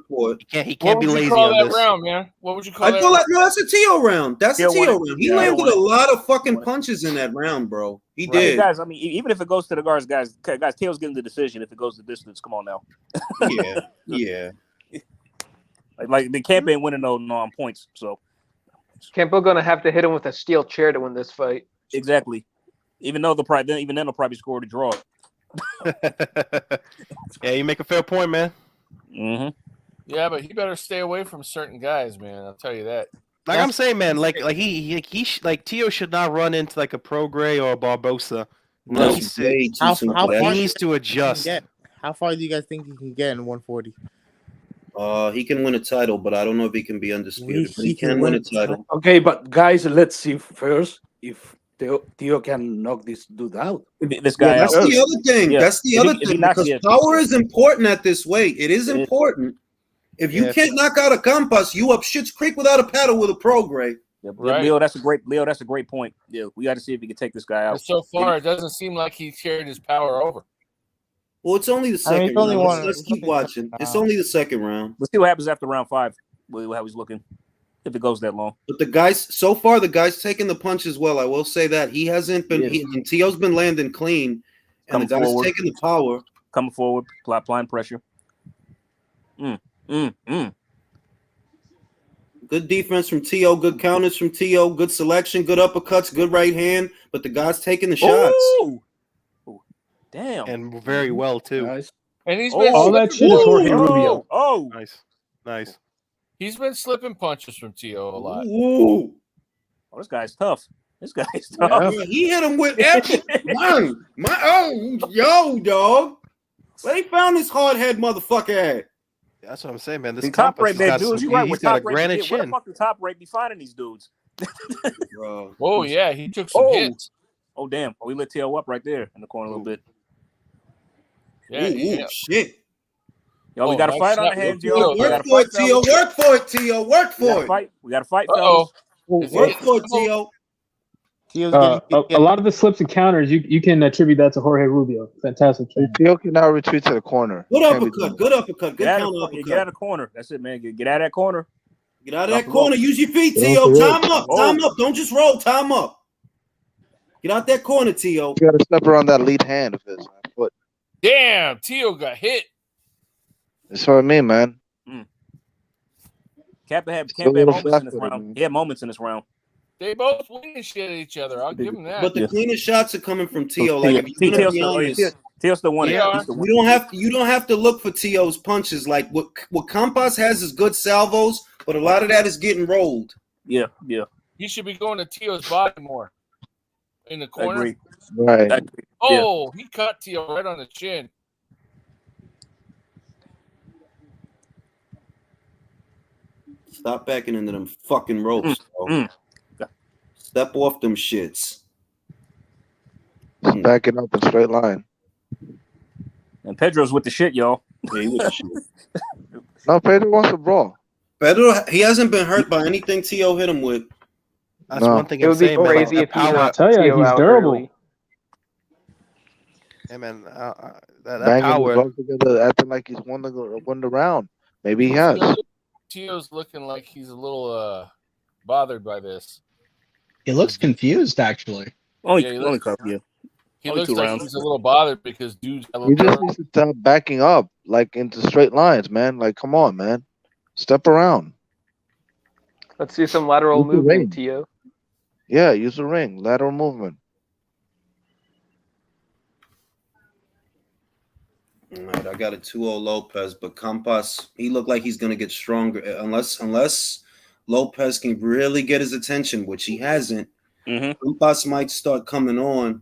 Speaker 2: He can't be lazy
Speaker 4: on
Speaker 2: this.
Speaker 4: Round, man? What would you call that?
Speaker 1: No, that's a Tio round. That's a Tio round. He landed a lot of fucking punches in that round, bro. He did.
Speaker 6: Guys, I mean, even if it goes to the guards, guys, Tio's getting the decision if it goes the distance. Come on now.
Speaker 1: Yeah.
Speaker 6: Like the camp ain't winning no on points, so.
Speaker 10: Campo gonna have to hit him with a steel chair to win this fight.
Speaker 6: Exactly. Even then they'll probably score the draw.
Speaker 2: Yeah, you make a fair point, man.
Speaker 6: Mm-hmm.
Speaker 4: Yeah, but he better stay away from certain guys, man. I'll tell you that.
Speaker 2: Like I'm saying, man, like Tio should not run into like a Prograis or a Barbosa.
Speaker 1: No,
Speaker 2: he needs to adjust.
Speaker 5: How far do you guys think he can get in 140?
Speaker 1: He can win a title, but I don't know if he can be undisputed. He can win a title.
Speaker 8: Okay, but guys, let's see first if Tio can knock this dude out.
Speaker 6: This guy.
Speaker 1: That's the other thing. That's the other thing. Because power is important at this weight. It is important. If you can't knock out a Campas, you up Schitt's Creek without a paddle with a Prograis.
Speaker 6: Yeah, Leo, that's a great point. Yeah, we got to see if we can take this guy out.
Speaker 4: And so far, it doesn't seem like he's carried his power over.
Speaker 1: Well, it's only the second round. Let's keep watching. It's only the second round.
Speaker 6: We'll see what happens after round 5. How he's looking, if it goes that long.
Speaker 1: But the guys taking the punches well. I will say that he hasn't been. Tio's been landing clean, and the guy's taking the power,
Speaker 6: coming forward, applying pressure.
Speaker 1: Good defense from Tio. Good counters from Tio. Good selection. Good uppercuts. Good right hand. But the guy's taking the shots.
Speaker 6: Ooh. Damn.
Speaker 2: And very well too.
Speaker 8: Nice.
Speaker 4: And he's been
Speaker 9: all that shit is Jorge Rubio.
Speaker 6: Oh,
Speaker 2: nice.
Speaker 4: He's been slipping punches from Tio a lot.
Speaker 1: Ooh.
Speaker 6: Oh, this guy's tough.
Speaker 1: Yeah. He hit him with every yo, dog. Where they found this hard head motherfucker at?
Speaker 2: That's what I'm saying, man. This
Speaker 6: The top
Speaker 2: Campas,
Speaker 6: rate, man, dudes. You're right.
Speaker 2: he's
Speaker 6: With
Speaker 2: got a
Speaker 6: top rate,
Speaker 2: granite
Speaker 6: where the
Speaker 2: chin.
Speaker 6: fuck the top rate be finding these dudes?
Speaker 1: Bro.
Speaker 4: Oh yeah, he took some hits.
Speaker 6: Oh damn! Oh, we lit T.O. up right there in the corner a little bit.
Speaker 4: Yeah, yeah.
Speaker 1: Shit.
Speaker 6: Yo, we got a fight on the hands, yo.
Speaker 1: Work for it, T.O. Work for it, T.O. Work for it.
Speaker 6: We got to fight, fellas.
Speaker 1: Work for it, T.O.
Speaker 9: A lot of the slips and counters, you can attribute that to Jorge Rubio. Fantastic.
Speaker 7: Theo can now retreat to the corner.
Speaker 1: Good uppercut. Good uppercut. Good counter uppercut.
Speaker 6: Get out of the corner. That's it, man. Get out of that corner.
Speaker 1: Get out of that corner. Use your feet, T.O. Time up. Time up. Don't just roll. Time up. Get out that corner, T.O.
Speaker 7: You got to step around that lead hand of his, man. Foot.
Speaker 4: Damn, T.O. got hit.
Speaker 7: That's what I mean, man.
Speaker 6: Campa had moments in this round. He had moments in this round.
Speaker 4: They both winning shit at each other. I'll give them that.
Speaker 1: But the cleanest shots are coming from T.O. Like if you're gonna be honest,
Speaker 6: T.O. still won.
Speaker 1: You don't have to look for T.O.'s punches. Like what Campas has is good salvos, but a lot of that is getting rolled.
Speaker 6: Yeah.
Speaker 4: He should be going to T.O.'s body more. In the corner.
Speaker 6: Agree.
Speaker 7: Right.
Speaker 4: Oh, he cut T.O. right on the chin.
Speaker 1: Stop backing into them fucking ropes, bro. Step off them shits.
Speaker 7: Backing up in straight line.
Speaker 6: And Pedro's with the shit, y'all.
Speaker 1: Yeah, he with the shit.
Speaker 7: No, Pedro wants to brawl.
Speaker 1: Pedro, he hasn't been hurt by anything T.O. hit him with.
Speaker 2: That's one thing
Speaker 10: it would be crazy if he knocked T.O.
Speaker 9: he's
Speaker 10: out
Speaker 9: durable.
Speaker 10: early.
Speaker 2: Hey man, that
Speaker 7: Banging
Speaker 2: power.
Speaker 7: the gloves together, acting like he's won the round. Maybe he has.
Speaker 4: T.O.'s looking like he's a little bothered by this.
Speaker 14: He looks confused, actually.
Speaker 6: Only
Speaker 4: he
Speaker 6: only
Speaker 4: looks
Speaker 6: two
Speaker 4: like
Speaker 6: rounds.
Speaker 4: he's a little bothered because dudes.
Speaker 7: He just needs to stop backing up like into straight lines, man. Like, come on, man. Step around.
Speaker 10: Let's see some lateral
Speaker 7: Use the ring.
Speaker 10: movement, T.O.
Speaker 7: Yeah, use the ring. Lateral movement.
Speaker 1: All right, I got a 2-0 Lopez, but Campas, he looked like he's gonna get stronger unless Lopez can really get his attention, which he hasn't. Campas might start coming on.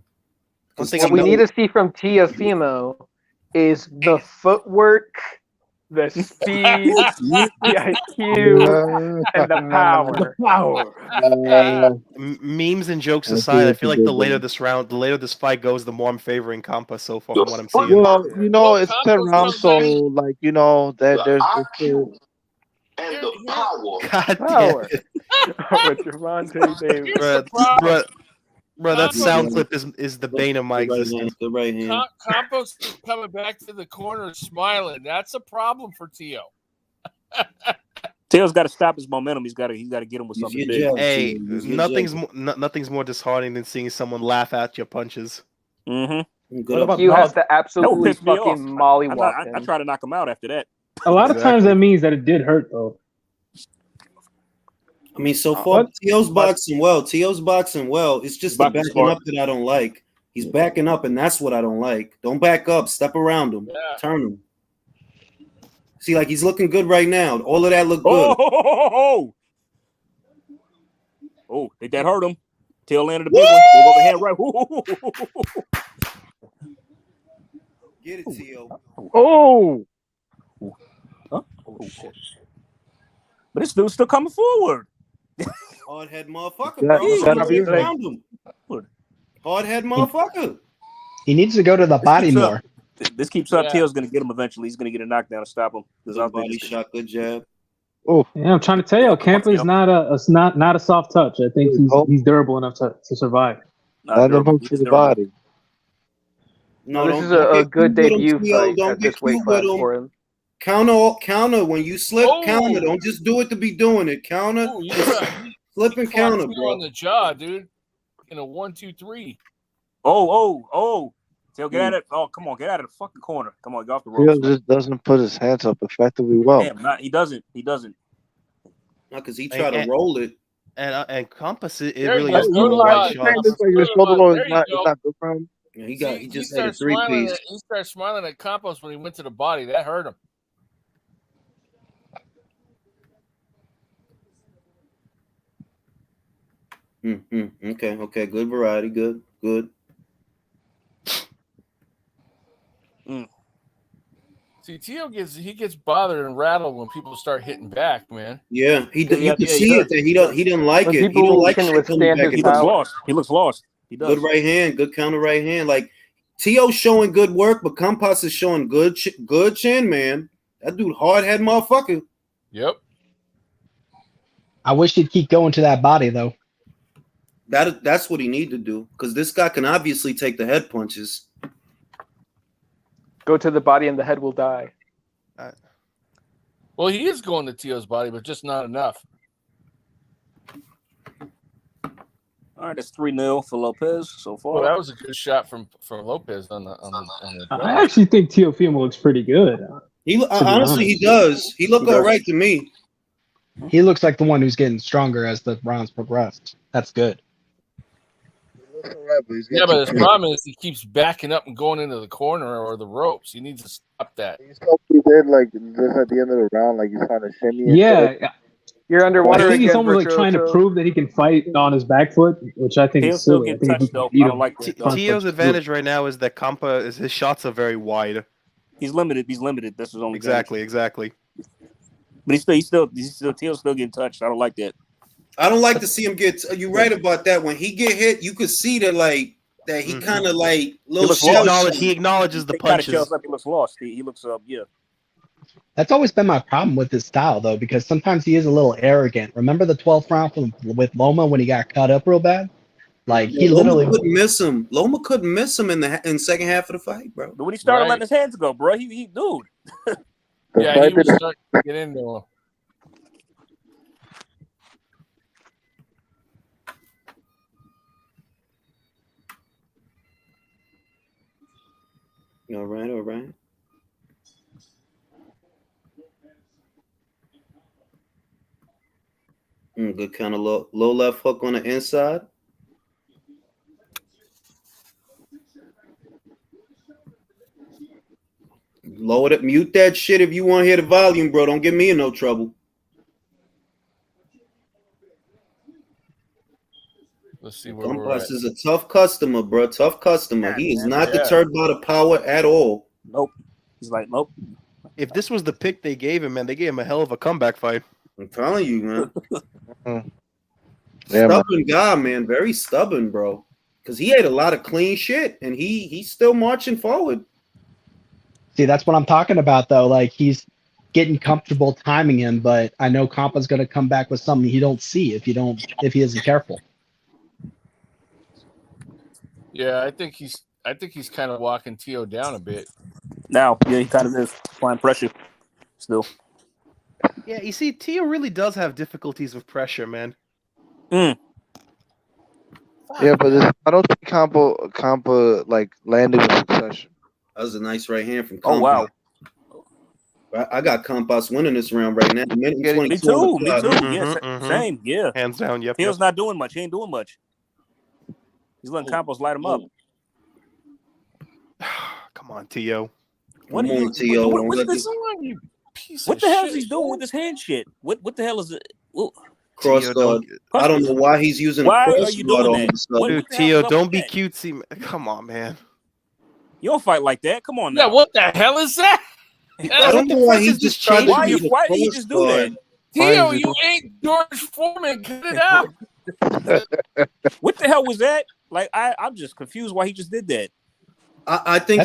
Speaker 10: What we need to see from Teofimo is the footwork, the speed, the IQ, and the power.
Speaker 2: Memes and jokes aside, I feel like the later this fight goes, the more I'm favoring Campas so far from what I'm seeing.
Speaker 7: Well, it's 10 rounds, so like that there's still
Speaker 13: and the power.
Speaker 2: God
Speaker 10: Power.
Speaker 2: damn it.
Speaker 10: With Javante Davis.
Speaker 2: Bro, that sound clip is the bane of my existence.
Speaker 1: The right hand.
Speaker 4: Campos coming back to the corner smiling. That's a problem for T.O.
Speaker 6: T.O.'s got to stop his momentum. He's got to get him with something big.
Speaker 2: Hey, nothing's more disheartening than seeing someone laugh at your punches.
Speaker 10: You has to absolutely fucking mollywop him.
Speaker 6: I try to knock him out after that.
Speaker 9: A lot of times that means that it did hurt, though.
Speaker 1: I mean, so far, T.O.'s boxing well. T.O.'s boxing well. It's just the backing up that I don't like. He's backing up, and that's what I don't like. Don't back up. Step around him. Yeah. Turn him. See, like, he's looking good right now. All of that looked good.
Speaker 6: Oh, think that hurt him. T.O. landed a big one. Go overhand right.
Speaker 1: Get it, T.O.
Speaker 10: Oh,
Speaker 6: shit. But this dude's still coming forward.
Speaker 1: Hard head motherfucker, bro. Around him. Hard head motherfucker.
Speaker 14: He needs to go to the body more.
Speaker 6: This keeps up. T.O.'s going to get him eventually. He's going to get a knockdown to stop him.
Speaker 1: Body shot, good jab.
Speaker 9: Oh, yeah, I'm trying to tell you, Campa is not a soft touch. I think he's durable enough to survive.
Speaker 7: Not him to the body.
Speaker 10: No, this is a good debut fight at this weight class for him.
Speaker 1: Counter when you slip. Counter. Don't just do it to be doing it. Counter. Slip and counter, bro.
Speaker 4: On the jaw, dude. In a 1-2-3.
Speaker 6: Oh. Tail, get at it. Oh, come on, get out of the fucking corner. Come on, get off the ropes.
Speaker 7: He just doesn't put his hands up effectively well.
Speaker 6: Damn, he doesn't.
Speaker 1: Not because he tried to roll it.
Speaker 2: And Campas, it
Speaker 4: There
Speaker 2: really
Speaker 4: you
Speaker 2: is
Speaker 4: go.
Speaker 2: the right shot.
Speaker 7: Not good for him.
Speaker 1: Yeah, he just had a 3-piece.
Speaker 4: He started smiling at Campos when he went to the body. That hurt him.
Speaker 1: Okay. Good variety. Good.
Speaker 4: See, Tio gets bothered and rattled when people start hitting back, man.
Speaker 1: Yeah, you can
Speaker 6: he
Speaker 1: see it
Speaker 6: does.
Speaker 1: that he doesn't like
Speaker 10: When
Speaker 1: it. He
Speaker 10: people
Speaker 1: don't like
Speaker 10: can
Speaker 1: shit coming
Speaker 10: withstand
Speaker 1: back.
Speaker 10: his
Speaker 1: at him.
Speaker 10: power.
Speaker 6: He looks lost. He does.
Speaker 1: Good right hand, good counter right hand. Like Tio's showing good work, but Campas is showing good chin, man. That dude hard head motherfucker.
Speaker 4: Yep.
Speaker 14: I wish he'd keep going to that body though.
Speaker 1: That's what he need to do because this guy can obviously take the head punches.
Speaker 10: Go to the body and the head will die.
Speaker 4: Well, he is going to Tio's body, but just not enough.
Speaker 6: All right, that's 3-0 for Lopez so far.
Speaker 4: Well, that was a good shot from Lopez on the
Speaker 9: I actually think Teofimo looks pretty good.
Speaker 1: Honestly, he does. He looked all right to me.
Speaker 14: He looks like the one who's getting stronger as the rounds progressed. That's good.
Speaker 4: Yeah, but his problem is he keeps backing up and going into the corner or the ropes. He needs to stop that.
Speaker 7: He did like just at the end of the round, like he's trying to shimmy.
Speaker 9: Yeah.
Speaker 10: You're underwater.
Speaker 9: I think he's
Speaker 10: again,
Speaker 9: almost like trying to
Speaker 10: Virtuoso.
Speaker 9: prove that he can fight on his back foot, which I think
Speaker 6: He'll
Speaker 9: is
Speaker 6: still
Speaker 9: silly.
Speaker 6: get touched though. I don't like that.
Speaker 2: Tio's advantage right now is that his shots are very wide.
Speaker 6: He's limited. That's his only
Speaker 2: exactly.
Speaker 6: But Tio's still getting touched. I don't like that.
Speaker 1: I don't like to see him get. You're right about that. When he get hit, you could see that he kind of little shell.
Speaker 2: He acknowledges the punches.
Speaker 6: He looks lost. He looks yeah.
Speaker 14: That's always been my problem with his style, though, because sometimes he is a little arrogant. Remember the 12th round with Loma when he got cut up real bad? Like he literally
Speaker 1: couldn't miss him. Loma couldn't miss him in the second half of the fight, bro.
Speaker 6: But when he started letting his hands go, bro, he dude.
Speaker 4: Yeah, he was starting to get into him.
Speaker 1: All right. Good kind of low left hook on the inside. Lower it, mute that shit if you want to hear the volume, bro. Don't get me in no trouble.
Speaker 4: Let's see where we're at.
Speaker 1: Campas is a tough customer, bro. Tough customer. He is not deterred by the power at all.
Speaker 6: Nope. He's like, nope.
Speaker 2: If this was the pick they gave him, man, they gave him a hell of a comeback fight.
Speaker 1: I'm telling you, man. Stubborn guy, man. Very stubborn, bro. Because he had a lot of clean shit, and he's still marching forward.
Speaker 14: see that's what I'm talking about, though. Like he's getting comfortable timing him, but I know Campa's going to come back with something he don't see if he isn't careful.
Speaker 4: Yeah, I think he's kind of walking Tio down a bit.
Speaker 6: Now, yeah, he kind of is applying pressure still.
Speaker 2: Yeah, you see, Tio really does have difficulties with pressure, man.
Speaker 7: Yeah, but I don't think Campa like landed with succession.
Speaker 1: That was a nice right hand from Campas.
Speaker 6: Oh wow.
Speaker 1: I got Campas winning this round right now.
Speaker 6: Me too. Yeah, same. Yeah,
Speaker 2: hands down. Yep.
Speaker 6: Tio's not doing much. He ain't doing much. He's letting Campos light him up.
Speaker 2: Come on, Tio.
Speaker 6: What the hell is he doing with his hand shit? What the hell is it?
Speaker 1: Cross guard. I don't know why he's using a cross guard on himself.
Speaker 2: Dude, Tio, don't be cutesy. Man. Come on, man.
Speaker 6: You don't fight like that. Come on now.
Speaker 4: Yeah, what the hell is that?
Speaker 1: I don't know why he just tried to use
Speaker 6: why did he just do that?
Speaker 4: Tio, you ain't George Foreman. Cut it out.
Speaker 6: What the hell was that? Like, I'm just confused why he just did that.
Speaker 1: I think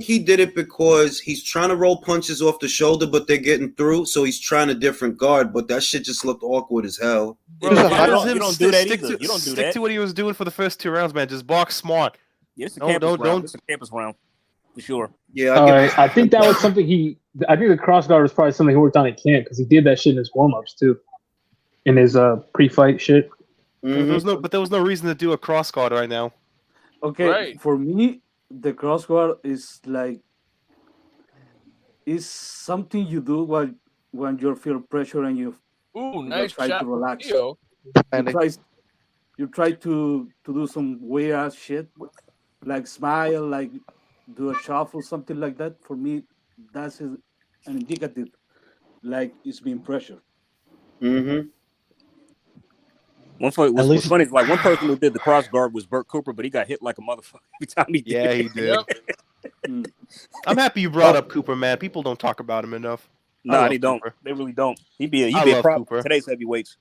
Speaker 1: he did it because he's trying to roll punches off the shoulder, but they're getting through, so he's trying a different guard. But that shit just looked awkward as hell.
Speaker 6: Bro, you don't do that either. You don't do that.
Speaker 2: Stick to what he was doing for the first 2 rounds, man. Just box smart.
Speaker 6: Yeah, it's a campus round. It's a campus round for sure.
Speaker 1: Yeah,
Speaker 9: I think that was something I think the cross guard was probably something he worked on at camp because he did that shit in his warm ups too, in his pre-fight shit.
Speaker 2: Mm-hmm. There was no reason to do a cross guard right now.
Speaker 8: Okay, for me, the cross guard is something you do when you feel pressure and you try to relax. You try to do some weird ass shit, like smile, like do a shuffle, something like that. For me, that's an indicative, like it's being pressure.
Speaker 1: Mm-hmm.
Speaker 6: What's funny is like one person who did the cross guard was Burt Cooper, but he got hit like a motherfucker every time he did.
Speaker 2: Yeah, he did. I'm happy you brought up Cooper, man. People don't talk about him enough.
Speaker 6: Nah, they don't. They really don't. He'd be a
Speaker 2: love
Speaker 6: problem
Speaker 2: Cooper.
Speaker 6: for today's heavyweights.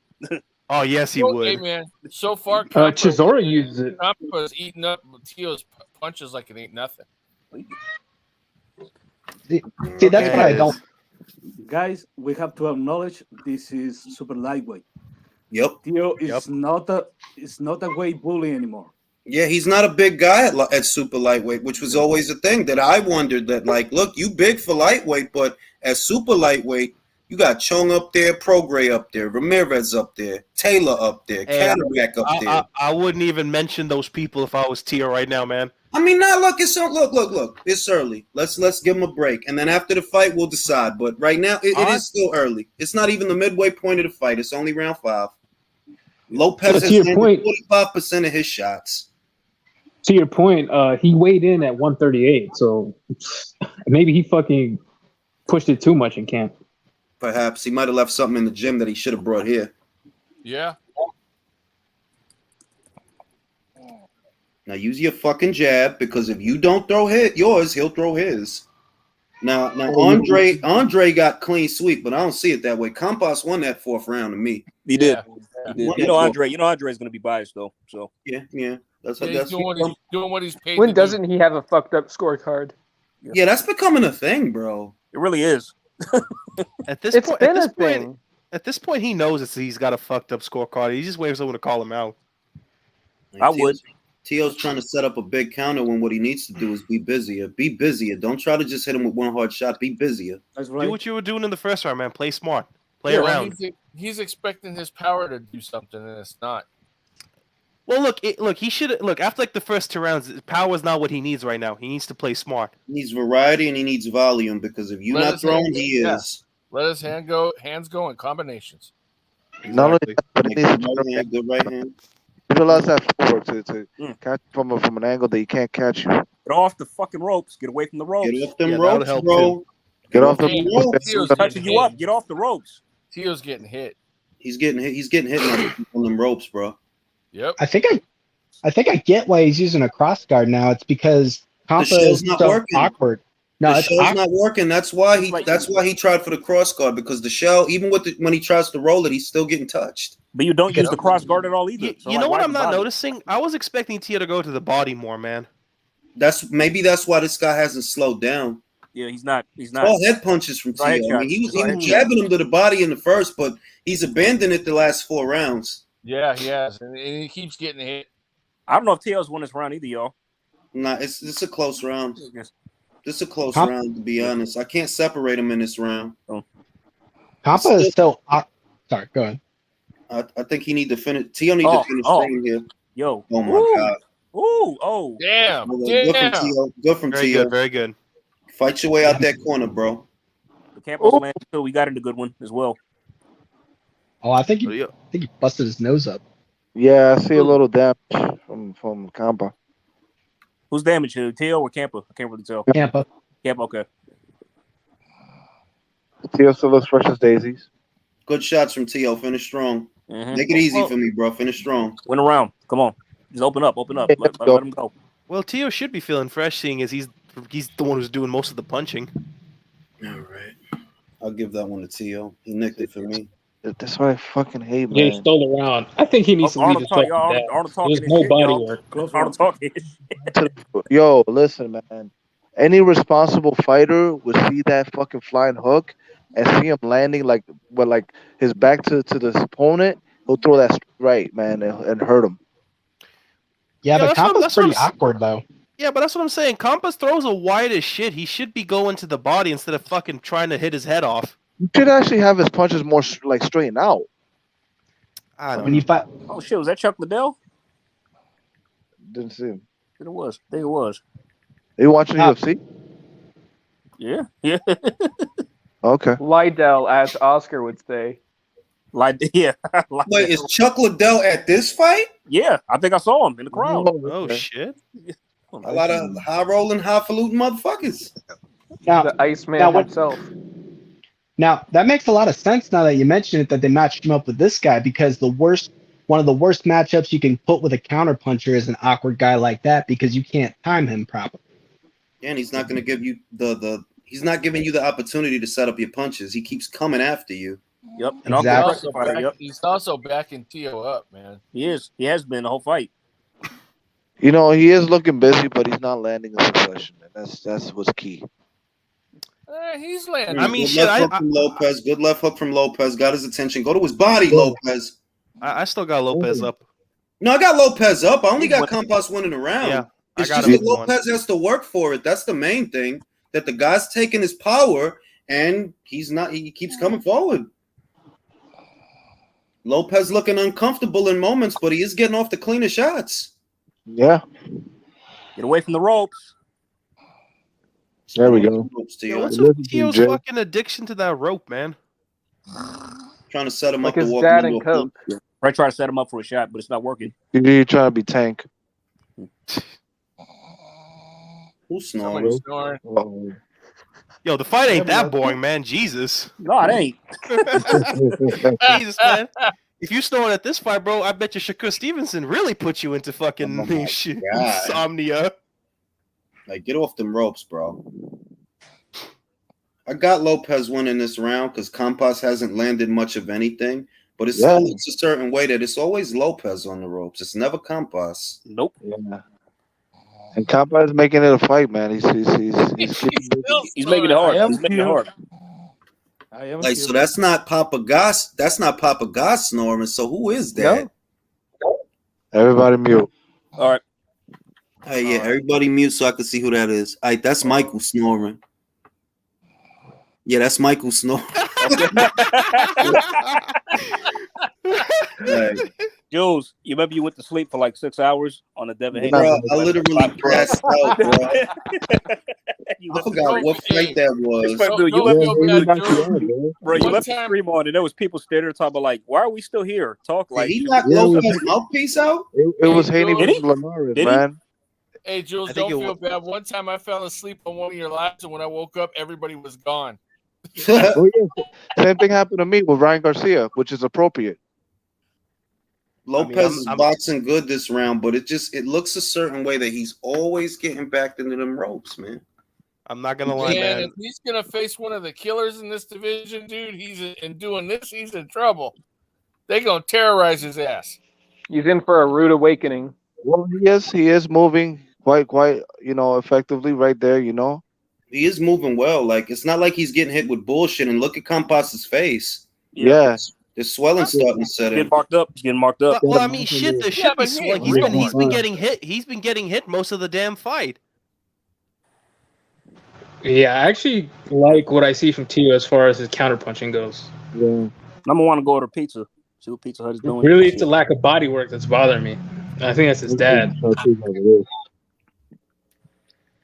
Speaker 2: Oh yes, he would.
Speaker 4: Hey man, so far
Speaker 9: Chisora uses it.
Speaker 4: Campas eating up Tio's punches like it ain't nothing.
Speaker 14: See, that's what I don't.
Speaker 8: Guys, we have to acknowledge this is super lightweight.
Speaker 1: Yep.
Speaker 8: Tio is not a weight bully anymore.
Speaker 1: Yeah, he's not a big guy at super lightweight, which was always a thing that I wondered that, like, look, you big for lightweight, but at super lightweight, you got Chung up there, Prograis up there, Ramirez up there, Taylor up there, Cadillac up there.
Speaker 2: I wouldn't even mention those people if I was Tio right now, man.
Speaker 1: I mean, now look, look. It's early. Let's give him a break, and then after the fight, we'll decide. But right now, it is still early. It's not even the midway point of the fight. It's only round 5. Lopez has landed 45% of his shots.
Speaker 9: To your point, he weighed in at 138, so maybe he fucking pushed it too much in camp.
Speaker 1: Perhaps he might have left something in the gym that he should have brought here.
Speaker 4: Yeah.
Speaker 1: Now use your fucking jab, because if you don't throw yours, he'll throw his. Now Andre got clean sweep, but I don't see it that way. Campas won that 4th round to me.
Speaker 6: He did. He did. You know Andre's gonna be biased though. So
Speaker 1: yeah. That's
Speaker 4: he's doing what he's paid.
Speaker 10: When doesn't he have a fucked up scorecard?
Speaker 1: Yeah, that's becoming a thing, bro.
Speaker 6: It really is.
Speaker 2: At this point, he knows he's got a fucked up scorecard. He just waits for someone to call him out.
Speaker 6: I would.
Speaker 1: Tio's trying to set up a big counter when what he needs to do is be busier. Be busier. Don't try to just hit him with one hard shot. Be busier.
Speaker 8: That's right.
Speaker 2: Do what you were doing in the first round, man. Play smart. Play around.
Speaker 4: He's expecting his power to do something, and it's not.
Speaker 2: Well, look. He should after like the first 2 rounds. Power is not what he needs right now. He needs to play smart.
Speaker 1: He needs variety and he needs volume, because if you're not throwing, he is.
Speaker 4: Let his hands go in combinations.
Speaker 7: Not only that, but he needs
Speaker 1: good right hand.
Speaker 7: Utilize that forward to catch from an angle that he can't catch you.
Speaker 6: Get off the fucking ropes. Get away from the ropes.
Speaker 1: Get off them ropes, bro.
Speaker 7: Get off the ropes.
Speaker 6: Tio's touching you up. Get off the ropes.
Speaker 4: Tio's getting hit.
Speaker 1: He's getting hit. He's getting hit on them ropes, bro.
Speaker 4: Yep.
Speaker 14: I think I get why he's using a cross guard now. It's because Campas is so
Speaker 1: working.
Speaker 14: awkward.
Speaker 1: No, the shell's not working. That's why he tried for the cross guard, because the shell, even when he tries to roll it, he's still getting touched.
Speaker 6: But you don't use the cross guard at all either.
Speaker 2: You know what I'm not noticing? I was expecting Tio to go to the body more, man.
Speaker 1: That's why this guy hasn't slowed down.
Speaker 6: Yeah, he's not.
Speaker 1: All head punches from Tio. I mean, he was jabbing him to the body in the first, but he's abandoned it the last 4 rounds.
Speaker 4: Yeah, he has, and he keeps getting hit.
Speaker 6: I don't know if Tio's won this round either, y'all.
Speaker 1: Nah, it's a close round. This is a close round, to be honest. I can't separate him in this round.
Speaker 14: Campas is still. Sorry, go ahead.
Speaker 1: I think he need to finish. Tio need to finish strong here.
Speaker 6: Yo.
Speaker 1: Oh my god.
Speaker 6: Ooh. Oh.
Speaker 4: Damn.
Speaker 1: Good from Tio.
Speaker 2: Very good.
Speaker 1: Fight your way out that corner, bro.
Speaker 6: The Campas land too. We got in a good one as well.
Speaker 14: Oh, I think he busted his nose up.
Speaker 7: Yeah, I see a little damage from Campa.
Speaker 6: Who's damaged here? Tio or Campa? I can't really tell.
Speaker 14: Campa.
Speaker 6: Okay.
Speaker 7: Tio still looks fresh as daisies.
Speaker 1: Good shots from Tio. Finish strong.
Speaker 6: Mm-hmm.
Speaker 1: Make it easy for me, bro. Finish strong.
Speaker 6: Win a round. Come on. Just open up. Let him go.
Speaker 2: Well, Tio should be feeling fresh, seeing as he's the one who's doing most of the punching.
Speaker 1: All right. I'll give that one to Tio. He nicked it for me.
Speaker 7: That's what I fucking hate, man.
Speaker 9: Yeah, he stole the round. I think he needs to leave his fucking dad. There's no body work.
Speaker 6: Arnold talking.
Speaker 7: Yo, listen, man. Any responsible fighter would see that fucking flying hook and see him landing like his back to the opponent. He'll throw that right, man, and hurt him.
Speaker 14: Yeah, but Campa's pretty awkward though.
Speaker 2: Yeah, but that's what I'm saying. Campas throws a wide as shit. He should be going to the body instead of fucking trying to hit his head off.
Speaker 7: You should actually have his punches more like straightened out.
Speaker 2: I don't know.
Speaker 6: Oh shit, was that Chuck Liddell?
Speaker 7: Didn't see him.
Speaker 6: I think it was.
Speaker 7: Are you watching UFC?
Speaker 6: Yeah.
Speaker 7: Okay.
Speaker 10: Liddell, as Oscar would say.
Speaker 6: Yeah.
Speaker 1: Wait, is Chuck Liddell at this fight?
Speaker 6: Yeah, I think I saw him in the crowd.
Speaker 2: Oh shit!
Speaker 1: A lot of high rolling, highfalutin motherfuckers.
Speaker 14: Now,
Speaker 10: the Iceman himself.
Speaker 14: Now that makes a lot of sense now that you mention it, that they matched him up with this guy, because one of the worst matchups you can put with a counterpuncher is an awkward guy like that, because you can't time him properly.
Speaker 1: And he's not going to give you he's not giving you the opportunity to set up your punches. He keeps coming after you.
Speaker 6: Yep. And
Speaker 14: Exactly.
Speaker 4: He's also backing Tio up, man.
Speaker 6: He is. He has been the whole fight.
Speaker 7: You know, he is looking busy, but he's not landing a succession, and that's what's key.
Speaker 4: He's landing.
Speaker 2: I mean,
Speaker 1: good
Speaker 2: shit.
Speaker 1: left hook from Lopez. Good left hook from Lopez. Got his attention. Go to his body, Lopez.
Speaker 2: I still got Lopez up.
Speaker 1: No, I got Lopez up. I only got Campas winning the round.
Speaker 2: Yeah,
Speaker 1: it's just that Lopez has to work for it. That's the main thing. That the guy's taking his power, and he's not. He keeps coming forward. Lopez looking uncomfortable in moments, but he is getting off the cleaner shots.
Speaker 7: Yeah.
Speaker 6: Get away from the ropes.
Speaker 7: There we go.
Speaker 2: Yo, what's up with Tio's fucking addiction to that rope, man?
Speaker 1: Trying to set him
Speaker 10: Like
Speaker 1: up
Speaker 10: his
Speaker 1: to walk
Speaker 10: dad
Speaker 1: into
Speaker 10: and
Speaker 1: a
Speaker 10: Coke.
Speaker 6: Right, try to set him up for a shot, but it's not working.
Speaker 7: You're trying to be Tank.
Speaker 1: Who's snoring?
Speaker 7: Uh-oh.
Speaker 2: Yo, the fight ain't that boring, man. Jesus.
Speaker 6: No, it ain't.
Speaker 2: Jesus, man. If you snoring at this fight, bro, I bet you Shakur Stevenson really put you into fucking insomnia.
Speaker 1: Like, get off them ropes, bro. I got Lopez winning this round because Campas hasn't landed much of anything, but it still looks a certain way that it's always Lopez on the ropes. It's never Campas.
Speaker 6: Nope.
Speaker 7: Yeah. And Campas is making it a fight, man. He's making
Speaker 6: it hard. He's making it hard.
Speaker 1: Like, so that's not Papa Goss. That's not Papa Goss snoring. So who is that?
Speaker 7: Everybody mute.
Speaker 6: All right.
Speaker 1: Hey, yeah, everybody mute so I can see who that is. All right, that's Michael snoring. Yeah, that's Michael snoring.
Speaker 6: Right. Jules, you remember you went to sleep for like 6 hours on the Devin Haney?
Speaker 1: Bro, I literally passed out, bro. I forgot what fight that was.
Speaker 6: Bro, you left the stream on, and there was people standing there talking about, like, why are we still here? Talk like
Speaker 1: he knocked Lopez's mouthpiece out?
Speaker 7: It was Haney versus Linares, man.
Speaker 4: Hey, Jules, don't feel bad. One time I fell asleep on one of your laps, and when I woke up, everybody was gone.
Speaker 7: Well, yeah. Same thing happened to me with Ryan Garcia, which is appropriate.
Speaker 1: Lopez is boxing good this round, but it looks a certain way that he's always getting back into them ropes, man.
Speaker 2: I'm not gonna lie, man.
Speaker 4: If he's gonna face one of the killers in this division, dude, he's in trouble. They're gonna terrorize his ass.
Speaker 10: He's in for a rude awakening.
Speaker 7: Well, he is moving quite, effectively right there,
Speaker 1: He is moving well. Like, it's not like he's getting hit with bullshit. And look at Campas's face.
Speaker 7: Yeah.
Speaker 1: The swelling starting to set in.
Speaker 6: He's getting marked up.
Speaker 2: Well, I mean, shit. The shit be swelling. He's been getting hit. He's been getting hit most of the damn fight.
Speaker 9: Yeah, I actually like what I see from Tio as far as his counterpunching goes.
Speaker 7: Yeah.
Speaker 6: I'm gonna want to go order pizza. See what Pizza Hut is doing.
Speaker 9: Really, it's the lack of body work that's bothering me. I think that's his dad.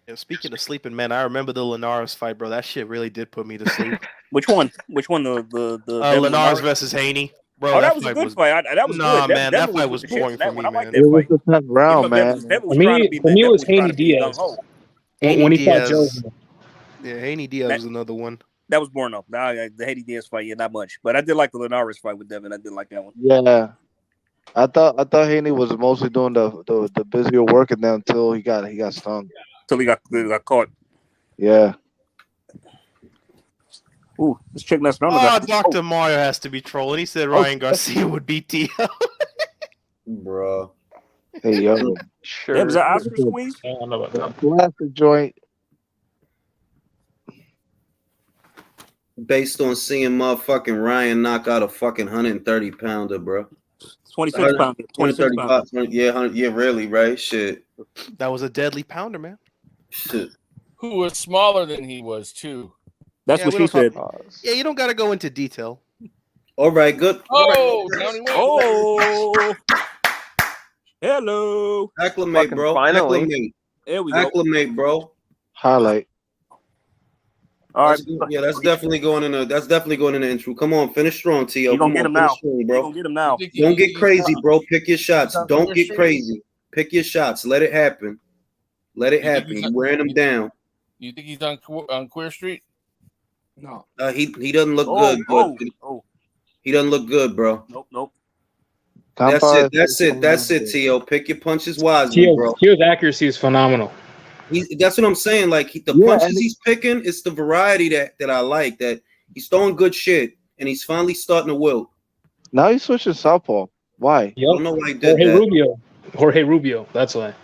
Speaker 2: Yeah, speaking of sleeping, man, I remember the Linares fight, bro. That shit really did put me to sleep.
Speaker 6: Which one? The
Speaker 2: Linares versus Haney. Bro,
Speaker 6: that was a good fight. That was good.
Speaker 2: Man, that fight was boring for me, man.
Speaker 7: It was the 10th round, man.
Speaker 9: For me, it was Haney Diaz. When he fought Joe.
Speaker 2: Yeah, Haney Diaz was another one.
Speaker 6: That was boring up. The Haney Diaz fight, yeah, not much. But I did like the Linares fight with Devin. I did like that one.
Speaker 7: Yeah. I thought Haney was mostly doing the busier work and then until he got stung.
Speaker 6: Until he got caught.
Speaker 7: Yeah.
Speaker 6: Ooh, this chick that's
Speaker 2: Dr. Mario has to be trolling. He said Ryan Garcia would beat Tio.
Speaker 1: Bro.
Speaker 7: Hey, yo.
Speaker 10: Sure.
Speaker 6: Yeah, was that Oscar squeeze?
Speaker 9: I don't know about that.
Speaker 7: Classic joint.
Speaker 1: Based on seeing motherfucking Ryan knock out a fucking 130 pounder, bro.
Speaker 6: 26 pounder. 26 pounder.
Speaker 1: Yeah, really, right? Shit.
Speaker 2: That was a deadly pounder, man.
Speaker 1: Shit.
Speaker 4: Who was smaller than he was, too.
Speaker 6: That's what she said.
Speaker 2: Yeah, you don't got to go into detail.
Speaker 1: All right, good.
Speaker 6: Oh. Hello.
Speaker 1: Acclimate, bro.
Speaker 10: Finally.
Speaker 1: Acclimate.
Speaker 6: There we go.
Speaker 1: Acclimate, bro.
Speaker 7: Highlight.
Speaker 6: All right.
Speaker 1: Yeah, that's definitely going in the intro. Come on, finish strong, T.O.
Speaker 6: You're going to get him now.
Speaker 1: Bro.
Speaker 6: Get him now.
Speaker 1: Don't get crazy, bro. Pick your shots. Don't get crazy. Pick your shots. Let it happen. Let it happen. You're wearing them down.
Speaker 4: You think he's on Queer Street?
Speaker 8: No.
Speaker 1: He doesn't look good. He doesn't look good, bro.
Speaker 6: Nope.
Speaker 1: That's it, T.O. Pick your punches wisely, bro.
Speaker 9: Tio's accuracy is phenomenal.
Speaker 1: That's what I'm saying. Like the punches he's picking, it's the variety that I like. That he's throwing good shit, and he's finally starting to wilt.
Speaker 7: Now he's switching southpaw. Why?
Speaker 1: I don't know why he did that.
Speaker 9: Jorge Rubio. That's why.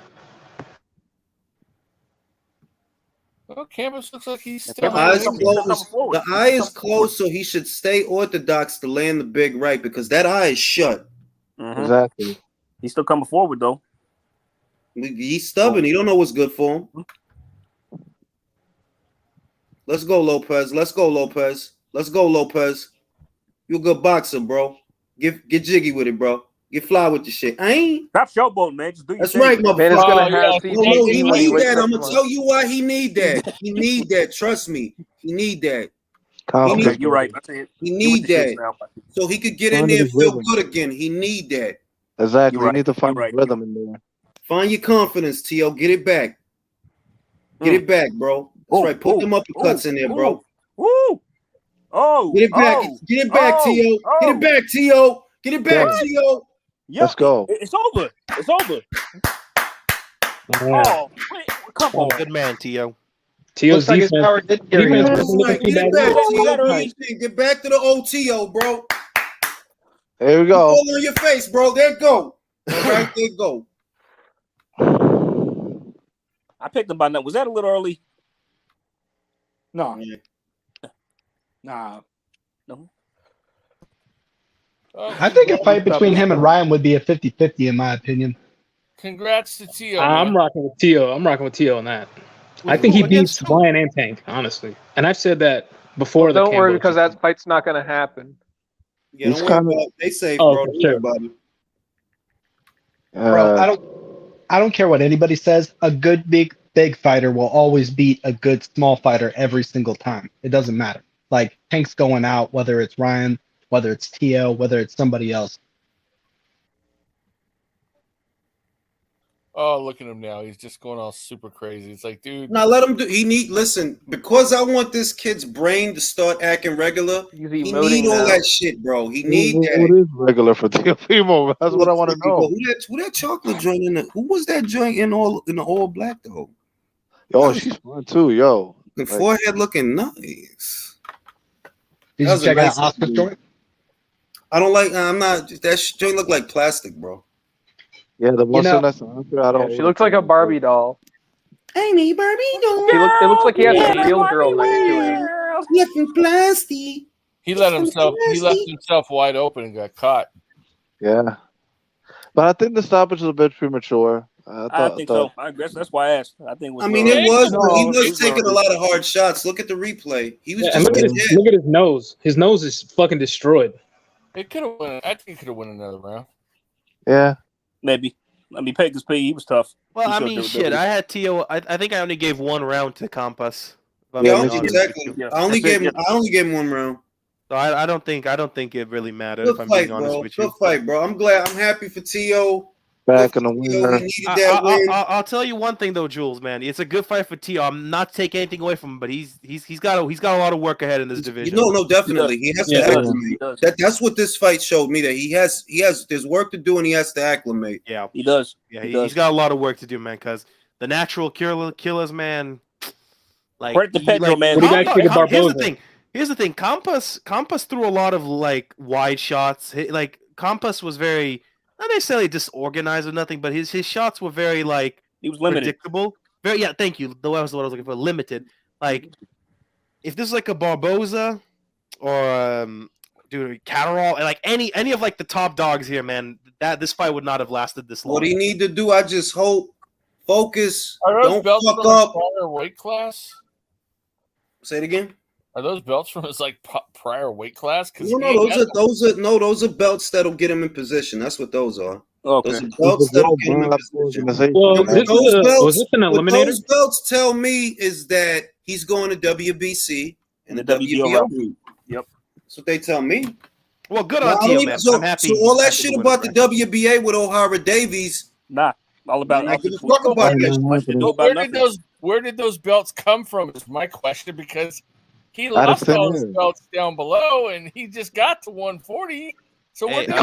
Speaker 4: Well, Campas looks like he's
Speaker 1: The
Speaker 4: still
Speaker 1: eye is closed. The eye is closed, so he should stay orthodox to land the big right because that eye is shut.
Speaker 7: Exactly.
Speaker 6: He's still coming forward though.
Speaker 1: He's stubborn. He don't know what's good for him. Let's go, Lopez. Let's go, Lopez. Let's go, Lopez. You a good boxer, bro. Get jiggy with it, bro. Get fly with the shit. I ain't.
Speaker 6: Stop showboating, man. Just do your
Speaker 1: That's
Speaker 6: thing.
Speaker 1: right, motherfucker.
Speaker 10: Man is gonna have
Speaker 1: Oh, no, he need that. I'm gonna tell you why he need that. He need that. Trust me. He need that.
Speaker 6: Okay, you're right.
Speaker 1: He need that. So he could get in there and feel good again. He need that.
Speaker 7: Exactly. You need to find rhythm in there.
Speaker 1: Find your confidence, T.O. Get it back. Get it back, bro. That's right. Put them uppercuts in there, bro.
Speaker 6: Woo! Oh!
Speaker 1: Get it back. Get it back, T.O. Get it back, T.O. Get it back, T.O.
Speaker 7: Let's go.
Speaker 6: It's over. It's over. Oh, wait, come on.
Speaker 2: Good man, T.O.
Speaker 9: T.O.'s
Speaker 14: Looks like his power did carry him.
Speaker 1: Right. Get it back, T.O. Get back to the old T.O., bro.
Speaker 7: There we go.
Speaker 1: Fall on your face, bro. There you go. All right, there you go.
Speaker 6: I picked him by now. Was that a little early?
Speaker 8: No. Nah.
Speaker 6: No.
Speaker 14: I think a fight between him and Ryan would be a 50-50 in my opinion.
Speaker 4: Congrats to Tio.
Speaker 9: I'm rocking with Tio. I'm rocking with Tio on that. I think he beats Ryan and Tank, honestly. And I've said that before.
Speaker 10: Don't worry, because that fight's not going to happen.
Speaker 1: Yeah, don't worry about it. They safe, bro. Don't worry about it.
Speaker 14: Bro, I don't care what anybody says. A good big fighter will always beat a good small fighter every single time. It doesn't matter. Like Tank's going out, whether it's Ryan, whether it's Tio, whether it's somebody else.
Speaker 4: Oh, look at him now. He's just going all super crazy. It's like, dude.
Speaker 1: Now let him do. Listen, because I want this kid's brain to start acting regular. He need all that shit, bro. He need that.
Speaker 7: What is regular for Teofimo? That's what I want to know.
Speaker 1: Who that chocolate joint in? Who was that joint in the all black though?
Speaker 7: Yo, she's fun too, yo.
Speaker 1: The forehead looking nice.
Speaker 14: Did you check out Oscar's joint?
Speaker 1: I don't like. I'm not. That joint look like plastic, bro.
Speaker 7: Yeah, the one that's
Speaker 10: she looks like a Barbie doll.
Speaker 1: Amy Barbie doll.
Speaker 10: It looks like he has a real girl next to him.
Speaker 1: Looking plastic.
Speaker 4: He left himself wide open and got caught.
Speaker 7: Yeah, but I think the stoppage was a bit premature.
Speaker 6: I think so. I guess that's why I asked. I think.
Speaker 1: It was taking a lot of hard shots. Look at the replay. He was just
Speaker 9: look at his nose. His nose is fucking destroyed.
Speaker 4: It could have won. I think it could have won another round.
Speaker 7: Yeah.
Speaker 6: Maybe. I mean, Peg he was tough.
Speaker 2: Well, I mean, shit. I had Tio. I think I only gave one round to Campas.
Speaker 1: Yeah, exactly. I only gave him one round.
Speaker 2: So I don't think it really mattered.
Speaker 1: Good
Speaker 2: if I'm
Speaker 1: fight,
Speaker 2: being honest with you.
Speaker 1: Good fight, bro. I'm happy for Tio.
Speaker 7: Back in the winner.
Speaker 2: I'll tell you one thing though, Jules, man. It's a good fight for Tio. I'm not taking anything away from him, but he's got a lot of work ahead in this division.
Speaker 1: No, definitely. He has to acclimate. That's what this fight showed me, that he has there's work to do and he has to acclimate.
Speaker 2: Yeah.
Speaker 6: He does.
Speaker 2: Yeah, he's got a lot of work to do, man, because the natural killers, man. Like,
Speaker 6: man.
Speaker 2: Here's the thing. Campas threw a lot of like wide shots. Like Campas was very not necessarily disorganized or nothing, but his shots were very like
Speaker 6: he was limited.
Speaker 2: Predictable. Very thank you. The was what I was looking for. Limited. Like if this is like a Barboza or Catterall, like any of like the top dogs here, man, that this fight would not have lasted this long.
Speaker 1: What he need to do, I just hope, focus,
Speaker 4: don't
Speaker 1: fuck up.
Speaker 4: Prior weight class?
Speaker 1: Say it again.
Speaker 4: Are those belts from his like prior weight class?
Speaker 1: Those are belts that'll get him in position. That's what those are.
Speaker 6: Okay.
Speaker 1: Those are belts that'll get him in position.
Speaker 9: Well, was this an eliminator?
Speaker 1: What those belts tell me is that he's going to WBC and the WBO route.
Speaker 6: Yep.
Speaker 1: That's what they tell me.
Speaker 2: Well, good on Tio, man. I'm happy.
Speaker 1: So all that shit about the WBA with O'Hara Davies.
Speaker 6: Nah, all about
Speaker 1: I give a fuck about that.
Speaker 4: Where did those belts come from? Is my question, because he lost all his belts down below, and he just got to 140. So what did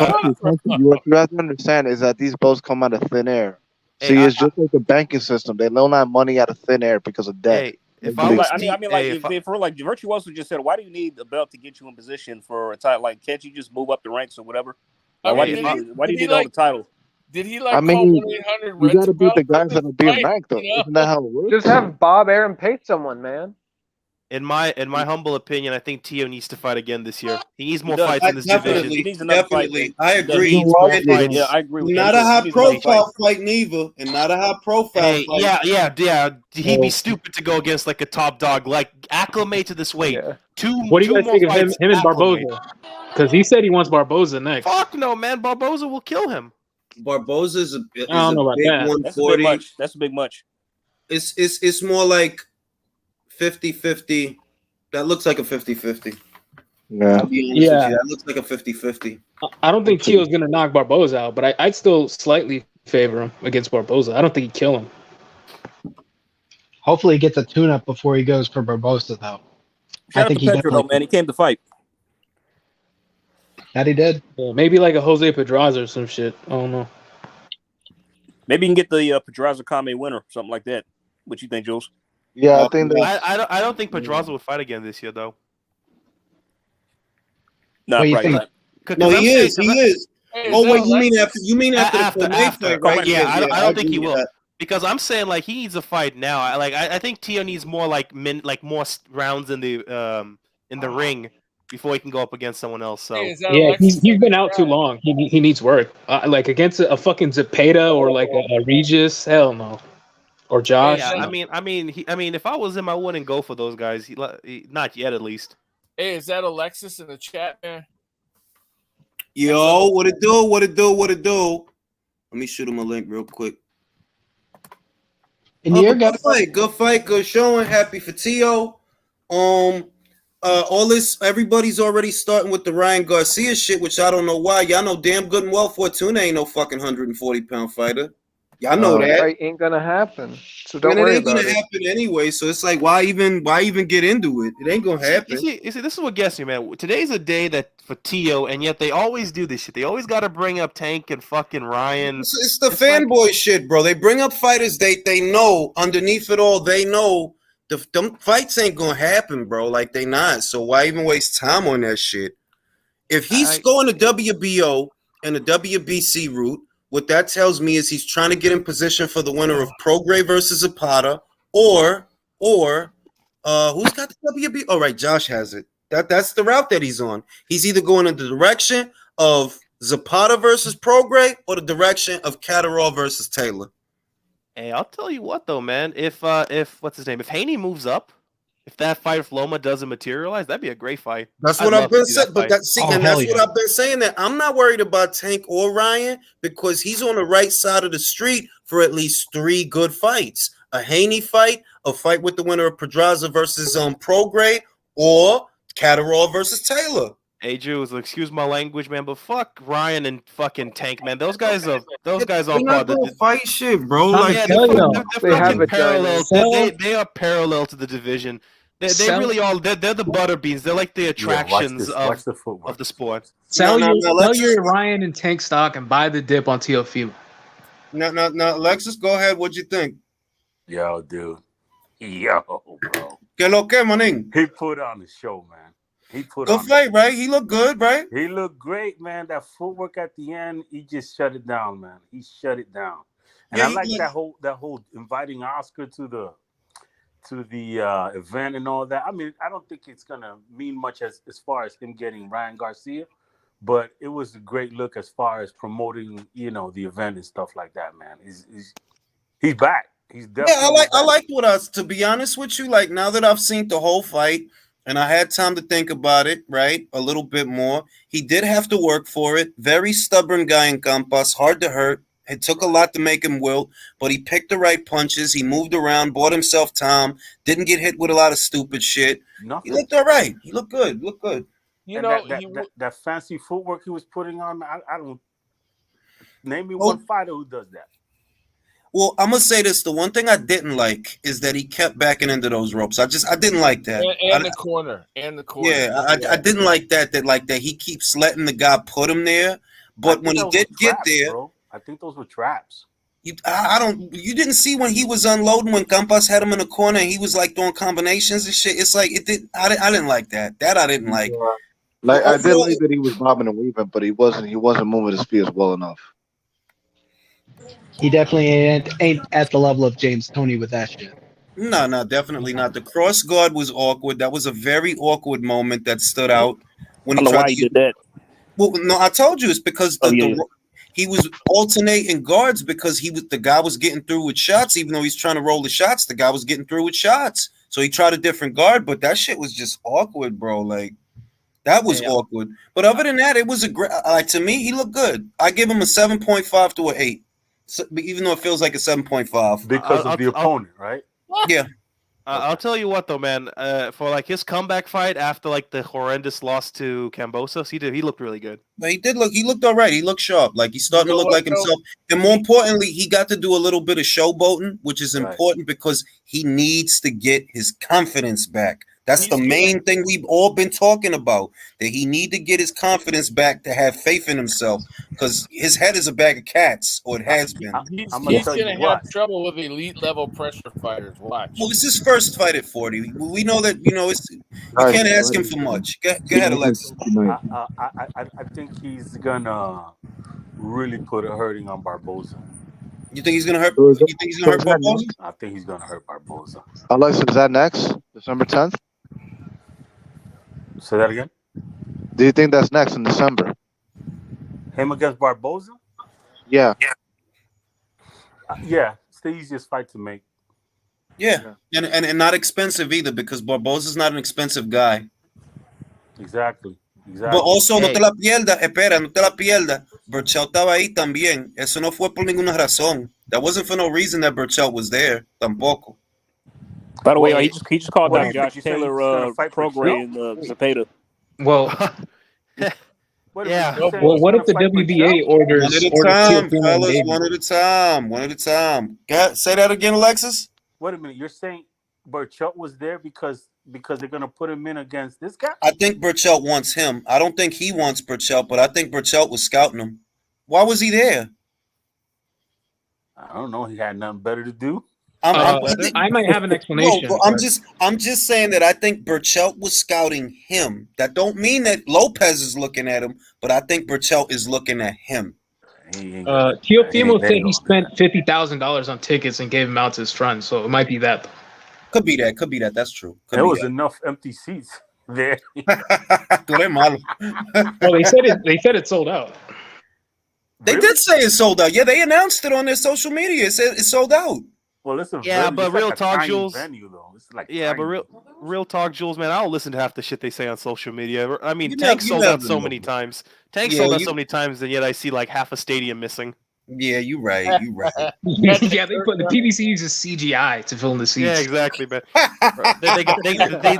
Speaker 7: what you have to understand is that these belts come out of thin air. See, it's just like the banking system. They loan out money out of thin air because of debt.
Speaker 2: Hey, if I was,
Speaker 6: if we're like Virtuoso just said, why do you need a belt to get you in position for a title? Like, can't you just move up the ranks or whatever? Like, why do you need all the title?
Speaker 4: Did he
Speaker 7: I mean,
Speaker 4: call 1-800
Speaker 7: you
Speaker 4: rent
Speaker 7: got to
Speaker 4: a
Speaker 7: beat the
Speaker 4: belt?
Speaker 7: guys that are being ranked, though. Isn't that how it works?
Speaker 10: Just have Bob Arum pay someone, man.
Speaker 2: in my humble opinion, I think Tio needs to fight again this year. He needs more fights in this
Speaker 1: Definitely,
Speaker 2: division.
Speaker 6: He needs another fight.
Speaker 1: definitely. I
Speaker 2: He
Speaker 1: agree.
Speaker 2: needs more fights.
Speaker 6: Yeah, I agree with
Speaker 1: Not a
Speaker 6: that.
Speaker 1: high
Speaker 6: He needs another
Speaker 1: profile fight neither, and not a high profile
Speaker 2: Hey,
Speaker 1: fight.
Speaker 2: yeah. He'd be stupid to go against like a top dog. Like acclimate to this weight.
Speaker 9: What do you guys think of him and
Speaker 2: acclimate.
Speaker 9: Barboza? Because he said he wants Barboza next.
Speaker 2: Fuck no, man. Barboza will kill him.
Speaker 1: Barboza's a big
Speaker 9: I don't know about that.
Speaker 1: 140.
Speaker 6: That's a bit much.
Speaker 1: It's more like 50-50. That looks like a 50-50.
Speaker 7: Yeah.
Speaker 1: That looks like a 50-50.
Speaker 9: I don't think Tio's going to knock Barboza out, but I'd still slightly favor him against Barboza. I don't think he'd kill him.
Speaker 14: Hopefully he gets a tune-up before he goes for Barboza, though.
Speaker 6: Shout out to Pedro, though, man. He came to fight.
Speaker 14: That he did.
Speaker 9: Yeah, maybe like a Jose Pedraza or some shit. I don't know.
Speaker 6: Maybe you can get the Pedraza Kame winner, something like that. What you think, Jules?
Speaker 7: Yeah, I think
Speaker 2: I don't think Pedraza would fight again this year, though.
Speaker 6: No, right.
Speaker 1: No, he is. He is. Oh wait, you mean after the fight, right?
Speaker 2: Yeah, I don't think he will. Because I'm saying like he needs a fight now. I think Tio needs more more rounds in the ring before he can go up against someone else. So
Speaker 9: yeah, he's been out too long. He needs work. Like against a fucking Zepeda or like a Regis, hell no. Or Josh.
Speaker 2: Yeah, I mean, if I was him, I wouldn't go for those guys. Not yet, at least.
Speaker 4: Hey, is that Alexis in the chat, man?
Speaker 1: Yo, what it do? What it do? What it do? Let me shoot him a link real quick. Good fight, good showing. Happy for Tio. All this, everybody's already starting with the Ryan Garcia shit, which I don't know why. Y'all know damn good and well Fortuna ain't no fucking 140-pound fighter. Y'all know that.
Speaker 10: Right, ain't gonna happen. So don't
Speaker 1: it
Speaker 10: worry
Speaker 1: ain't
Speaker 10: about
Speaker 1: gonna
Speaker 10: it.
Speaker 1: happen anyway. So it's like, why even get into it? It ain't gonna happen.
Speaker 2: You see, this is what gets me, man. Today's a day that for Tio, and yet they always do this shit. They always got to bring up Tank and fucking Ryan.
Speaker 1: It's the fanboy shit, bro. They bring up fighters they know underneath it all. They know them fights ain't gonna happen, bro. Like they not. So why even waste time on that shit? If he's going to WBO and the WBC route, what that tells me is he's trying to get in position for the winner of Prograis versus Zapata, or who's got the WBO? Oh, right, Josh has it. That's the route that he's on. He's either going in the direction of Zapata versus Prograis or the direction of Catterall versus Taylor.
Speaker 2: Hey, I'll tell you what though, man. If what's his name? If Haney moves up, if that fight with Loma doesn't materialize, that'd be a great fight.
Speaker 1: That's what I've been saying. But that's what I've been saying. That I'm not worried about Tank or Ryan because he's on the right side of the street for at least 3 good fights: a Haney fight, a fight with the winner of Pedraza versus Prograis, or Catterall versus Taylor.
Speaker 2: Hey, Jules, excuse my language, man, but fuck Ryan and fucking Tank, man. Those guys are on par.
Speaker 1: Fight shit, bro.
Speaker 2: Like they're fucking parallel. They are parallel to the division. They really all. They're the butterbeans. They're like the attractions of the sport.
Speaker 9: Sell your Ryan and Tank stock and buy the dip on Teofimo.
Speaker 1: No, Alexis, go ahead. What'd you think?
Speaker 15: Yo, dude. Yo, bro.
Speaker 1: Que lo que, maning?
Speaker 15: He put on the show, man. He put
Speaker 1: good
Speaker 15: on
Speaker 1: fight, right? He looked good, right?
Speaker 15: He looked great, man. That footwork at the end, he just shut it down, man. He shut it down. And I like that whole inviting Oscar to the event and all that. I mean, I don't think it's gonna mean much as far as him getting Ryan Garcia, but it was a great look as far as promoting, the event and stuff like that, man. He's back. He's definitely
Speaker 1: I liked what to be honest with you, like now that I've seen the whole fight and I had time to think about it, right? A little bit more. He did have to work for it. Very stubborn guy in Campas, hard to hurt. It took a lot to make him wilt, but he picked the right punches. He moved around, bought himself time, didn't get hit with a lot of stupid shit.
Speaker 15: Nothing.
Speaker 1: He looked all right. He looked good.
Speaker 15: That fancy footwork he was putting on, I don't name me one fighter who does that.
Speaker 1: Well, I'm gonna say this: the one thing I didn't like is that he kept backing into those ropes. I didn't like that.
Speaker 4: And the corner.
Speaker 1: Yeah, I didn't like that. That he keeps letting the guy put him there. But when he did get there,
Speaker 15: bro. I think those were traps.
Speaker 1: You didn't see when he was unloading when Campas had him in the corner and he was like doing combinations and shit. It's like it did. I didn't like that. I didn't like.
Speaker 7: Like I did like that he was bobbing and weaving, but he wasn't moving his spears well enough.
Speaker 14: He definitely ain't at the level of James Toney with that shit.
Speaker 1: No, definitely not. The cross guard was awkward. That was a very awkward moment that stood out when
Speaker 6: I
Speaker 1: he
Speaker 6: don't know
Speaker 1: tried
Speaker 6: why
Speaker 1: to
Speaker 6: he did that.
Speaker 1: Well, no, I told you it's because he was alternating guards because the guy was getting through with shots, even though he's trying to roll the shots. The guy was getting through with shots, so he tried a different guard. But that shit was just awkward, bro. Like that was awkward. But other than that, it was a great. Like to me, he looked good. I give him a 7.5 to an 8, so, even though it feels like a 7.5
Speaker 15: because of the opponent, right?
Speaker 1: Yeah.
Speaker 2: I'll tell you what though, man. For like his comeback fight after like the horrendous loss to Cambosos, he looked really good.
Speaker 1: But he looked all right. He looked sharp. Like he's starting to look like himself. And more importantly, he got to do a little bit of showboating, which is important because he needs to get his confidence back. That's the main thing we've all been talking about, that he need to get his confidence back to have faith in himself because his head is a bag of cats, or it has been.
Speaker 4: He's going to have trouble with elite level pressure fighters. Watch.
Speaker 1: Well, it's his first fight at 40. We know that, you can't ask him for much. Go ahead, Alexis.
Speaker 15: I think he's going to really put a hurting on Barboza.
Speaker 1: You think he's going to hurt? You think he's going to hurt Barboza?
Speaker 15: I think he's going to hurt Barboza.
Speaker 7: Alexis, is that next? December 10th?
Speaker 15: Say that again?
Speaker 7: Do you think that's next in December?
Speaker 15: Him against Barboza?
Speaker 7: Yeah.
Speaker 15: Yeah, it's the easiest fight to make.
Speaker 1: Yeah. And not expensive either because Barboza's not an expensive guy.
Speaker 15: Exactly.
Speaker 1: But also, no te la pierdas. Burchell estaba ahí también. Eso no fue por ninguna razón. That wasn't for no reason that Burchell was there. Tampoco.
Speaker 6: By the way, he just called out Josh Taylor program Zepeda.
Speaker 9: Well, what if the WBA orders
Speaker 1: one at a time, fellas? One at a time. Say that again, Alexis.
Speaker 15: Wait a minute. You're saying Burchell was there because they're gonna put him in against this guy?
Speaker 1: I think Burchell wants him. I don't think he wants Burchell, but I think Burchell was scouting him. Why was he there?
Speaker 15: I don't know. He had nothing better to do.
Speaker 9: I might have an explanation.
Speaker 1: No, I'm just saying that I think Burchell was scouting him. That don't mean that Lopez is looking at him, but I think Burchell is looking at him.
Speaker 9: Teofimo said he spent $50,000 on tickets and gave them out to his friends, so it might be that.
Speaker 1: Could be that. That's true.
Speaker 15: There was enough empty seats there.
Speaker 9: Well, they said it sold out.
Speaker 1: They did say it sold out. Yeah, they announced it on their social media. It said it sold out.
Speaker 15: Well, listen.
Speaker 2: But real talk, Jules.
Speaker 15: Venue, though. It's like
Speaker 2: but real talk, Jules. Man, I don't listen to half the shit they say on social media. I mean, Tank sold out so many times. Sold out so many times, and yet I see like half a stadium missing.
Speaker 1: Yeah, you're right.
Speaker 9: Yeah, the PBC uses CGI to fill in the seats.
Speaker 2: Yeah, exactly, man.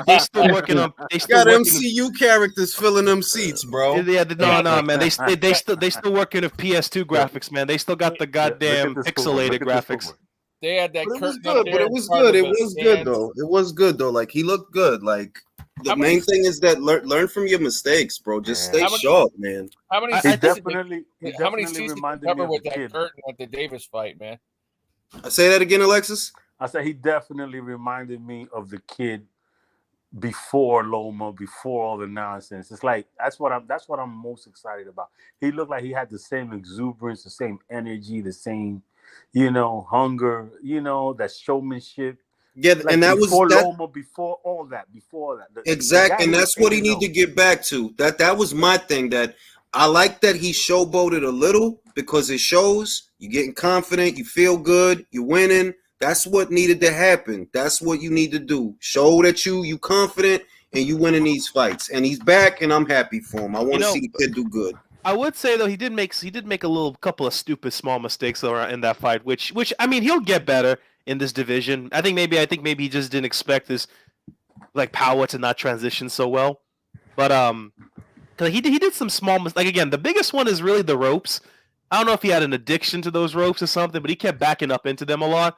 Speaker 2: they still working on. They still
Speaker 1: got MCU characters filling them seats, bro.
Speaker 2: Yeah, no, man. They still working with PS2 graphics, man. They still got the goddamn pixelated graphics.
Speaker 4: They had that.
Speaker 1: But it was good. But it was good. It was good though. It was good though. Like he looked good. Like the main thing is that learn from your mistakes, bro. Just stay sharp, man.
Speaker 4: How many seasons cover with that curtain with the Davis fight, man?
Speaker 1: Say that again, Alexis.
Speaker 15: I said he definitely reminded me of the kid before Loma, before all the nonsense. It's like that's what I'm most excited about. He looked like he had the same exuberance, the same energy, the same, hunger, that showmanship.
Speaker 1: Yeah,
Speaker 15: like
Speaker 1: and that was
Speaker 15: Loma, before all that.
Speaker 1: Exactly, and that's what he need to get back to. That was my thing. That I like that he showboated a little because it shows you getting confident, you feel good, you're winning. That's what needed to happen. That's what you need to do. Show that you confident and you winning these fights. And he's back, and I'm happy for him. I want to see the kid do good.
Speaker 2: I would say though he did make a couple of stupid small mistakes though in that fight, which I mean he'll get better in this division. I think maybe he just didn't expect his like power to not transition so well. But he did some small mistakes. Like again, the biggest one is really the ropes. I don't know if he had an addiction to those ropes or something, but he kept backing up into them a lot.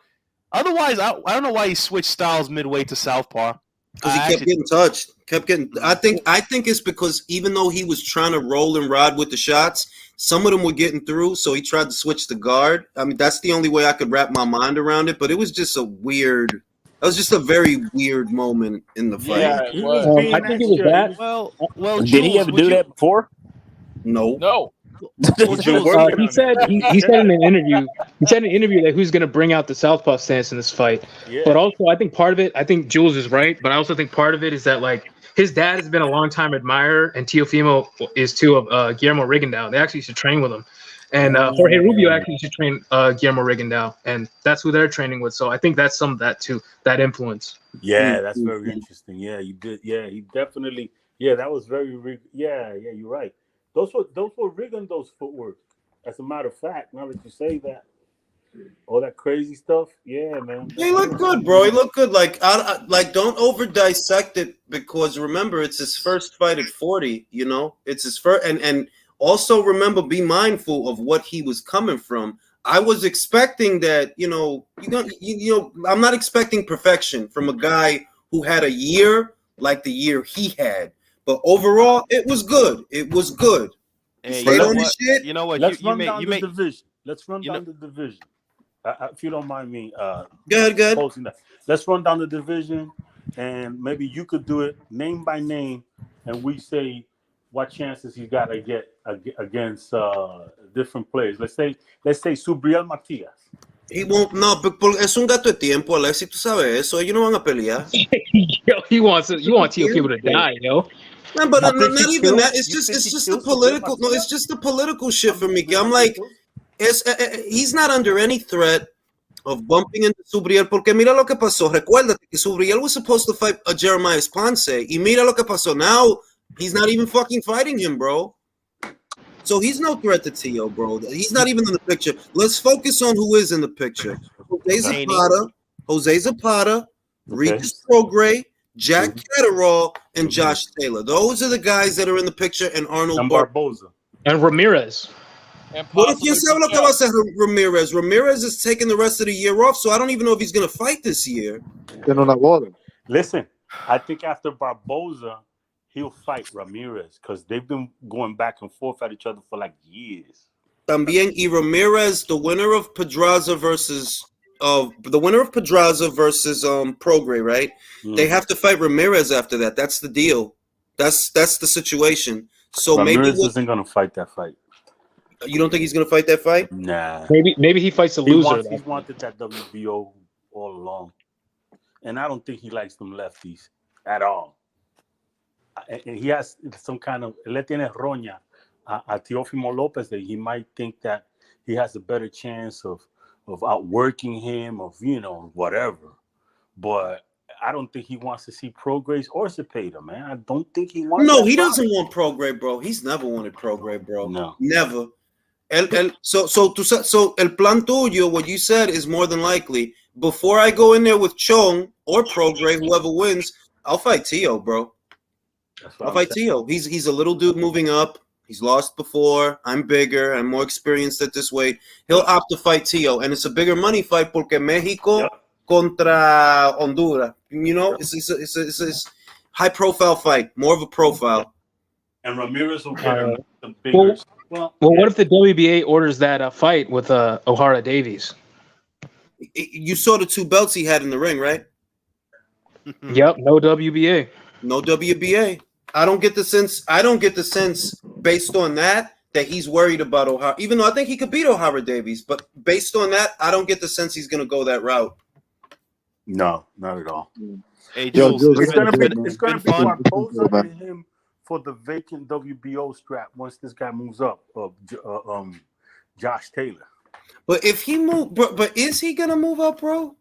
Speaker 2: Otherwise, I don't know why he switched styles midway to southpaw.
Speaker 1: Because he kept getting touched. I think it's because even though he was trying to roll and ride with the shots, some of them were getting through, so he tried to switch the guard. I mean, that's the only way I could wrap my mind around it. But it was just a very weird moment in the fight.
Speaker 4: Yeah, it was.
Speaker 9: I think it was that.
Speaker 2: Well,
Speaker 6: Did
Speaker 2: Jules,
Speaker 6: he ever
Speaker 2: would
Speaker 6: do
Speaker 2: you-
Speaker 6: that before?
Speaker 1: No.
Speaker 4: No.
Speaker 2: Well, Jules,
Speaker 9: He said he said in an interview. He said in an interview that who's going to bring out the southpaw stance in this fight.
Speaker 15: Yeah.
Speaker 9: But also, I think part of it. I think Jules is right, but I also think part of it is that like his dad has been a longtime admirer, and Teofimo is too of Guillermo Rigondeaux. They actually used to train with him, and Jorge Rubio actually used to train Guillermo Rigondeaux, and that's who they're training with. So I think that's some of that too, that influence.
Speaker 15: Yeah, that's very interesting. Yeah, you did. Yeah, he definitely. Yeah, that was very. Yeah, you're right. Those were Rigondeaux's footwork. As a matter of fact, now that you say that, all that crazy stuff. Yeah, man.
Speaker 1: He looked good, bro. He looked good. Like, don't over dissect it because remember, it's his first fight at 40. You know, it's his first, and also remember, be mindful of what he was coming from. I was expecting that, you know, I'm not expecting perfection from a guy who had a year like the year he had. But overall, it was good. It was good.
Speaker 2: Hey,
Speaker 1: Stayed on his shit.
Speaker 2: You know what?
Speaker 15: Let's
Speaker 2: You
Speaker 15: run
Speaker 2: may
Speaker 15: down
Speaker 2: you
Speaker 15: the
Speaker 2: may
Speaker 15: division. Let's run
Speaker 2: you know-
Speaker 15: down the division. If you don't mind me,
Speaker 1: Go ahead.
Speaker 15: posting that. Let's run down the division, and maybe you could do it name by name, and we say what chances he's got to get against different players. Let's say Subriel Matias.
Speaker 1: He won't. No, es un gato de tiempo, Alexi. Tú sabes eso. Ellos no van a pelear.
Speaker 9: Yo, you want Teofimo to die, yo.
Speaker 1: No, but not
Speaker 15: think he
Speaker 1: even
Speaker 15: kills-
Speaker 1: that. It's
Speaker 15: you
Speaker 1: just
Speaker 15: think
Speaker 1: it's
Speaker 15: he
Speaker 1: just the
Speaker 15: kills
Speaker 1: political.
Speaker 15: Subriel
Speaker 1: No,
Speaker 15: Matias?
Speaker 1: it's just the political shit for me. I'm like, he's not under any threat of bumping into Subriel. Porque mira lo que pasó. Recuérdate que Subriel was supposed to fight Jeremiah Ponce. Y mira lo que pasó. Now he's not even fucking fighting him, bro. So he's no threat to Tio, bro. He's not even in the picture. Let's focus on who is in the picture. Jose Zapata, Regis Prograis, Jack Catterall, and Josh Taylor. Those are the guys that are in the picture, and Arnold
Speaker 15: And Barboza.
Speaker 9: And Ramirez.
Speaker 4: And
Speaker 1: What if you
Speaker 4: possibly
Speaker 1: say lo que va a
Speaker 4: Michelle.
Speaker 1: hacer Ramirez? Ramirez is taking the rest of the year off, so I don't even know if he's going to fight this year.
Speaker 15: Listen, I think after Barboza, he'll fight Ramirez because they've been going back and forth at each other for like years.
Speaker 1: También y Ramirez, the winner of Pedraza versus Prograis, right? They have to fight Ramirez after that. That's the deal. That's the situation. So
Speaker 15: Ramirez
Speaker 1: maybe
Speaker 15: isn't gonna fight that fight.
Speaker 1: you don't think he's going to fight that fight?
Speaker 15: Nah.
Speaker 9: Maybe he fights the loser.
Speaker 15: He's wanted that WBO all along, and I don't think he likes them lefties at all. And he has some kind of le tiene roña a Teofimo Lopez that he might think that he has a better chance of outworking him, of whatever. But I don't think he wants to see Prograis or Cepeda, man. I don't think he wants.
Speaker 1: No,
Speaker 15: that
Speaker 1: he
Speaker 15: fight.
Speaker 1: doesn't want Prograis, bro. He's never wanted Prograis, bro.
Speaker 15: No.
Speaker 1: Never. So el plan tuyo, what you said is more than likely. Before I go in there with Chong or Prograis, whoever wins, I'll fight Tio, bro. I'll fight Tio. He's a little dude moving up. He's lost before. I'm bigger. I'm more experienced at this weight. He'll opt to fight Tio, and it's a bigger money fight porque Mexico contra Honduras. You know, it's a high profile fight, more of a profile.
Speaker 15: And Ramirez will get him the
Speaker 9: Well,
Speaker 15: bigger.
Speaker 9: what if the WBA orders that fight with O'Hara Davies?
Speaker 1: You saw the two belts he had in the ring, right?
Speaker 9: Yep, no WBA.
Speaker 1: No WBA. I don't get the sense based on that he's worried about O'Hara. Even though I think he could beat O'Hara Davies, but based on that, I don't get the sense he's going to go that route.
Speaker 15: No, not at all.
Speaker 2: Hey, Jules,
Speaker 15: it's going to be
Speaker 2: fun.
Speaker 15: Barboza and him for the vacant WBO strap once this guy moves up. Josh Taylor.
Speaker 1: But if he move, but is he going to move up, bro?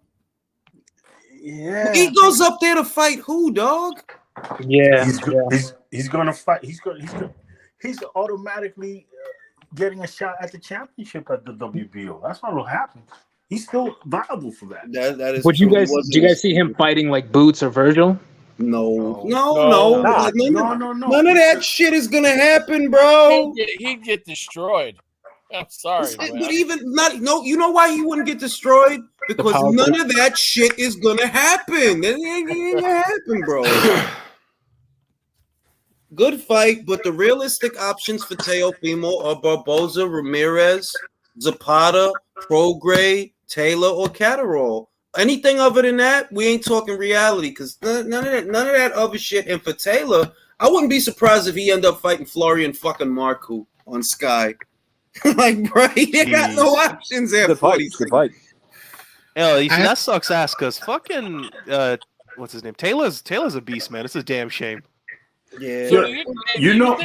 Speaker 15: Yeah.
Speaker 1: He goes up there to fight who, dog?
Speaker 9: Yeah,
Speaker 15: he's gonna fight. He's automatically getting a shot at the championship at the WBO. That's what will happen. He's still viable for that.
Speaker 1: That is.
Speaker 9: Would you guys? Do you guys see him fighting like Boots or Virgil?
Speaker 1: No.
Speaker 15: Nah,
Speaker 1: None of that shit is gonna happen, bro.
Speaker 4: He'd get destroyed. I'm sorry, man.
Speaker 1: But even not. No, you know why he wouldn't get destroyed? Because none of that shit is gonna happen. It ain't gonna happen, bro. Good fight, but the realistic options for Teofimo are Barboza, Ramirez, Zapata, Prograis, Taylor, or Catterall. Anything other than that, we ain't talking reality because none of that other shit. And for Taylor, I wouldn't be surprised if he end up fighting Florian fucking Marku on Sky. Like, bro, he got no options at 46.
Speaker 6: Good fight.
Speaker 2: Hell, you see, that sucks ass because fucking what's his name? Taylor's a beast, man. It's a damn shame.
Speaker 1: Yeah.
Speaker 15: So, you know what?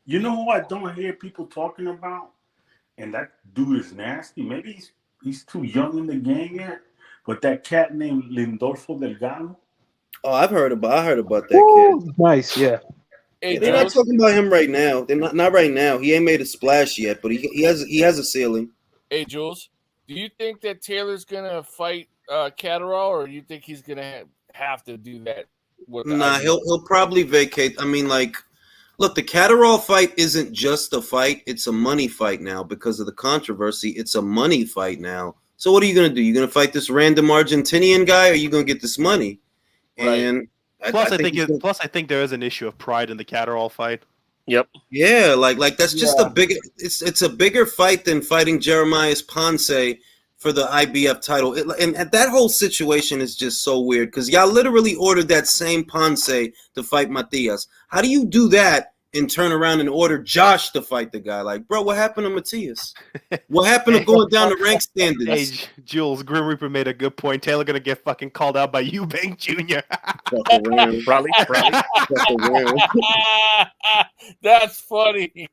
Speaker 15: You know who I don't hear people talking about, and that dude is nasty. Maybe he's too young in the game yet, but that cat named Lindolfo Delgado.
Speaker 1: Oh, I heard about that kid.
Speaker 11: Nice, yeah.
Speaker 4: Hey,
Speaker 1: They're not talking about him right now. They're not right now. He ain't made a splash yet, but he has a ceiling.
Speaker 4: Hey, Jules, do you think that Taylor's gonna fight Catterall, or do you think he's gonna have to do that?
Speaker 1: Nah, he'll probably vacate. I mean, like, look, the Catterall fight isn't just a fight; it's a money fight now because of the controversy. It's a money fight now. So what are you gonna do? You gonna fight this random Argentinian guy, or are you gonna get this money?
Speaker 4: Right.
Speaker 1: And
Speaker 2: Plus, I think there is an issue of pride in the Catterall fight.
Speaker 6: Yep.
Speaker 1: Yeah, like that's just a bigger. It's a bigger fight than fighting Jeremias Ponce for the IBF title. And that whole situation is just so weird because y'all literally ordered that same Ponce to fight Matias. How do you do that and turn around and order Josh to fight the guy? Like, bro, what happened to Matias? What happened to going down the rank standards?
Speaker 2: Hey, Jules, Grim Reaper made a good point. Taylor gonna get fucking called out by Eubank Jr.
Speaker 6: Probably.
Speaker 4: That's funny.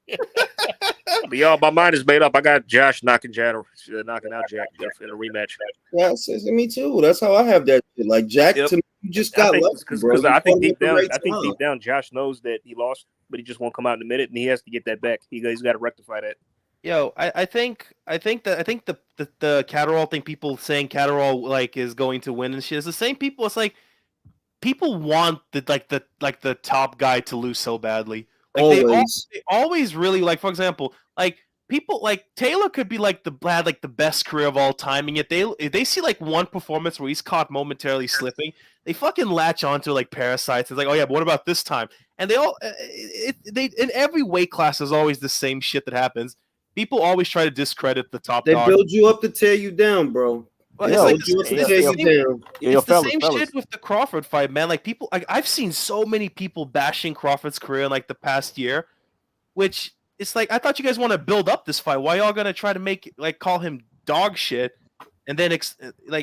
Speaker 6: But y'all, my mind is made up. I got Josh knocking out Jack in a rematch.
Speaker 1: Yeah, me too. That's how I have that shit. Like Jack, to me, you just got lucky, bro.
Speaker 6: Because I think deep down, Josh knows that he lost, but he just won't come out in a minute, and he has to get that back. He's got to rectify that.
Speaker 2: Yo, I think the Catterall thing, people saying Catterall like is going to win and shit, is the same people. It's like people want the top guy to lose so badly. Like they always really, like, for example, like people like Taylor could be like the best career of all time, and yet if they see like one performance where he's caught momentarily slipping, they fucking latch onto like parasites. It's like, oh yeah, but what about this time? And they all they in every weight class there's always the same shit that happens. People always try to discredit the top dog.
Speaker 1: They build you up to tear you down, bro.
Speaker 2: Well, it's the same shit with the Crawford fight, man. Like people, I've seen so many people bashing Crawford's career in like the past year, which it's like I thought you guys want to build up this fight. Why y'all gonna try to call him dog shit, and then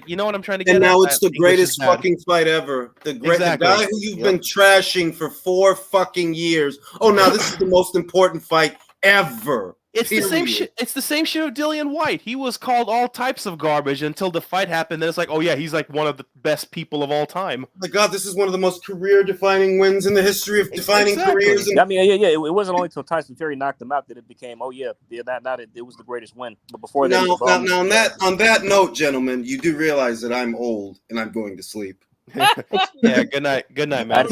Speaker 2: you know what I'm trying to get?
Speaker 1: And now
Speaker 2: at?
Speaker 1: it's the greatest fucking fight ever. The guy who you've been trashing for 4 fucking years. Oh, now this is the most important fight ever.
Speaker 2: It's the same shit. It's the same shit with Dillian White. He was called all types of garbage until the fight happened. Then it's like, oh yeah, he's like one of the best people of all time.
Speaker 1: Oh my God, this is one of the most career-defining wins in the history of defining careers.
Speaker 6: I mean, yeah. It wasn't only until Tyson Fury knocked him out that it became, oh yeah, it was the greatest win. But before that,
Speaker 1: now on that note, gentlemen, you do realize that I'm old and I'm going to sleep.
Speaker 2: Yeah, good night, man.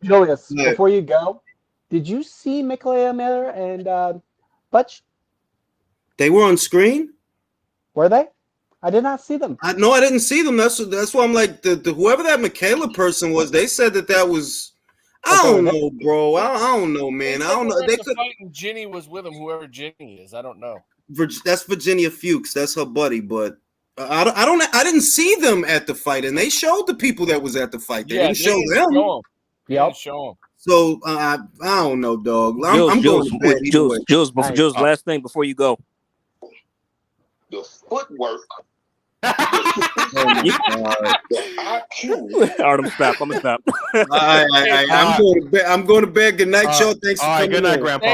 Speaker 11: Julius, before you go, did you see Mikaela Miller and Butch?
Speaker 1: They were on screen?
Speaker 11: Were they? I did not see them.
Speaker 1: No, I didn't see them. That's why I'm like, the whoever that Mikaela person was, they said that was. I don't know, bro. I don't know, man. I don't know.
Speaker 4: They could. Ginny was with him. Whoever Ginny is, I don't know.
Speaker 1: That's Virginia Fuchs. That's her buddy, but. I didn't see them at the fight, and they showed the people that was at the fight. They didn't show them.
Speaker 11: Yeah,
Speaker 4: show them.
Speaker 1: So I don't know, dog. I'm going to bed.
Speaker 6: Jules, last thing before you go.
Speaker 13: The footwork.
Speaker 6: The IQ. All right, I'm gonna stop.
Speaker 1: I'm going to bed. Good night, y'all. Thanks for coming.
Speaker 2: Good night, Grandpa.